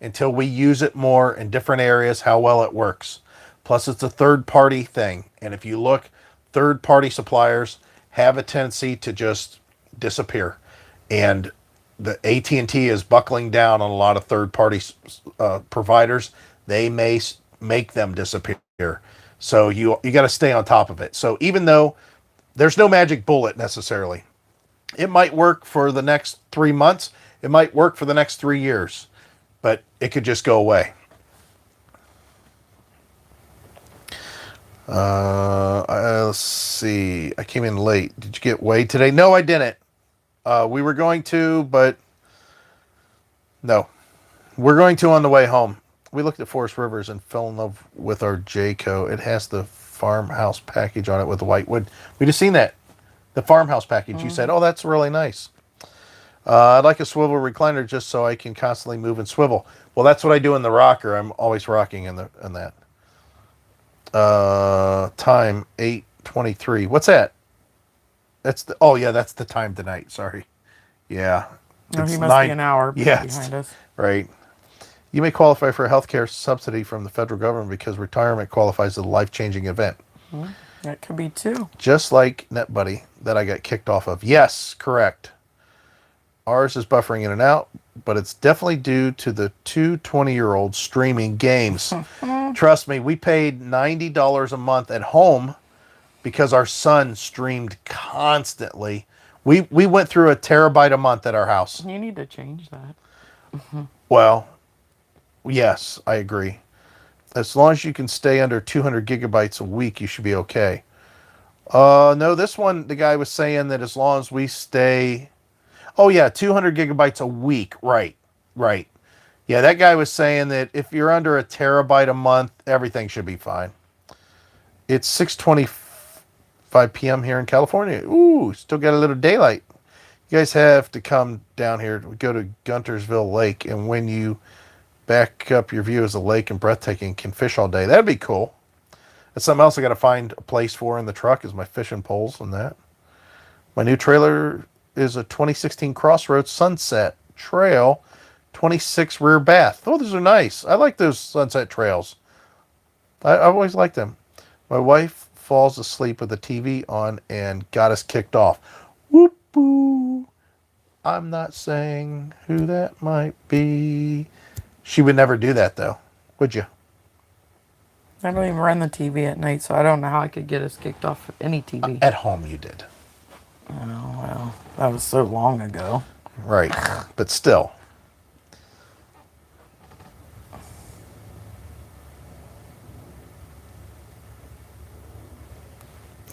until we use it more in different areas how well it works. Plus, it's a third-party thing, and if you look, third-party suppliers have a tendency to just disappear, and the AT&T is buckling down on a lot of third-party providers. They may make them disappear. So you got to stay on top of it. So even though there's no magic bullet necessarily, it might work for the next 3 months. It might work for the next 3 years, but it could just go away. Let's see. I came in late. Did you get Wade today? No, I didn't. We were going to, but no. We're going to on the way home. We looked at Forest Rivers and fell in love with our Jayco. It has the farmhouse package on it with the white wood. We just seen that. The farmhouse package. You said, oh, that's really nice. I'd like a swivel recliner just so I can constantly move and swivel. Well, that's what I do in the rocker. I'm always rocking in that. Time 8:23. What's that? That's the time tonight. Sorry. Yeah. No, It's he must 9 be an hour Yeah, behind us. right. You may qualify for a health care subsidy from the federal government because retirement qualifies as a life-changing event. That could be too. Just like NetBuddy that I got kicked off of. Yes, correct. Ours is buffering in and out, but it's definitely due to the two 20-year-olds streaming games. Trust me, we paid $90 a month at home because our son streamed constantly. We went through a terabyte a month at our house. You need to change that. Well, yes, I agree. As long as you can stay under 200 gigabytes a week, you should be okay. No, this one, the guy was saying that as long as we stay... Oh, yeah, 200 gigabytes a week. Right. Yeah, that guy was saying that if you're under a terabyte a month, everything should be fine. It's 6:25 p.m. here in California. Ooh, still got a little daylight. You guys have to come down here. We go to Guntersville Lake, and when you back up your view as a lake and breathtaking. Can fish all day. That'd be cool. That's something else I got to find a place for in the truck is my fishing poles and that. My new trailer is a 2016 Crossroads Sunset Trail 26 rear bath. Oh, those are nice. I like those sunset trails. I always like them. My wife falls asleep with the TV on and got us kicked off. Whoop boo. I'm not saying who that might be. She would never do that though, would you? I don't even run the TV at night, so I don't know how I could get us kicked off any TV. At home you did. Oh, well, that was so long ago. Right. But still.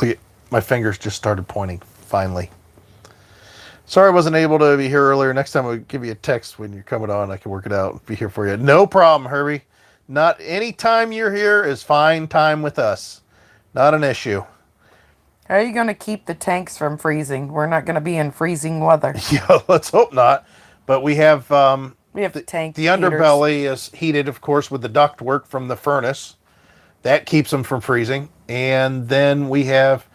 Look at, my fingers just started pointing, finally. Sorry I wasn't able to be here earlier. Next time I'll give you a text when you're coming on. I can work it out and be here for you. No problem, Herbie. Not any time you're here is fine time with us. Not an issue. How are you going to keep the tanks from freezing? We're not going to be in freezing weather. Yeah, let's hope not. But we have We have tank the heaters. underbelly is heated, of course, with the duct work from the furnace. That keeps them from freezing. And then we have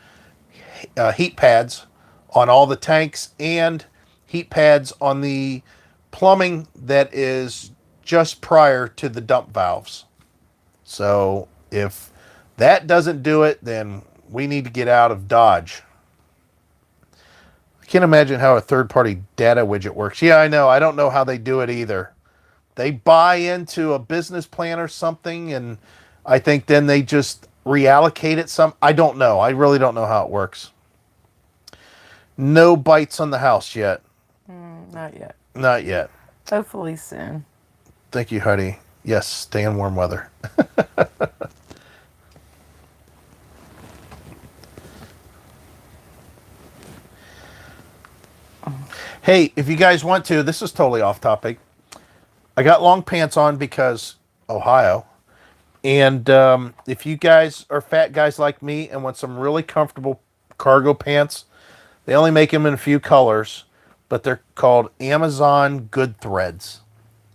heat pads on all the tanks and heat pads on the plumbing that is just prior to the dump valves. So if that doesn't do it, then we need to get out of Dodge. I can't imagine how a third-party data widget works. Yeah, I know. I don't know how they do it either. They buy into a business plan or something, and I think then they just reallocate it some. I don't know. I really don't know how it works. No bites on the house yet. Not yet. Not yet. Hopefully soon. Thank you, Huddy. Yes, stay in warm weather. Hey, if you guys want to, this is totally off topic. I got long pants on because Ohio. And if you guys are fat guys like me and want some really comfortable cargo pants, they only make them in a few colors, but they're called Amazon Good Threads.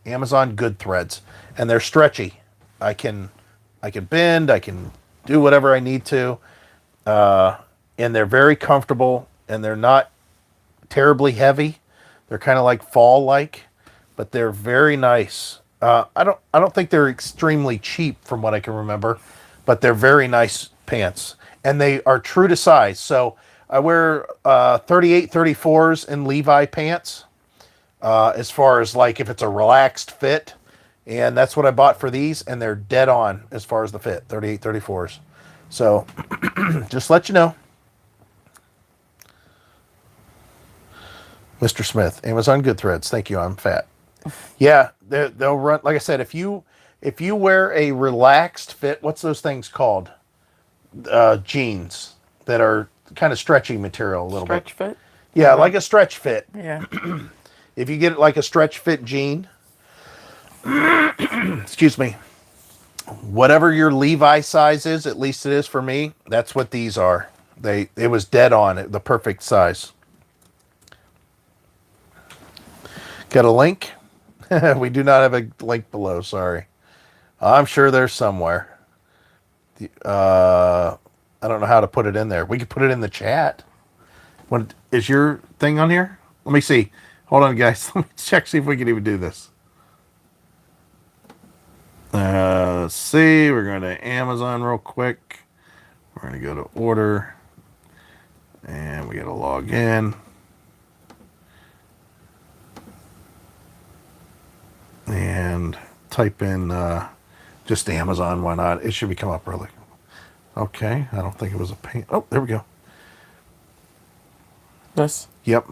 Amazon Good Threads. And they're stretchy. I can bend, I can do whatever I need to. And they're very comfortable, and they're not terribly heavy. They're kind of like fall-like, but they're very nice. I don't think they're extremely cheap from what I can remember, but they're very nice pants, and they are true to size. So I wear 38, 34s in Levi pants, as far as like if it's a relaxed fit, and that's what I bought for these, and they're dead on as far as the fit, 38, 34s. So just let you know. Mr. Smith, Amazon Good Threads. Thank you. I'm fat. Yeah, they'll run. Like I said, if you wear a relaxed fit, what's those things called? Jeans that are kind of stretchy material a little bit. Stretch fit? Yeah, like a stretch fit. Yeah. If you get it like a stretch fit jean, excuse me, whatever your Levi size is, at least it is for me, that's what these are. It was dead on, the perfect size. Got a link? We do not have a link below, sorry. I'm sure there's somewhere. I don't know how to put it in there. We could put it in the chat. What is your thing on here? Let me see. Hold on, guys. Let me check, see if we can even do this. Let's see. We're going to Amazon real quick. We're going to go to order. And we got to log in. And type in just Amazon, why not? It should be come up early. Okay, I don't think it was a pain. Oh, there we go. This? Yep.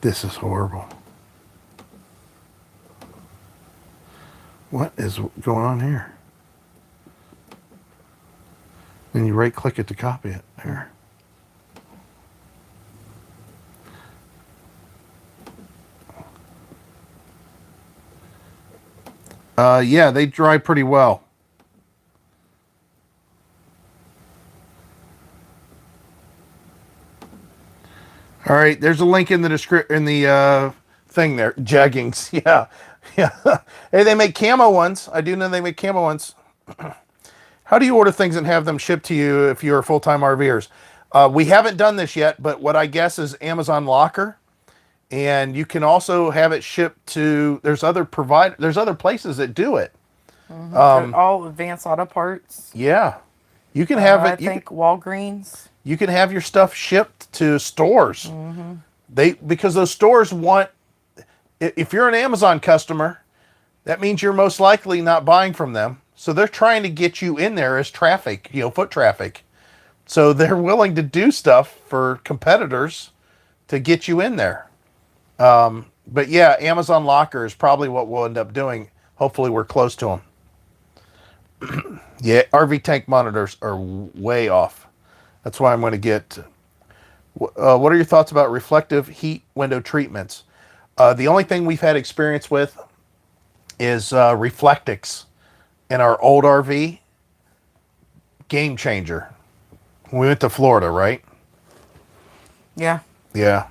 This is horrible. What is going on here? Then you right click it to copy it there. Yeah, they dry pretty well. All right, there's a link in the description in the thing there. Jeggings, yeah, yeah. Hey, they make camo ones. I do know they make camo ones. How do you order things and have them shipped to you if you're full-time RVers? We haven't done this yet, but what I guess is Amazon Locker, and you can also have it shipped to. There's other places that do it. All Advanced Auto Parts. Yeah, you can have I it. think Walgreens. You can have your stuff shipped to stores. They because those stores want. If you're an Amazon customer, that means you're most likely not buying from them. So they're trying to get you in there as traffic, foot traffic. So they're willing to do stuff for competitors to get you in there. But yeah, Amazon Locker is probably what we'll end up doing. Hopefully, we're close to them. Yeah, RV tank monitors are way off. That's why I'm going to get. What are your thoughts about reflective heat window treatments? The only thing we've had experience with is Reflectix in our old RV. Game changer. We went to Florida, right? Yeah. Yeah.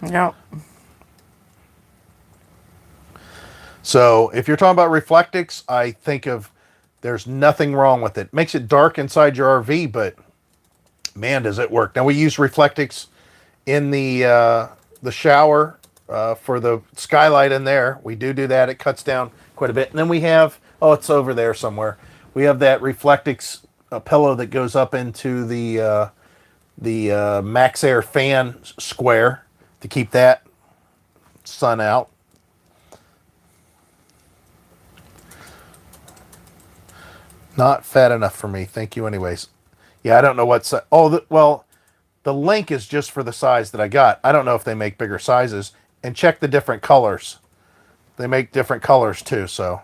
Yep. So if you're talking about Reflectix, I think of there's nothing wrong with it. Makes it dark inside your RV, but man, does it work. Now we use Reflectix in the shower for the skylight in there. We do that. It cuts down quite a bit. And then we have, it's over there somewhere. We have that Reflectix pillow that goes up into the Max Air fan square to keep that sun out. Not fat enough for me. Thank you anyways. Yeah, I don't know what size. The link is just for the size that I got. I don't know if they make bigger sizes. And check the different colors. They make different colors too, so.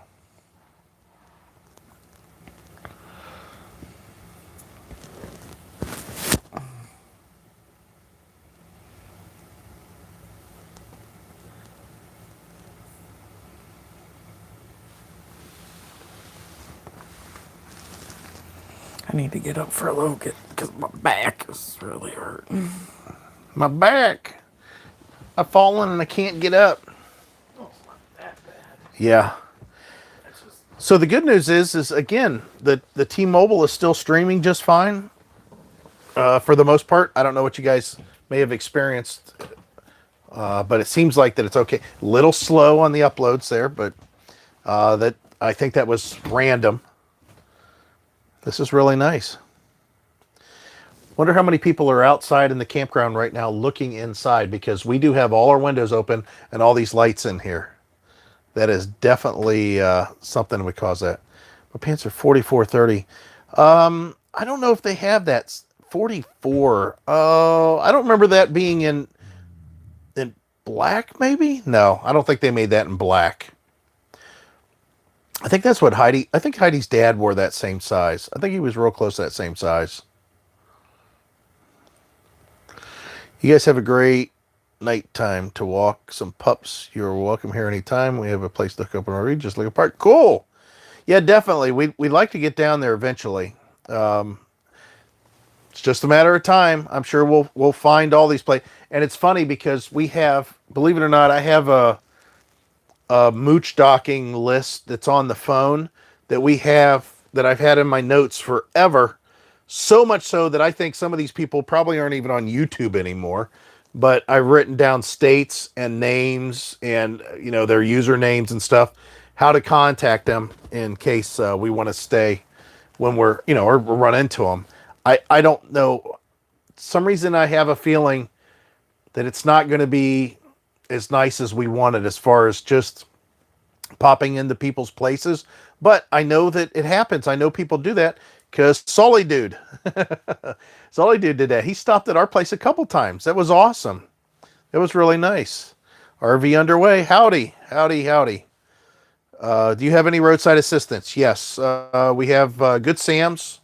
I need to get up for a little bit because my back is really hurting. My back. I've fallen and I can't get up. Oh, it's not that bad. Yeah. So the good news is again, the T-Mobile is still streaming just fine. For the most part. I don't know what you guys may have experienced, but it seems like that it's okay. Little slow on the uploads there, but that I think that was random. This is really nice. Wonder how many people are outside in the campground right now looking inside, because we do have all our windows open and all these lights in here. That is definitely something that would cause that. My pants are 44.30. I don't know if they have that 44. I don't remember that being in black, maybe? No, I don't think they made that in black. I think that's what I think Heidi's dad wore that same size. I think he was real close to that same size. You guys have a great nighttime to walk some pups. You're welcome here anytime. We have a place to hook up an RV, just like a park. Cool. Yeah, definitely. We'd like to get down there eventually. It's just a matter of time. I'm sure we'll find all these places. And it's funny because we have, believe it or not, I have a mooch docking list that's on the phone that I've had in my notes forever. So much so that I think some of these people probably aren't even on YouTube anymore. But I've written down states and names and their usernames and stuff, how to contact them in case we want to stay when we're or run into them. I don't know. Some reason I have a feeling that it's not going to be as nice as we wanted as far as just popping into people's places. But I know that it happens. I know people do that because Sully Dude did that. He stopped at our place a couple times. That was awesome. It was really nice. RV underway. Howdy. Do you have any roadside assistance? Yes. We have Good Sam's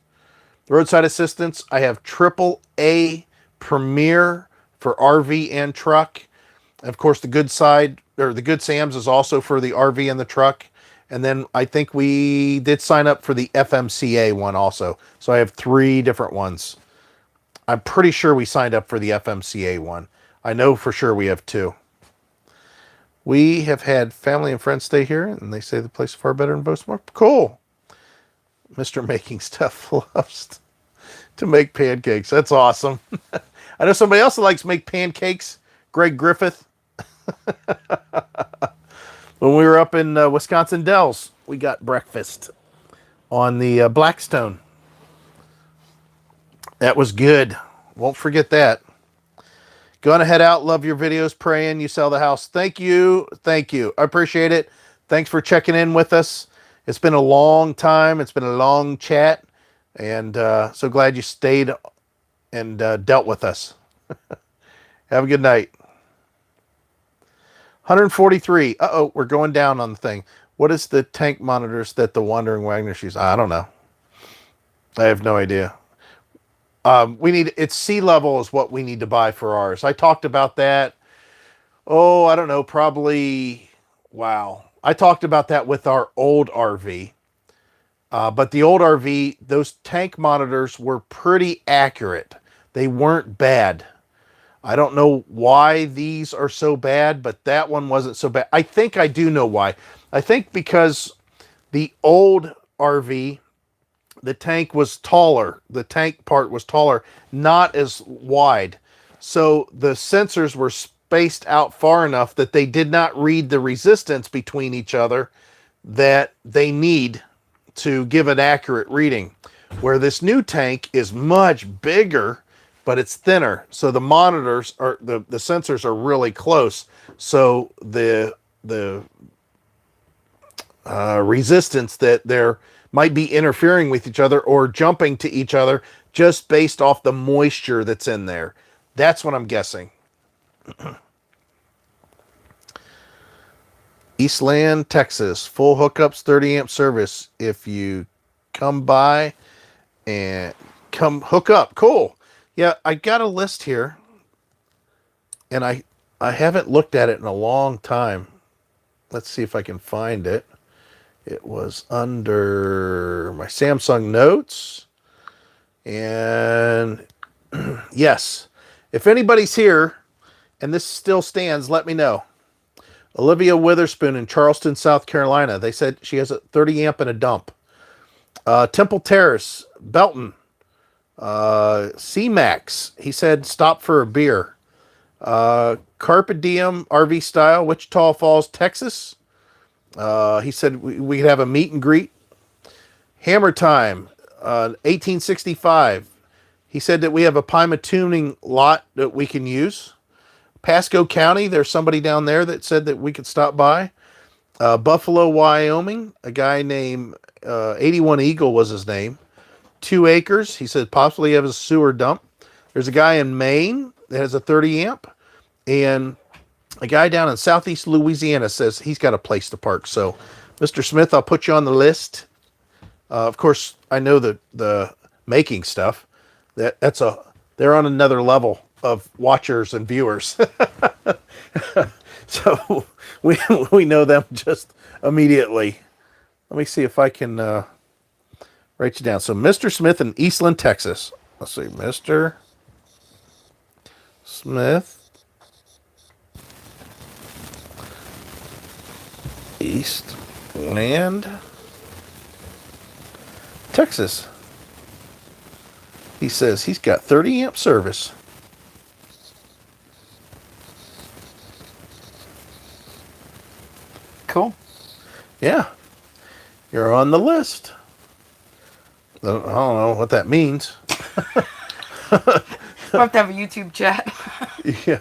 roadside assistance. I have AAA Premier for RV and truck. Of course, the Good Side, or the Good Sam's, is also for the RV and the truck. And then I think we did sign up for the FMCA one also. So I have 3 different ones. I'm pretty sure we signed up for the FMCA one. I know for sure we have 2. We have had family and friends stay here, and they say the place is far better than Boastmore. Cool. Mr. Making Stuff loves to make pancakes. That's awesome. I know somebody else that likes to make pancakes. Greg Griffith. When we were up in Wisconsin Dells, we got breakfast on the Blackstone. That was good. Won't forget that. Going to head out. Love your videos. Praying you sell the house. Thank you. Thank you. I appreciate it. Thanks for checking in with us. It's been a long time. It's been a long chat. And so glad you stayed and dealt with us. Have a good night. 143. Uh-oh, we're going down on the thing. What is the tank monitors that the Wandering Wagner use? I don't know. I have no idea. It's sea level is what we need to buy for ours. I talked about that. Oh, I don't know, probably, wow. I talked about that with our old RV. But the old RV, those tank monitors were pretty accurate. They weren't bad. I don't know why these are so bad, but that one wasn't so bad. I think I do know why. I think because the old RV, the tank was taller. The tank part was taller, not as wide. So the sensors were spaced out far enough that they did not read the resistance between each other that they need to give an accurate reading. Where this new tank is much bigger, but it's thinner. So the monitors are, the sensors are really close. So the resistance that there might be interfering with each other or jumping to each other just based off the moisture that's in there. That's what I'm guessing. Eastland, Texas, full hookups, 30 amp service. If you come by and come hook up. Cool. Yeah, I got a list here, and I haven't looked at it in a long time. Let's see if I can find it. It was under my Samsung notes. And yes, if anybody's here and this still stands, let me know. Olivia Witherspoon in Charleston, South Carolina. They said she has a 30 amp and a dump. Temple Terrace, Belton. C-Max, he said stop for a beer. Carpe Diem RV Style, Wichita Falls, Texas. He said we could have a meet and greet. Hammer Time, 1865. He said that we have a Pima tuning lot that we can use. Pasco County, there's somebody down there that said that we could stop by. Buffalo, Wyoming, a guy named 81 Eagle was his name. 2 acres. He said possibly have a sewer dump. There's a guy in Maine that has a 30 amp. And a guy down in southeast Louisiana says he's got a place to park. So, Mr. Smith, I'll put you on the list. Of course, I know the making stuff. They're on another level of watchers and viewers. So we know them just immediately. Let me see if I can write you down. So Mr. Smith in Eastland, Texas. Let's see, Mr. Smith, Eastland, Texas. He says he's got 30 amp service. Cool. Yeah. You're on the list. I don't know what that means. We'll have to have a YouTube chat. Yeah.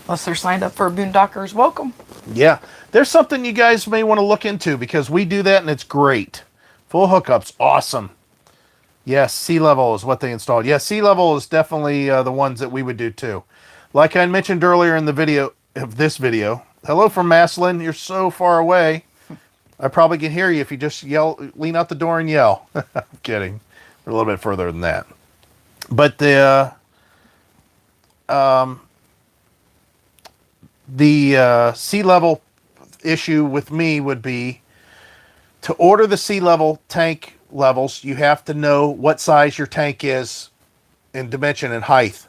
Unless they're signed up for Boondockers, welcome. Yeah. There's something you guys may want to look into because we do that and it's great. Full hookups. Awesome. Yes, Sea Level is what they installed. Yes, Sea Level is definitely the ones that we would do too. Like I mentioned earlier in the video, of this video, hello from Maslin. You're so far away. I probably can hear you if you just yell, lean out the door and yell. I'm kidding. We're a little bit further than that. But the sea level issue with me would be to order the sea level tank levels. You have to know what size your tank is in dimension and height.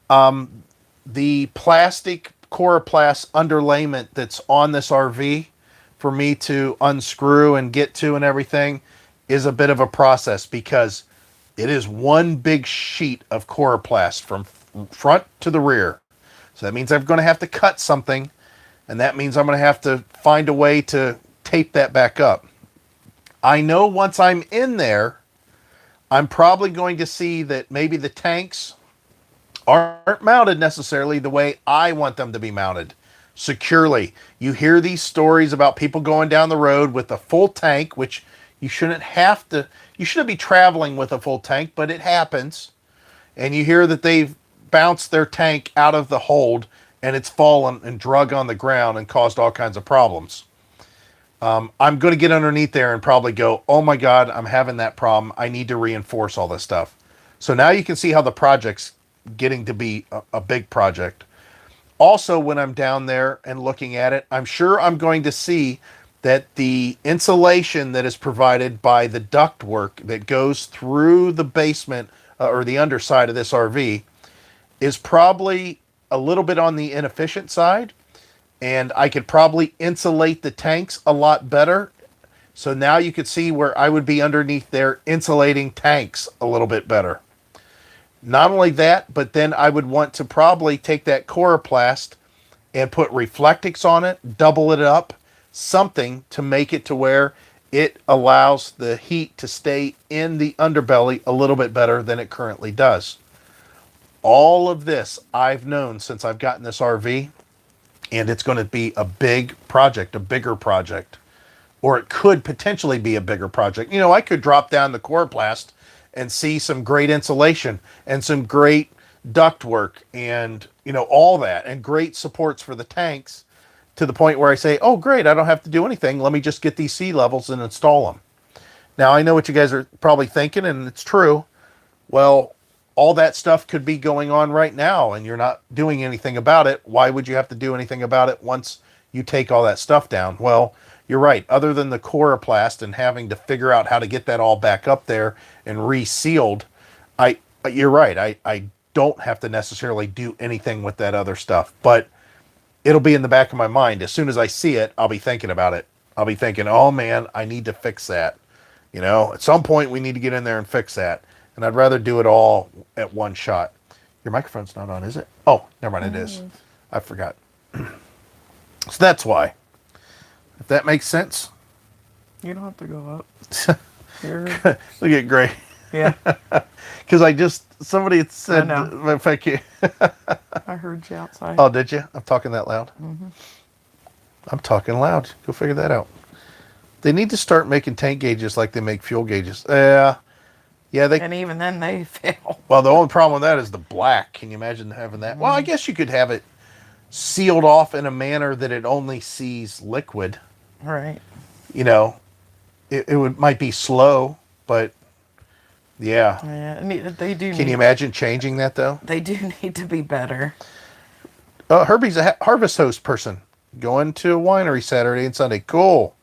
The plastic coroplast underlayment that's on this RV for me to unscrew and get to and everything is a bit of a process because it is one big sheet of coroplast from front to the rear. So that means I'm going to have to cut something, and that means I'm going to have to find a way to tape that back up. I know once I'm in there, I'm probably going to see that maybe the tanks aren't mounted necessarily the way I want them to be mounted securely. You hear these stories about people going down the road with a full tank, which you shouldn't have to, you shouldn't be traveling with a full tank, but it happens. And you hear that they've bounced their tank out of the hold and it's fallen and drug on the ground and caused all kinds of problems. I'm going to get underneath there and probably go, oh my God, I'm having that problem. I need to reinforce all this stuff. So now you can see how the project's getting to be a big project. Also, when I'm down there and looking at it, I'm sure I'm going to see that the insulation that is provided by the ductwork that goes through the basement or the underside of this RV is probably a little bit on the inefficient side. And I could probably insulate the tanks a lot better. So now you could see where I would be underneath there insulating tanks a little bit better. Not only that, but then I would want to probably take that coroplast and put reflectix on it, double it up, something to make it to where it allows the heat to stay in the underbelly a little bit better than it currently does. All of this I've known since I've gotten this RV, and it's going to be a big project, a bigger project, or it could potentially be a bigger project. You know, I could drop down the coroplast and see some great insulation and some great ductwork and, you know, all that, and great supports for the tanks to the point where I say, oh, great, I don't have to do anything. Let me just get these sea levels and install them. Now, I know what you guys are probably thinking, and it's true. Well, all that stuff could be going on right now, and you're not doing anything about it. Why would you have to do anything about it once you take all that stuff down? Well, you're right. Other than the coroplast and having to figure out how to get that all back up there and resealed, you're right. I don't have to necessarily do anything with that other stuff, but it'll be in the back of my mind. As soon as I see it, I'll be thinking about it. I'll be thinking, oh man, I need to fix that. You know, at some point we need to get in there and fix that. And I'd rather do it all at one shot. Your microphone's not on, is it? Oh, never mind, it is. I forgot. So that's why. If that makes sense. You don't have to go up. You're... Look at Gray. Yeah. Because somebody had said, I know. if I could. I heard you outside. Oh, did you? I'm talking that loud? Mm-hmm. I'm talking loud. Go figure that out. They need to start making tank gauges like they make fuel gauges. Yeah, and even then they fail. Well, the only problem with that is the black. Can you imagine having that? Well, I guess you could have it sealed off in a manner that it only sees liquid. Right. You know, it might be slow, but yeah. Yeah, they do. Can you imagine changing that though? They do need to be better. Herbie's a Harvest Host person. Going to a winery Saturday and Sunday. Cool.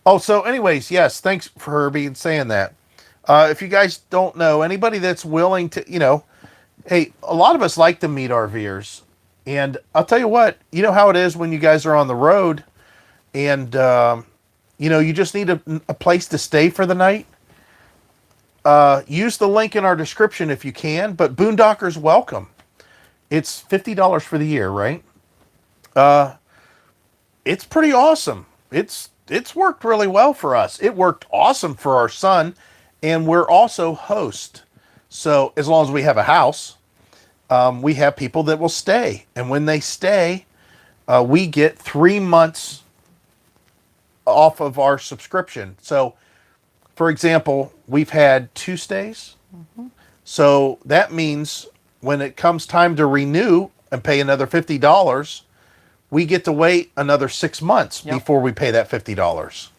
Oh, so anyways, yes, thanks for Herbie and saying that. If you guys don't know, anybody that's willing to, you know, hey, a lot of us like to meet RVers. And I'll tell you what, you know how it is when you guys are on the road and, you know, you just need a place to stay for the night. Use the link in our description if you can, but Boondockers welcome. It's $50 for the year, right? It's pretty awesome. It's worked really well for us. It worked awesome for our son. And we're also host. So as long as we have a house, we have people that will stay. And when they stay, we get 3 months off of our subscription. So, for example, we've had 2 stays. Mm-hmm. So that means when it comes time to renew and pay another $50, we get to wait another 6 months before we pay that $50.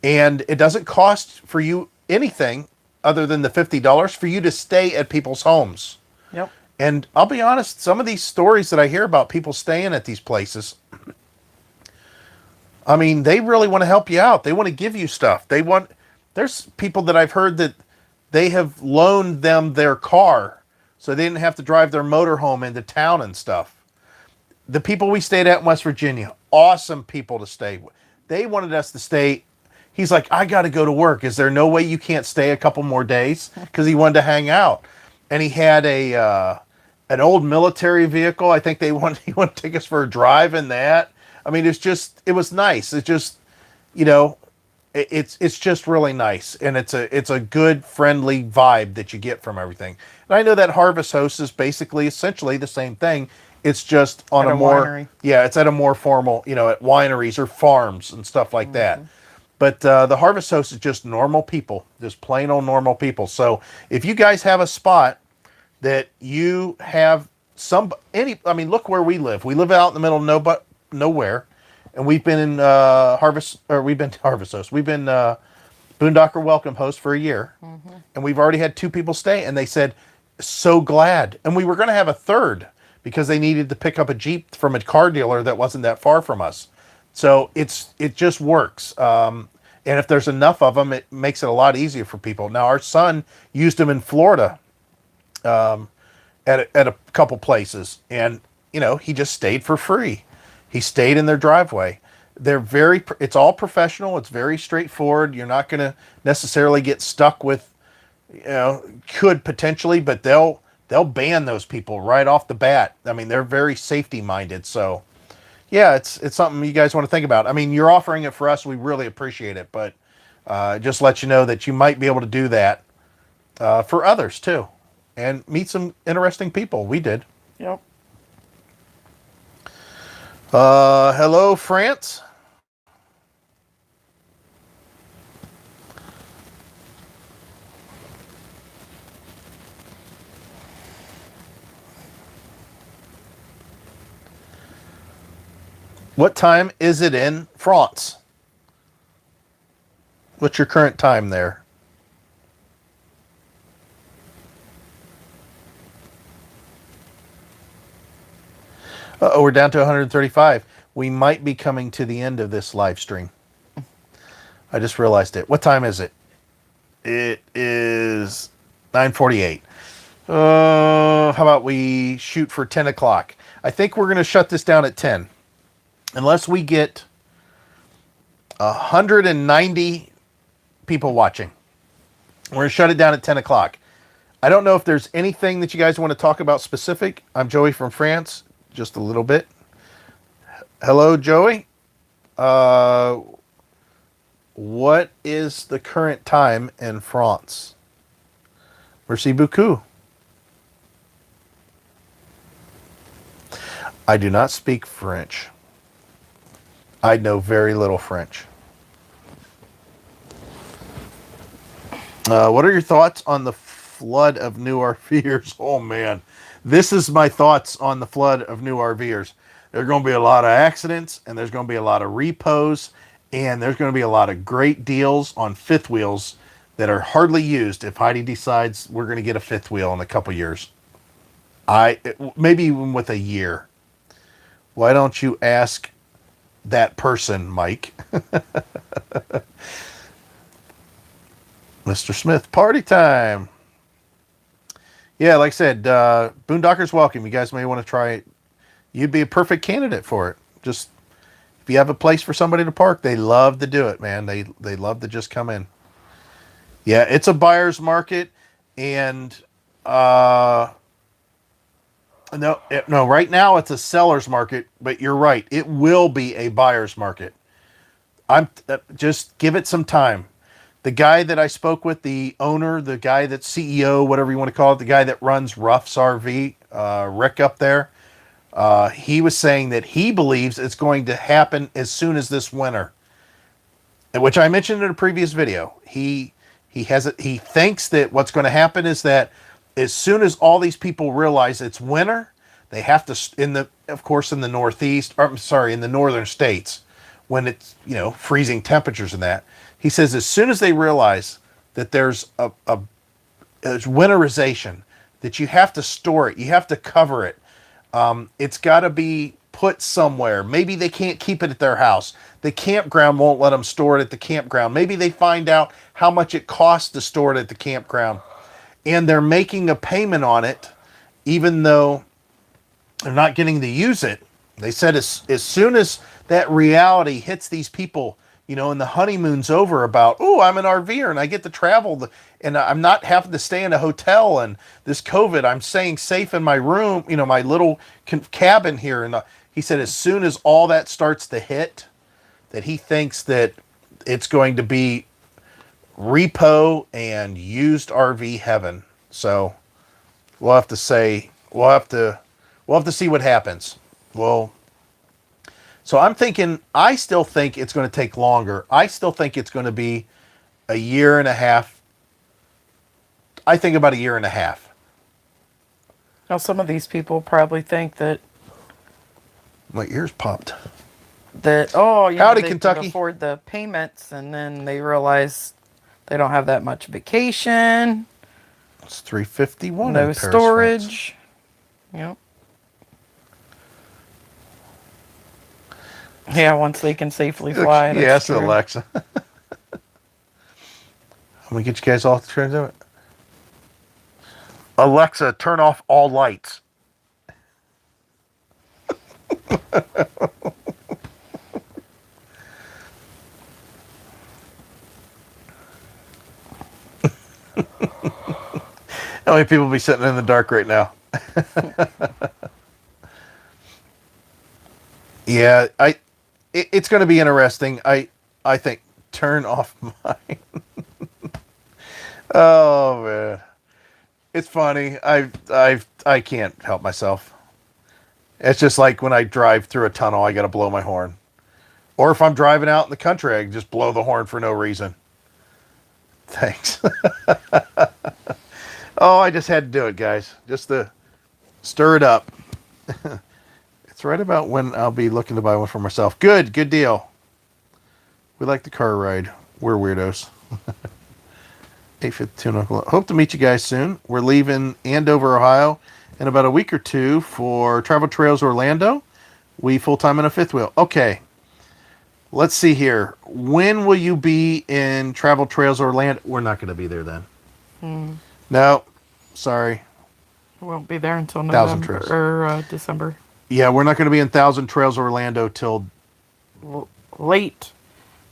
And it doesn't cost for you anything other than the $50 for you to stay at people's homes. Yep. And I'll be honest, some of these stories that I hear about people staying at these places, I mean, they really want to help you out. They want to give you stuff. There's people that I've heard that they have loaned them their car so they didn't have to drive their motorhome into town and stuff. The people we stayed at in West Virginia, awesome people to stay with. They wanted us to stay. He's like, I got to go to work. Is there no way you can't stay a couple more days? Because he wanted to hang out. And he had an old military vehicle. I think he wanted to take us for a drive in that. I mean, it was nice. It's just, you know, it's just really nice. And it's a good, friendly vibe that you get from everything. And I know that Harvest Host is basically essentially the same thing. It's just on At a a more, winery. yeah, it's at a more formal, you know, at wineries or farms and stuff like that. But the Harvest Host is just normal people, just plain old normal people. So if you guys have a spot that you have I mean, look where we live. We live out in the middle of nowhere, and we've been in Harvest Host. We've been Boondocker Welcome Host for a year, and we've already had 2 people stay, and they said, so glad. And we were going to have a third because they needed to pick up a Jeep from a car dealer that wasn't that far from us. So it just works. And if there's enough of them, it makes it a lot easier for people. Now, our son used them in Florida at a couple places, and, you know, he just stayed for free. He stayed in their driveway. It's all professional. It's very straightforward. You're not going to necessarily get stuck with, you know, could potentially, but they'll ban those people right off the bat. I mean, they're very safety minded. So yeah, it's something you guys want to think about. I mean, you're offering it for us. We really appreciate it, but just let you know that you might be able to do that for others too, and meet some interesting people. We did. Yep. Hello, France. What time is it in France? What's your current time there? We're down to 135. We might be coming to the end of this live stream. I just realized it. What time is it? It is 9:48. How about we shoot for 10 o'clock? I think we're going to shut this down at 10. Unless we get 190 people watching. We're going to shut it down at 10 o'clock. I don't know if there's anything that you guys want to talk about specific. I'm Joey from France, just a little bit. Hello, Joey. What is the current time in France? Merci beaucoup. I do not speak French. I know very little French. What are your thoughts on the flood of new RVers? Oh, man. This is my thoughts on the flood of new RVers. There's going to be a lot of accidents, and there's going to be a lot of repos, and there's going to be a lot of great deals on fifth wheels that are hardly used if Heidi decides we're going to get a fifth wheel in a couple years. Maybe even with a year. Why don't you ask that person, Mike? Mr. Smith, party time. Yeah, like I said, Boondocker's welcome. You guys may want to try it. You'd be a perfect candidate for it. Just if you have a place for somebody to park, they love to do it, man. They love to just come in. Yeah, it's a buyer's market, and no, right now it's a seller's market, but you're right. It will be a buyer's market. Just give it some time. The guy that I spoke with, the owner, the guy that's CEO, whatever you want to call it, the guy that runs Ruff's RV, Rick up there, he was saying that he believes it's going to happen as soon as this winter, which I mentioned in a previous video. He thinks that what's going to happen is that as soon as all these people realize it's winter, they have to, of course, in the Northeast, or I'm sorry, in the northern states, when it's, freezing temperatures and that. He says as soon as they realize that there's a is winterization, that you have to store it, you have to cover it. It's got to be put somewhere. Maybe they can't keep it at their house. The campground won't let them store it at the campground. Maybe they find out how much it costs to store it at the campground, and they're making a payment on it, even though they're not getting to use it. They said as soon as that reality hits these people, and the honeymoon's over about, oh, I'm an RVer and I get to travel and I'm not having to stay in a hotel and this COVID, I'm staying safe in my room, my little cabin here. And he said as soon as all that starts to hit, that he thinks that it's going to be repo and used RV heaven. So we'll have to see what happens. Well, so I still think it's going to take longer. I still think it's going to be a year and a half. I think about a year and a half. Now, some of these people probably think that My ears popped. Howdy, they Kentucky. can afford the payments, and then they realize they don't have that much vacation, It's $351. no in Paris, storage. Yep. Yeah, once they can safely France. fly. That's Yes, true. Alexa. I'm gonna get you guys off the train. Alexa, turn off all lights. How many people be sitting in the dark right now? Yeah, it's going to be interesting. I think turn off mine. Oh man, it's funny. I can't help myself. It's just like when I drive through a tunnel, I got to blow my horn. Or if I'm driving out in the country, I can just blow the horn for no reason. Thanks. Oh, I just had to do it, guys. Just to stir it up. It's right about when I'll be looking to buy one for myself. Good deal. We like the car ride. We're weirdos. 8:52. Hope to meet you guys soon. We're leaving Andover, Ohio in about a week or two for Travel Trails Orlando. We full-time in a fifth wheel. Okay. Let's see here. When will you be in Travel Trails Orlando? We're not going to be there then. No. Sorry. We won't be there until Thousand November Trails. or December. Yeah, we're not going to be in Thousand Trails Orlando till Late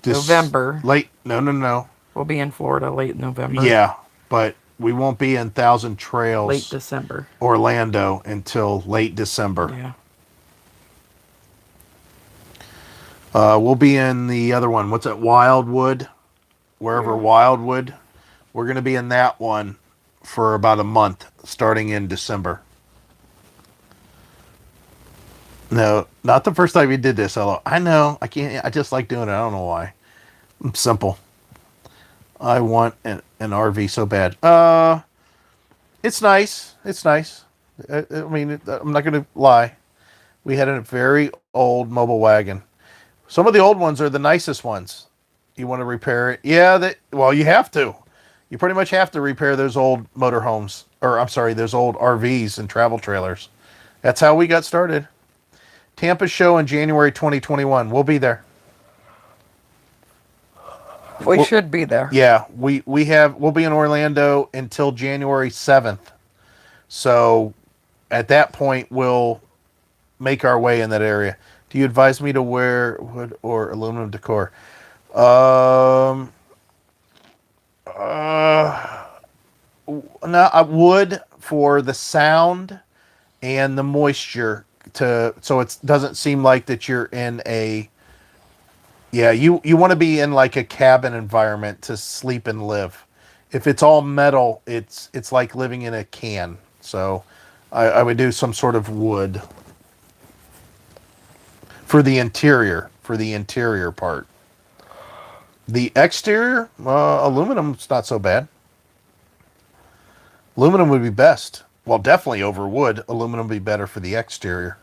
November. No. We'll be in Florida late November. Yeah, but we won't be in Thousand Trails Late December. Orlando until late December. Yeah. We'll be in the other one. What's that? Wildwood? Wherever Wildwood. We're going to be in that one for about a month, starting in December. No, not the first time we did this. Although I know I can't. I just like doing it. I don't know why. I'm simple. I want an RV so bad. It's nice. It's nice. I mean, I'm not going to lie. We had a very old mobile wagon. Some of the old ones are the nicest ones. You want to repair it? Yeah. Well, you have to. You pretty much have to repair those old motorhomes, or I'm sorry, those old RVs and travel trailers. That's how we got started. Tampa show in January 2021. We'll be there. We should be there. Yeah, we'll be in Orlando until January 7th. So at that point we'll make our way in that area. Do you advise me to wear wood or aluminum decor? No, I would for the sound and the moisture so it doesn't seem like that you're in a. Yeah, you want to be in like a cabin environment to sleep and live. If it's all metal, it's like living in a can. So I would do some sort of wood for the interior part. The exterior, aluminum's not so bad. Aluminum would be best. Well, definitely over wood. Aluminum would be better for the exterior.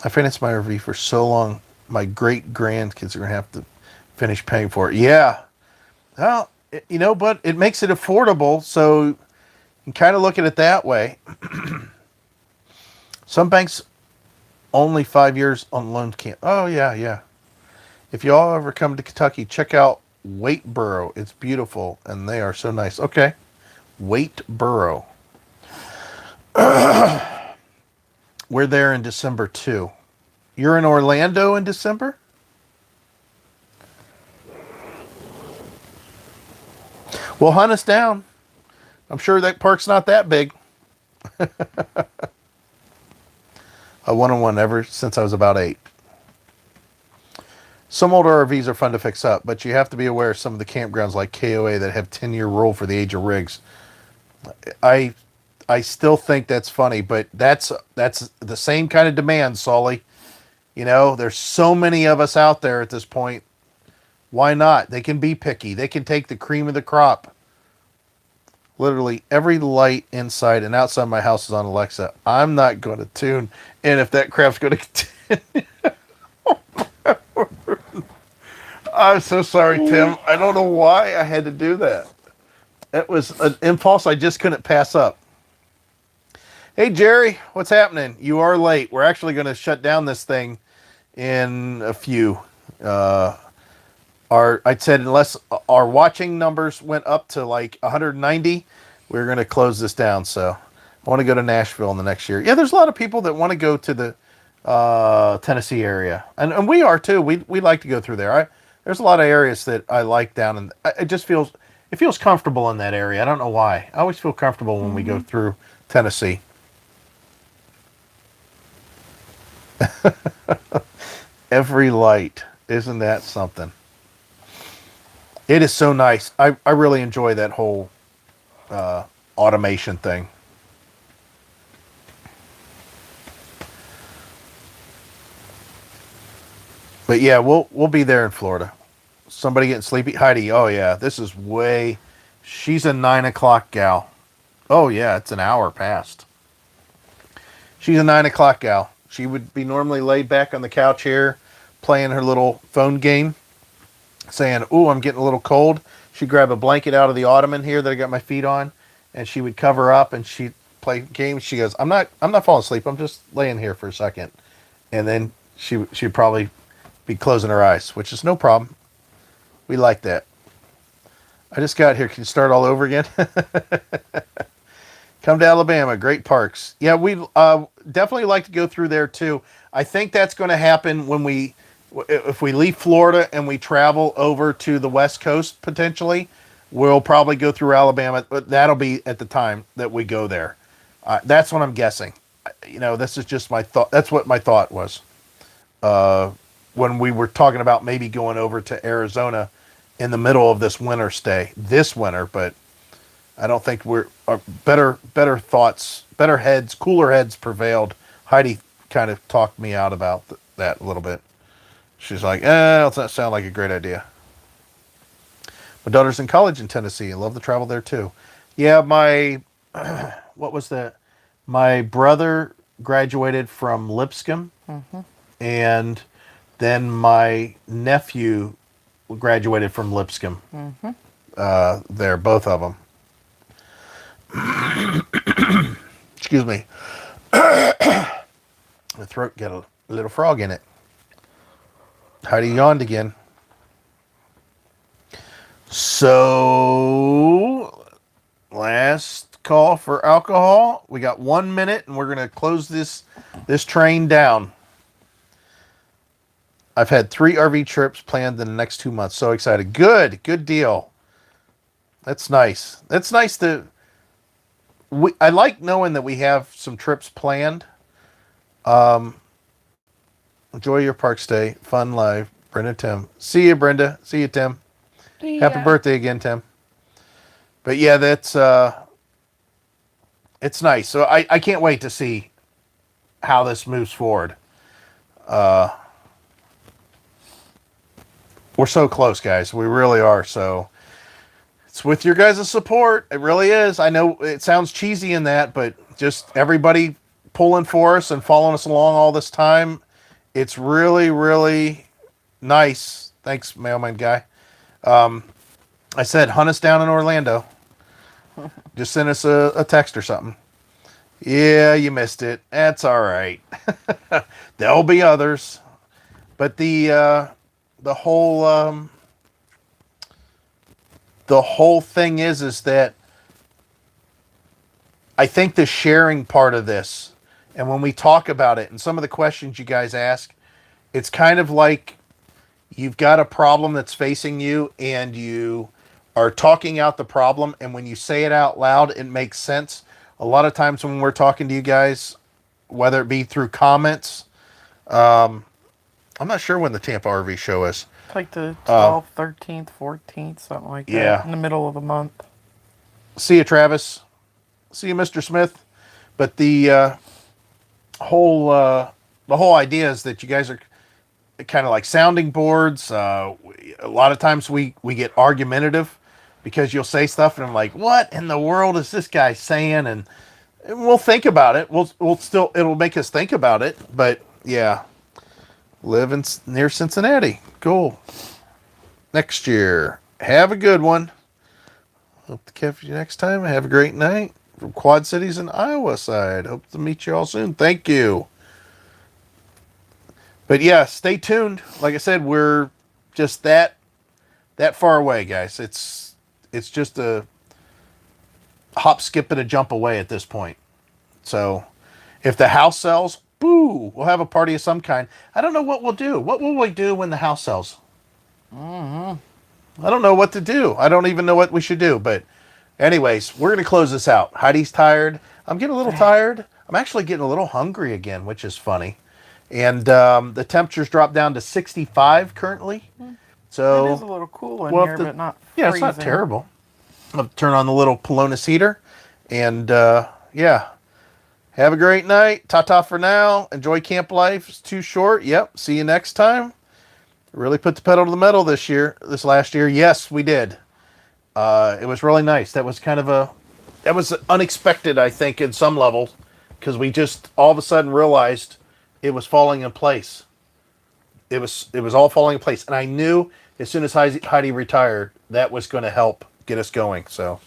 I financed my RV for so long. My great grandkids are going to have to finish paying for it. Yeah. Well, but it makes it affordable, so you can kind of look at it that way. Some banks only 5 years on loans can't. Oh, yeah, yeah. If you all ever come to Kentucky, check out Waiteboro. It's beautiful, and they are so nice. Okay, Waiteboro. We're there in December, too. You're in Orlando in December? Well, hunt us down. I'm sure that park's not that big. A one-on-one ever since I was about 8. Some older RVs are fun to fix up, but you have to be aware of some of the campgrounds like KOA that have 10-year rule for the age of rigs. I still think that's funny, but that's the same kind of demand, Solly. There's so many of us out there at this point. Why not? They can be picky. They can take the cream of the crop. Literally every light inside and outside my house is on Alexa. I'm not going to tune in if that crap's going to continue. I'm so sorry, Tim. I don't know why I had to do that. It was an impulse I just couldn't pass up. Hey, Jerry, what's happening? You are late. We're actually going to shut down this thing in a few. I'd said unless our watching numbers went up to like 190, we're going to close this down. So I want to go to Nashville in the next year. Yeah, there's a lot of people that want to go to the Tennessee area, and we are too. We like to go through there. There's a lot of areas that I like down, and it just feels comfortable in that area. I don't know why. I always feel comfortable when we go through Tennessee. Every light, isn't that something? It is so nice. I really enjoy that whole automation thing. But yeah, we'll be there in Florida. Somebody getting sleepy? Heidi, oh yeah, this is she's a 9 o'clock gal. Oh yeah, it's an hour past. She's a 9 o'clock gal. She would be normally laid back on the couch here, playing her little phone game, saying, "Ooh, I'm getting a little cold." She'd grab a blanket out of the ottoman here that I got my feet on, and she would cover up and she'd play games. She goes, I'm not falling asleep. I'm just laying here for a second. And then she'd probably be closing her eyes, which is no problem. We like that. I just got here. Can you start all over again? Come to Alabama. Great parks. Yeah, we definitely like to go through there too. I think that's going to happen if we leave Florida and we travel over to the West Coast potentially. We'll probably go through Alabama, but that'll be at the time that we go there. That's what I'm guessing. This is just my thought. That's what my thought was when we were talking about maybe going over to Arizona in the middle of this winter stay this winter, but I don't think better thoughts, better heads, cooler heads prevailed. Heidi kind of talked me out about that a little bit. She's like, does that sound like a great idea? My daughter's in college in Tennessee. I love to travel there too. Yeah, what was that? My brother graduated from Lipscomb, and then my nephew graduated from Lipscomb. There, both of them. Excuse me. My throat got a little frog in it. Heidi yawned again. So, last call for alcohol. We got 1 minute, and we're going to close this train down. I've had 3 RV trips planned in the next 2 months. So excited. Good deal. That's nice. That's nice I like knowing that we have some trips planned. Enjoy your park stay. Fun live. Brenda, Tim. See you, Brenda. See you, Tim. Yeah. Happy birthday again, Tim. But yeah, that's it's nice. So I can't wait to see how this moves forward. We're so close, guys. We really are. So it's with your guys' support. It really is. I know it sounds cheesy in that, but just everybody pulling for us and following us along all this time. It's really, really nice. Thanks, mailman guy. I said, hunt us down in Orlando. Just send us a text or something. Yeah, you missed it. That's all right. There'll be others. But the whole the whole thing is that I think the sharing part of this, and when we talk about it, and some of the questions you guys ask, it's kind of like you've got a problem that's facing you, and you are talking out the problem, and when you say it out loud, it makes sense. A lot of times when we're talking to you guys, whether it be through comments, I'm not sure when the Tampa RV show is. It's like the 12th, 13th, 14th, something like that. Yeah. In the middle of the month. See you, Travis. See you, Mr. Smith. But whole the whole idea is that you guys are kind of like sounding boards. A lot of times we get argumentative because you'll say stuff and I'm like, what in the world is this guy saying? And we'll think about it. We'll still, it'll make us think about it. But yeah, live near Cincinnati. Cool. Next year. Have a good one. Hope to catch you next time. Have a great night. From Quad Cities and Iowa side. Hope to meet you all soon. Thank you. But yeah, stay tuned. Like I said, we're just that far away, guys. It's just a hop, skip, and a jump away at this point. So if the house sells, boo, we'll have a party of some kind. I don't know what we'll do. What will we do when the house sells? I don't know what to do. I don't even know what we should do. But anyways, we're going to close this out. Heidi's tired. I'm getting a little tired. I'm actually getting a little hungry again, which is funny. And the temperatures dropped down to 65 currently. So It is a little cool in we'll here, have to- but not yeah, freezing. it's not terrible. I'll turn on the little Pelonis heater. And yeah, have a great night. Ta-ta for now. Enjoy camp life. It's too short. Yep. See you next time. Really put the pedal to the metal this last year. Yes, we did. It was really nice. That was that was unexpected, I think, in some level, because we just all of a sudden realized it was falling in place. It was all falling in place. And I knew as soon as Heidi retired, that was going to help get us going. So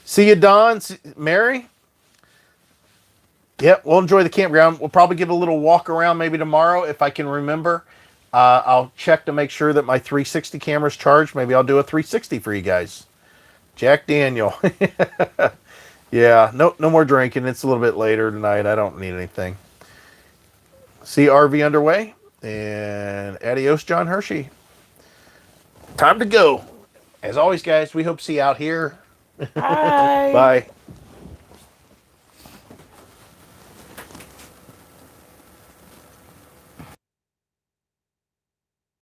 see you, Don. Mary. Yep, we'll enjoy the campground. We'll probably give a little walk around maybe tomorrow if I can remember. I'll check to make sure that my 360 camera's charged. Maybe I'll do a 360 for you guys. Jack Daniel. Yeah, no more drinking. It's a little bit later tonight. I don't need anything. See RV underway. And adios, John Hershey. Time to go. As always, guys, we hope to see you out here. Bye. Bye.